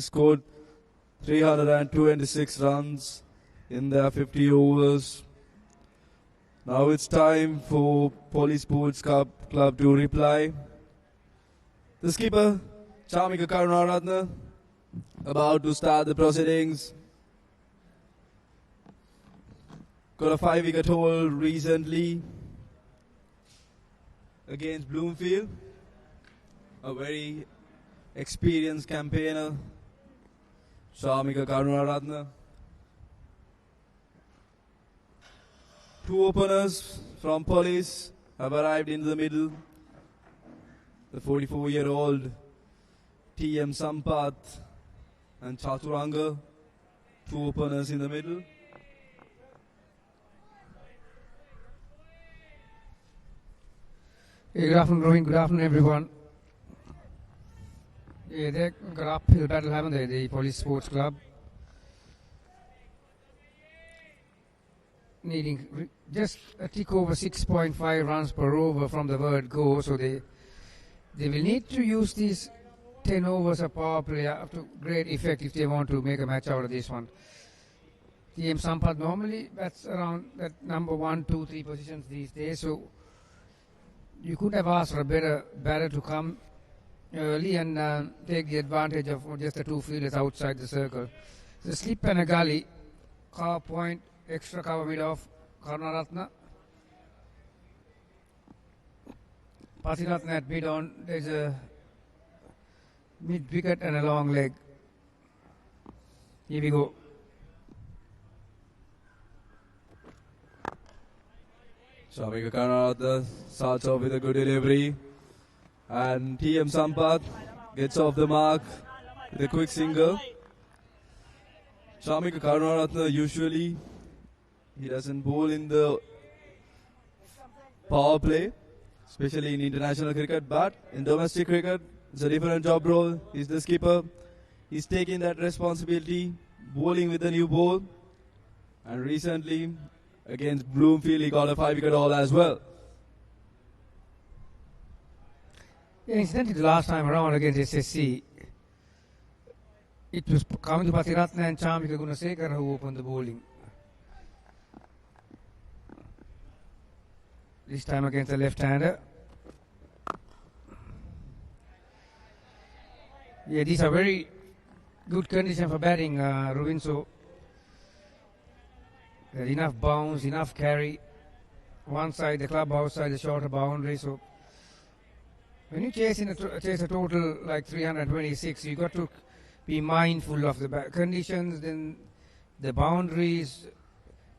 scored 326 runs in their 50 overs. Now it's time for PILICE Sports Club to reply. The skipper, Chamika Karunaratne, about to start the proceedings. Got a 5-wicket haul recently against Bloomfield. A very experienced campaigner, Chamika Karunaratne. Two openers from PILICE have arrived in the middle. The 44-year-old TM Sampath and Chaturanga, two openers in the middle. Good afternoon, Rohit. Good afternoon, everyone. Yeah, they got uphill battle, haven't they, the PILICE Sports Club? Needing just a tick over 6.5 runs per over from the word go, so they will need to use these 10 overs of power play up to great effect if they want to make a match out of this one. TM Sampath normally bats around that number 1, 2, 3 positions these days, so you could have asked for a better batter to come early and take the advantage of just the two fielders outside the circle. The slip and a gully, cover point, extra cover mid off Karunaratne. Pathiratne at mid on, there's a mid wicket and a long leg. Here we go. Chamika Karunaratne starts off with a good delivery. And TM Sampath gets off the mark with a quick single. Chamika Karunaratne usually he doesn't bowl in the power play, especially in international cricket, but in domestic cricket, it's a different job role. He's the skipper. He's taking that responsibility, bowling with the new ball. And recently, against Bloomfield, he got a 5-wicket haul as well. Yeah, incidentally, the last time around against SSC, it was Kavindu Pathiratne and Chamika Gunasekara who opened the bowling. This time against the left-hander. Yeah, these are very good conditions for batting, Ruvin. So enough bounce, enough carry. One side the club, outside the shorter boundary. So when you chase a total like 326, you got to be mindful of the conditions, then the boundaries.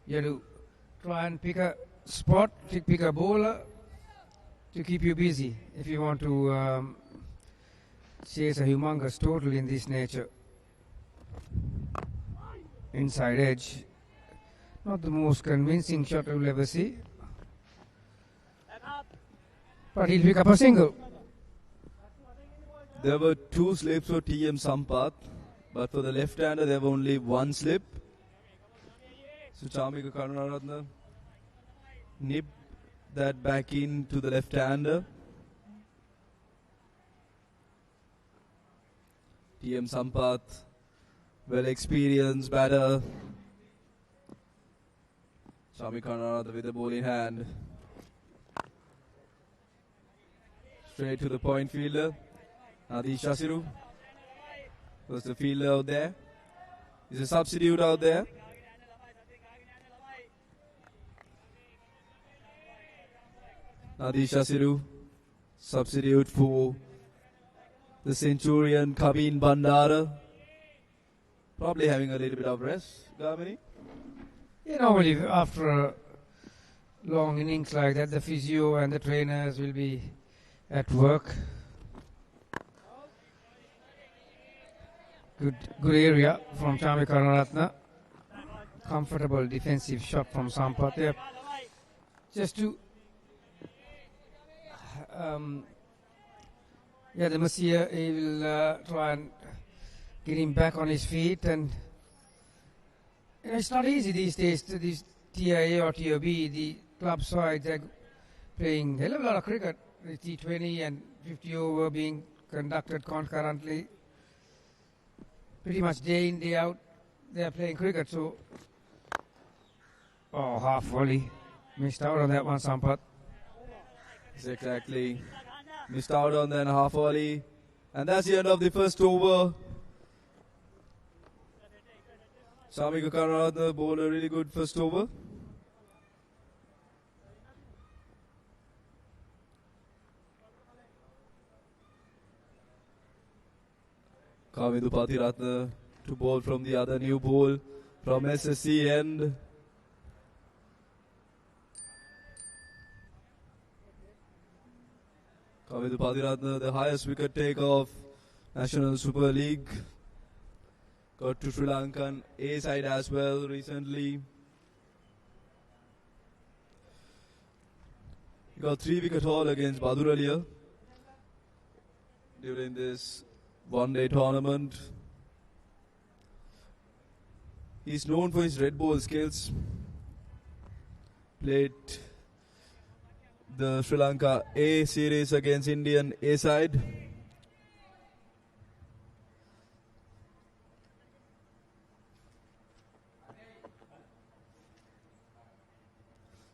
You have to try and pick a spot, pick a bowler to keep you busy if you want to chase a humongous total in this nature. Inside edge. Not the most convincing shot you'll ever see. But he'll pick up a single. There were two slips for TM Sampath, but for the left-hander there were only one slip. So Chamika Karunaratne nipped that back into the left-hander. TM Sampath, well-experienced batter. Chamika Karunaratne with the ball in hand. Straight to the point fielder. Nadi Shasiru was the fielder out there. He's a substitute out there. Nadi Shasiru, substitute for the Centurion Kabin Bandara. Probably having a little bit of rest, Gamini. Yeah, normally after a long innings like that, the physio and the trainers will be at work. Good area from Chamika Karunaratne. Comfortable defensive shot from Sampath there. Just to the Messiah, he will try and get him back on his feet, and it's not easy these days to these TIA or TOB, the club sides are playing a hell of a lot of cricket, the T20 and 50 over being conducted concurrently. pretty much day in, day out, they are playing cricket. So, half volley. Missed out on that one, Sampath. Yes, exactly. Missed out on that half volley. And that's the end of the first over. Sami Kakaratne bowled a really good first over. Kavindu Pathiratne to bowl from the other new bowl from SSC end. Kavindu Pathiratne, the highest wicket take of National Super League. Got to Sri Lankan A side as well recently. He got 3 wicket haul against Badur Aliya during this one-day tournament. He's known for his red ball skills. Played the Sri Lanka A series against Indian A side.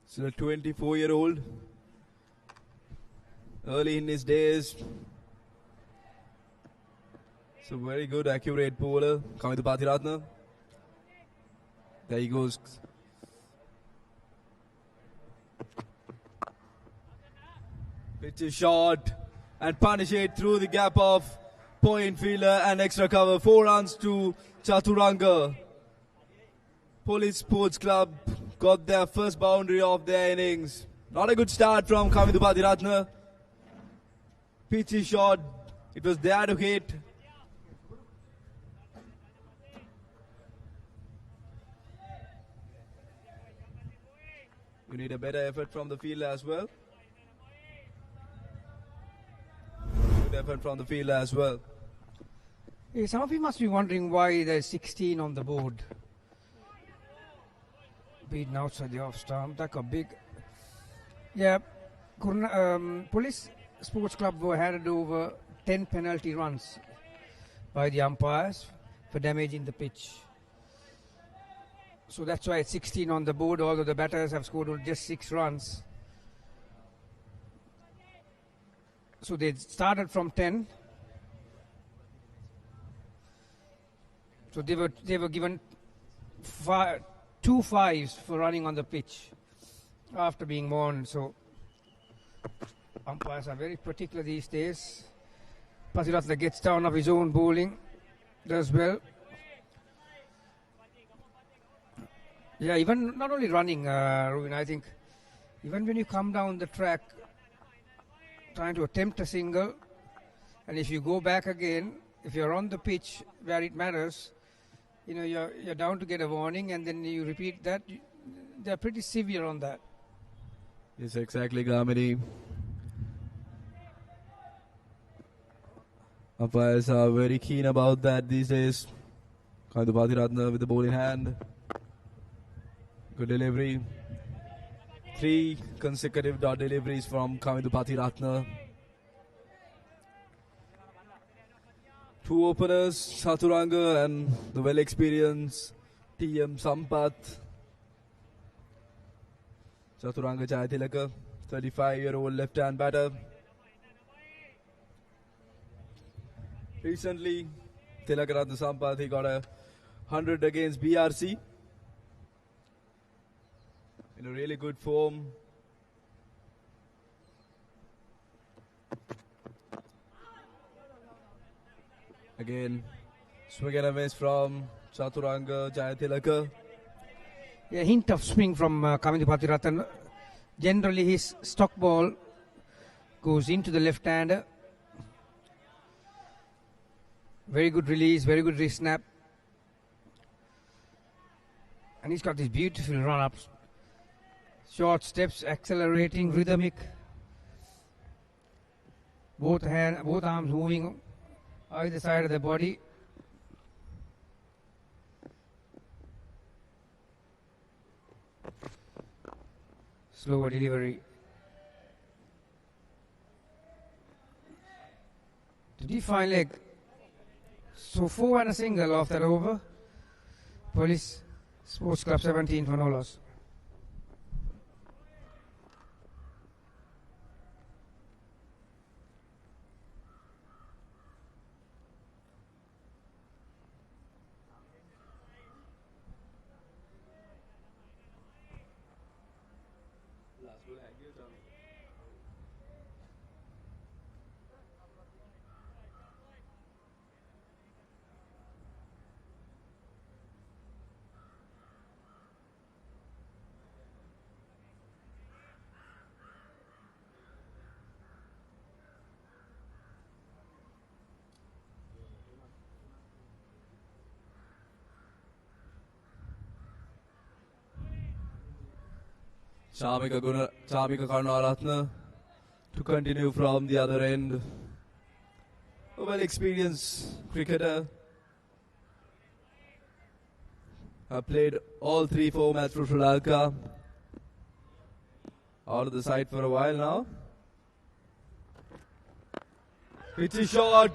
Still a 24-year-old. Early in his days. So very good, accurate bowler. Kavindu Pathiratne. There he goes. Pitch is short and punish it through the gap of point fielder and extra cover. 4 runs to Chaturanga. Police Sports Club got their first boundary of their innings. Not a good start from Kavindu Pathiratne. Pitch is short. It was there to hit. You need a better effort from the field as well. Good effort from the field as well. Hey, some of you must be wondering why there's 16 on the board. Beaten outside the off stump. That got big. Yeah, Police Sports Club were handed over 10 penalty runs by the umpires for damaging the pitch. So that's why it's 16 on the board, although the batters have scored just 6 runs. So they started from 10. So they were given 2 5s for running on the pitch after being warned. So umpires are very particular these days. Pathiratne gets down of his own bowling, does well. Yeah, even not only running, Rubin, I think even when you come down the track trying to attempt a single, and if you go back again, if you're on the pitch where it matters, you know, you're down to get a warning, and then you repeat that. They're pretty severe on that. Yes, exactly, Gamini. Umpires are very keen about that these days. Kavindu Pathiratne with the ball in hand. Good delivery. 3 consecutive dot deliveries from Kavindu Pathiratne. 2 openers, Chaturanga and the well-experienced TM Sampath. Chaturanga Jayatilaka, 35-year-old left-hand batter. Recently, Tilakaratne Sampath, he got a 100 against BRC. In a really good form. Again, swing and a miss from Chaturanga Jayatilaka. A hint of swing from Kavindu Pathiratne. Generally, his stock ball goes into the left-hander. Very good release, very good re-snap. And he's got these beautiful run-ups. Short steps, accelerating, rhythmic. Both arms moving either side of the body. Slower delivery. The deep fine leg So 4 and a single off that over. Police Sports Club 17 for no loss. Chamika Karunaratne to continue from the other end. A well-experienced cricketer. Have played all 3 formats for Sri Lanka. Out of the side for a while now. Pitchy shot.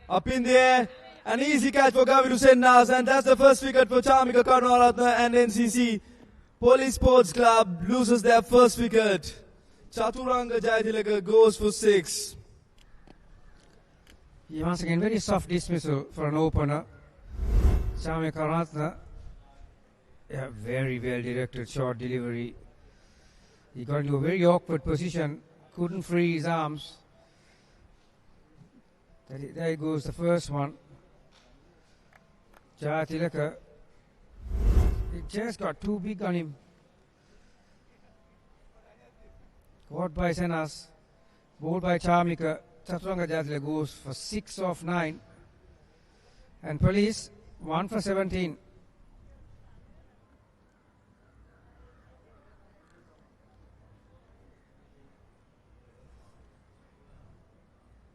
Up in the air. An easy catch for Gaviru Sennas. And that's the first wicket for Chamika Karunaratne and NCC. Police Sports Club loses their first wicket. Chaturanga Jayatilaka goes for 6. Once again, very soft dismissal for an opener. Chamika Karunaratne, very well directed short delivery. He got into a very awkward position, couldn't free his arms. There goes the first one. Jayatilaka. It just got too big on him. Caught by Senas. Bowled by Chamika. Chaturanga Jayatilaka goes for 6 off 9. And Police 1 for 17.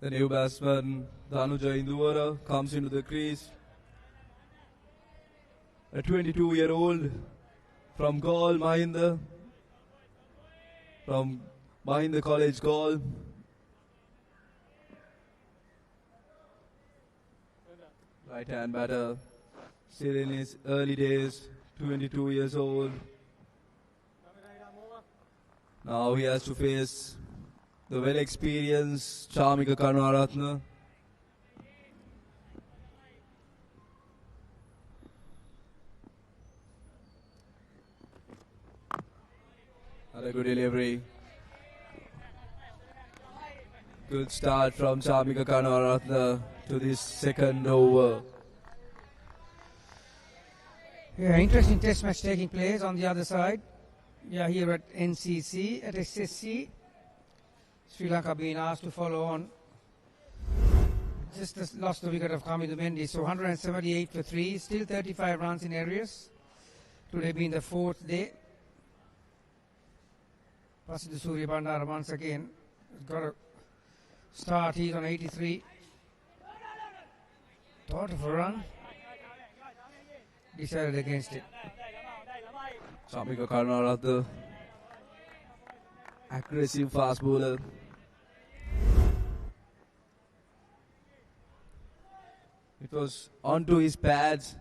The new batsman, Dhanuja Induwara, comes into the crease. A 22-year-old from Gaul, Mahinda. From Mahinda College, Gaul. Right-hand batter, still in his early days, 22 years old. Now he has to face the well-experienced Chamika Karunaratne. A good delivery. Good start from Chamika Karunaratne to this second over. Interesting test match taking place on the other side. Here at NCC, at SSC. Sri Lanka being asked to follow on. Just lost the wicket of Kamidu Mendy. So 178 for 3. Still 35 runs in areas. Today being the 4th day. Prasidha Surya Bandara once again got a start. He's on 83. Thought of a run. Decided against it. Chamika Karunaratne, aggressive fast bowler. It was onto his pads.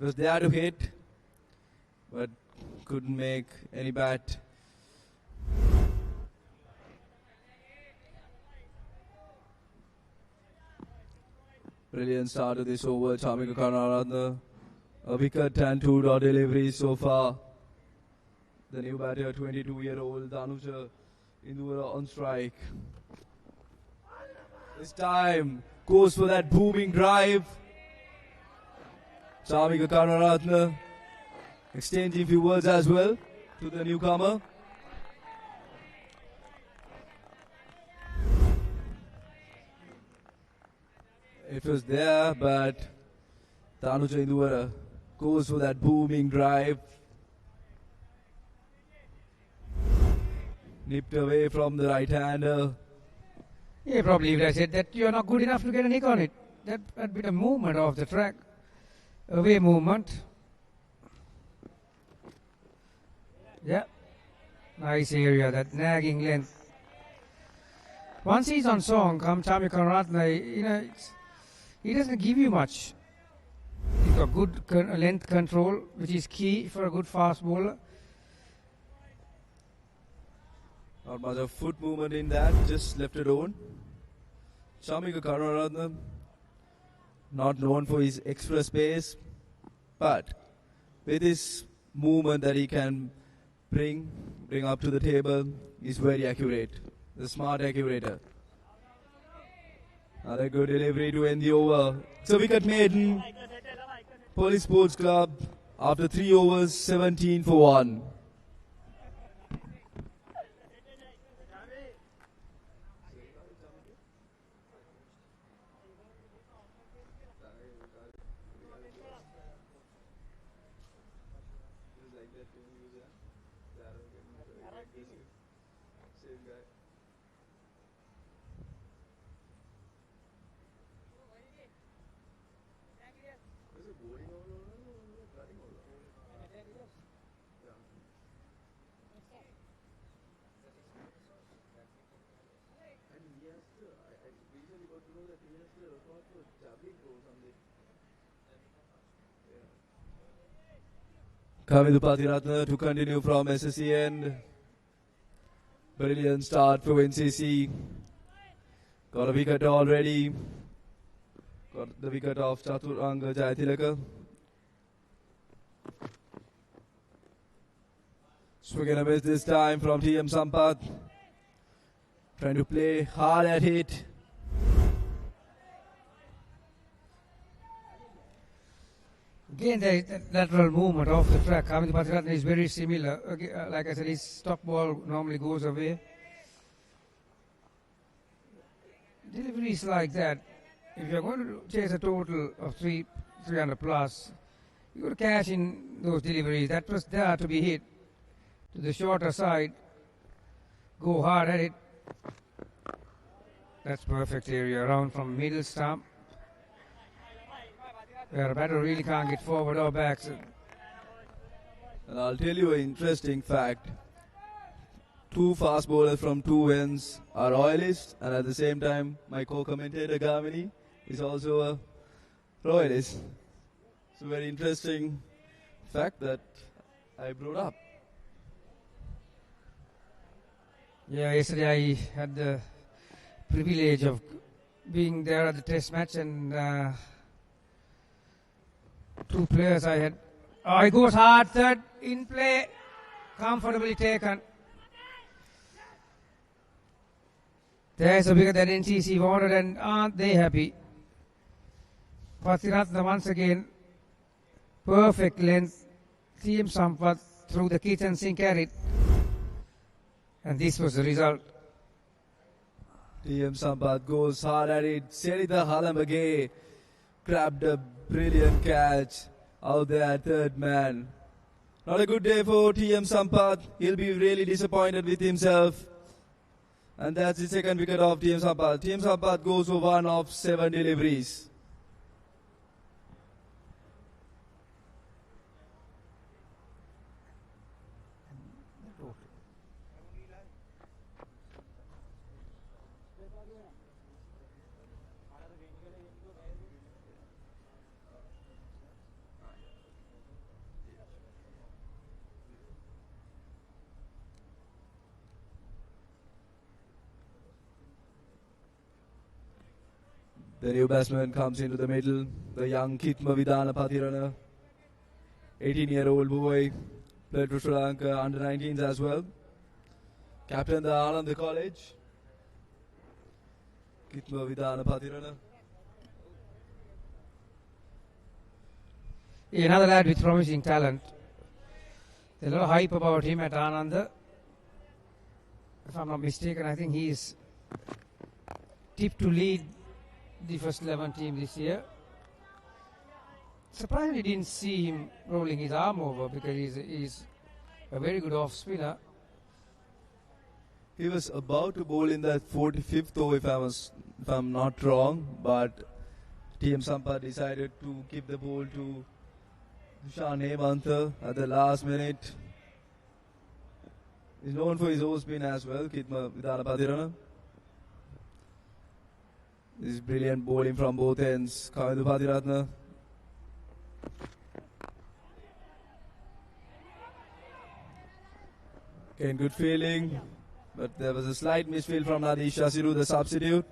It was there to hit, but couldn't make any bat. Brilliant start to this over. Chamika Karunaratne, a wicket and 2 dot deliveries so far. The new batter, 22-year-old Dhanuja Indura on strike. This time goes for that booming drive. Chamika Karunaratne exchanging few words as well to the newcomer. It was there, but Dhanuja Indura goes for that booming drive. Nipped away from the right-hander. Yeah, probably would have said that you're not good enough to get a nick on it. That bit of movement off the track. Away movement. Yeah. Nice area, that nagging length. Once he's on song, come Chamika Karunaratne, he doesn't give you much. He's got good length control, which is key for a good fast bowler. Not much of foot movement in that, just left it on. Shamika Karunaratne, not known for his express pace, but with his movement that he can bring up to the table, is very accurate. The smart accurator. Another good delivery to end the over. It's a wicket maiden. Police Sports Club after 3 overs, 17 for 1. Kavidu Patiratna to continue from SSC end. Brilliant start for NCC. Got a wicket already. Got the wicket of Chaturanga Jayatilaka. Swing and a miss this time from TM Sampath. Trying to play hard at it. Again, the lateral movement off the track. Kavidu Patiratna is very similar. Like I said, his stop ball normally goes away. Deliveries like that, if you're going to chase a total of 300 plus, you've got to catch in those deliveries. That was there to be hit to the shorter side. Go hard at it. That's perfect area around from middle stump, where a batter really can't get forward or back. So and I'll tell you an interesting fact. 2 fast bowlers from 2 ends are royalists, and at the same time, my co-commentator Gamini is also a royalist. It's a very interesting fact that I brought up. yeah, yesterday I had the privilege of being there at the test match, and 2 players I had. Oh, he goes hard, third in play, comfortably taken. There's a wicket that NCC wanted, and aren't they happy? Patiratna once again, perfect length. TM Sampath through the kitchen sink at it. And this was the result. TM Sampath goes hard at it. Serita Halambage grabbed a brilliant catch out there at third man. Not a good day for TM Sampath. He'll be really disappointed with himself. And that's the second wicket of TM Sampath. TM Sampath goes for 1 of 7 deliveries. The new batsman comes into the middle, the young Kitma Vidana Pathirana, 18-year-old boy, played for Sri Lanka under 19s as well. Captain the Anand College, Kitma Vidana Pathirana. Another lad with promising talent. There's a lot of hype about him at Ananda. If I'm not mistaken, I think he is tipped to lead the first 11 team this year. Surprisingly didn't see him rolling his arm over, because he's a very good off spinner. He was about to bowl in that 45th over, if I'm not wrong, but TM Sampath decided to give the ball to Dushan Hemantha at the last minute. He's known for his off spin as well, Kitma Vidana Pathirana. This is brilliant bowling from both ends. Kavindu Pathiratna. Again, good fielding, but there was a slight misfield from Nadish Shasiru, the substitute,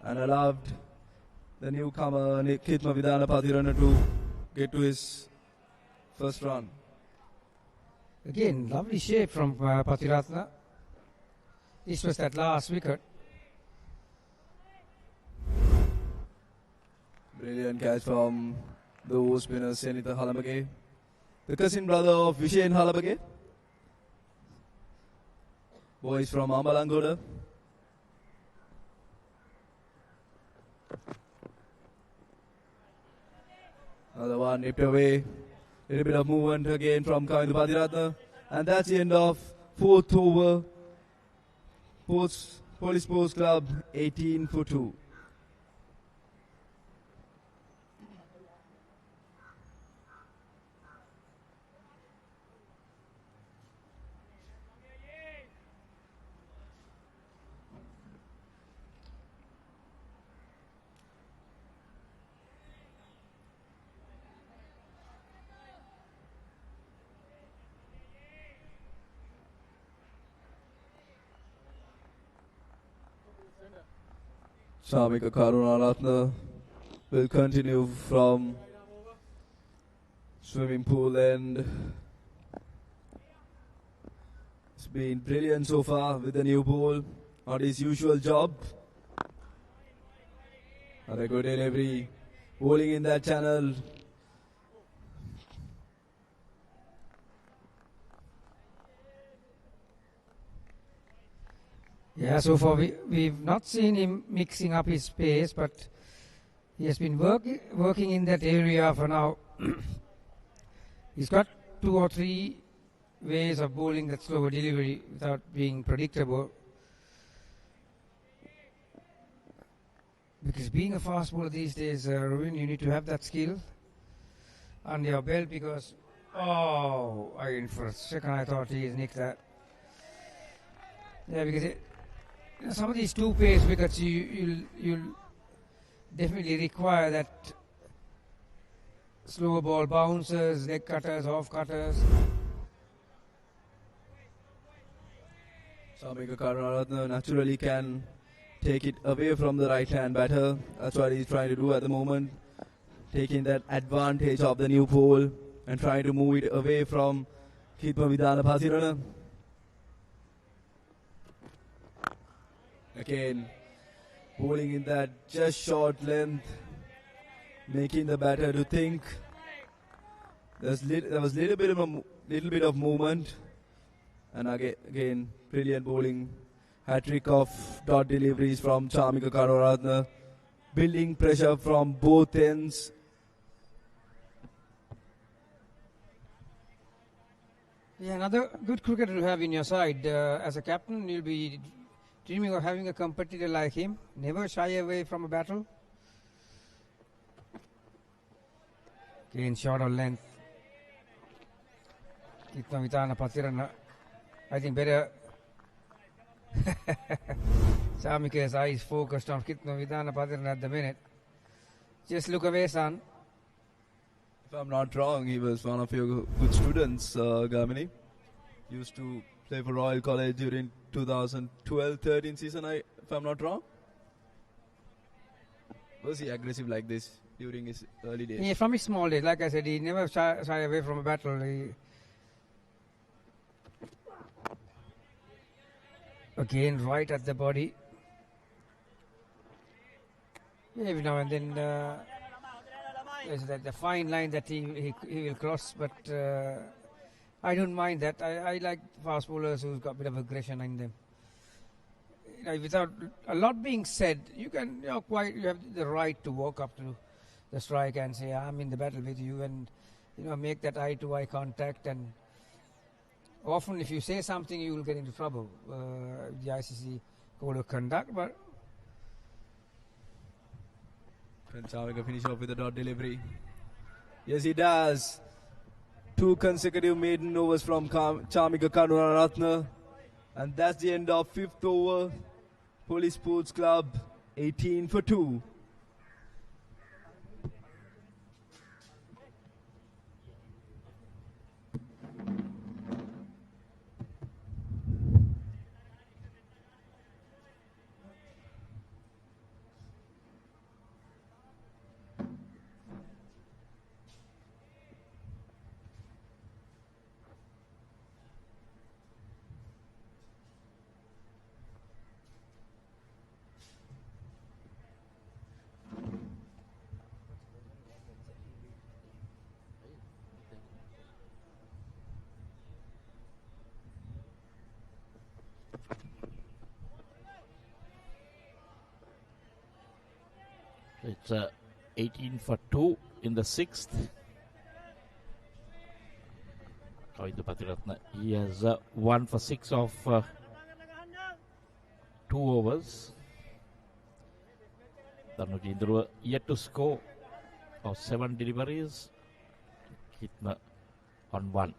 and allowed the newcomer Kitma Vidana Pathirana to get to his first run. Again, lovely shape from Pathiratna. This was that last wicket. Brilliant catch from the spinner Senitha Halabage, the cousin brother of Vishen Halabage. Boys from Ambalangoda. Another one nipped away. Little bit of movement again from Kavindu Pathiratna. And that's the end of 4th over. Police Sports Club 18 for 2. Shamika Karunaratna will continue from swimming pool end. It's been brilliant so far with the new ball. Not his usual job. Another good delivery. Bowling in that channel. Yeah, so far we've not seen him mixing up his pace, but he has been working in that area for now. He's got 2 or 3 ways of bowling that slower delivery without being predictable. Because being a fast bowler these days, Ravin, you need to have that skill under your belt because, for a second I thought he's nicked that. Yeah, because some of these 2 pace wickets, you'll definitely require that slower ball bouncers, leg cutters, off cutters. Shamika Karunaratna naturally can take it away from the right hand batter. That's what he's trying to do at the moment. Taking that advantage of the new pole and trying to move it away from Kitma Vidana Pathirana. Again, bowling in that just short length, making the batter to think. There was little bit of movement, and again brilliant bowling, hat-trick of dot deliveries from Shamika Karunaratna, building pressure from both ends. Yeah, another good cricketer to have in your side. As a captain, you'll be dreaming of having a competitor like him, never shy away from a battle. Again, shorter length. Kitma Vidana Pathirana, I think better. Shamika's eyes focused on Kitma Vidana Pathirana at the minute. Just look away, son. If I'm not wrong, he was one of your good students, Gamini. Used to play for Royal College during 2012-13 season, if I'm not wrong. Was he aggressive like this during his early days? Yeah, from his small days, like I said, he never shy away from a battle. Again, right at the body. Yeah, every now and then there's the fine line that he will cross, but I don't mind that. I like fast bowlers who've got a bit of aggression in them. Without a lot being said, you have the right to walk up to the strike and say, I'm in the battle with you, and make that eye-to-eye contact. And often, if you say something, you will get into trouble. The ICC code of conduct, but Can Shamika finish off with a dot delivery? Yes, he does. 2 consecutive maiden overs from Shamika Karunaratna. And that's the end of 5th over. Police Sports Club 18 for 2. It's 18 for 2 in the 6th. Kavitha Patiratna, he has 1 for 6 of 2 overs. Dhanuji Indruwa yet to score of 7 deliveries. Hitna on 1.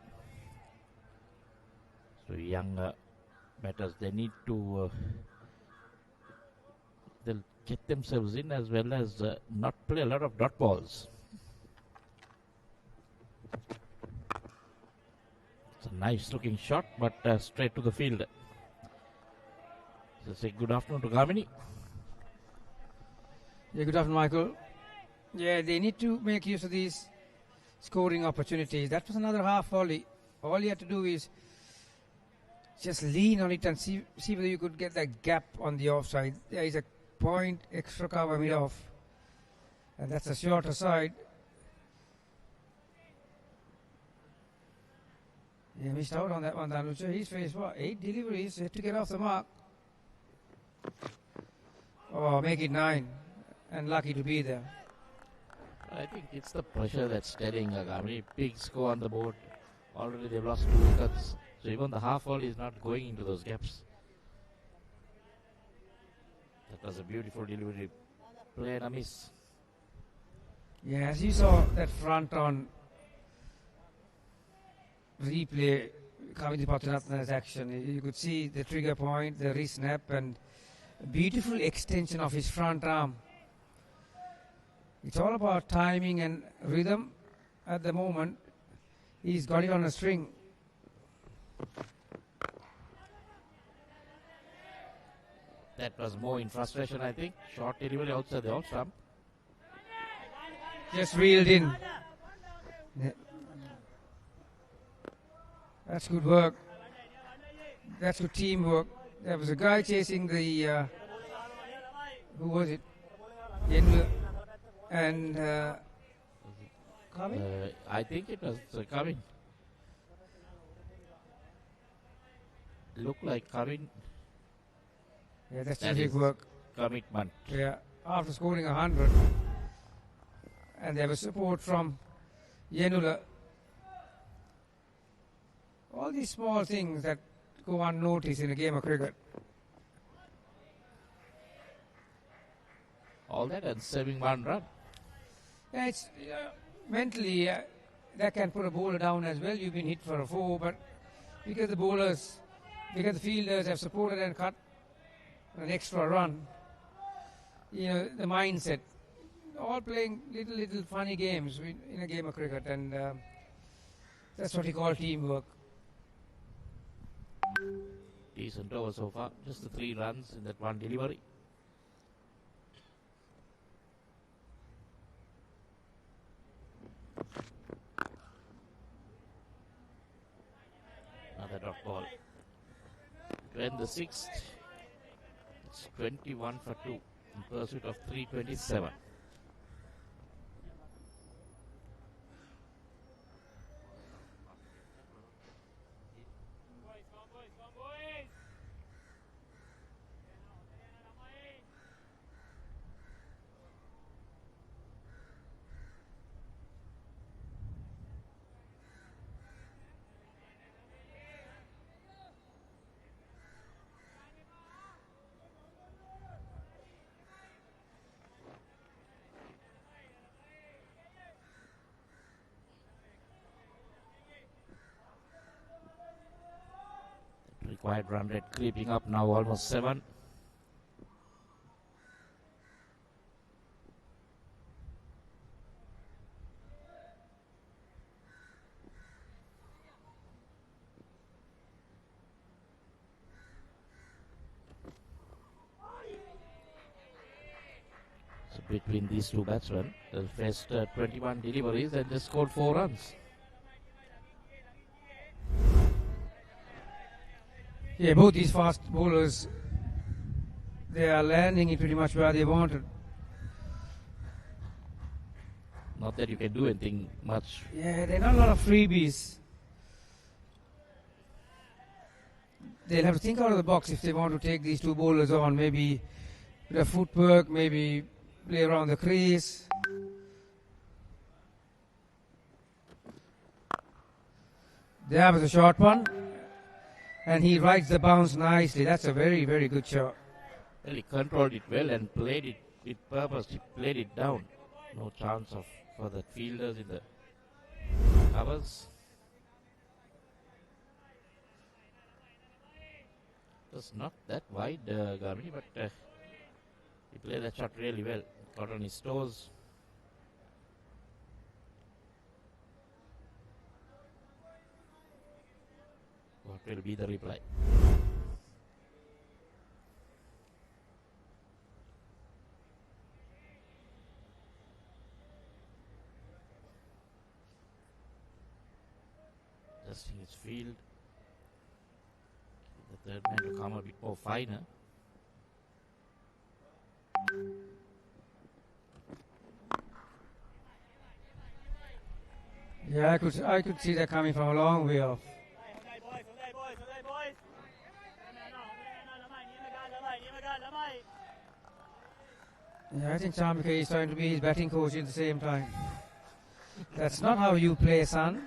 So young batters, they need to they'll get themselves in as well as not play a lot of dot balls. It's a nice looking shot, but straight to the field. So say good afternoon to Gamini. Yeah, good afternoon, Michael. Yeah, they need to make use of these scoring opportunities. That was another half volley. All you had to do is just lean on it and see whether you could get that gap on the offside. There is a point extra cover mid off, and that's a shorter side. Yeah, missed out on that one, Danucha. He's faced what, 8 deliveries, had to get off the mark. Oh, make it 9, and lucky to be there. I think it's the pressure that's telling Gamini. Big score on the board. Already they've lost 2 wickets. So even the half volley is not going into those gaps. That was a beautiful delivery. Play and a miss. Yeah, as you saw that front on replay, Kavitha Patiratna's action, you could see the trigger point, the wrist snap, and a beautiful extension of his front arm. It's all about timing and rhythm. At the moment, he's got it on a string. That was more in frustration, I think. Short delivery outside the off stump. Just reeled in. Yeah. That's good work. That's good teamwork. There was a guy chasing the, who was it? Yenlu and Kavin? I think it was Kavin. Look like Kavin. Yeah, that's That terrific is work. commitment. Yeah, after scoring 100, and there was support from Yenula. All these small things that go unnoticed in a game of cricket. All that and saving 1 run. Yeah, it's mentally that can put a bowler down as well. You've been hit for a 4, but because the fielders have supported and cut an extra run, you know, the mindset, all playing little funny games in a game of cricket, and that's what we call teamwork. Decent over so far. Just the 3 runs in that 1 delivery. Another dot ball. To end the 6th, it's 21 for 2 in pursuit of 327. Required run rate creeping up now, almost 7. between these two batsmen. They faced 21 deliveries and just scored 4 runs. Yeah, both these fast bowlers, they are landing it pretty much where they wanted. Not that you can do anything much. Yeah, there are not a lot of freebies. They'll have to think out of the box if they want to take these two bowlers on. Maybe the footwork, maybe play around the crease. There was a short one, and he rides the bounce nicely. That's a very, very good shot. Well, he controlled it well and played it with purpose. He played it down. No chance for the fielders in the covers. It was not that wide, Gamini, but he played that shot really well. Got on his toes. What will be the reply? Adjusting his field. The third man to come a bit more finer. Yeah, I could see that coming from a long way off. Yeah, I think Chamika is trying to be his batting coach at the same time. That's not how you play, son.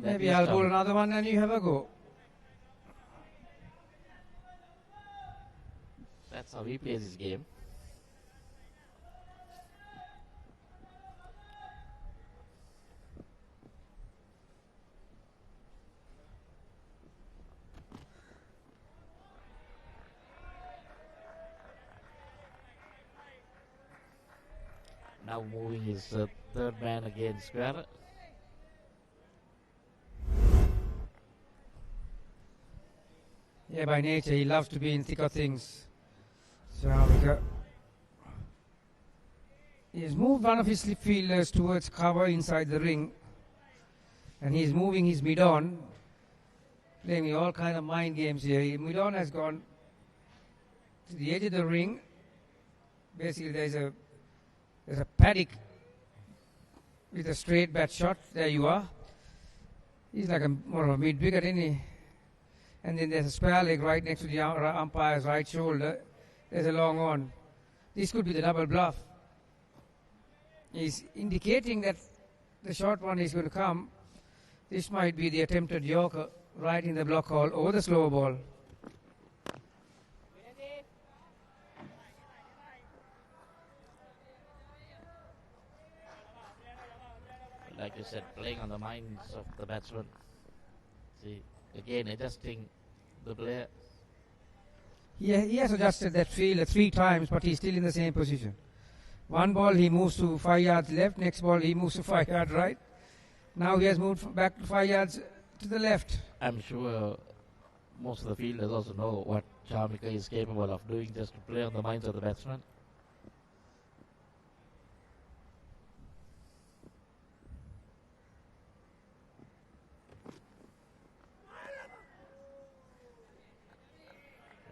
Maybe I'll bowl another one and you have a go. That's how he plays his game. Now moving his third man again square. Yeah, by nature he loves to be in thick of things. So he's moved one of his slip fielders towards cover inside the ring, and he's moving his mid-on, playing all kind of mind games here. Mid-on has gone to the edge of the ring. Basically, there's a paddock with a straight bat shot. There you are. He's like more of a mid-wicket, isn't he? And then there's a square leg right next to the umpire's right shoulder. There's a long on. This could be the double bluff. He's indicating that the short one is going to come. This might be the attempted yorker right in the block hole over the slow ball. Like you said, playing on the minds of the batsman. See, again adjusting the player. Yeah, he has adjusted that field 3 times, but he's still in the same position. One ball he moves to 5 yards left, next ball he moves to 5 yards right. Now he has moved back to 5 yards to the left. I'm sure most of the fielders also know what Chamika is capable of doing, just to play on the minds of the batsman.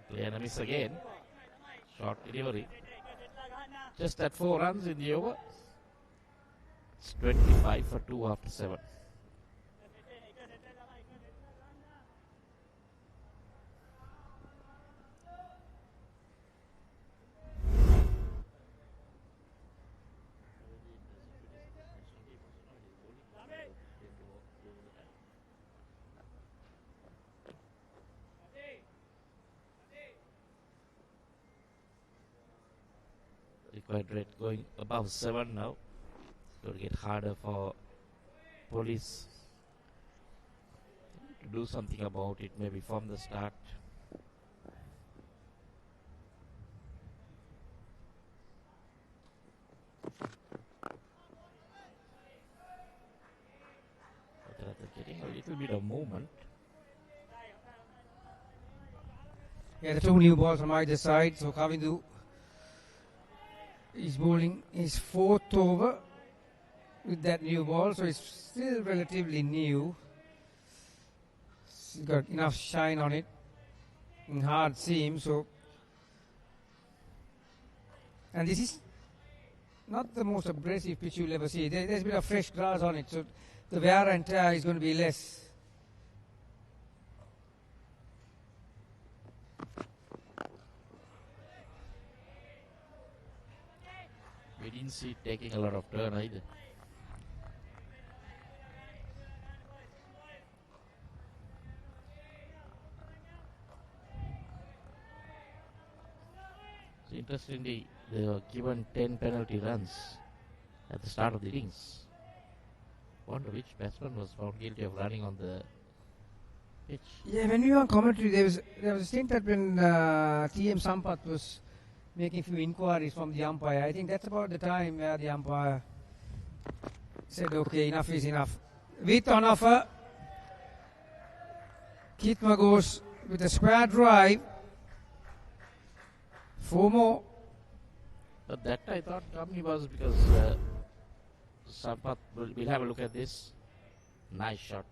Play and a miss again. Short delivery. Just at 4 runs in the over. It's 25 for 2 after 7. Required rate going above 7 now. Going to get harder for police to do something about it, maybe from the start. But getting a little bit of movement. Yeah, the 2 new balls from either side. So Kavindu is bowling his 4th over with that new ball. So it's still relatively new. It's got enough shine on it and hard seam. So, and this is not the most abrasive pitch you'll ever see. There's a bit of fresh grass on it. So the wear and tear is going to be less. We didn't see it taking a lot of turn either. So interestingly, they were given 10 penalty runs at the start of the innings. Wonder which batsman was found guilty of running on the pitch. Yeah, when we were on commentary, there was a stint that when TM Sampath was making a few inquiries from the umpire. I think that's about the time where the umpire said, okay, enough is enough. With on offer, Kitma goes with a square drive. 4 more. But that I thought Kamni was because Sampath, we'll have a look at this. Nice shot.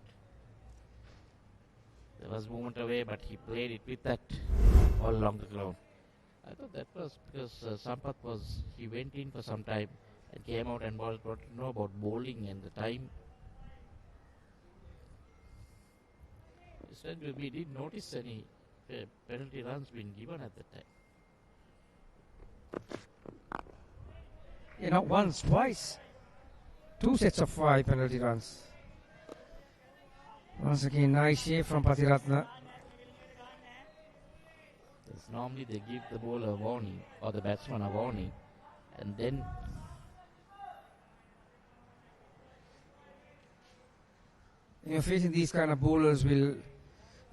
There was movement away, but he played it with that all along the ground. I thought that was because Sampath he went in for some time and came out and got to know about bowling and the time. Instead, we didn't notice any penalty runs being given at that time. Yeah, not once, twice. 2 sets of 5 penalty runs. Once again, nice shave from Pathiratna. Normally they give the bowler a warning or the batsman a warning, and then facing these kind of bowlers will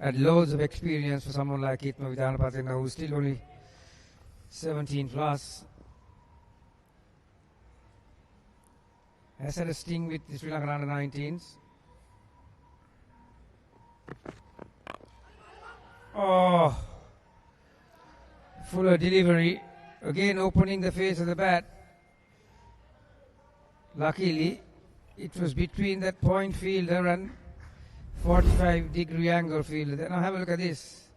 add loads of experience for someone like Itma Vidhanapathina, who's still only 17 plus. Has had a sting with the Sri Lankan under-19s. Oh, fuller delivery, again opening the face of the bat. Luckily, it was between that point fielder and 45-degree angle fielder. Now have a look at this.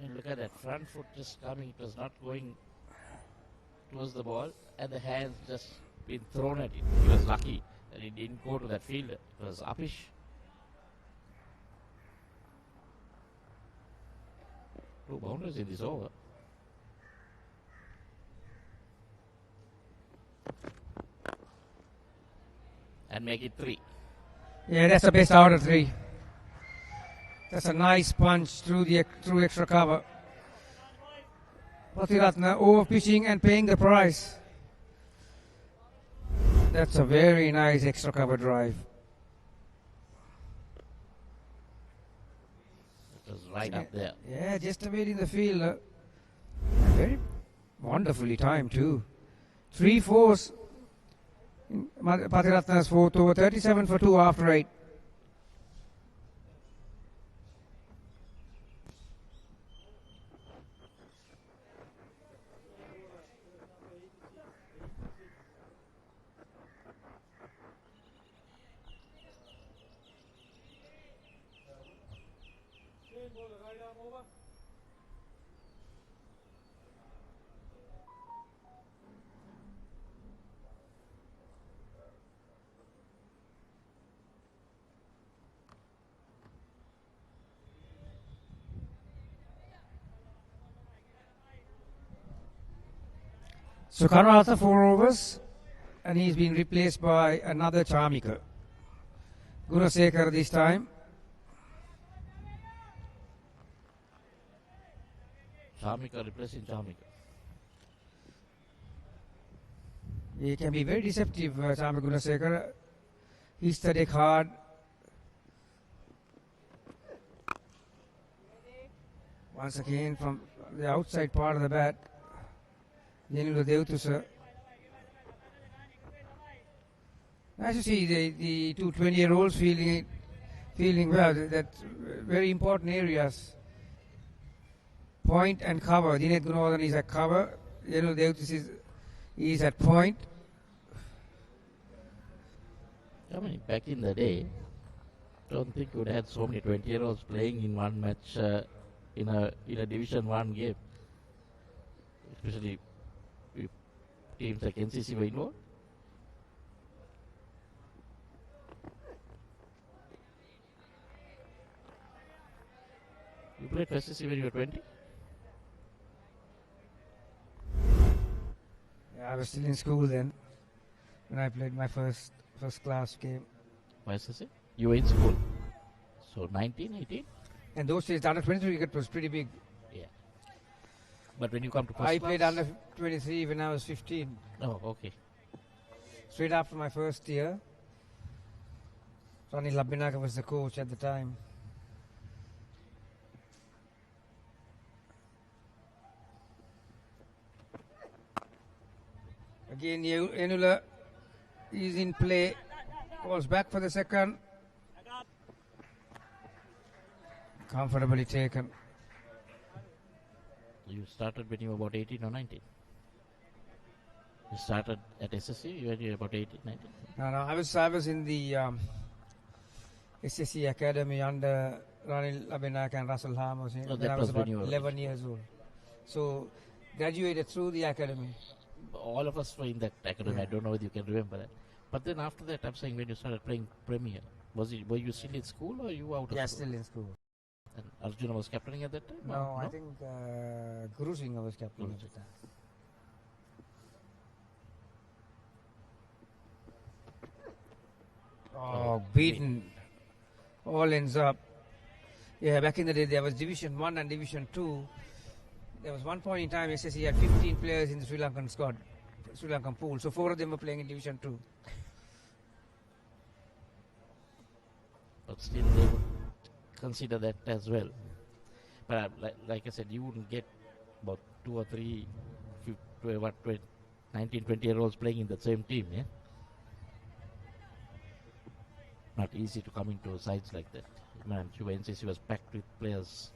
And look at that front foot just coming. It was not going towards the ball, and the hands just been thrown at it. He was lucky that it didn't go to that fielder. It was uppish. Two boundaries in this over. And make it 3. Yeah, that's the best out of 3. That's a nice punch through extra cover. Pathiratna over pitching and paying the price. That's a very nice extra cover drive. It was right up there. Yeah, just awaiting the field. Very wonderfully timed too. 3 fours. Pathiratna's 4th over, 37 for 2 after 8. So Karunaratha 4 overs, and he's been replaced by another Charmika. Gunasekar this time. Charmika replacing Charmika. He can be very deceptive, Charmika Gunasekar. He studied hard. Once again from the outside part of the bat. Nice to see the two 20-year-olds Feeling well, that's very important areas. Point and cover. Dinet Gunawardene is at cover. Yenul Devtis is at point. I mean, back in the day, don't think you would have so many 20-year-olds playing in one match in a Division 1 game. Especially if teams like NCC were involved. You played for SLC when you were 20? Yeah, I was still in school then when I played my first class game. For SLC? You were in school. So 19, 18? And those days, the under 23 cricket was pretty big. Yeah. But when you come to first I class? played under 23 when I was 15. Oh, okay. Straight after my first year. Ronnie Labinaka was the coach at the time. Again, Yenula is in play. Calls back for the second. Comfortably taken. You started when you were about 18 or 19? You started at SSC when you were about 18, 19? No, I was in the SSC Academy under Ronnie Labinak and Russell Harmos. Oh, When I that was was when about you were 11 years old. So, graduated through the academy. All of us were in that academy. Yeah. I don't know whether you can remember that. But then after that, I'm saying when you started playing Premier, were you still in school or you were out of Yeah, school? still in school. And Arjuna was captaining at that time? No, or I think Guru Singh was captain Guru at the time. Oh, beaten. All ends up. Yeah, back in the day there was Division 1 and Division 2. There was one point in time SSC had 15 players in the Sri Lankan squad, Sri Lankan pool. So 4 of them were playing in Division 2. But still they would consider that as well. But like I said, you wouldn't get about 2 or 3 19, 20-year-olds playing in the same team, yeah? Not easy to come into sides like that. Man, NCC was packed with players.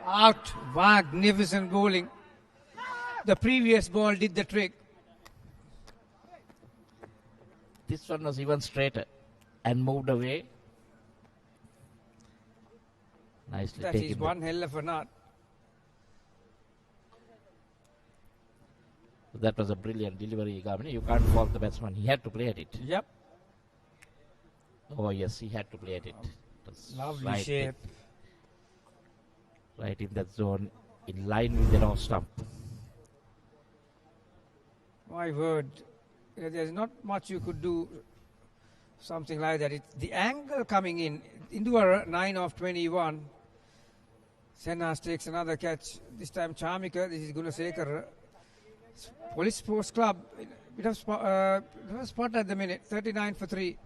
Out. Magnificent bowling. The previous ball did the trick. This one was even straighter and moved away. Nicely That taken. is one hell of a knot. That was a brilliant delivery, Gamini. You can't fault the batsman. He had to play at it. Yep. Oh, yes, he had to play at it. It was Lovely shape. Right in that zone, in line with the off stump. My word. There's not much you could do something like that. It's the angle coming in. Into a 9 of 21. Sennas takes another catch. This time Charmika. This is Gunasekar. Police Sports Club. Bit of spot at the minute. 39 for 3.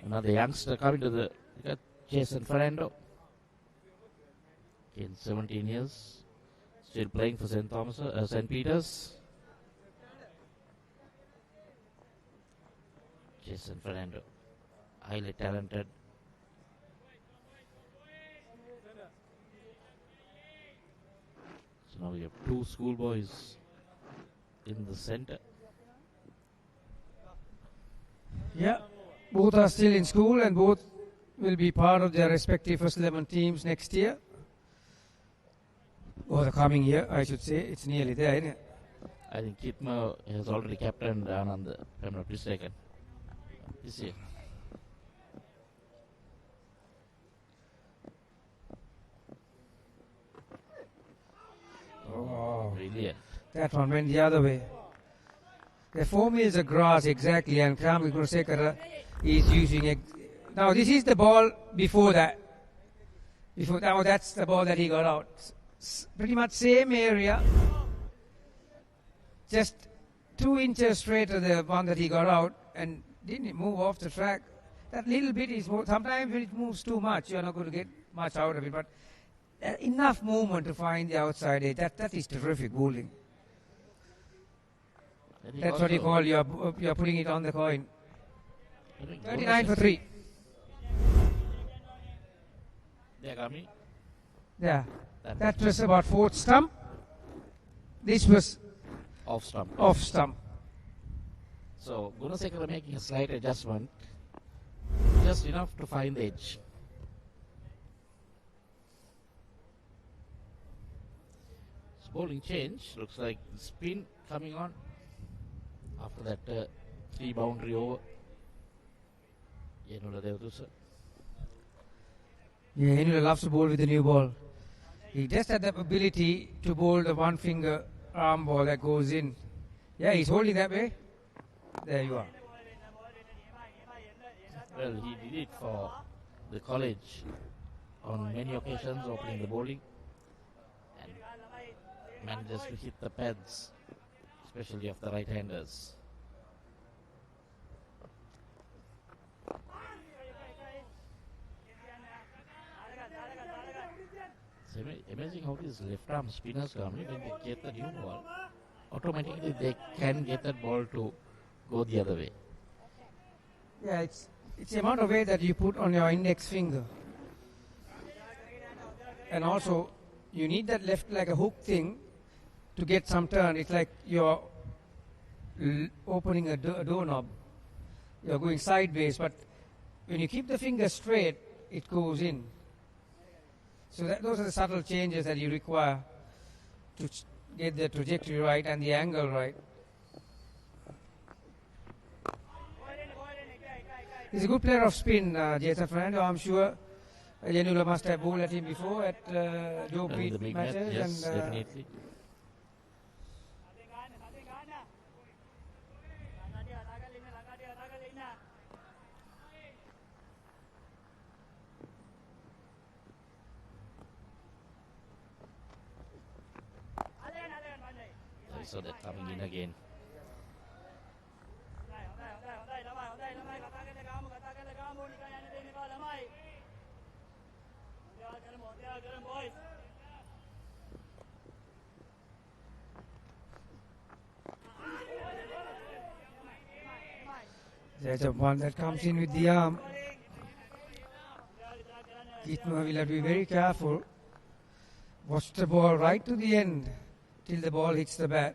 Another youngster coming to the Jason Fernando. In 17 years, still playing for St. Peter's. Jason Fernando, highly talented. So now we have 2 schoolboys in the center. Yeah. Both are still in school and both will be part of their respective first 11 teams next year. Or the coming year, I should say. It's nearly there, isn't it? I think Kitmo has already captained Anand, if I'm not mistaken, this year. Oh, Brilliant. that one went the other way. The 4 meals of grass exactly, and Kami Gunasekara He's using now this is the ball before that. Now that's the ball that he got out. Pretty much same area, just 2 inches straighter the one that he got out, and didn't move off the track. That little bit is sometimes when it moves too much, you're not going to get much out of it. But enough movement to find the outside edge. That is terrific bowling. That's what you call you're putting it on the coin. 39 for 3. There, Gami. Yeah. That was about 4th stump. This was Off stump. off stump. So Gunasekara making a slight adjustment, just enough to find the edge. It's bowling change. Looks like the spin coming on after that 3 boundary over. Yenula Devdusa. Yeah, Henry loves to bowl with the new ball. He just had the ability to bowl the 1-finger arm ball that goes in. Yeah, he's holding that way. There you are. Well, he did it for the college on many occasions, opening the bowling, and manages to hit the pads, especially of the right-handers. It's amazing how these left-arm spinners come when they get the new ball, automatically they can get that ball to go the other way. Yeah, it's the amount of weight that you put on your index finger. And also, you need that left like a hook thing to get some turn. It's like you're opening a doorknob. You're going sideways, but when you keep the finger straight, it goes in. So those are the subtle changes that you require to get the trajectory right and the angle right. He's a good player of spin, Jason Fernando. I'm sure Janula must have bowled at him before at Joe Pete matches. Yes, and, definitely. So that coming in again. There's a one that comes in with the arm. Kitma will have to be very careful. Watch the ball right to the end till the ball hits the bat.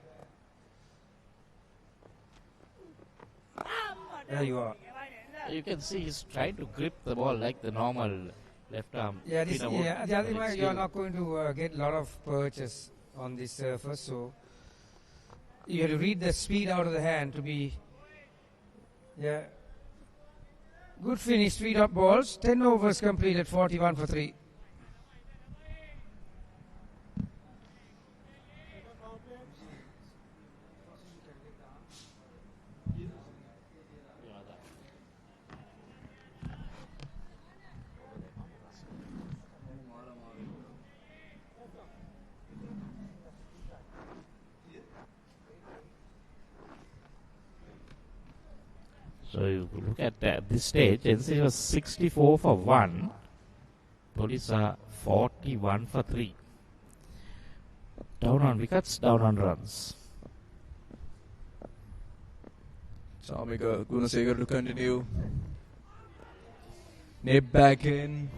There you are. You can see he's trying to grip the ball like the normal left arm. Yeah, spinner would, the other but way it's you're still- not going to get a lot of purchase on this surface, so you have to read the speed out of the hand to be. Yeah. Good finish, 3 dot balls, 10 overs completed, 41 for 3. So you look at this stage, NCC was 64 for 1. Police are 41 for 3. Down on wickets, down on runs. Samika Gunasekara to continue. Nip back in.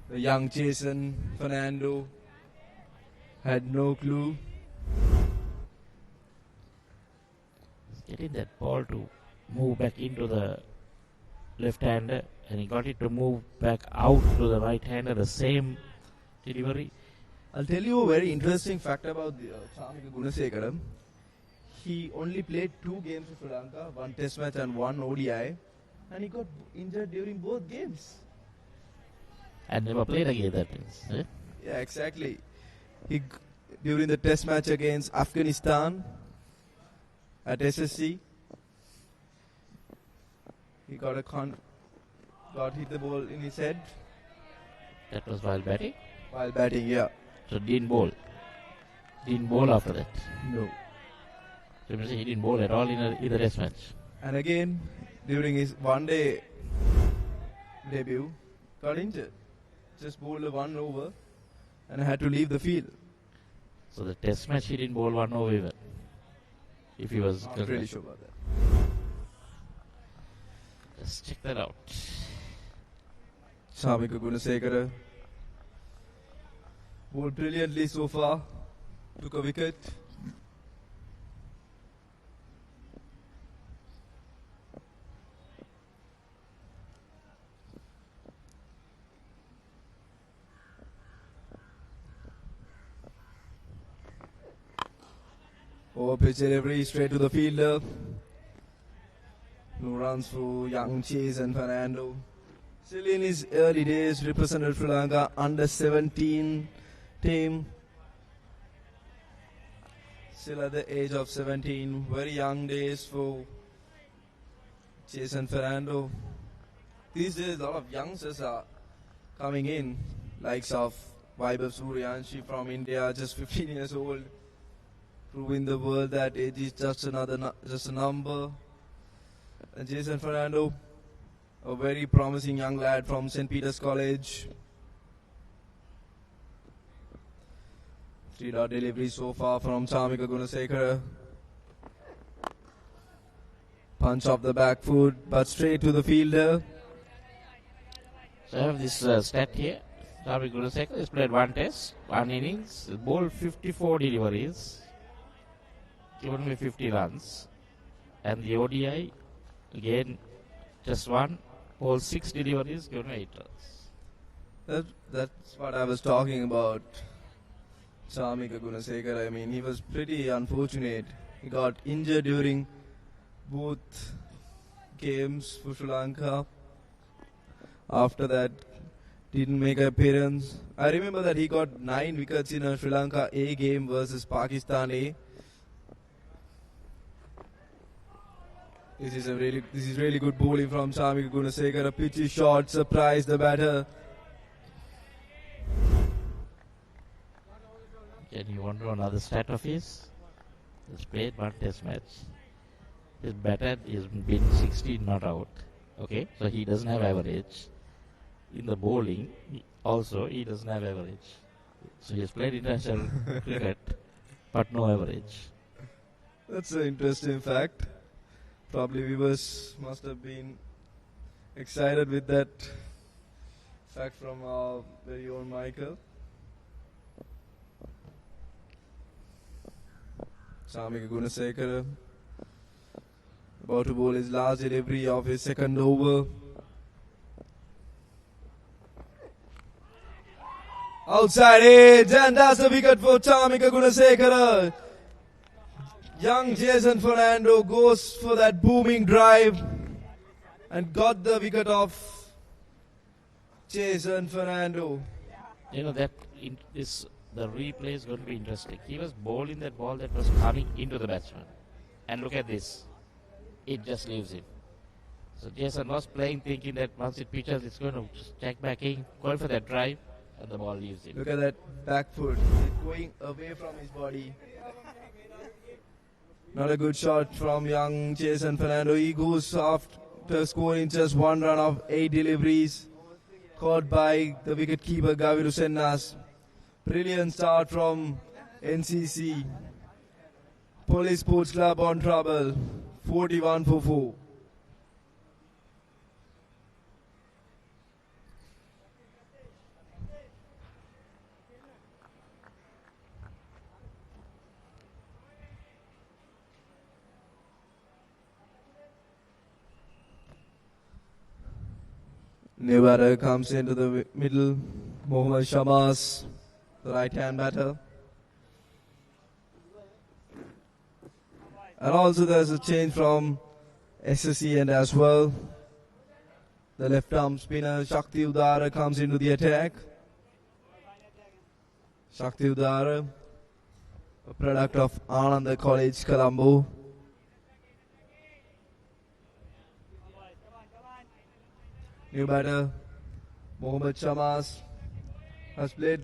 The young Jason Fernando had no clue. Getting that ball to move back into the left-hander, and he got it to move back out to the right-hander, the same delivery. I'll tell you a very interesting fact about Samika Gunasekara. He only played 2 games for Sri Lanka, 1 test match and 1 ODI, and he got injured during both games. And never played again, that means. Eh? Yeah, exactly. During the test match against Afghanistan at SSC, He got hit the ball in his head That was while batting. while batting. Yeah. So didn't bowl. Didn't bowl after that. No. So he didn't bowl at all in the test match. And again, during his one-day debut, got injured. Just bowled a one over and had to leave the field. So the test match he didn't bowl one over even. If he was Not really sure about that. Let's check that out. Samika Gunasekara bowled brilliantly so far. Took a wicket. Over pitch delivery straight to the fielder. No runs for young Chase and Fernando. Still in his early days, represented Sri Lanka under 17 team. Still at the age of 17, very young days for Chase and Fernando. These days, a lot of youngsters are coming in, likes of Vaibhav Suryanshi from India, just 15 years old, proving the world that age is just a number. And Jason Fernando, a very promising young lad from St. Peter's College. 3-dot delivery so far from Samika Gunasekara. Punch off the back foot, but straight to the fielder. So I have this stat here. Samika Gunasekara has played one test, one innings, bowled 54 deliveries, given me 50 runs. And the ODI, again, just one, bowled 6 deliveries, given me 8 runs. That's what I was talking about. Samika Gunasekara, I mean, he was pretty unfortunate. He got injured during both games for Sri Lanka. After that, didn't make an appearance. I remember that he got 9 wickets in a Sri Lanka A game versus Pakistan A. This is really good bowling from Samika Gunasekara. Pitchy shot, surprised the batter. Can you want to know another stat of his? He's played one test match. His batter has been 16 not out. Okay, so he doesn't have average. In the bowling, he doesn't have average. So he has played international cricket, but no average. That's an interesting fact. Probably viewers must have been excited with that fact from our very own Michael. Samika Gunasekara about to bowl his last delivery of his second over. Outside edge, and that's the wicket for Samika Gunasekara. Young Jason Fernando goes for that booming drive and got the wicket off Jason Fernando. You know that the replay is going to be interesting. He was bowling that ball that was coming into the batsman. And look at this. It just leaves him. So Jason was playing thinking that once it pitches, it's going to check back in, going for that drive, and the ball leaves him. Look at that back foot. It's going away from his body. Not a good shot from young Jason Fernando. He goes after scoring just 1 run of 8 deliveries. Caught by the wicketkeeper Gaviru Sennas. Brilliant start from NCC. Police Sports Club on trouble. 41 for 4. New batter comes into the middle. Mohammad Shamas, the right-hand batter. And also there's a change from SLC and as well. The left-arm spinner Shakti Udara comes into the attack. Shakti Udara, a product of Ananda College, Colombo. New batter, Mohammad Shamaz, has played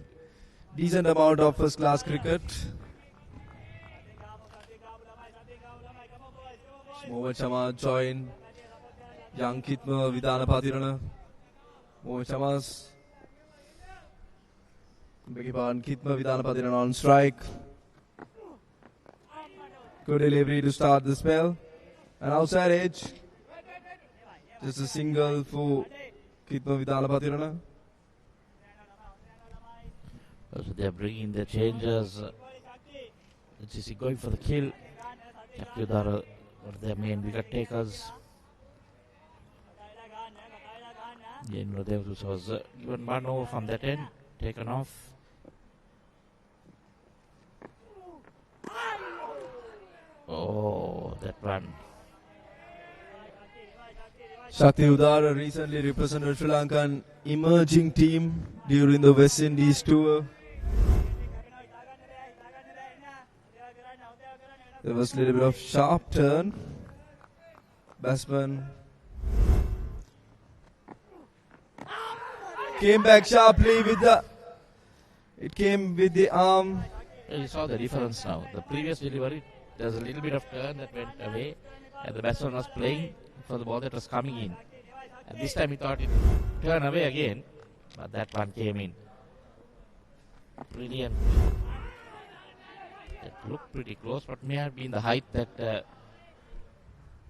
decent amount of first class cricket. Mohammad Shamaz joined young Kitma Vidana Patirana. Mohammad Shamaz, beg your pardon, Kitma Vidana Patirana on strike. Good delivery to start the spell. And outside edge. Just a single for Kitma Vidana Patirana. So they are bringing the changes. NCC going for the kill. Yakyudara were their main wicket takers. There was given one over from that end, taken off. Oh, that run. Shakti Udara recently represented Sri Lankan emerging team during the West Indies tour. There was a little bit of sharp turn. Batsman came back sharply with the. It came with the arm. You saw the difference now. The previous delivery, there's a little bit of turn that went away, and the batsman was playing for the ball that was coming in. And this time he thought it turn away again, but that one came in. Brilliant. It looked pretty close, but may have been the height that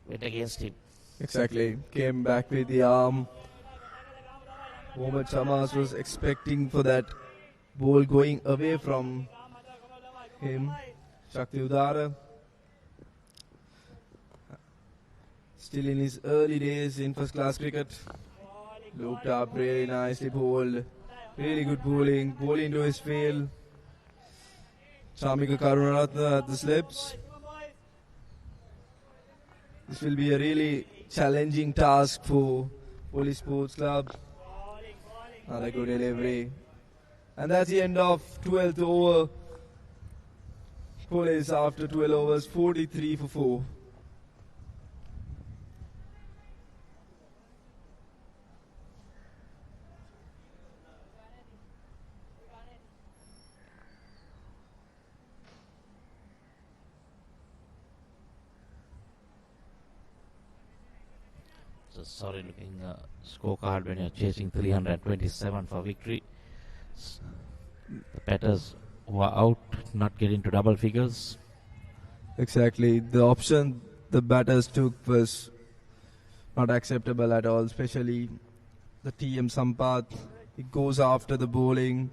went against him. Exactly. Came back with the arm. Mohammad Shamaz was expecting for that ball going away from him. Shakti Udara, still in his early days in first class cricket. Looked up really nicely, bowled. Really good bowling. Ball into his field. Chamika Karunaratne at the slips. This will be a really challenging task for Police Sports Club. Another good delivery. And that's the end of 12th over. Police after 12 overs, 43 for 4. It's a sorry looking scorecard when you're chasing 327 for victory. The batters who are out not getting to double figures. Exactly. The option the batters took was not acceptable at all, especially the TM Sampath. He goes after the bowling,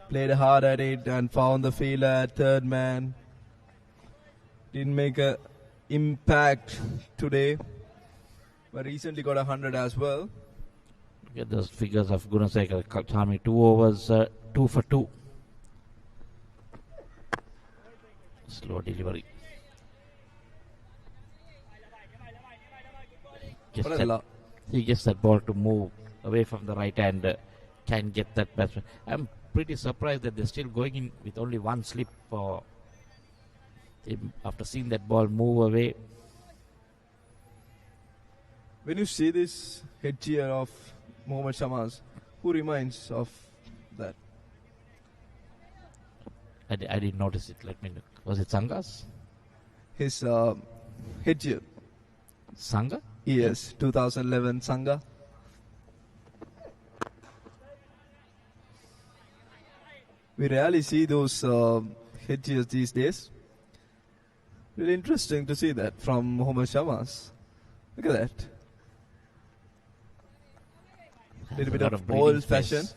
played hard at it and found the fielder at third man. Didn't make an impact today, but recently got 100 as well. Look at those figures of Gunasekar Kaltami. 2 overs, 2 for 2. Slow delivery. He gets that ball to move away from the right and can get that batsman. I'm pretty surprised that they're still going in with only one slip for him after seeing that ball move away. When you see this headgear of Mohammad Shamaz, who reminds of that? I didn't notice it. Let me look. Was it Sanga's? His headgear. Sangha? Yes, 2011 Sangha. We rarely see those headgears these days. Really interesting to see that from Mohammad Shamaz. Look at that. A little bit of old-fashioned.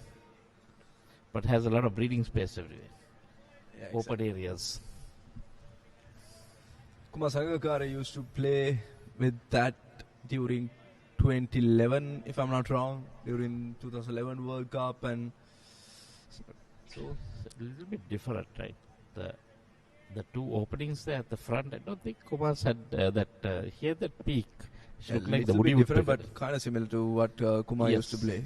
But has a lot of breathing space everywhere. Yeah, Open areas. Kumar Sangakkara used to play with that during 2011, if I'm not wrong, during 2011 World Cup, and so it's a little bit different, right? The two openings there at the front, I don't think Kumar's had that. He had that peak. It looked like the little Woody bit would different, prefer. but kind of similar to what Kumar used to play.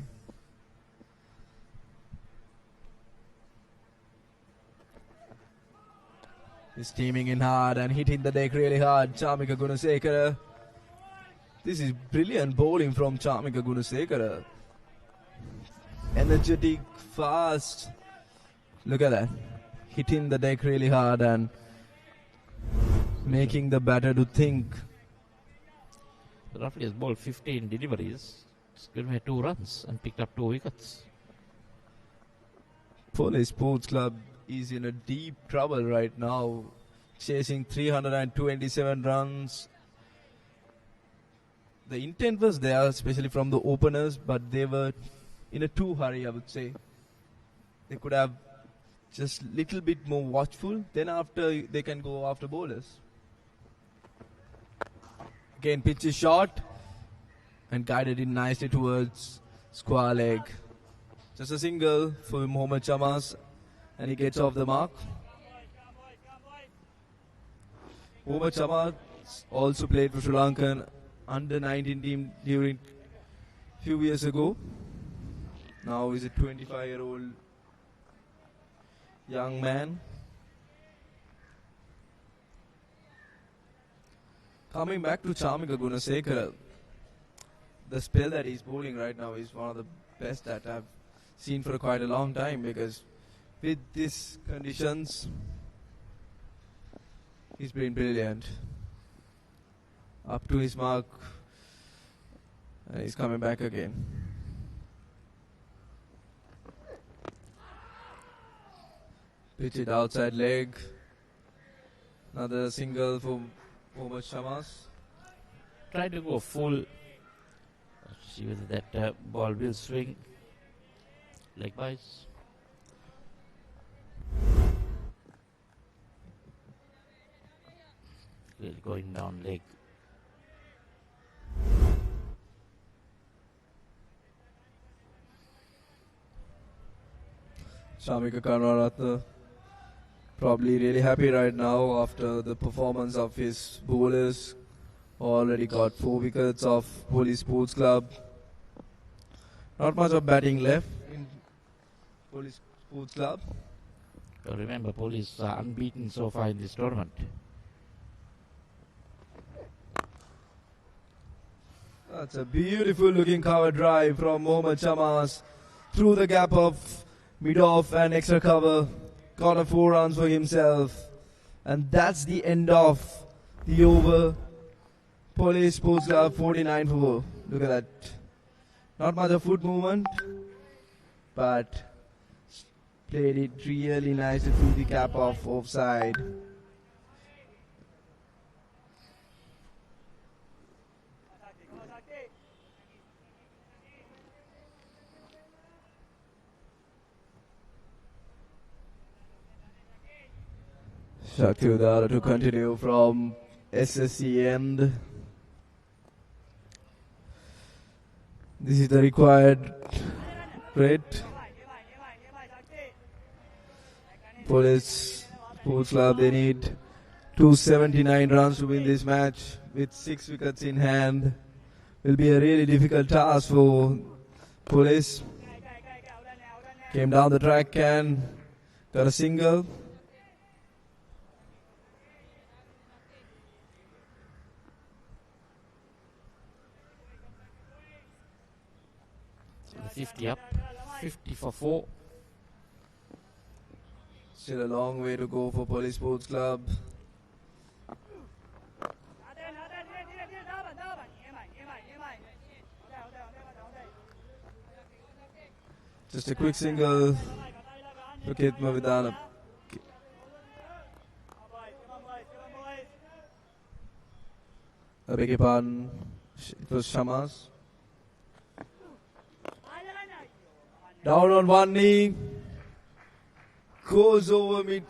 He's teaming in hard and hitting the deck really hard. Chamika Gunasekara This is brilliant bowling from Chamika Gunasekara. Energetic, fast. Look at that. Hitting the deck really hard and making the batter to think. Roughly has bowled 15 deliveries. It's given away 2 runs and picked up 2 wickets. Police Sports Club is in a deep trouble right now, chasing 327 runs. The intent was there, especially from the openers, but they were in a too hurry, I would say. They could have just little bit more watchful, then after they can go after bowlers. Again, pitch is short and guided in nicely towards square leg. Just a single for Mohammad Chamas, and he gets off the mark. Mohammad Chamas also played for Sri Lankan under-19 team during few years ago. Now he's a 25-year-old young man. Coming back to Chamika Gunasekara, the spell that he's bowling right now is one of the best that I've seen for quite a long time, because with these conditions, he's been brilliant. Up to his mark, and he's coming back again. Pitch it outside leg. Another single for Mohammad Shamas. Try to go full. Let's see whether that ball will swing. Leg byes. Really going down leg. Shamika Karnaratna probably really happy right now after the performance of his bowlers. Already got 4 wickets of Police Sports Club. Not much of batting left in Police Sports Club. Remember, Police are unbeaten so far in this tournament. That's a beautiful looking cover drive from Mohammad Chamas through the gap of mid-off and extra cover. Got a 4 runs for himself. And that's the end of the over. Police Sports Club 49 for 4. Look at that. Not much of foot movement, but played it really nicely through the gap of offside. Shakti Udara to continue from SSC end. This is the required rate. Police Sports Club, they need 279 runs to win this match with 6 wickets in hand. Will be a really difficult task for Police. Came down the track and got a single. So 50 up, 50 for 4. Still a long way to go for Police Sports Club. Just a quick single for Kitma Vidana. I beg your pardon, it was Shamas. Down on one knee. Goes over mid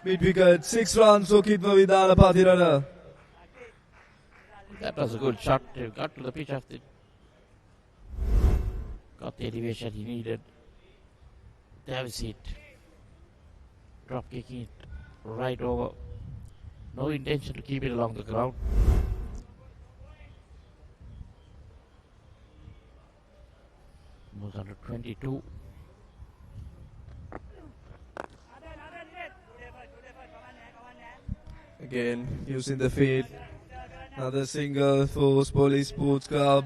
wicket. 6 runs for Kitma Vidana Pathirana. That was a good shot. He got to the pitch of it. Got the elevation he needed. There was it. Drop kicking it right over. No intention to keep it along the ground. Moves under 22. Again, using the feet. Another single for Police Sports Club.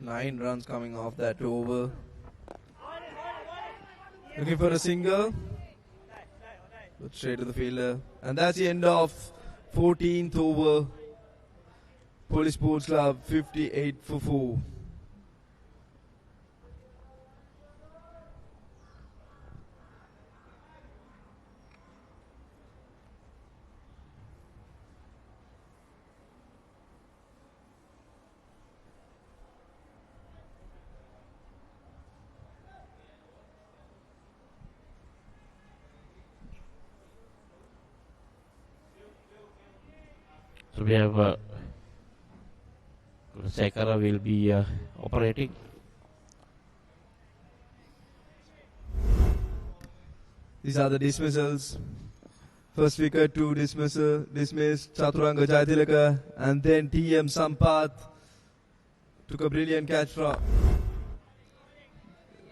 Nine runs coming off that over. Looking for a single. But straight to the fielder. And that's the end of 14th over. Police Sports Club 58 for 4. So we have Sekara will be operating. These are the dismissals. First wicket to dismiss Chaturanga Jaitilaka, and then TM Sampath took a brilliant catch from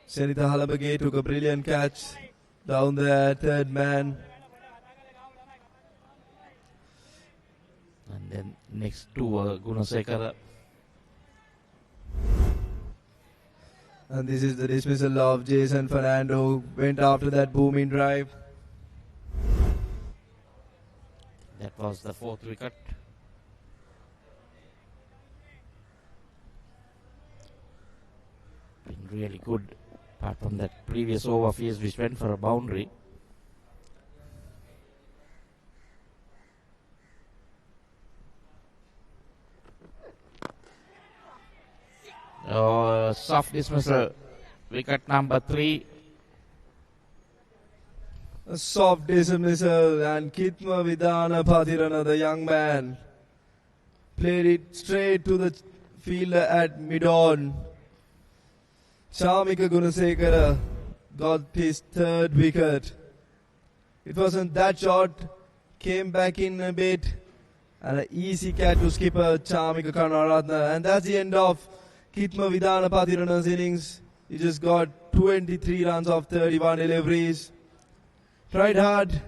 Senita Halabage, took a brilliant catch down there, third man. And then next to Gunasekara. And this is the dismissal of Jason Fernando. Went after that booming drive. That was the fourth wicket. Been really good. Apart from that previous over phase which went for a boundary. Soft dismissal, wicket number 3. A soft dismissal, and Kitma Vidana Pathirana, the young man, played it straight to the fielder at mid-on. Chamika Gunasekara got his third wicket. It wasn't that short, came back in a bit, and an easy catch to skipper Chamika Karnaratna. And that's the end of Kitma Vidana Pathirana's innings. He just got 23 runs off 31 deliveries. Tried hard,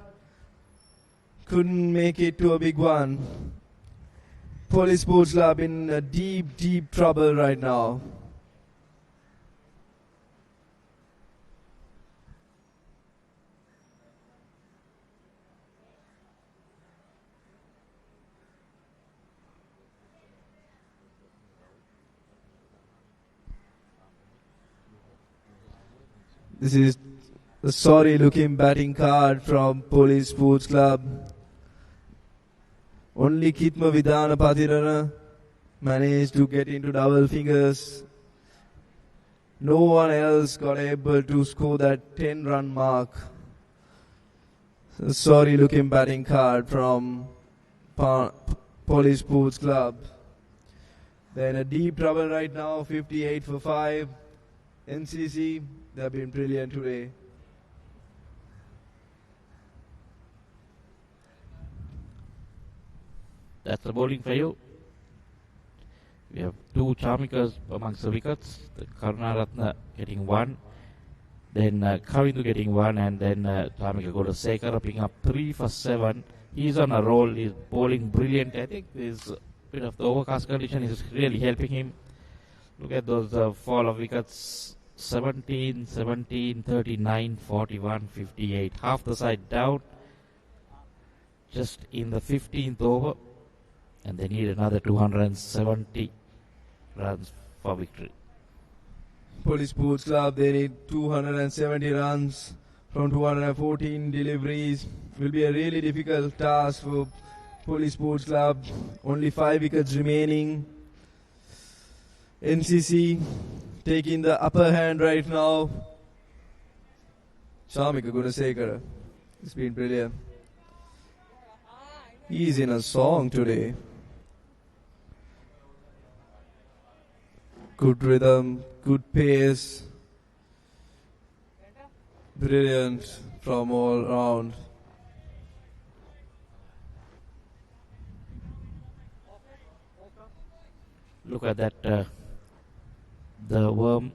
couldn't make it to a big one. Police Sports Club in a deep, deep trouble right now. This is the sorry looking batting card from Police Sports Club. Only Kitma Vidana Pathirana managed to get into double fingers. No one else got able to score that 10-run mark. So sorry looking batting card from Police Sports Club. They're in a deep trouble right now, 58 for 5. NCC, they've been brilliant today. That's the bowling for you. We have 2 Chamikas amongst the wickets. The Karunaratna getting 1. Then Kavindu getting 1. And then Chamika Gunasekara picking up 3 for 7. He's on a roll. He's bowling brilliant. I think this bit of the overcast condition is really helping him. Look at those fall of wickets. 17, 17, 39, 41, 58. Half the side down. Just in the 15th over. And they need another 270 runs for victory. Police Sports Club, they need 270 runs from 214 deliveries. Will be a really difficult task for Police Sports Club. Only 5 wickets remaining. NCC taking the upper hand right now. Chamika Gunasekara, it's been brilliant. He's in a song today. Good rhythm, good pace. Brilliant from all round. Look at that, the worm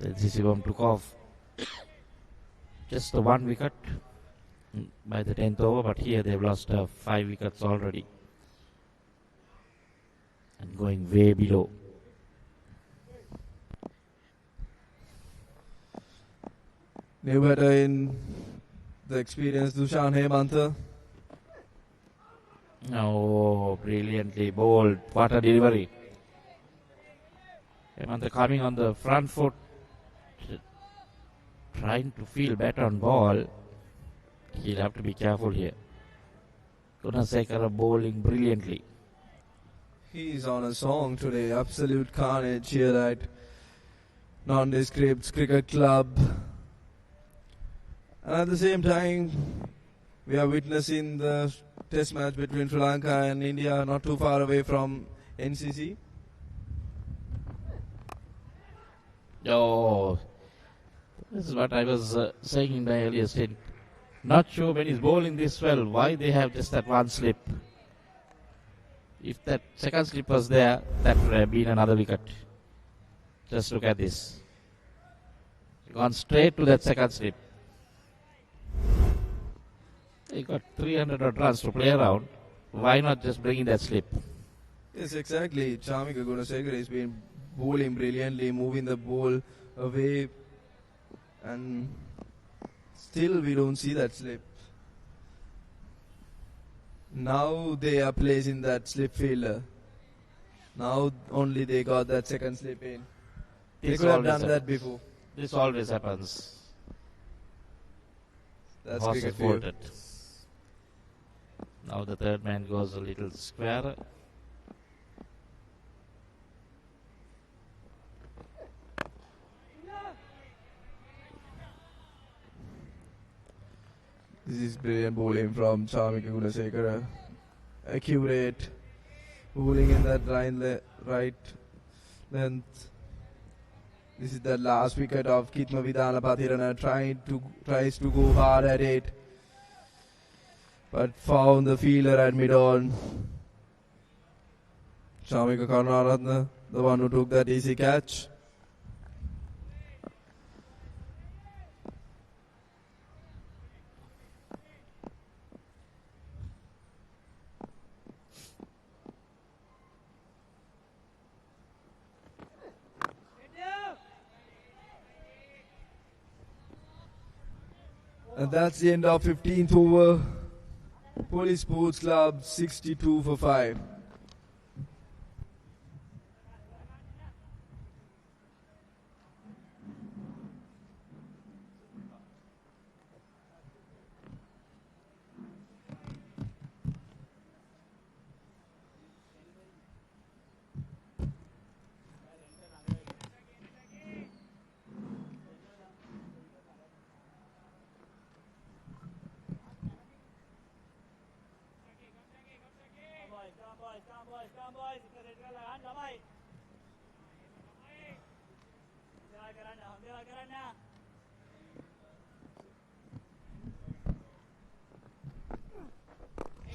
The NCC took off just the 1 wicket by the 10th over, but here they've lost 5 wickets already and going way below. New batter in the experienced Dushan Hemantha. Oh, brilliantly bowled. What a delivery. Hemantha coming on the front foot, trying to feel better on ball. He'll have to be careful here. Gunasekara bowling brilliantly. He's on a song today. Absolute carnage here at Nondescript Cricket Club. And at the same time, we are witnessing the test match between Sri Lanka and India, not too far away from NCC. Oh, this is what I was saying in my earlier stint. Not sure when he's bowling this well, why they have just that one slip. If that second slip was there, that would have been another wicket. Just look at this. Gone straight to that second slip. He got 300 odd runs to play around. Why not just bring in that slip? Yes, exactly. Chamika Gunasekara has been bowling brilliantly, moving the ball away, and still we don't see that slip. Now they are placing that slip fielder. Now only they got that second slip in. They could have done that before. This always happens. That's Horse cricket faulted. Now the third man goes a little square. This is brilliant bowling from Chamika Gunasekara. Accurate bowling in that right length. This is the last wicket of Kitma Vidana Pathirana tries to go hard at it, but found the fielder at mid-on. Chamika Karunaratne, the one who took that easy catch. And that's the end of 15th over. Police Sports Club 62 for 5.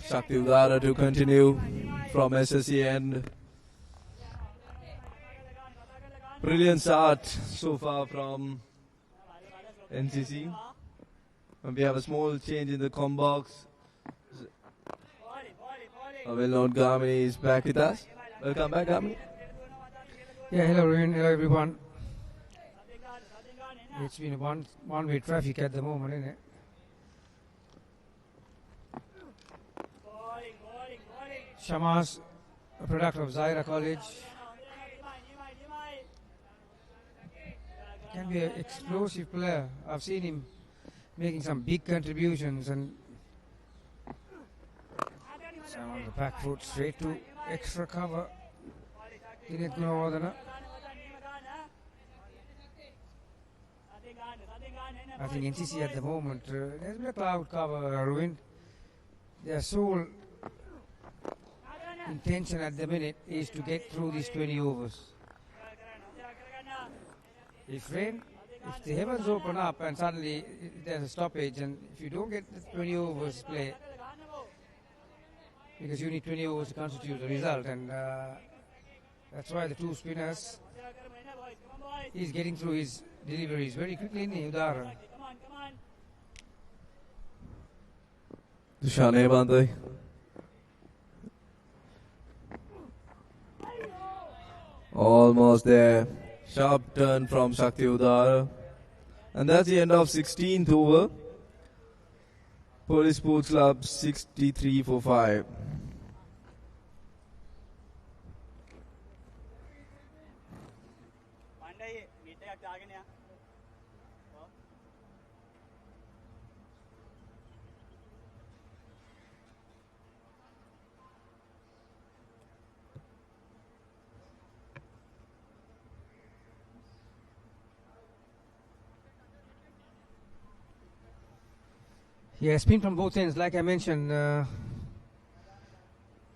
Shakti Udara to continue from SSC end. Brilliant start so far from NCC. And we have a small change in the com box. A well-known Gamini is back with us. Welcome back, Gamini. Yeah, hello everyone. Hello everyone. It's been one-way traffic at the moment, isn't it? Shamas, a product of Zaira College. Can be an explosive player. I've seen him making some big contributions, and some on the back foot straight to extra cover. Didn't go more than that. I think NCC at the moment, there's been a cloud cover, ruined. Their sole intention at the minute is to get through these 20 overs. If the heavens open up and suddenly there's a stoppage, and if you don't get the 20 overs play, because you need 20 overs to constitute the result, and that's why the two spinners He's getting through his deliveries very quickly in Udara. Dushan Hemanta. Almost there. Sharp turn from Shakti Udara. And that's the end of 16th over. Police Sports Club 63 for 5. Yeah, spin from both ends, like I mentioned.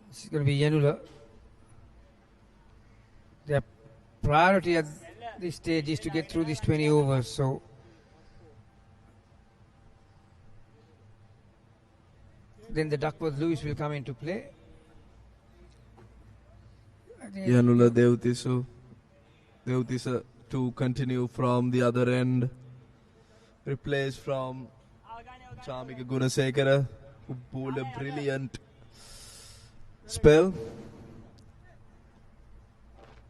It's going to be Yanula. Their priority at this stage is to get through these 20 overs. So then the Duckworth Lewis will come into play. Yanula Devtisa to continue from the other end. Replaced from Chamika Gunasekara, who bowled a brilliant spell.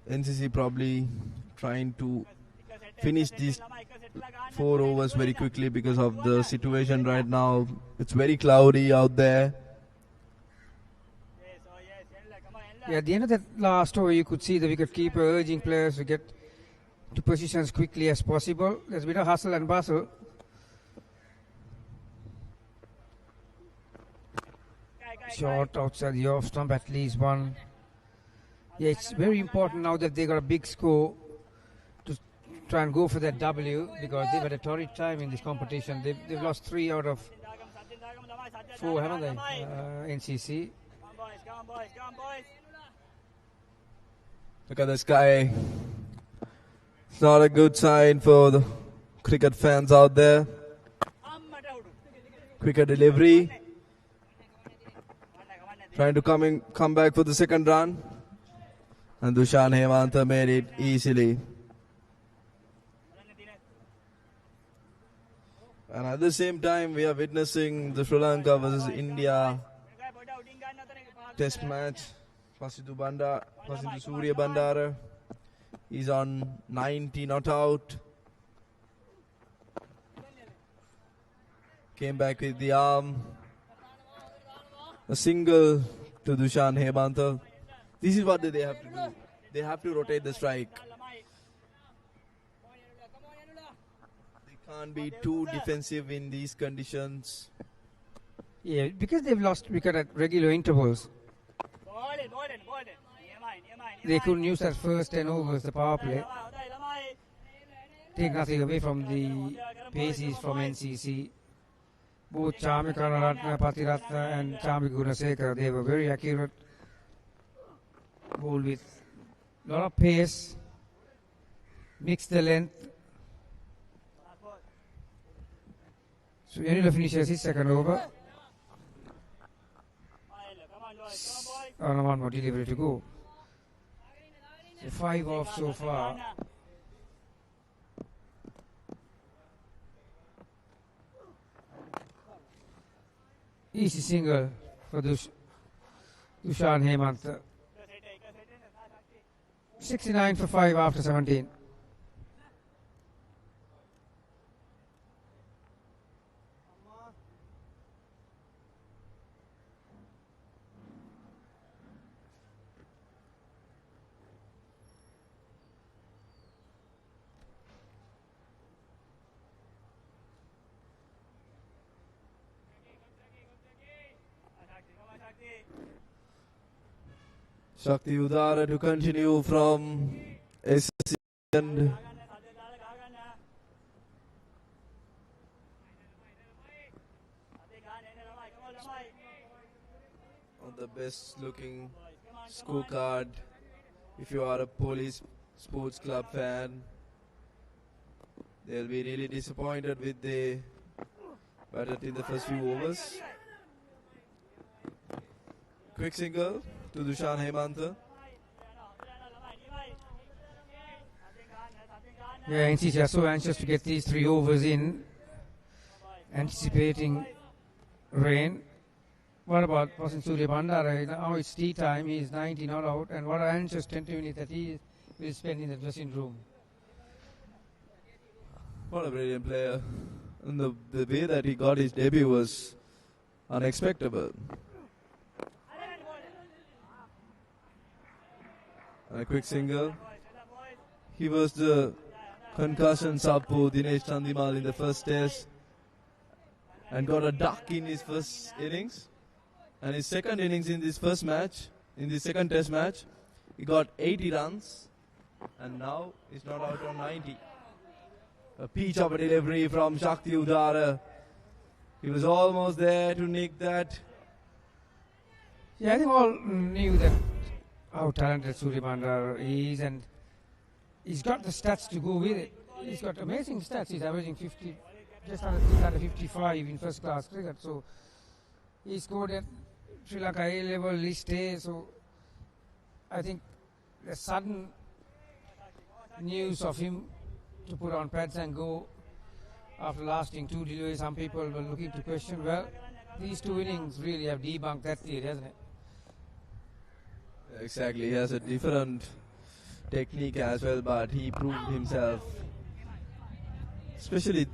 NCC probably trying to finish these 4 overs very quickly because of the situation right now. It's very cloudy out there. Yeah, at the end of that last over, you could see the wicketkeeper urging players to get to positions quickly as possible. There's a bit of hustle and bustle. Short outside the off stump, at least one. Yeah, it's very important now that they got a big score to try and go for that W, because they've had a torrid time in this competition. They've lost 3 out of 4, haven't they? NCC. Look at the sky. It's not a good sign for the cricket fans out there. Quicker delivery. Trying to come back for the second run. And Dushan Hemanta made it easily. And at the same time, we are witnessing the Sri Lanka versus India test match. Pasindu Surya Bandara is on 90 not out. Came back with the arm. A single to Dushan Hemanta. This is what they have to do. They have to rotate the strike. They can't be too defensive in these conditions. Yeah, because they've lost wicket at regular intervals. They couldn't use that first 10 overs, the power play. Take nothing away from the paces from NCC. Both Chamika Ratna, Patiratna and Chamika Gunasekara, they were very accurate. Ball with a lot of pace. Mix the length. So Yanula finishes his second over. And one more delivery to go. So 5 off so far. Easy single for Dushan Hemanta. 69 for 5 after 17. Shakti Udara to continue from SLC end. On the best looking scorecard, if you are a Police Sports Club fan, they'll be really disappointed with the batted in the first few overs. Quick single to Dushan Hemanta. Yeah, NCC are so anxious to get these 3 overs in, anticipating rain. What about Pasin Surya Bandara? Now it's tea time, he is 90 not out, and what an anxious 20 minutes that he will spend in the dressing room. What a brilliant player. And the way that he got his debut was unexpected. And a quick single. He was the concussion southpaw Dinesh Chandimal in the first test and got a duck in his first innings. And his second innings in this first match, in the second test match, he got 80 runs and now he's not out on 90. A peach of a delivery from Shakti Udara. He was almost there to nick that. Yeah, I think all knew that how talented Surya Bandar is, and he's got the stats to go with it. He's got amazing stats. He's averaging 50, just under 55 in first class cricket. So he scored at Sri Lanka A level list A. So I think the sudden news of him to put on pads and go after lasting 2 deliveries, some people were looking to question, well, these 2 innings really have debunked that theory, hasn't it? Exactly, he has a different technique as well, but he proved himself. Especially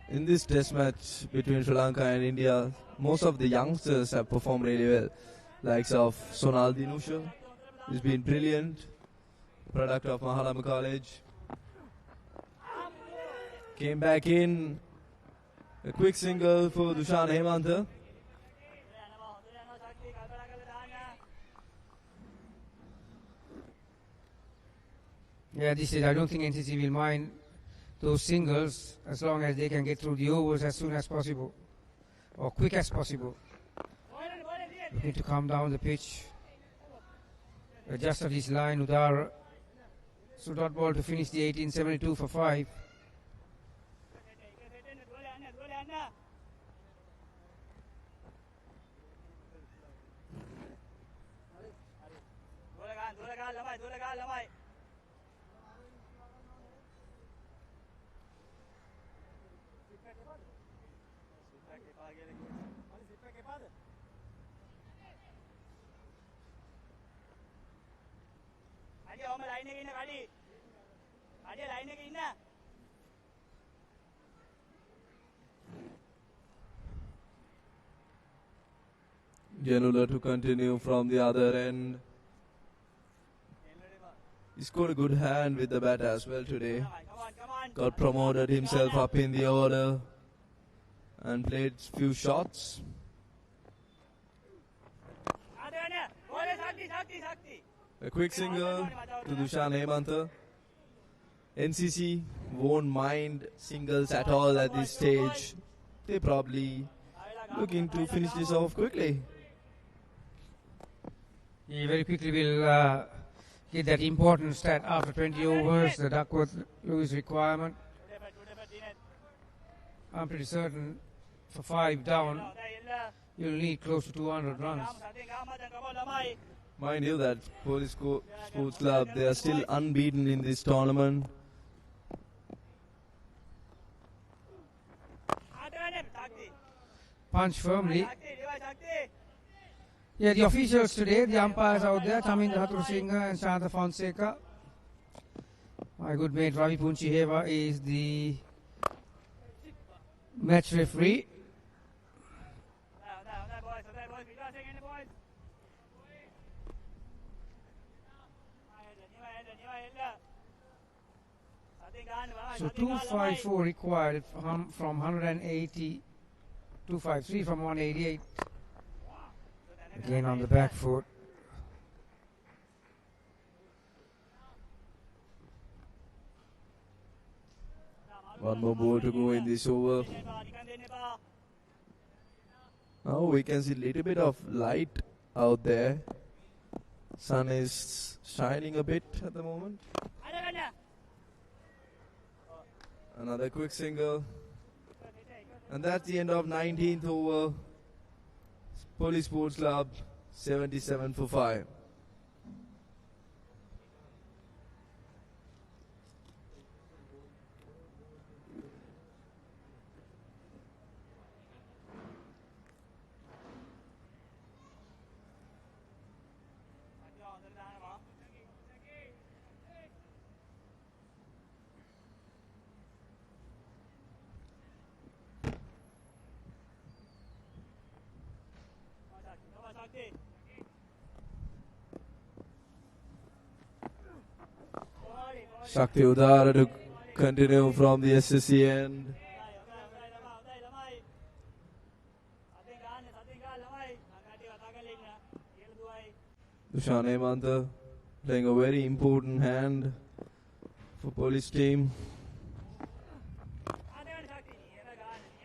in this test match between Sri Lanka and India, most of the youngsters have performed really well. Likes of Sonal Dinusha, he's been brilliant, product of Mahalama College. Came back in, a quick single for Dushan Hemanta. Yeah, this is, I don't think NCC will mind those singles as long as they can get through the overs as soon as possible or quick as possible. Looking to calm down the pitch. Adjusted his line, Udara. So dot ball to finish the 1872 for 5. Janula to continue from the other end. He scored a good hand with the bat as well today. Got promoted himself up in the order and played few shots. A quick single to Dushan Hemanta. NCC won't mind singles at all at this stage. They probably looking to finish this off quickly. He very quickly will get that important stat after 20 overs, the Duckworth-Lewis requirement. I'm pretty certain for 5 down, you'll need close to 200 runs. Mind you that Police Sports Club, they are still unbeaten in this tournament. Punch firmly. Yeah, the officials today, the umpires out there, Tamin Hathurusingha and Shanta Fonseca. My good mate Ravi Punchiheva is the match referee. So 254 required from 180, 253 from 188. Again on the back foot. One more ball to go in this over. Now we can see a little bit of light out there. Sun is shining a bit at the moment. Another quick single. And that's the end of 19th over. Police Sports Club 77 for 5. Shakti Udara to continue from the SSC end. Dushan Hemanta playing a very important hand for police team.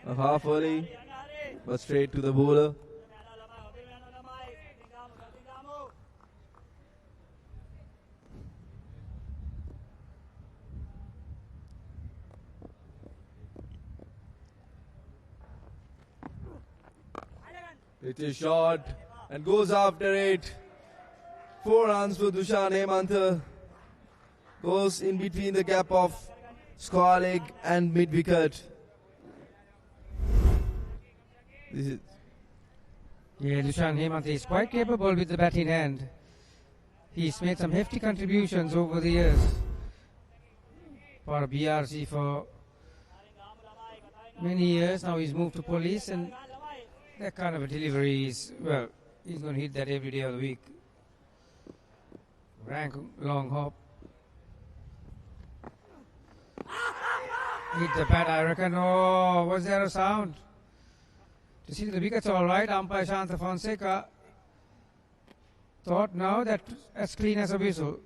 A half early, but straight to the bowler. It is short and goes after it. 4 runs for Dushan Hemanta. Goes in between the gap of square leg and mid wicket. Dushan Hemanta is quite capable with the bat in hand. He's made some hefty contributions over the years for BRC for many years. Now he's moved to police, and that kind of a delivery is, well, he's going to hit that every day of the week. Rank long hop. Hit the bat, I reckon. Oh, was there a sound? To see the wicket's all right, umpire Shanta Fonseca thought no, that as clean as a whistle.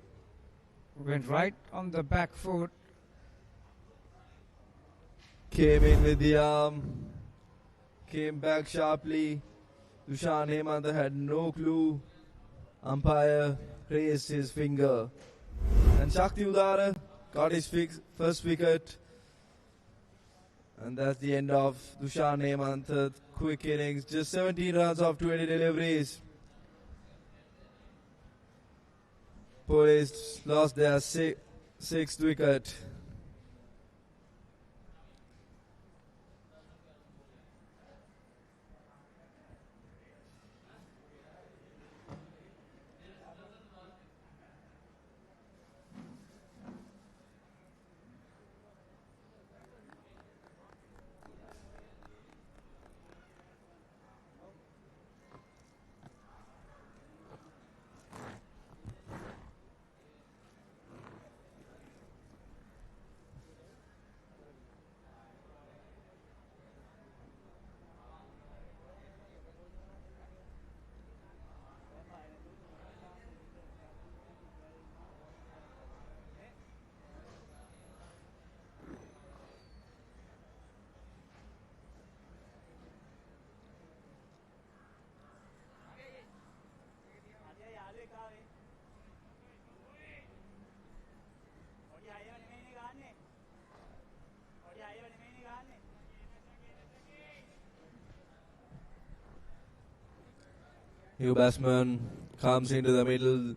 Went right on the back foot. Came in with the arm. Came back sharply. Dushan Hemanta had no clue. Umpire raised his finger. And Shakti Udara got his first wicket. And that's the end of Dushan Hemanta's quick innings. Just 17 runs off 20 deliveries. Police lost their sixth wicket. New batsman comes into the middle.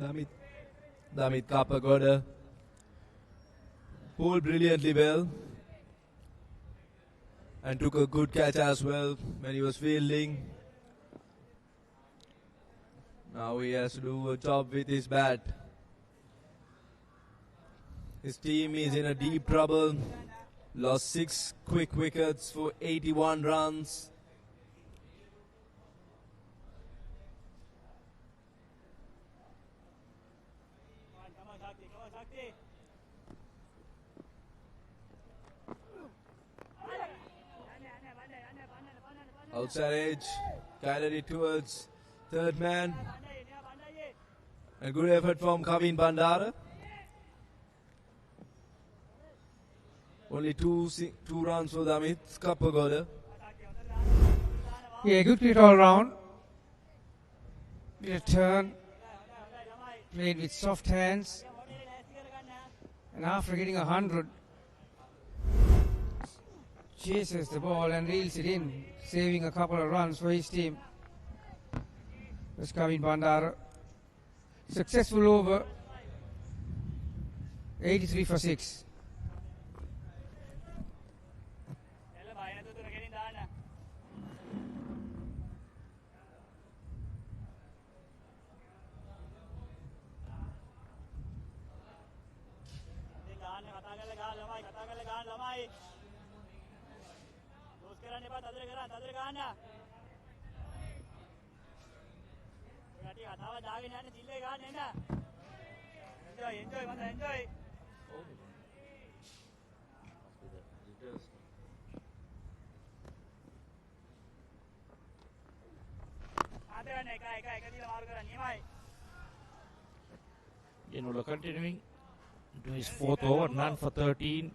Damit Kapagoda bowled brilliantly well and took a good catch as well when he was fielding. Now he has to do a job with his bat. His team is in a deep trouble. Lost 6 quick wickets for 81 runs. Outside edge, guided it towards third man. A good effort from Kavin Bandara. Only two runs for Damit Kapagoda. Yeah, good cricket all round. Bit of turn. Played with soft hands. And after getting 100, chases the ball and reels it in, saving a couple of runs for his team. That's Kavin Bandara. Successful over. 83 for 6. We're continuing to his fourth over, none for 13.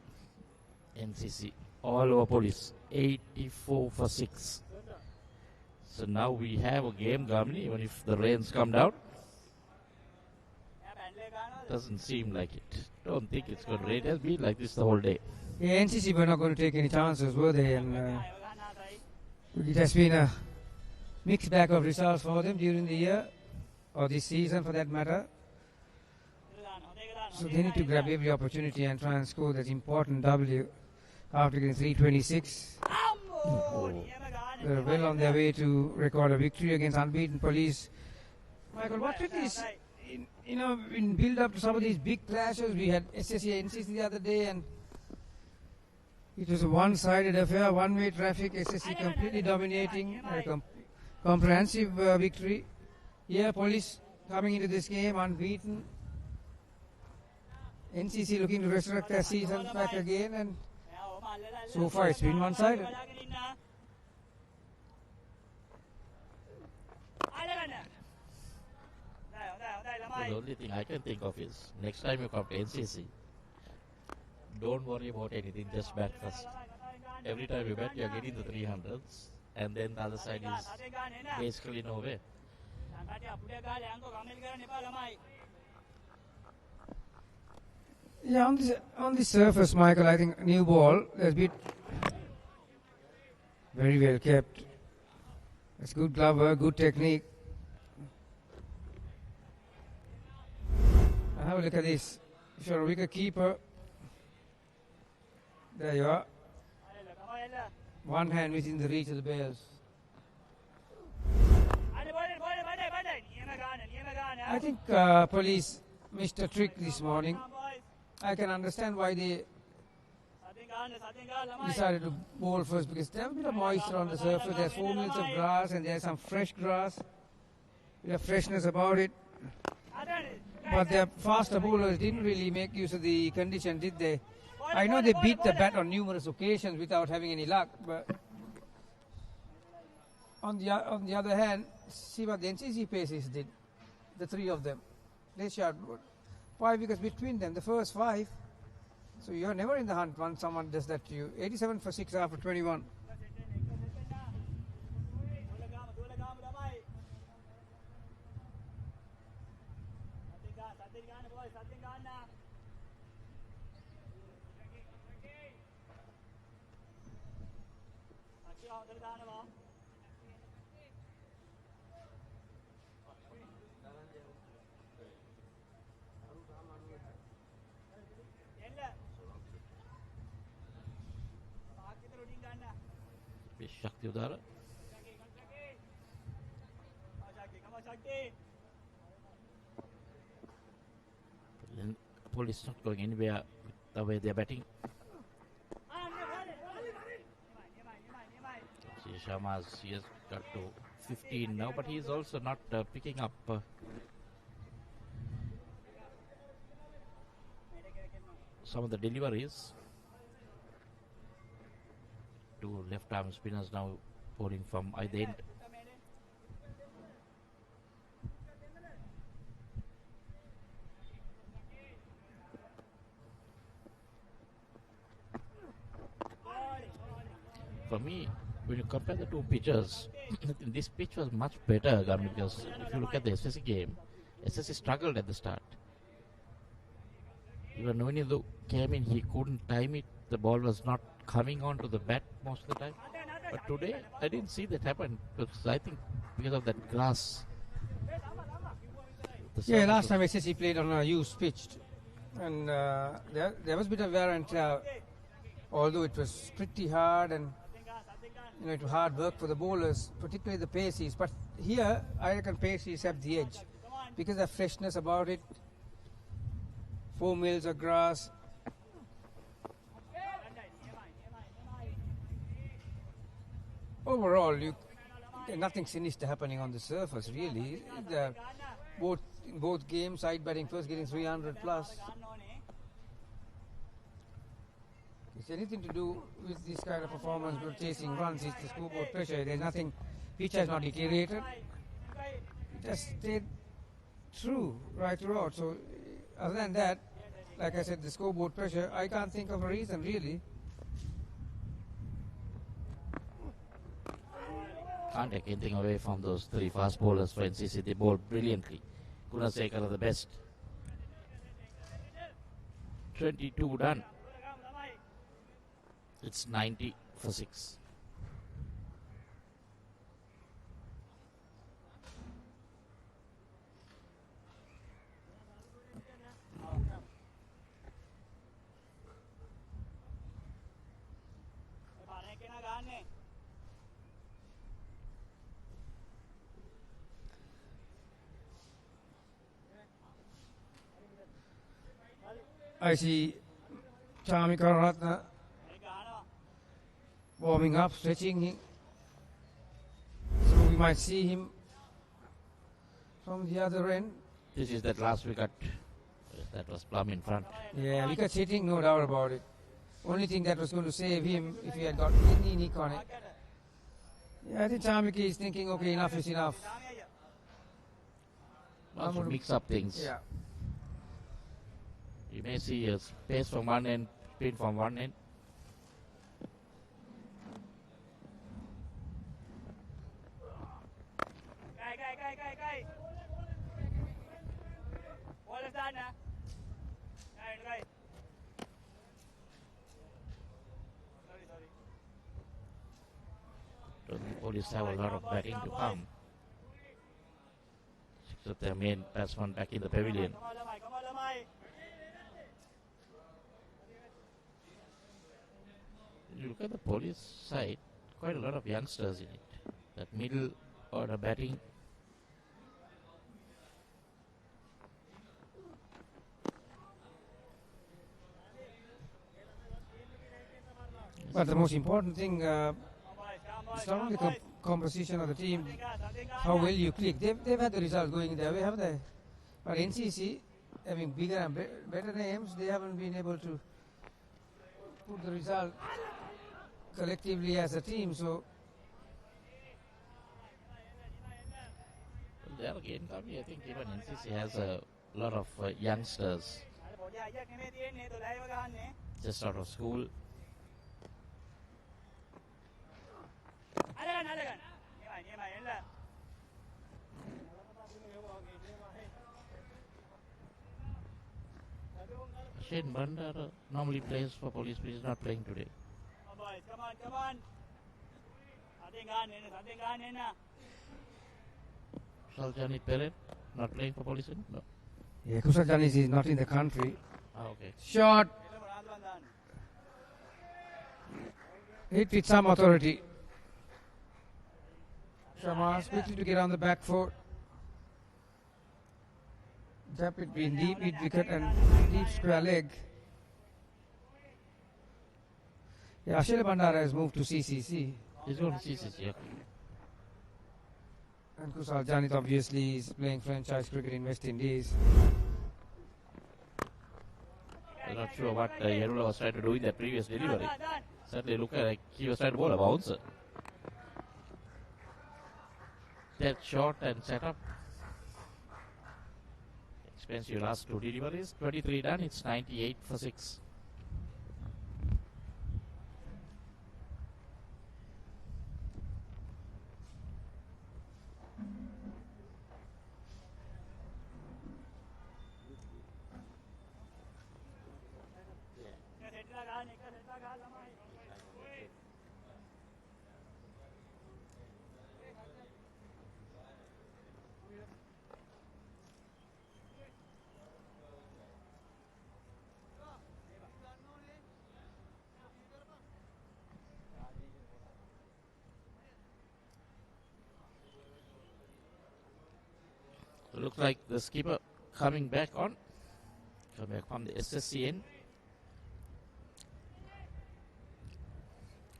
NCC all over Police, 84 for 6. So now we have a game, Gamini, even if the rains come down. Doesn't seem like it. Don't think it's going to rain. It has been like this the whole day. Yeah, NCC were not going to take any chances, were they? And it has been a mixed bag of results for them during the year, or this season for that matter. So they need to grab every opportunity and try and score that important W after getting 326. They're well on their way to record a victory against unbeaten Police. Michael, what it is, in build up to some of these big clashes, we had SSC NCC the other day, and it was a one-sided affair, one-way traffic, SSC completely dominating, a comprehensive victory. Here, Police coming into this game unbeaten. NCC looking to resurrect their season back again, and so far it's been one-sided. The only thing I can think of is next time you come to NCC, don't worry about anything, just bat first. Every time you bat, you're getting the 300s, and then the other side is basically nowhere. Yeah, on the surface, Michael, I think new ball has been very well kept. It's good glove work, good technique. Have a look at this. If you're a wicket keeper, there you are. One hand within the reach of the bails. I think Police missed a trick this morning. I can understand why they decided to bowl first, because there's a bit of moisture on the surface. There's 4 minutes of grass and there's some fresh grass. Bit of freshness about it. But their faster bowlers didn't really make use of the condition, did they? I know they beat the bat on numerous occasions without having any luck, but on the other hand, see what the NCC paces did. The three of them. They shot 5 wickets between them, the first 5. So you're never in the hunt once someone does that to you. 87 for 6 after 21. Shakti Udara. Police not going anywhere with the way they're batting. See, Sharma's, he has got to 15 now, but he's also not picking up some of the deliveries. 2 left-arm spinners now bowling from either end. For me, when you compare the 2 pitchers, this pitch was much better, because if you look at the SSC game, SSC struggled at the start. Even when he came in, he couldn't time it. The ball was not coming onto the bat most of the time. But today, I didn't see that happen, because I think because of that grass. Yeah, last time SSC played on a used pitch, and there was a bit of wear and tear, although it was pretty hard, and it was hard work for the bowlers, particularly the paces. But here, I reckon paces have the edge because of freshness about it. 4 mils of grass. Overall, nothing sinister happening on the surface, really. The in both games, side batting first getting 300 plus. It's anything to do with this kind of performance, good chasing runs, it's the scoreboard pressure. There's nothing, pitch has not deteriorated. It has stayed true right throughout. So other than that, like I said, the scoreboard pressure, I can't think of a reason really. Can't take anything away from those three fast bowlers for NCC. They bowled brilliantly. Gunasekar are the best. 22 done. It's 90 for 6. I see Chamika Ratna warming up, stretching. So we might see him from the other end. This is that last wicket. That was plumb in front. Yeah, wicket hitting, no doubt about it. Only thing that was going to save him if he had got any nick on it. Yeah, I think Chamika is thinking, okay, enough is enough. Wants to mix up things. Yeah. You may see a space from one end, spin from one end. The police have a lot of batting to come. 6 of their main batsmen back in the pavilion. You look at the police side, quite a lot of youngsters in it. That middle order batting. But the most important thing, it's not only the composition of the team, how well you click. They've had the result going their way, haven't they? But NCC, having bigger and better names, they haven't been able to put the result collectively as a team. So There again, Kami, I think even NCC has a lot of youngsters just out of school. Shane Bandar normally plays for police, but he's not playing today. Come on. Shaljani Peret not playing for police? No. yeah, Kusal Janis is not in the country. Okay. Shot. Hit with some authority. Shamas quickly to get on the back foot. Jump it between deep mid wicket and deep square leg. Yeah, Ashila Bandara has moved to CCC. He's going to CCC. Okay. And Kusal Janit obviously is playing franchise cricket in West Indies. I'm not sure what Yerula was trying to do in that previous delivery. Certainly looked like he was trying to bowl a bouncer. That short and set up. Expense your last two deliveries. 23 done. It's 98 for 6. Looks like the skipper coming back on. Coming back from the SSCN.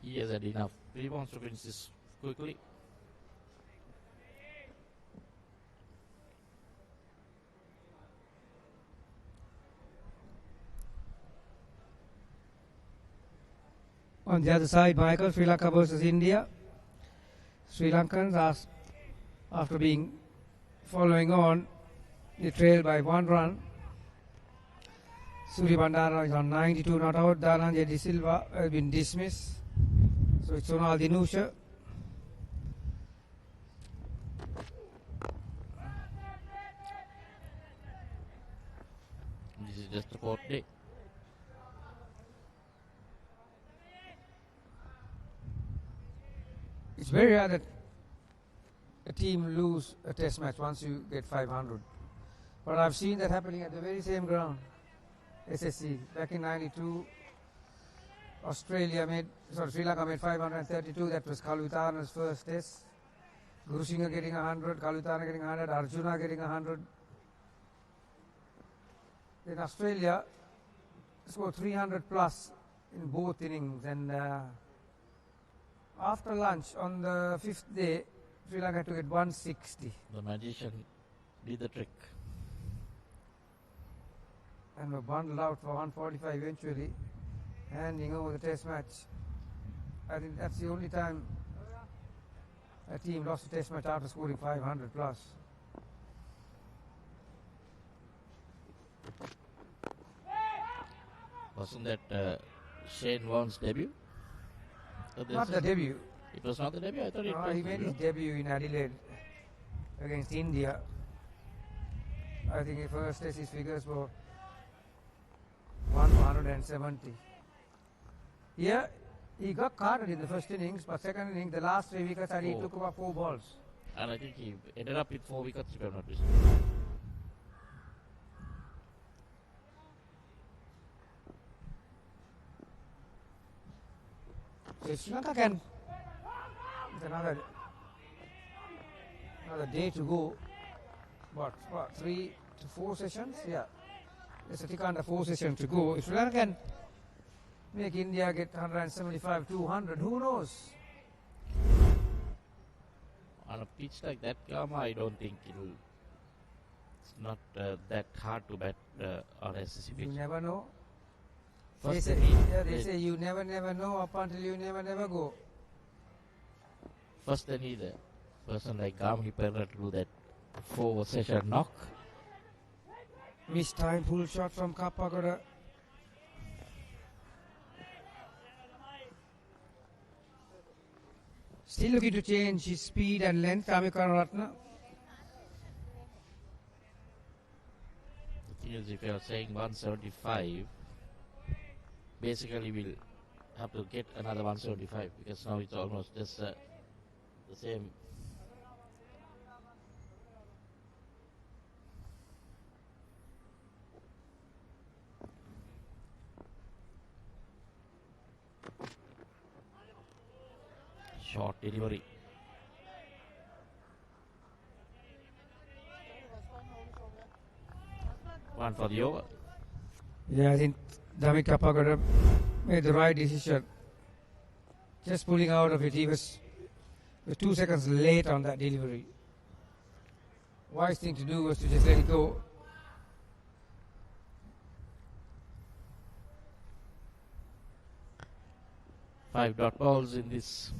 He has had enough. He wants to finish this quickly. On the other side, Michael, Sri Lanka versus India. Sri Lankans are, after being following on, they trail by 1 run. Suri Bandara is on 92 not out. Dhananjay De Silva has been dismissed. So it's Sonal Dinusha. This is just a 4th day. It's very rare that a team lose a test match once you get 500. But I've seen that happening at the very same ground, SSC. Back in 92, Sri Lanka made 532. That was Kalutana's first test. Gurusinga getting 100, Kalutana getting 100, Arjuna getting 100. Then Australia scored 300 plus in both innings, and after lunch on the 5th day, Sri Lanka had to get 160. The magician did the trick. And were bundled out for 145 eventually, handing over the test match. I think that's the only time a team lost a test match after scoring 500 plus. Wasn't that Shane Warne's debut? Not the debut. It was not the debut? I thought it No, was. he made his debut in Adelaide against India. I think his first test his figures were 170. Yeah, he got carded in the first innings, but second innings, the last 3 wickets, and he took about 4 balls. And I think he ended up with 4 wickets, if I'm not mistaken. So Sri Lanka can, it's another day to go. What 3 to 4 sessions? Yeah, there's a tick under 4 sessions to go. If Sri Lanka can make India get 175, 200, who knows? On a pitch like that, Kama, I don't think it's not that hard to bat on SLC pitch. You never know. First They say you never know up until you never go. First, they need a person like Gamhi Perra to do that 4 session knock. Missed time, pull shot from Kappagoda. Still looking to change his speed and length, Kamikaratna. The thing is, if you are saying 175, basically we'll have to get another 175 because now it's almost just the same. Short delivery. One for the over. Yeah, I think Damit Kappagoda made the right decision. Just pulling out of it, he was 2 seconds late on that delivery. Wise thing to do was to just let it go. Five dot balls in this.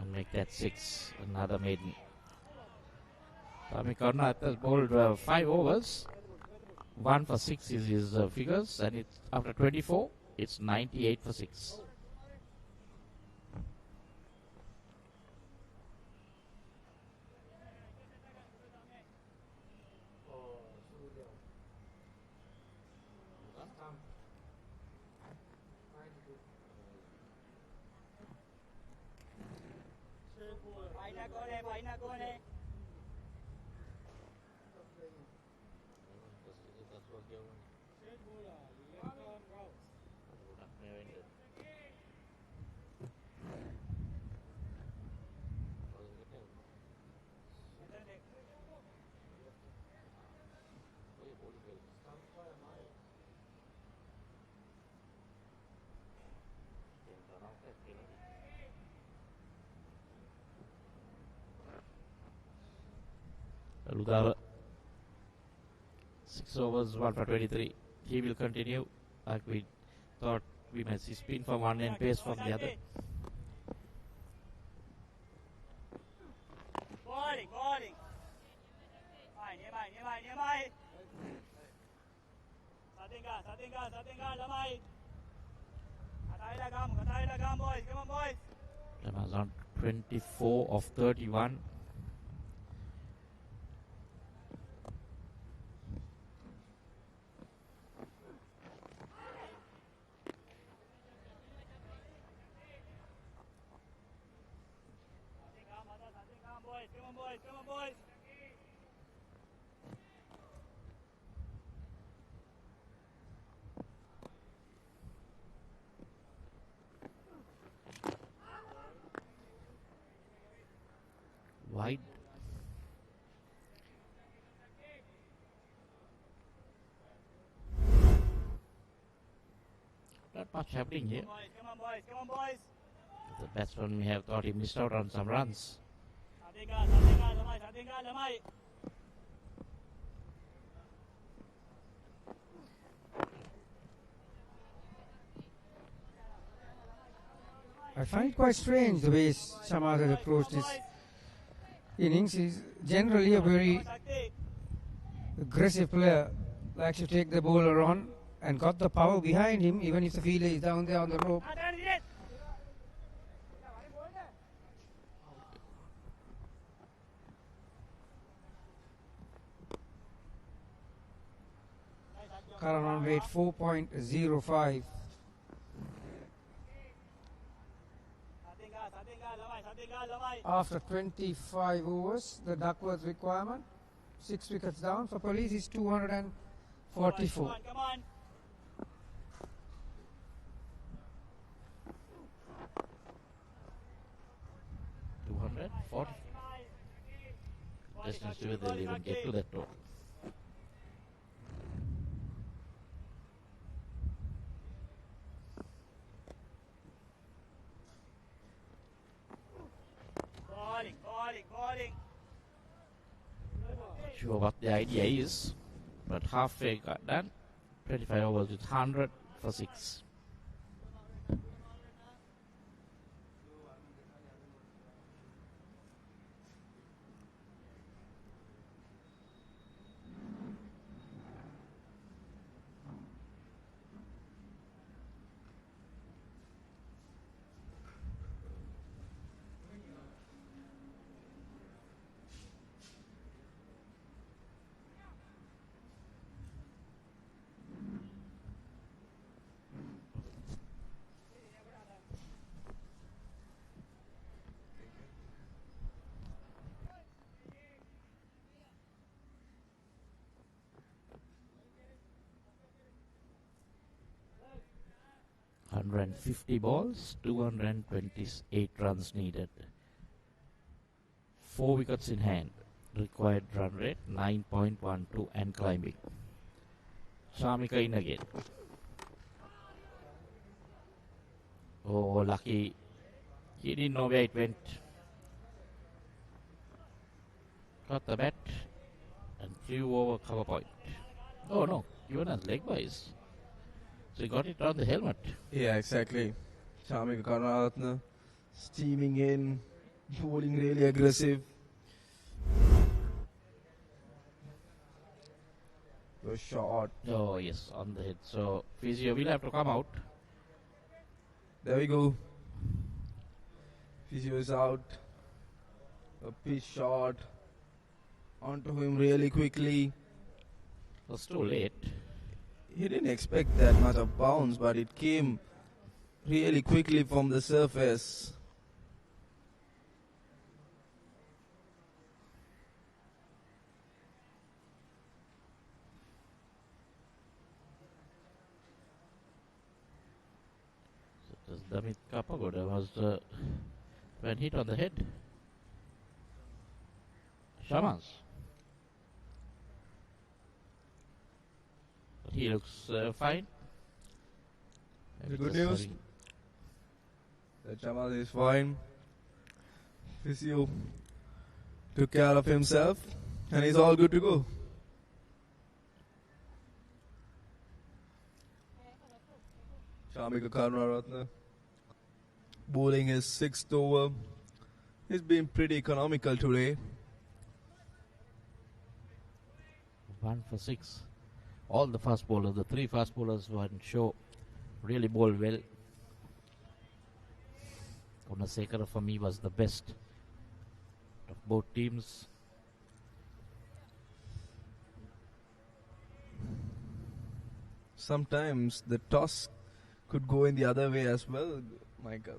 And make that 6. Another maiden. Sami Karnath has bowled 5 overs. 1 for 6 is his figures, and it's after 24, it's 98 for 6. Ludara 6 overs, 1 for 23. He will continue like we thought. We might see spin from one and pace from the other. Bowling, bowling. Mai, near mai, near mai, near mai. Satinga, lamai. Katai lagam, boys. Come on, boys. Amazon 24 of 31. Come on, boys. Wide. Not much happening here. Come on, boys. The batsman may have thought he missed out on some runs. Satinga, lamai. I find it quite strange the way Shamaz has approached his innings. He's generally a very aggressive player, likes to take the bowler on and got the power behind him, even if the fielder is down there on the rope. Current run rate 4.05. After 25 overs, the Duckworth requirement, 6 wickets down for Police is 244. Come on. $240. Distance to it, they'll even get to that total. Bowling. Not sure what the idea is, but halfway got done. 25 overs with 100 for 6. $150 balls, 228 runs needed. 4 wickets in hand. Required run rate 9.12 and climbing. Shamika in again. Oh, lucky. He didn't know where it went. Got the bat and flew over cover point. Oh no, given us leg wise. So he got it on the helmet. Yeah, exactly. Shamika Karunaratne steaming in, bowling really aggressive. The shot. Oh yes, on the head. So Physio will have to come out. There we go. Physio is out. A pitch shot onto him really quickly. It was too late. He didn't expect that much of bounce, but it came really quickly from the surface. So it was Damit Kapagoda was when hit on the head. Shamans. But he looks fine. The good news that Jamal is fine. Physio took care of himself and he's all good to go. Shamika Karunaratne bowling his 6th over. He's been pretty economical today. 1 for 6. All the fast bowlers, the 3 fast bowlers were on show, really bowled well. Gunasekara for me was the best of both teams. Sometimes the toss could go in the other way as well, Micah.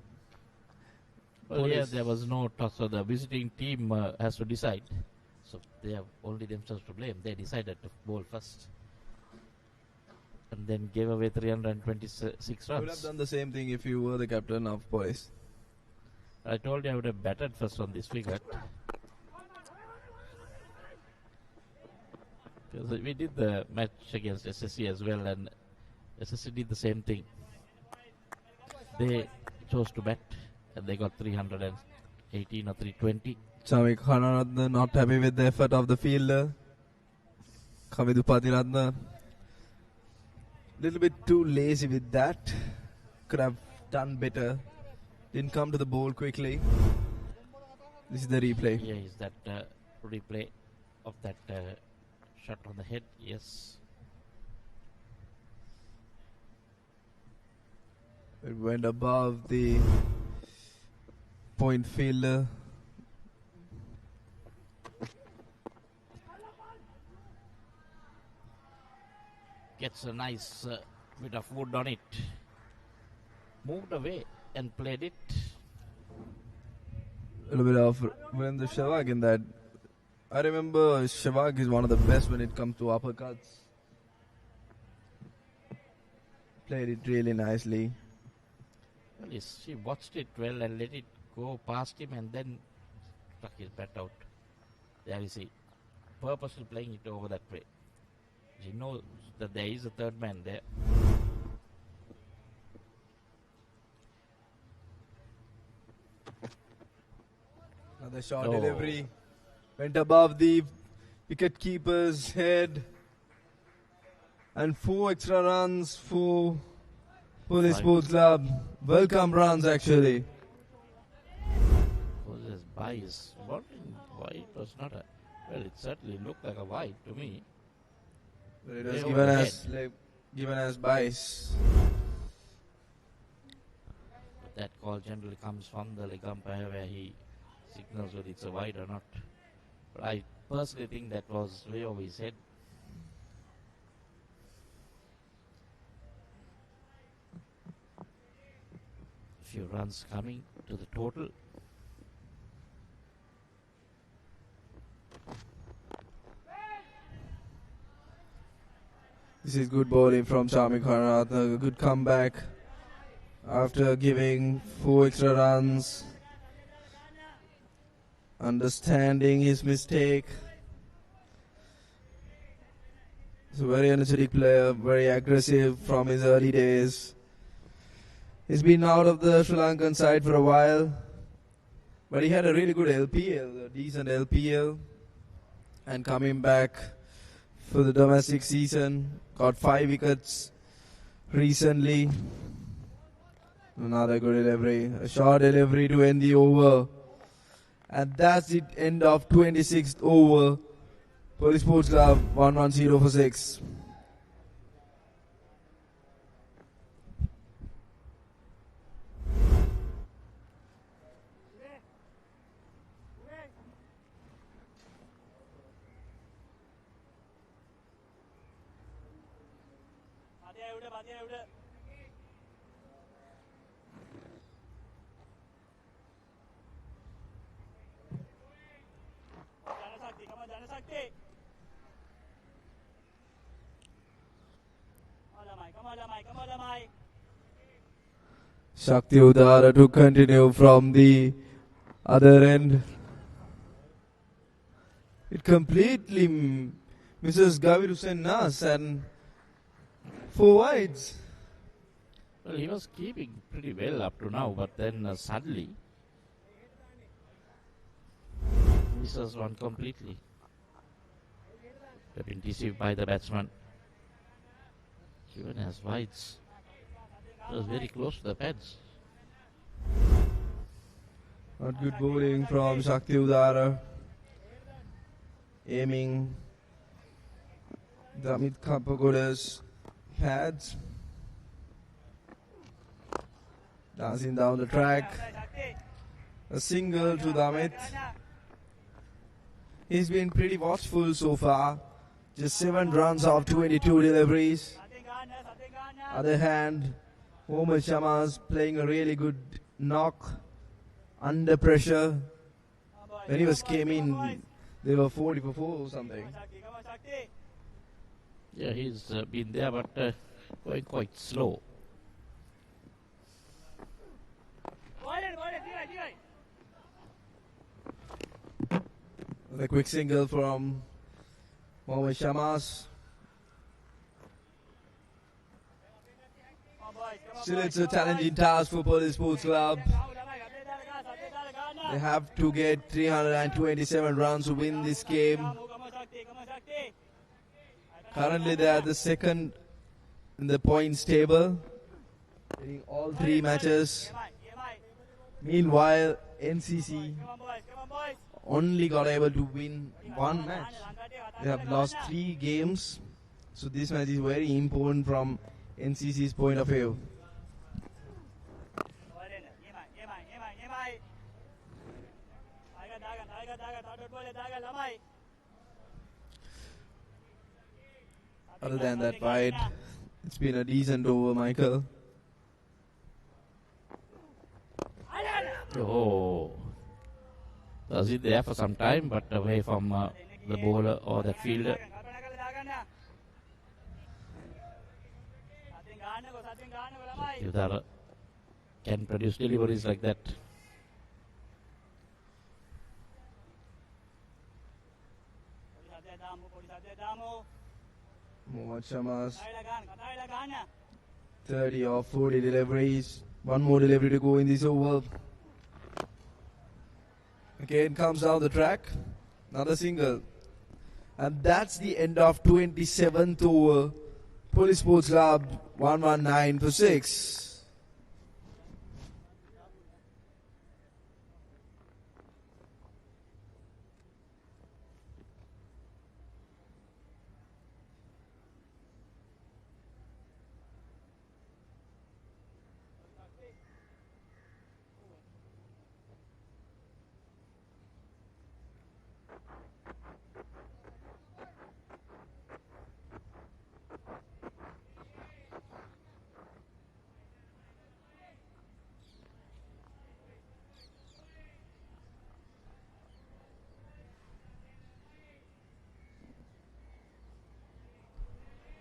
Well, yeah, there was no toss, so the visiting team has to decide. So they have only themselves to blame. They decided to bowl first and then gave away 326 You would have runs. done the same thing if you were the captain of boys. I told you I would have batted first on this wicket. Because we did the match against SSC as well, and SSC did the same thing. They chose to bat, and they got 318 or 320. Shamika Karunaratne not happy with the effort of the fielder. Kamidu Patiratne little bit too lazy with that. Could have done better. Didn't come to the bowl quickly. This is the replay. Here is that replay of that shot on the head. Yes. It went above the point fielder. Gets a nice bit of wood on it. Moved away and played it. A little bit of Virendra Sehwag in that. I remember Sehwag is one of the best when it comes to uppercuts. Played it really nicely. Well, she watched it well and let it go past him and then struck his bat out. There you see. Purposely playing it over that way. She knows that there is a third man there. Another short Oh. delivery. Went above the wicket-keeper's head. And 4 extra runs for the Sports Club. Welcome runs actually. Was this bias? What? Why it was not a... Well, it certainly looked like a wide to me. But it was Way given over as given as bias. But that call generally comes from the leg umpire where he signals whether it's a wide or not. But I personally think that was way over his head. Few runs coming to the total. This is good bowling from Shamika Karunaratne. A good comeback after giving 4 extra runs. Understanding his mistake. He's a very energetic player, very aggressive from his early days. He's been out of the Sri Lankan side for a while, but he had a really good LPL, a decent LPL, and coming back for the domestic season, got 5 wickets recently. Another good delivery, a short delivery to end the over. And that's the end of 26th over. Police Sports Club 110 for 6. Shakti Udara to continue from the other end. It completely misses Gavir Hussain Nas and 4 wides. Well, he was keeping pretty well up to now, but then suddenly misses one completely. They've been deceived by the batsman. Given as wides. It was very close to the pads. Not good bowling from Shakti Udara. Aiming Damit Kapagoda's pads. Dancing down the track. A single to Damit. He's been pretty watchful so far. Just 7 runs off 22 deliveries. Other hand, Mohammad Shama's playing a really good knock under pressure. When he was came in, they were 40 for 4 or something. Yeah, he's been there, but going quite slow. The quick single from Mohammad Shamas. Still, it's a challenging task for Police Sports Club. They have to get 327 runs to win this game. Currently, they are the second in the points table, winning all 3 matches. Meanwhile, NCC only got able to win 1 match. They have lost 3 games. So this match is very important from NCC's point of view. Other than that fight, it's been a decent over, Michael. Oh, was it there for some time, but away from the bowler or the fielder. Yudhara can produce deliveries like that. Mohammad Shamas, 30 or 40 deliveries. 1 more delivery to go in this over. Again comes down the track. Another single. And that's the end of 27th over. Police Sports Club 119 for 6.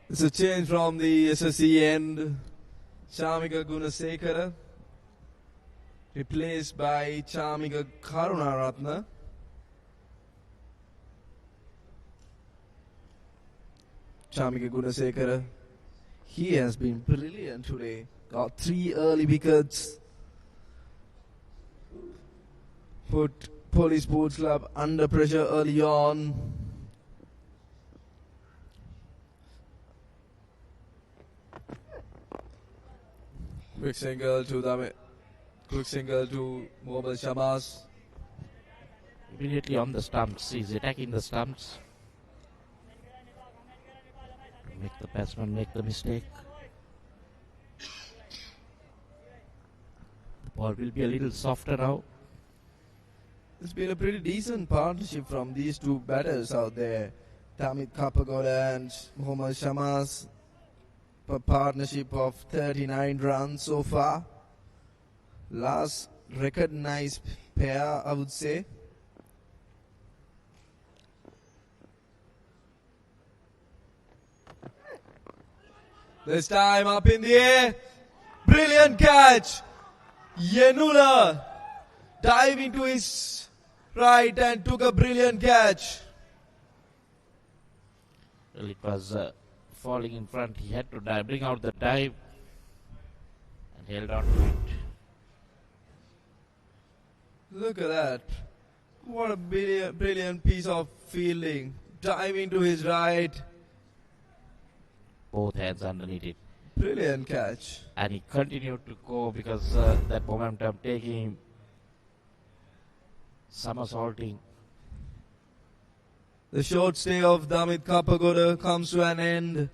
It's a change from the SLC end. Chamika Gunasekara replaced by Chamika Karunaratna. Chamika Gunasekara, he has been brilliant today. Got 3 early wickets. Put Police Sports Club under pressure early on. Quick single to Mohammad Shamas. Immediately on the stumps, he's attacking the stumps. Make the batsman make the mistake. The ball will be a little softer now. It's been a pretty decent partnership from these 2 batters out there. Damit Kapagoda and Mohammad Shamas. A partnership of 39 runs so far. Last recognized pair, I would say. This time up in the air. Brilliant catch. Yenula dived into his right and took a brilliant catch. Well, it was falling in front. He had to dive, bring out the dive and held on to it. Look at that. What a brilliant piece of fielding. Dive into his right. Both hands underneath it. Brilliant catch. And he continued to go because that momentum taking him somersaulting. The short stay of Damit Kapagoda comes to an end.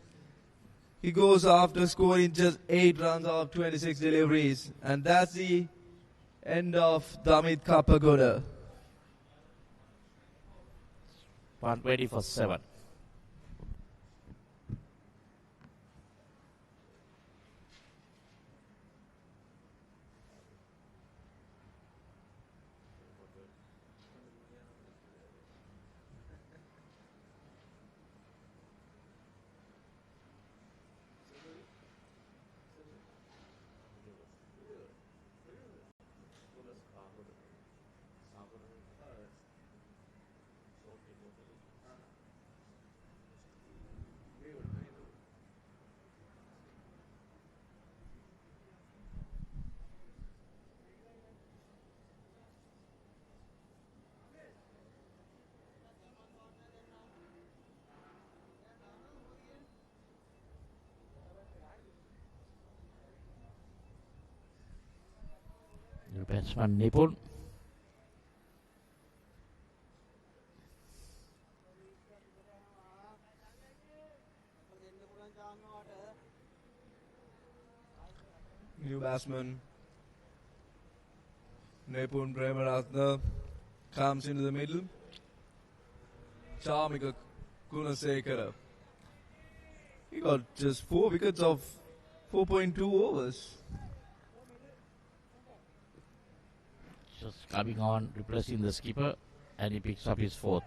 He goes after scoring just 8 runs out of 26 deliveries. And that's the end of Damit Kapagoda. 120 for 7. New batsman Nipun. New batsman Nipun Premaratna comes into the middle. Charmika Gunasekara. He got just 4 wickets of 4.2 overs. Just coming on, replacing the skipper, and he picks up his 4th.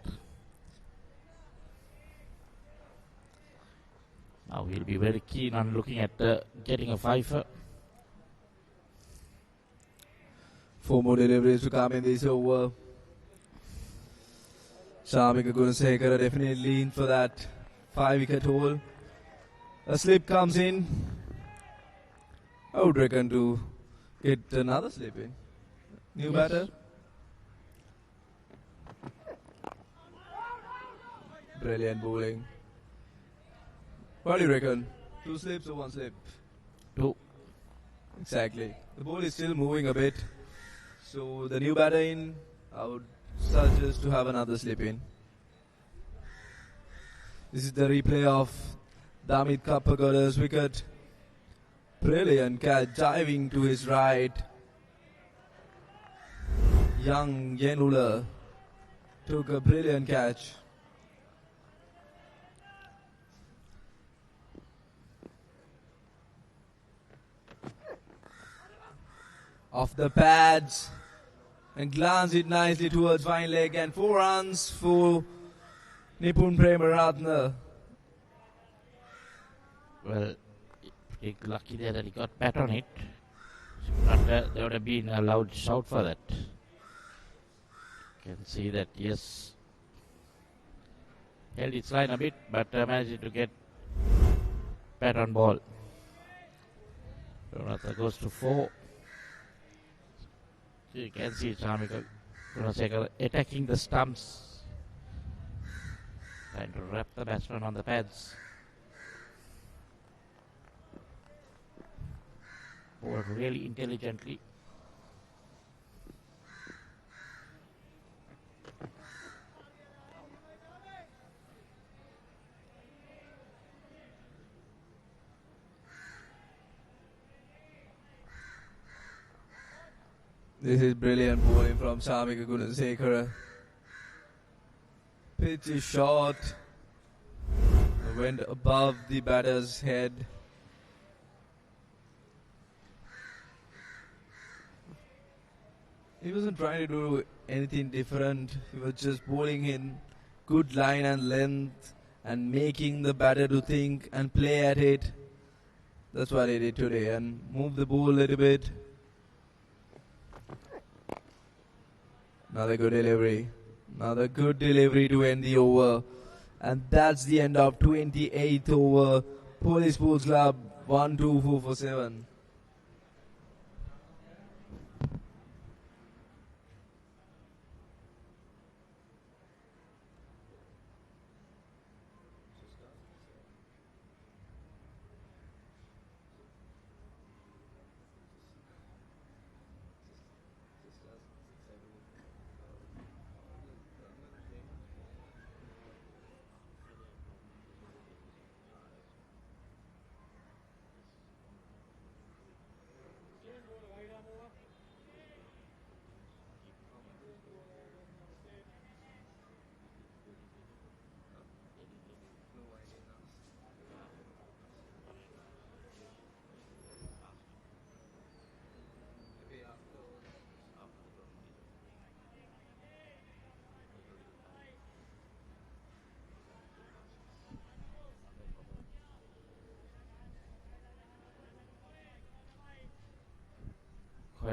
Now he'll be very keen on looking at getting a 5. 4 more deliveries to come in this over. Shamika Gunasekara definitely in for that 5-wicket haul. A slip comes in. I would reckon to get another slip in. New batter. Brilliant bowling. What do you reckon? 2 slips or 1 slip? 2. Exactly. The ball is still moving a bit. So the new batter in, I would suggest to have another slip in. This is the replay of Damit Kapagoda's wicket. Brilliant catch, diving to his right. Young Yenula took a brilliant catch. Off the pads and glance it nicely towards fine leg, and 4 runs for Nipun Premaratna. Well, pretty lucky there that he got bat on it. But there would have been a loud shout for that. Can see that, yes, held its line a bit, but managed to get bat on ball. Premaratna goes to 4. So you can see Shamika Gunasekara attacking the stumps, trying to wrap the batsman on the pads. Bowled really intelligently. This is brilliant bowling from Shamika Gunasekara. Pitch is short. Went above the batter's head. He wasn't trying to do anything different. He was just bowling in good line and length and making the batter to think and play at it. That's what he did today, and move the ball a little bit. Another good delivery. Another good delivery to end the over. And that's the end of 28th over. Police Sports Club 1-2-4 for 7.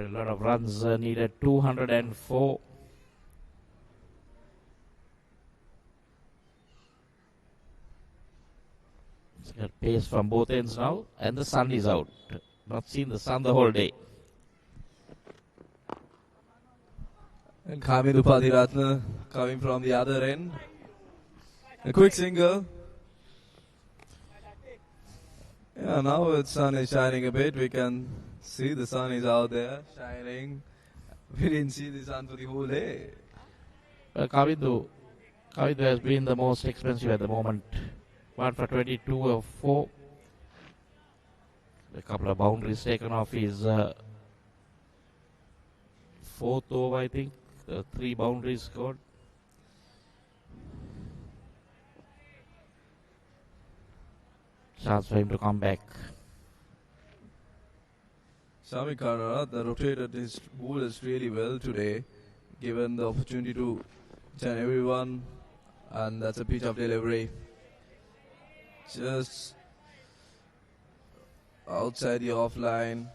Quite a lot of runs needed, 204. It's got pace from both ends now, and the sun is out. Not seen the sun the whole day. And Kamidu Padiratna coming from the other end. A quick single. Yeah, now the sun is shining a bit. We can see the sun is out there shining. We didn't see the sun for the whole day. Well, Kavindu has been the most expensive at the moment. 1 for 22 or 4. A couple of boundaries taken off his fourth over, I think. 3 boundaries scored. Chance for him to come back. Sami Kara, the rotated his bowlers really well today, given the opportunity to turn everyone, and that's a pitch of delivery. Just outside the offline,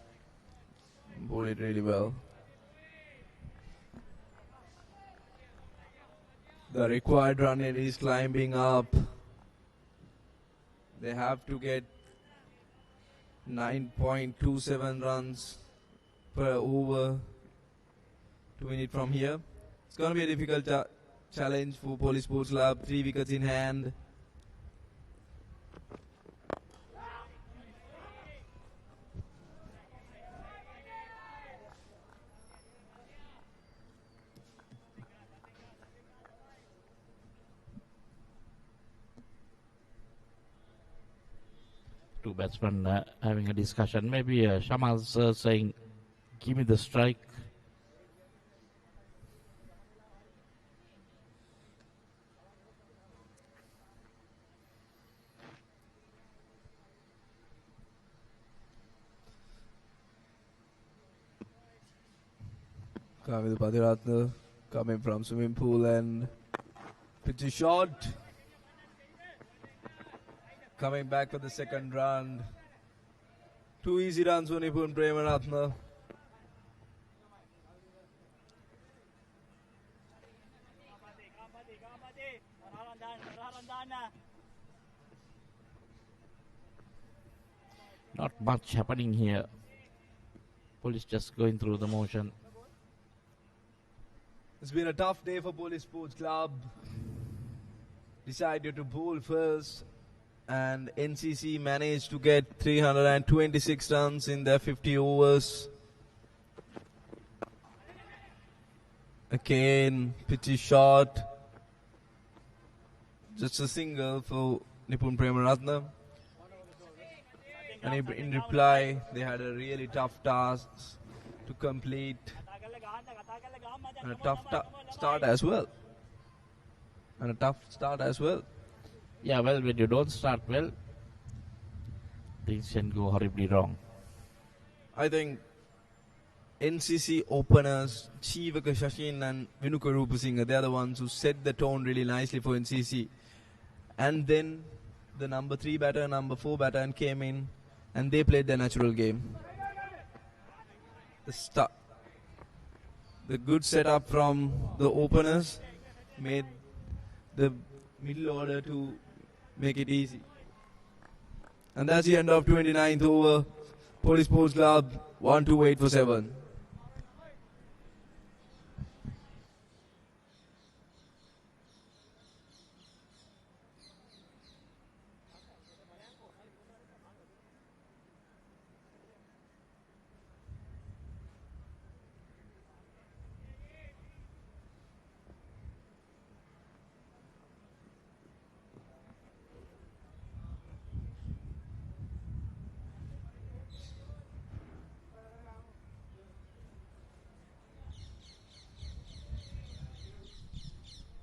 bowled it really well. The required run rate is climbing up. They have to get 9.27 runs per over to win it from here. It's going to be a difficult challenge for Police Sports Club. 3 wickets in hand. Two batsmen having a discussion. Maybe Shamal's saying, give me the strike. Kamidu Padiratna coming from swimming pool and pitch shot. Coming back for the second run. 2 easy runs for Nipun Premaratna. Not much happening here. Police just going through the motion. It's been a tough day for Police Sports Club. Decided to bowl first, and NCC managed to get 326 runs in their 50 overs. Again, pitchy shot. Just a single for Nipun Premaratna. And in reply, they had a really tough task to complete. And a tough start as well. Yeah, well, when you don't start well, things can go horribly wrong. I think NCC openers, Chivaka Shashin and Vinuka Rupasinghe, they are the ones who set the tone really nicely for NCC. And then the number 3 batter, number 4 batter came in, and they played their natural game. The good setup from the openers made the middle order to make it easy. And that's the end of 29th over. Police Sports Club 1-2-8 for 7.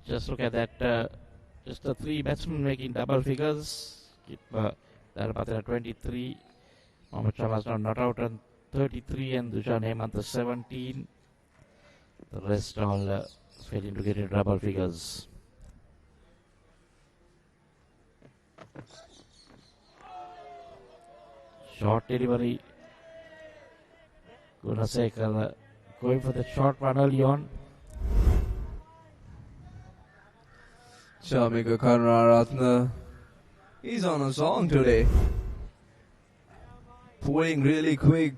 Just look at that. Just the 3 batsmen making double figures. Dharapatra 23. Mohammad Shamas now not out on 33, and Dushan Hemant 17. The rest all failing to get in double figures. Short delivery. Gunasekara going for the short one early on. Shamika Karunaratne, he's on a song today. Pulling really quick,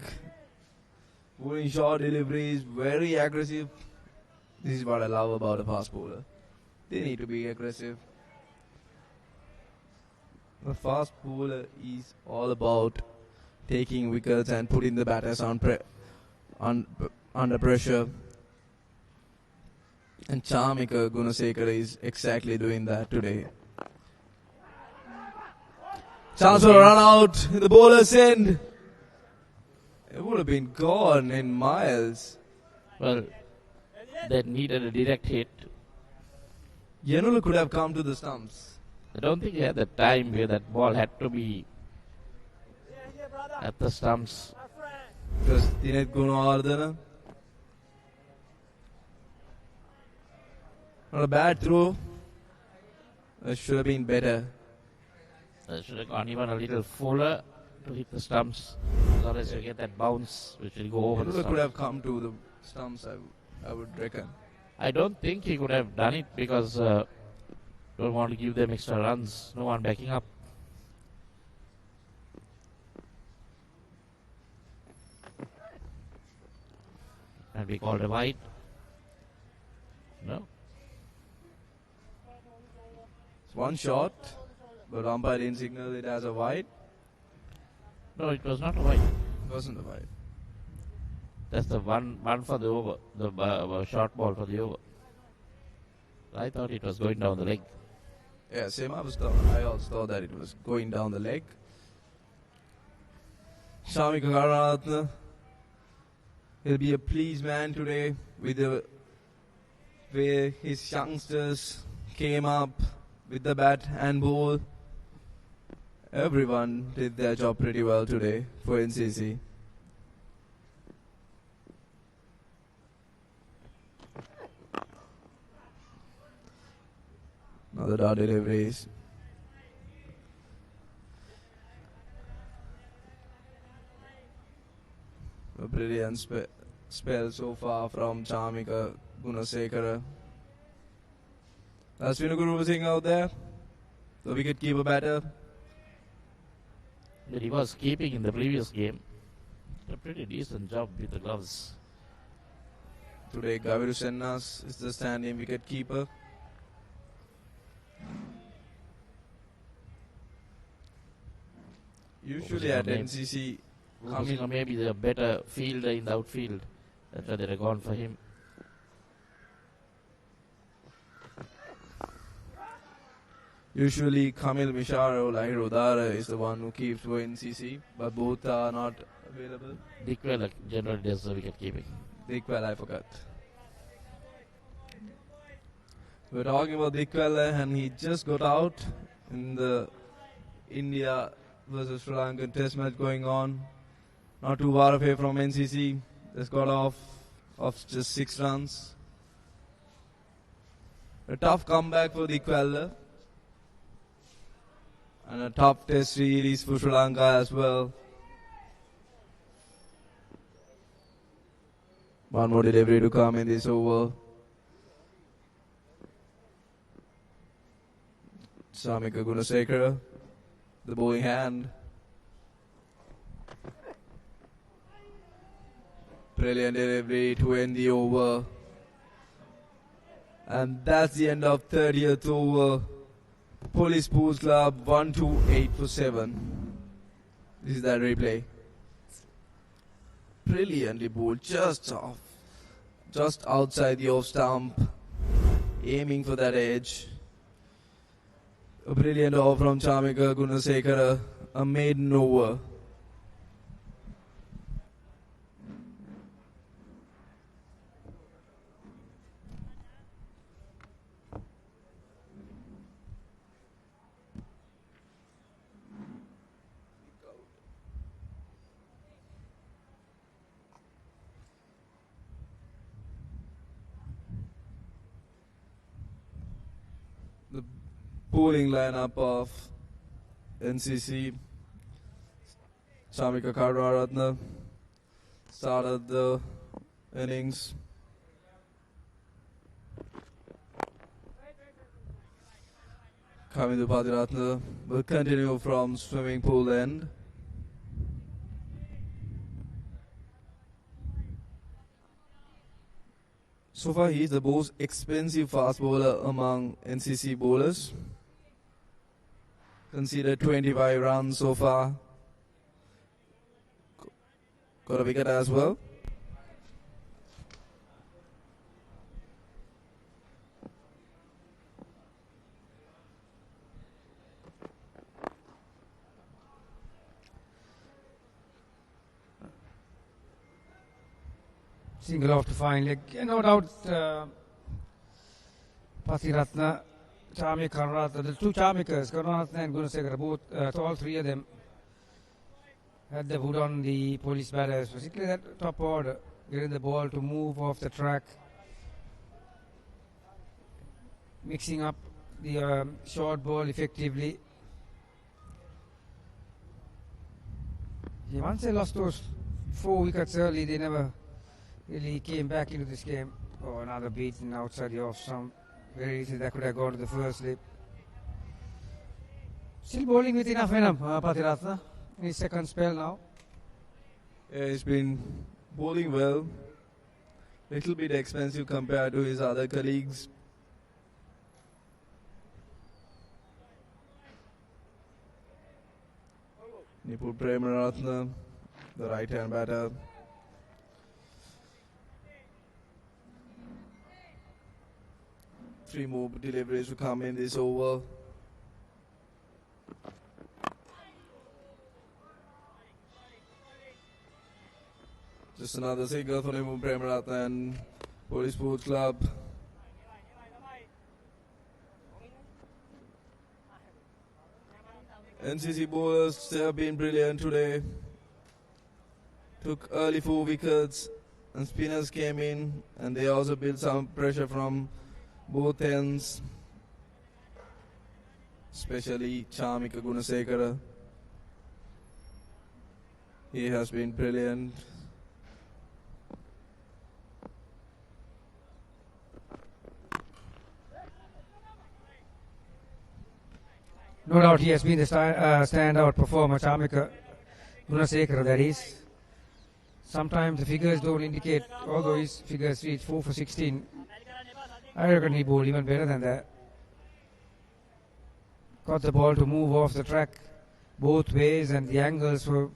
pulling short deliveries, very aggressive. This is what I love about a fast bowler. They need to be aggressive. A fast bowler is all about taking wickets and putting the batters under pressure. And Chamika Gunasekara is exactly doing that today. Chance for a run out in the bowler's end. It would have been gone in miles. Well, they needed a direct hit. Yanula could have come to the stumps. I don't think he had the time where that ball had to be at the stumps. Because Dinet Gunawardena. Not a bad throw. It should have been better. They should have gone even a little fuller to hit the stumps. Otherwise you get that bounce which will go over the Yanula stumps. could have come to the stumps, I would reckon. I don't think he could have done it because don't want to give them extra runs. No one backing up. And we called a wide. No. It's one shot, but umpire didn't signal it as a wide. No, it was not a wide. It wasn't a wide. That's the one for the over. The short ball for the over. I thought it was going down the leg. Yeah, same. I also thought that it was going down the leg. Shamika Karunaratne, he'll be a pleased man today with the way his youngsters came up with the bat and ball. Everyone did their job pretty well today for NCC. Another dart deliveries. A brilliant spell so far from Chamika Gunasekara. That's Vinaguru Singh out there, the wicket-keeper batter. But he was keeping in the previous game. A pretty decent job with the gloves. Today, Gaviru Sennas is the stand-in wicket-keeper. Usually at NCC, Maybe the better fielder in the outfield. That's why they've gone for him. usually Kamil Mishara or Lahir Udara is the one who keeps for NCC, but both are not available. Dickwell generally does the wicket keeping. Dickwell, I forgot. We're talking about Dickwell and he just got out in the India versus Sri Lankan test match going on. Not too far away from NCC. Just got off just 6 runs. A tough comeback for Dickwell. And a tough test series for Sri Lanka as well. One more delivery to come in this over. Samika Gunasekara, the bowling hand. Brilliant delivery to end the over. And that's the end of 30th over. Police Sports Club 128 for 7. This is that replay. Brilliantly bowled, just outside the off stump, aiming for that edge. A brilliant over from Chamika Gunasekara, a maiden over. The bowling lineup of NCC: Shamika Karunaratne, started the innings. Kamindu Patiratna will continue from swimming pool end. So far, he is the most expensive fast bowler among NCC bowlers. Conceded 25 runs so far. Got a wicket as well. Single off to fine leg. No doubt, Pathiratna, Charmik, Karunaratna, the two Charmikers, Karunaratna and Gunasekara, both, all three of them had the wood on the police batters, particularly that top order, getting the ball to move off the track, mixing up the short ball effectively. Once they lost those 4 wickets early, they never really came back into this game. Oh, another beaten outside the off stump. Very easy, that could have gone to the first slip. Still bowling with enough venom, Pathiratna, in his second spell now. Yeah, he's been bowling well. Little bit expensive compared to his other colleagues. Nipur Premaratna, the right hand batter. Three more deliveries to come in this over. Just another single for Nipur Premaratna and Police Sports Club. NCC bowlers, they have been brilliant today. Took early 4 wickets and spinners came in and they also built some pressure from both ends, especially Charmika Gunasekara. He has been brilliant. No doubt he has been the standout performer, Charmika Gunasekara, that is. Sometimes the figures don't indicate, although his figures reach 4 for 16. I reckon he bowled even better than that. Got the ball to move off the track both ways, and the angles were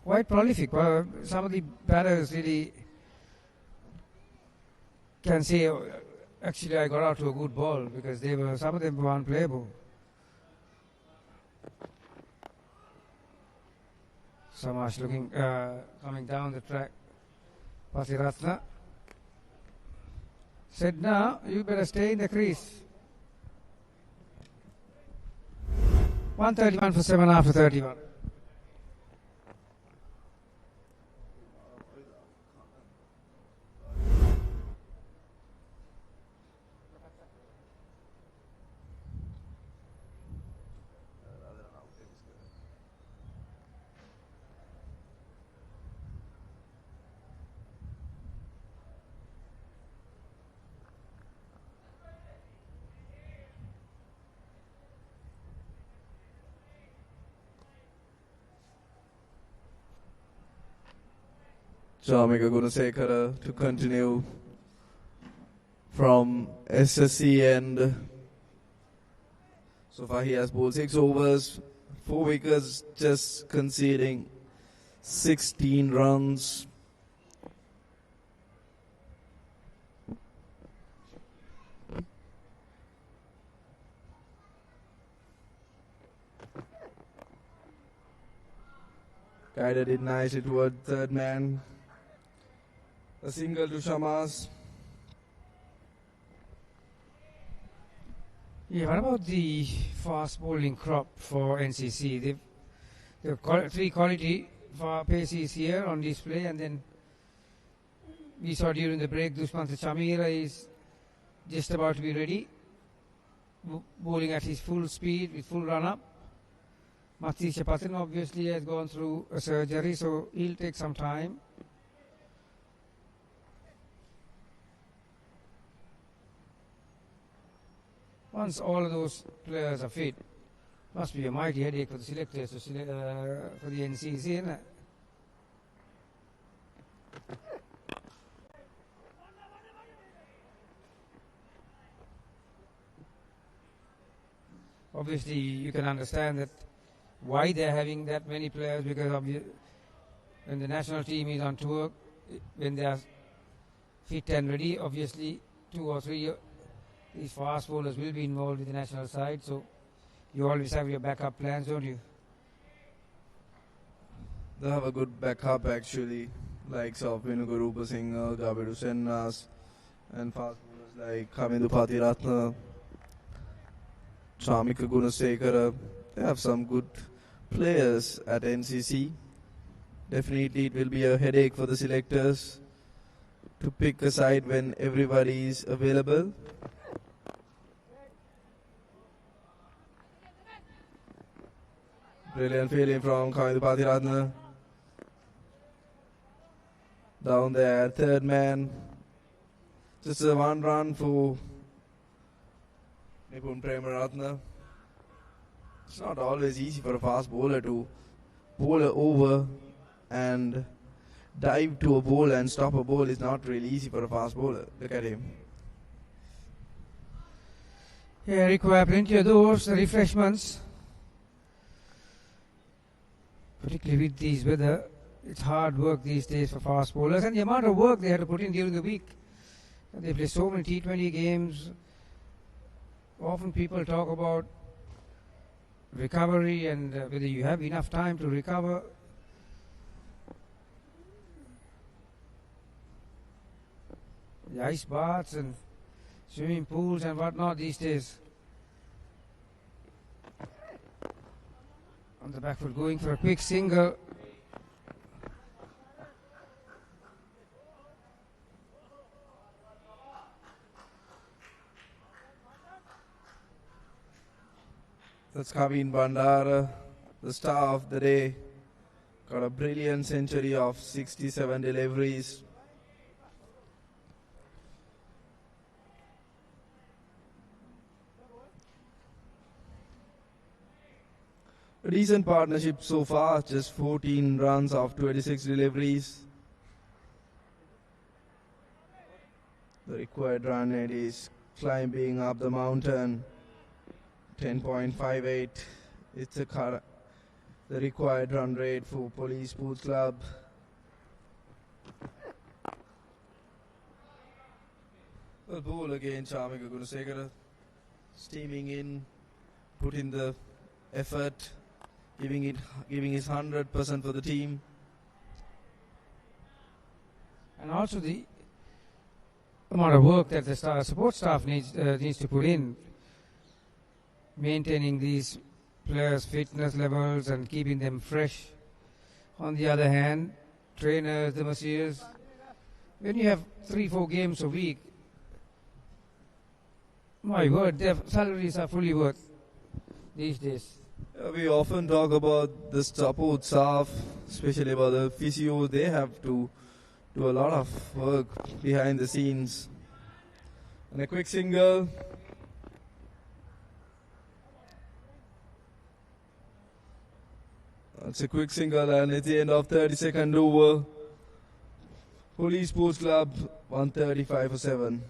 quite prolific. Some of the batters really can say, actually I got out to a good ball, because some of them were unplayable. Samash looking, coming down the track. Pathiratna said, "Now you better stay in the crease." 131 for 7 after 31. Charmika Gunasekara to continue from SSC end. So far he has bowled 6 overs, 4 wickets, just conceding 16 runs. Guided it nicely toward third man. A single to Shamas. Yeah, what about the fast bowling crop for NCC? They've 3 quality paces here on display, and then we saw during the break Dushmantha Chamira is just about to be ready, bowling at his full speed with full run up. Matisha Patin obviously has gone through a surgery, so he'll take some time. Once all of those players are fit, must be a mighty headache for the selectors to for the NCC, isn't it? Obviously, you can understand that why they're having that many players, because when the national team is on tour, when they are fit and ready, obviously 2 or 3 these fast bowlers will be involved in the national side, so you always have your backup plans, don't you? They have a good backup actually, likes of Venugarupa Singh, Gabiru Sennas, and fast bowlers like Kamindu Patiratna, Chamika Gunasekara. They have some good players at NCC. Definitely it will be a headache for the selectors to pick a side when everybody is available. Brilliant fielding from Kamindu Patiratna. Down there, third man. Just a 1 run for Nipun Premaratna. It's not always easy for a fast bowler to bowl over and dive to a ball and stop a ball. Is not really easy for a fast bowler. Look at him. Yeah, require plenty of those refreshments. Particularly with these weather, it's hard work these days for fast bowlers, and the amount of work they have to put in during the week. They play so many T20 games. Often people talk about recovery and whether you have enough time to recover. The ice baths and swimming pools and whatnot these days. On the back foot, going for a quick single. That's Kavin Bandara, the star of the day. Got a brilliant century of 67 deliveries. A decent partnership so far, just 14 runs of 26 deliveries. The required run rate is climbing up the mountain. 10.58. It's the required run rate for Police Sports Club. The ball again, Chamika Gunasekara. Steaming in, put in the effort, giving his 100% for the team. And also the amount of work that the support staff needs to put in, maintaining these players' fitness levels and keeping them fresh. On the other hand, trainers, the masseurs, when you have 3-4 games a week, my word, their salaries are fully worth these days. We often talk about the support staff, especially about the physio. They have to do a lot of work behind the scenes. And a quick single. It's a quick single and it's the end of 32nd over. Police Sports Club 135 for 7.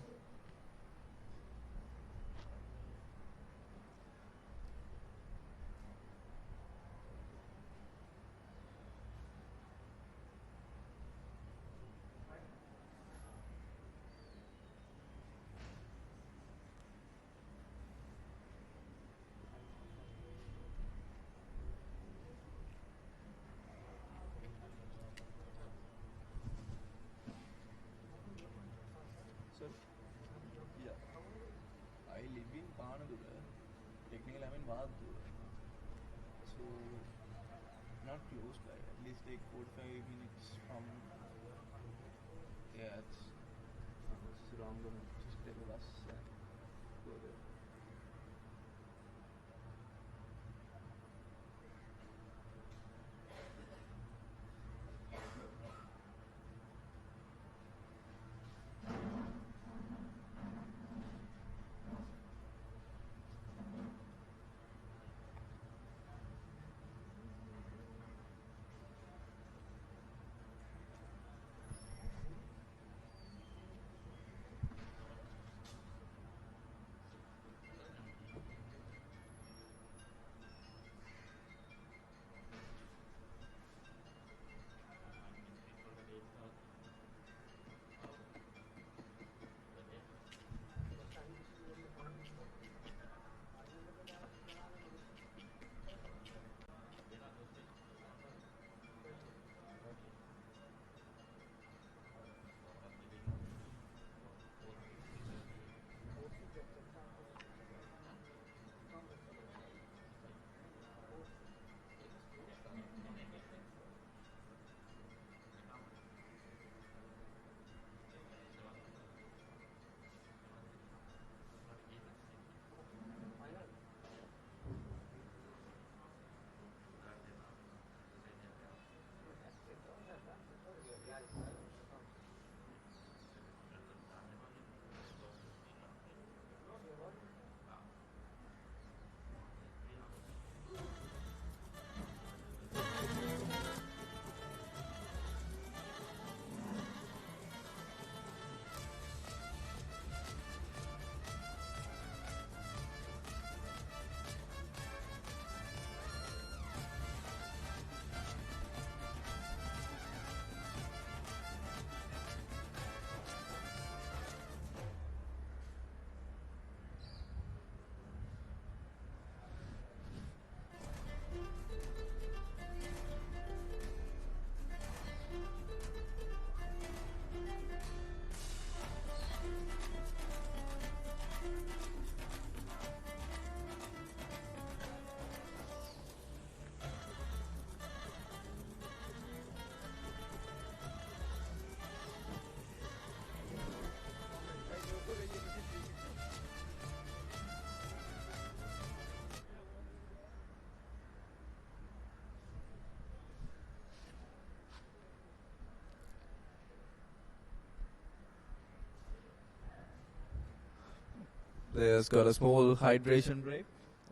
Players got a small hydration break.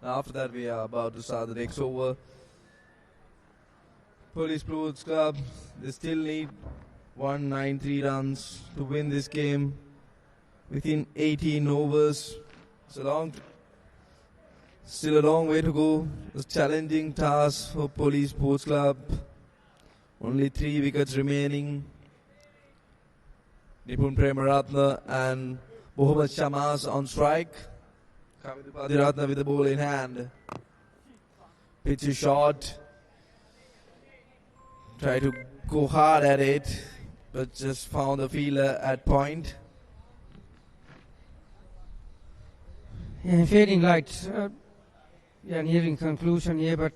After that, we are about to start the next over. Police Sports Club, they still need 193 runs to win this game within 18 overs. Still a long way to go. It's a challenging task for Police Sports Club. Only 3 wickets remaining. Nipun Premaratna and Mohammad Shamaz on strike. Kamil Patiratna with the ball in hand. Pitch is short. Try to go hard at it, but just found the fielder at point. Yeah, fading light. Yeah, nearing conclusion here, but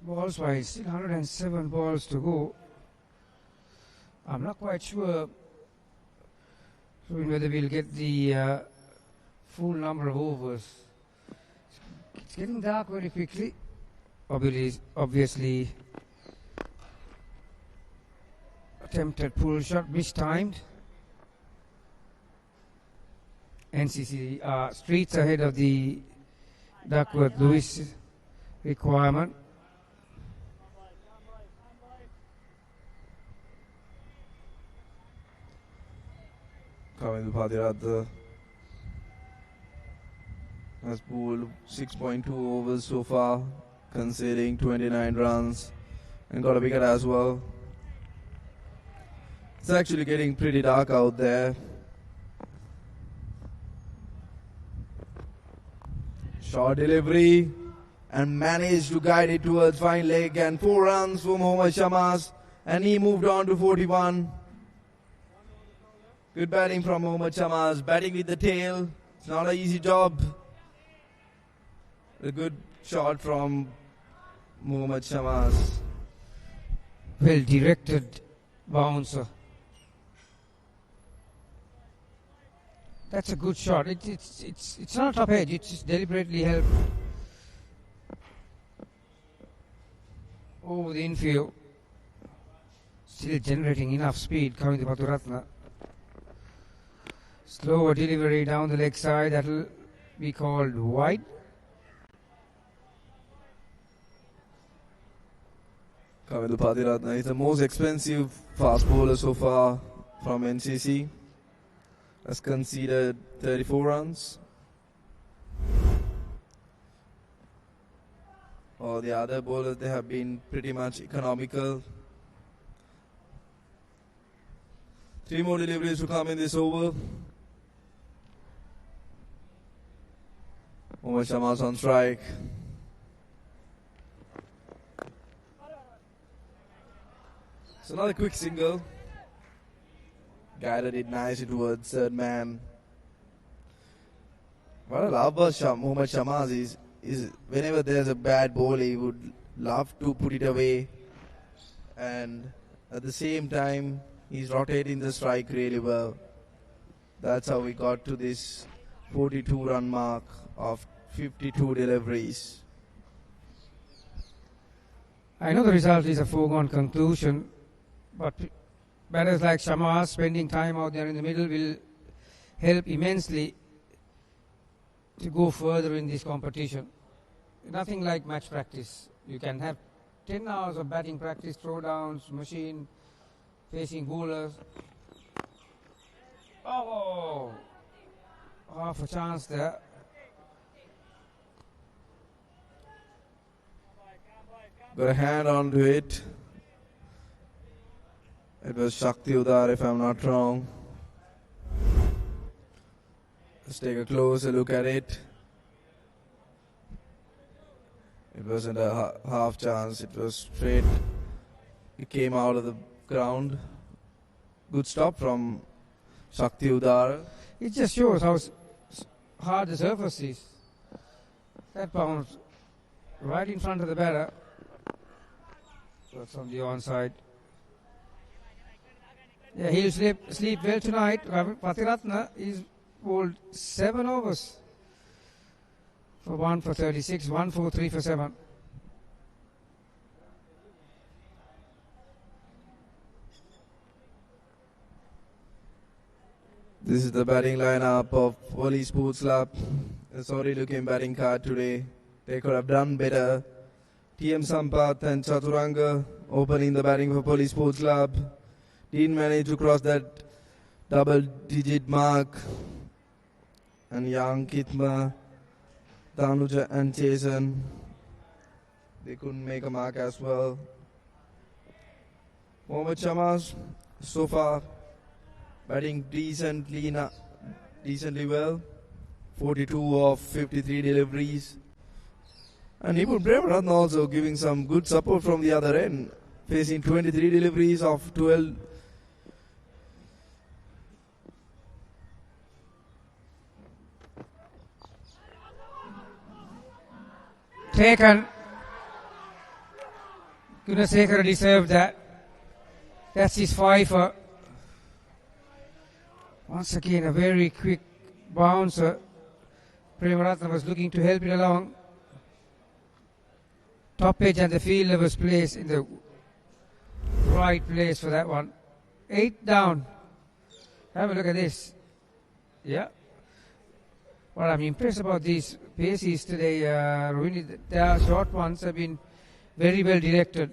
balls wise, still 107 balls to go. I'm not quite sure whether we'll get the full number of overs. It's getting dark very quickly. Obviously, attempted pull shot, mistimed. NCC streets ahead of the Duckworth-Lewis requirement. Kamil Patiratna has bowled 6.2 overs so far, conceding 29 runs and got a wicket as well. It's actually getting pretty dark out there. Short delivery and managed to guide it towards fine leg, and 4 runs for Mohammad Shamaz, and he moved on to 41. Good batting from Mohammad Shamaz, batting with the tail. It's not an easy job. A good shot from Mohammad Shamaz. Well directed bouncer. That's a good shot. It's not top edge. It's deliberately held over the infield. Still generating enough speed. Coming to Patiratna. Slower delivery down the leg side. That'll be called wide. Kamil Patiratna is the most expensive fast bowler so far from NCC. Has conceded 34 runs. All the other bowlers, they have been pretty much economical. 3 more deliveries to come in this over. Mohammad Shamaz on strike. It's another quick single. Guided it nicely towards third man. What I love about Mohammad Shamaz is whenever there's a bad ball, he would love to put it away. And at the same time, he's rotating the strike really well. That's how we got to this 42 run mark of 52 deliveries. I know the result is a foregone conclusion, but batters like Shamaz spending time out there in the middle will help immensely to go further in this competition. Nothing like match practice. You can have 10 hours of batting practice, throwdowns, machine, facing bowlers. Oh, half a chance there. Got a hand onto it. It was Shakti Udar, if I'm not wrong. Let's take a closer look at it. It wasn't a half chance, it was straight. It came out of the ground. Good stop from Shakti Udar. It just shows how hard the surface is. That bounce right in front of the batter. That's on the onside. Yeah, he'll sleep well tonight. Patiratna is bowled 7 overs for 1 for 36, 1 for 3 for 7. This is the batting lineup of Police Sports Club. A sorry looking batting card today. They could have done better. TM Sampath and Chaturanga opening the batting for Police Sports Club. Didn't manage to cross that double digit mark. And Young, Kitma, Danuja and Jason, they couldn't make a mark as well. Mohammad Shamas so far batting decently well. 42 of 53 deliveries. And Nipun Premaratna also giving some good support from the other end, facing 23 deliveries of 12. Taken. Gunasekara deserved that. That's his fifer. Once again, a very quick bouncer. Premaratna was looking to help it along. Top edge and the fielder was placed in the right place for that one. 8 down. Have a look at this. Yeah. What I'm impressed about these paces today, Rohini, their short ones have been very well directed.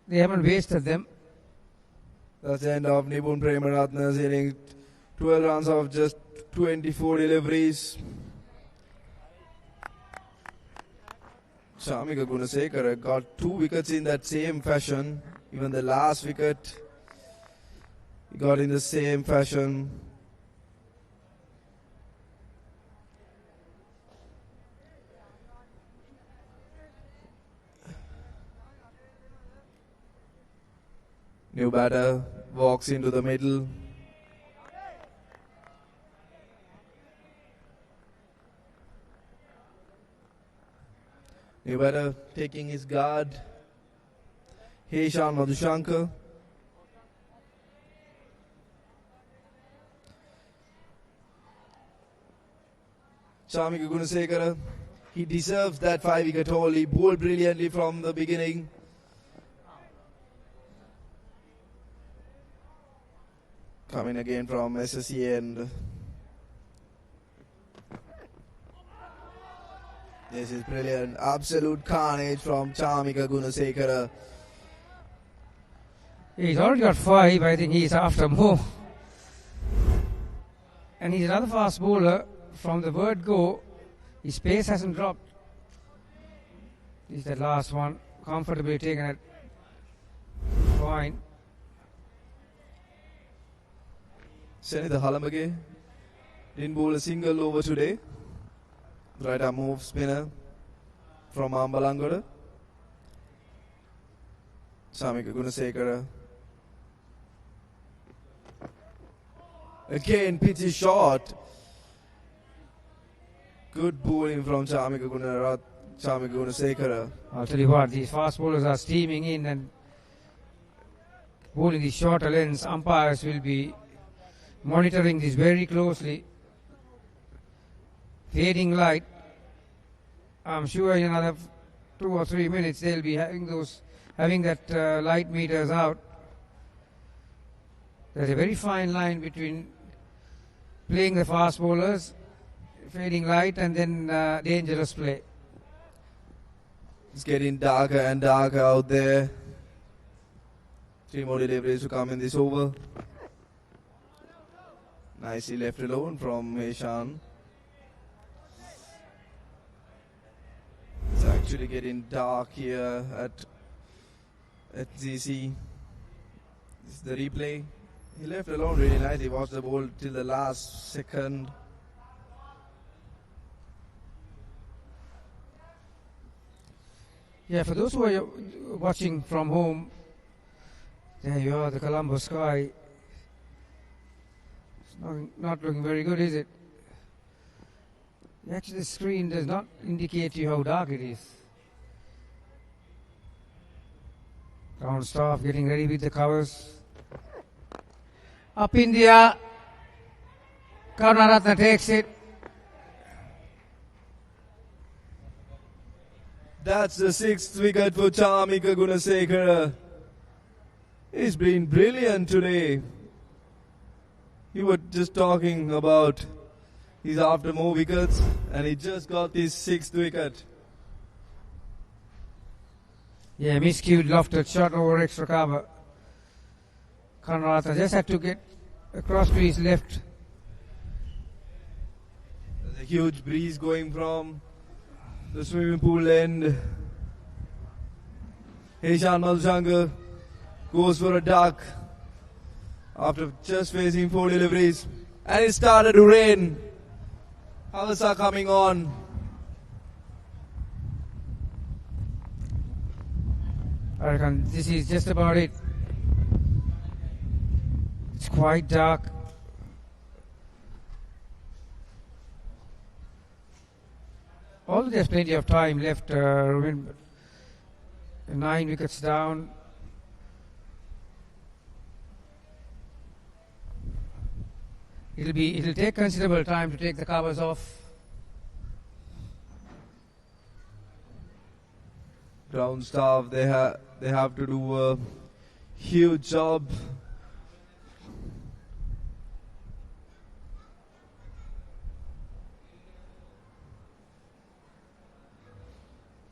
They haven't wasted them. That's the end of Nipun Premaratna's inning. 12 runs of just 24 deliveries. Shamika Gunasekara got 2 wickets in that same fashion. Even the last wicket he got in the same fashion. New batter walks into the middle. New batter taking his guard. Heshan Madhushankar. Shamika Gunasekara. He deserves that 5-wicket haul. He bowled brilliantly from the beginning. Coming again from SSC and this is brilliant. Absolute carnage from Shamika Gunasekara. He's already got 5. I think he's after more. And he's another fast bowler. From the word go, his pace hasn't dropped. This is the last one. Comfortably taken at point. Senitha Halamage didn't bowl a single over today. Right arm move spinner from Ambalangoda. Shamika Gunasekara. Again, pitch is short. Good bowling from Shamika Gunasekara. I'll tell you what, these fast bowlers are steaming in and bowling these shorter lengths. Umpires will be monitoring this very closely. Fading light. I'm sure in another 2 or 3 minutes they'll be having that light meters out. There's a very fine line between playing the fast bowlers, fading light, and then dangerous play. It's getting darker and darker out there. 3 more deliveries to come in this over. Nicely left alone from Heshan. It's actually getting dark here at NCC. This is the replay. He left alone really nice. He watched the ball till the last second. Yeah, for those who are watching from home, there you are, the Colombo sky. It's not looking very good, is it? Actually, the screen does not indicate to you how dark it is. Ground staff getting ready with the covers. Up in the air. Karunaratne takes it. That's the 6th wicket for Shamika Gunasekara. He's been brilliant today. he was just talking about he's after more wickets, and he just got his 6th wicket. Yeah, miscued lofted shot over extra cover. Kanratha just had to get across to his left. There's a huge breeze going from the swimming pool end. Heshan Malshankar goes for a duck after just facing 4 deliveries, and it started to rain. Hours are coming on. I reckon this is just about it. It's quite dark. Although there's plenty of time left, 9 wickets down. It'll take considerable time to take the covers off. Ground staff, they have to do a huge job.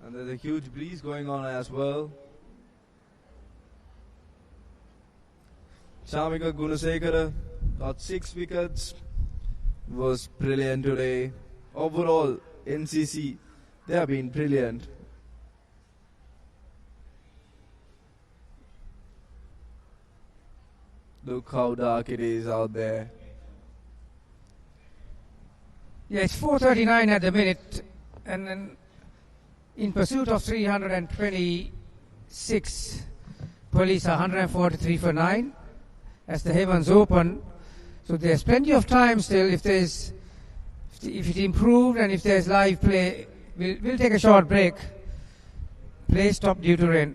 And there's a huge breeze going on as well. Shamika Gunasekara got 6 wickets. Was brilliant today. Overall, NCC, they have been brilliant. Look how dark it is out there. Yeah, it's 4:39 at the minute, and then in pursuit of 326, police are 143 for 9 as the heavens open. So there's plenty of time still. If it improved and if there's live play, we'll take a short break. Play stopped due to rain.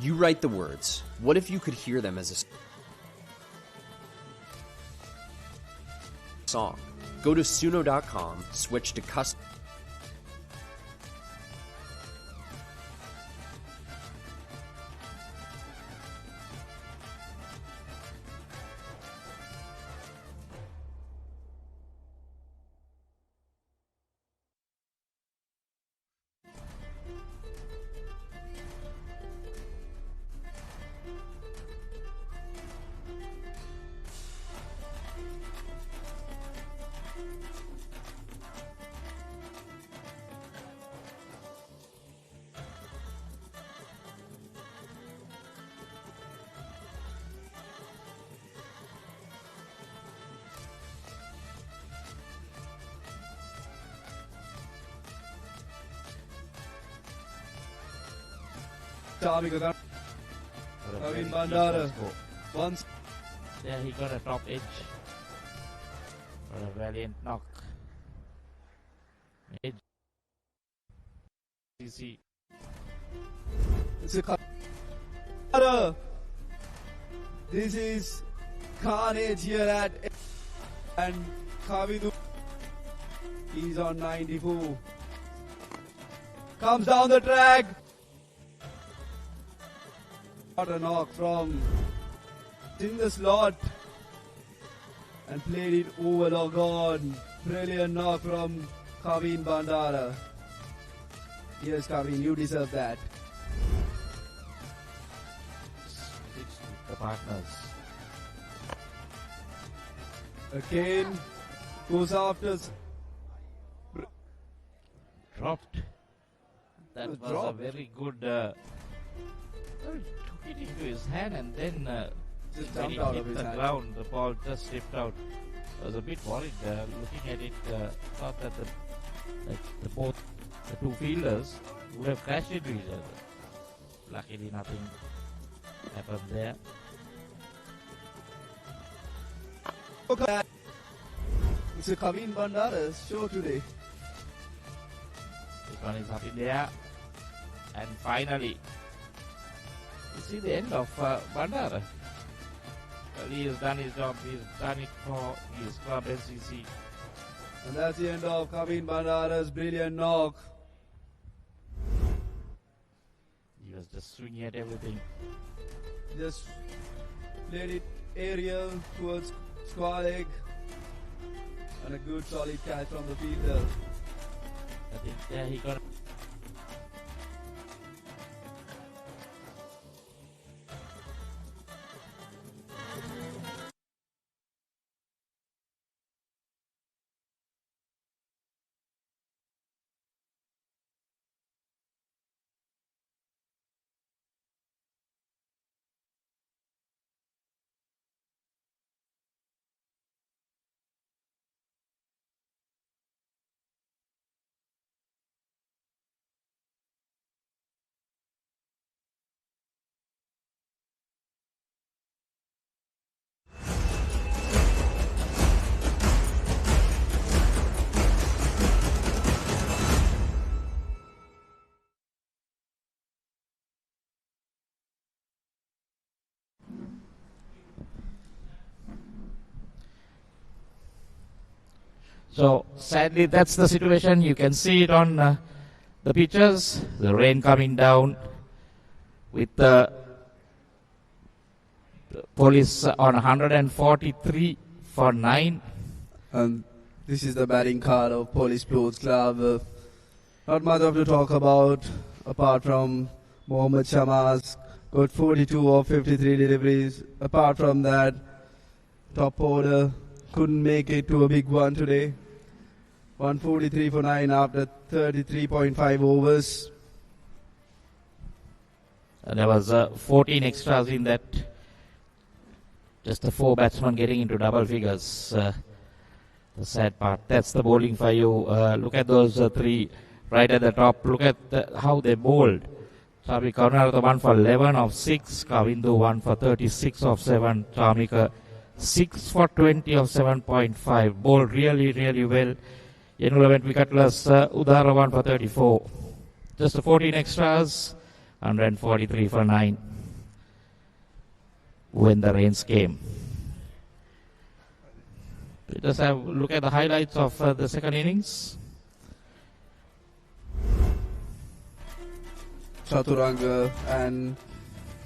You write the words. What if you could hear them as a song? Go to suno.com, switch to custom. Tommy Gagan. Kavin Bandara. Once. There he got a top edge. For a valiant knock. Edge. NCC. It's a Bandara. This is carnage here at and Kavinu. He's on 94. Comes down the track. Got a knock from in the slot and played it over Logon. Brilliant knock from Kavin Bandara. Yes, Kavin, you deserve that. Hits the partners. Again, goes after. Dropped. That was a Dropped. very good. Took it into his hand and then Just when jumped he out hit of his the hand. ground, the ball just slipped out. I was a bit worried looking at it. Thought that the two fielders would have crashed into each other. Luckily, nothing happened there. Okay. It's a Kavin Bandara's show today. This one is up in the air. And finally, you see the end of Bandara. Well, he has done his job. He's done it for his club NCC. And that's the end of Kavin Bandara's brilliant knock. He was just swinging at everything. Just played it aerial towards square leg. And a good solid catch from the fielder. I think there he got. So sadly, that's the situation. You can see it on the pictures. The rain coming down with the police on 143 for 9. And this is the batting card of Police Sports Club. Not much of to talk about apart from Mohammad Shamaz got 42 of 53 deliveries. Apart from that, top order couldn't make it to a big one today. 143 for 9 after 33.5 overs. And there was 14 extras in that. Just the 4 batsmen getting into double figures. The sad part. That's the bowling for you. Look at those 3 right at the top. Look at how they bowled. Sabi Karnar the 1 for 11 of 6. Kavindu 1 for 36 of 7. Chamika 6 for 20 of 7.5. Bowled really, really well. Yenula went wicketless. Udara 1 for 34. Just the 14 extras. 143 for 9. When the rains came. Let us have a look at the highlights of the second innings. Chaturanga and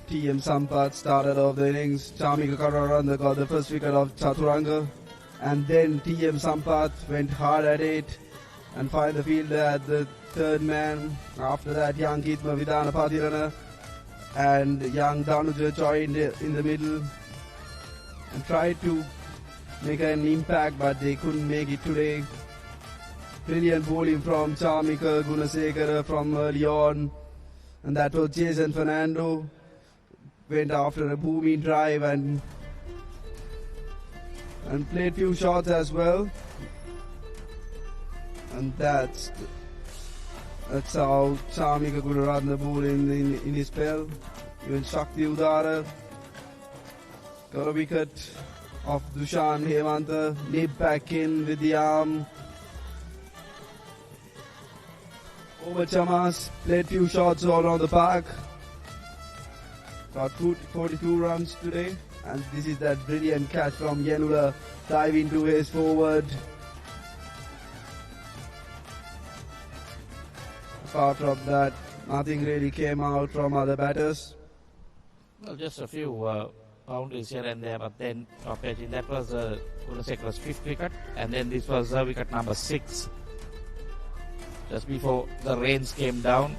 TM Sampath started off the innings. Chamika Kararanda got the first wicket of Chaturanga. And then TM Sampath went hard at it and fired the fielder at the third man. After that, young Kitma Vidana Patirana and young Danuja joined in the middle and tried to make an impact, but they couldn't make it today. Brilliant bowling from Chamika Gunasekara from early on. And that was Jason Fernando. Went after a booming drive and played few shots as well. And that's how Chamika Gunaratna bowled in his spell. Even Shakti Udara got a wicket of Dushan Hemanta, nipped back in with the arm. Over Chamas, played few shots all around the park. Got 42 runs today. And this is that brilliant catch from Yenula, diving to his forward. Apart from that, nothing really came out from other batters. Well, just a few boundaries here and there, but then top edging. That was Gunasekara's 5th wicket, and then this was wicket number 6. Just before the rains came down.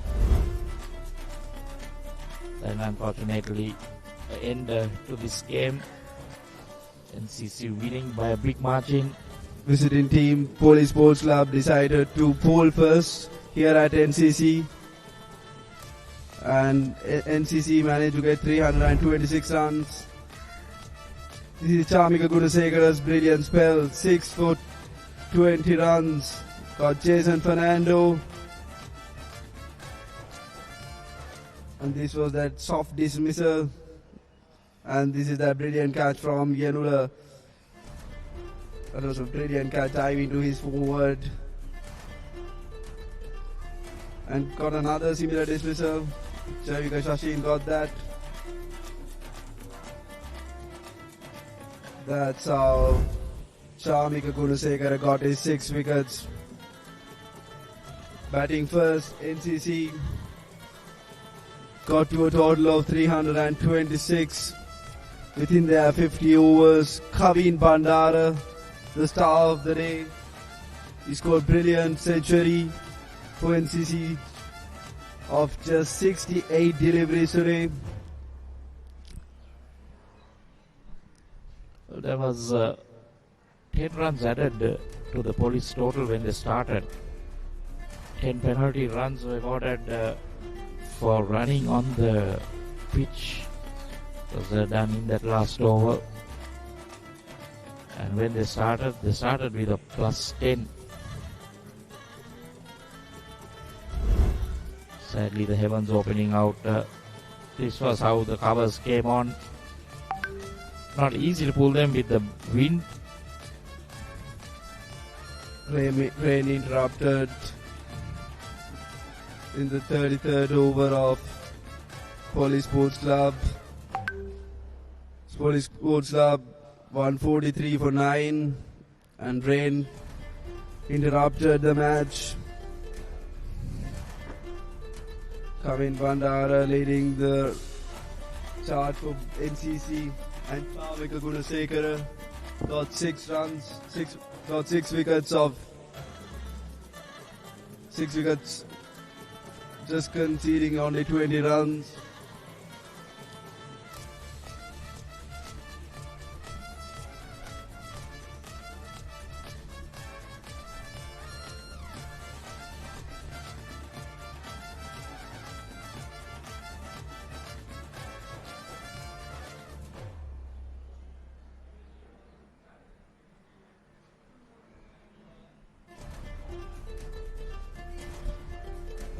Then unfortunately, end to this game. NCC winning by a big margin. Visiting team Police Sports Club decided to poll first here at NCC. And NCC managed to get 326 runs. This is Chamika Gunasekara's brilliant spell. 6 for 20 runs. Got Jason Fernando. And this was that soft dismissal. And this is that brilliant catch from Yanula. That was a brilliant catch, diving to his forward. And got another similar dismissal. Javika Shashin got that. That's how Chamika Gunasekara got his 6 wickets. Batting first, NCC got to a total of 326 within their 50 overs. Kavin Bandara, the star of the day. He scored brilliant century for NCC of just 68 deliveries today. There was 10 runs added to the Police total when they started. 10 penalty runs were awarded for running on the pitch. It was done in that last over. And when they started with a plus 10. Sadly, the heavens opening out. This was how the covers came on. Not easy to pull them with the wind. Rain interrupted in the 33rd over of Police Sports Club. Police Sports Club 143 for 9, and rain interrupted the match. Kavin Bandara leading the charge for NCC, and Chamika Gunasekara got 6 runs, got 6 wickets, just conceding only 20 runs.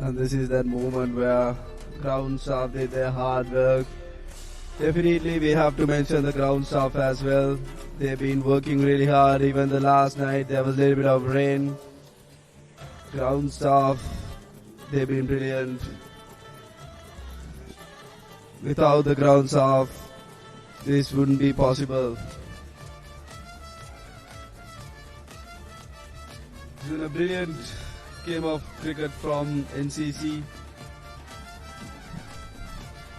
And this is that moment where ground staff did their hard work. Definitely we have to mention the ground staff as well. They've been working really hard. Even the last night there was a little bit of rain. Ground staff, they've been brilliant. Without the ground staff, this wouldn't be possible. It's been a brilliant game of cricket from NCC.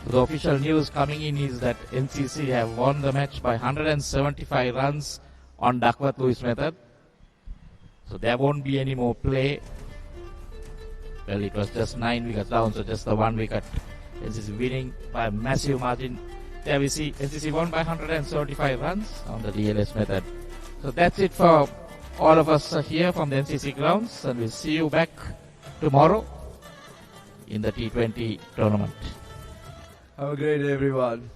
The official news coming in is that NCC have won the match by 175 runs on Duckworth-Lewis method. So there won't be any more play. Well, it was just 9 wickets down, so just the 1 wicket. NCC winning by a massive margin. There we see NCC won by 175 runs on the DLS method. So that's it for all of us here from the NCC grounds, and we'll see you back tomorrow in the T20 tournament. Have a great day, everyone.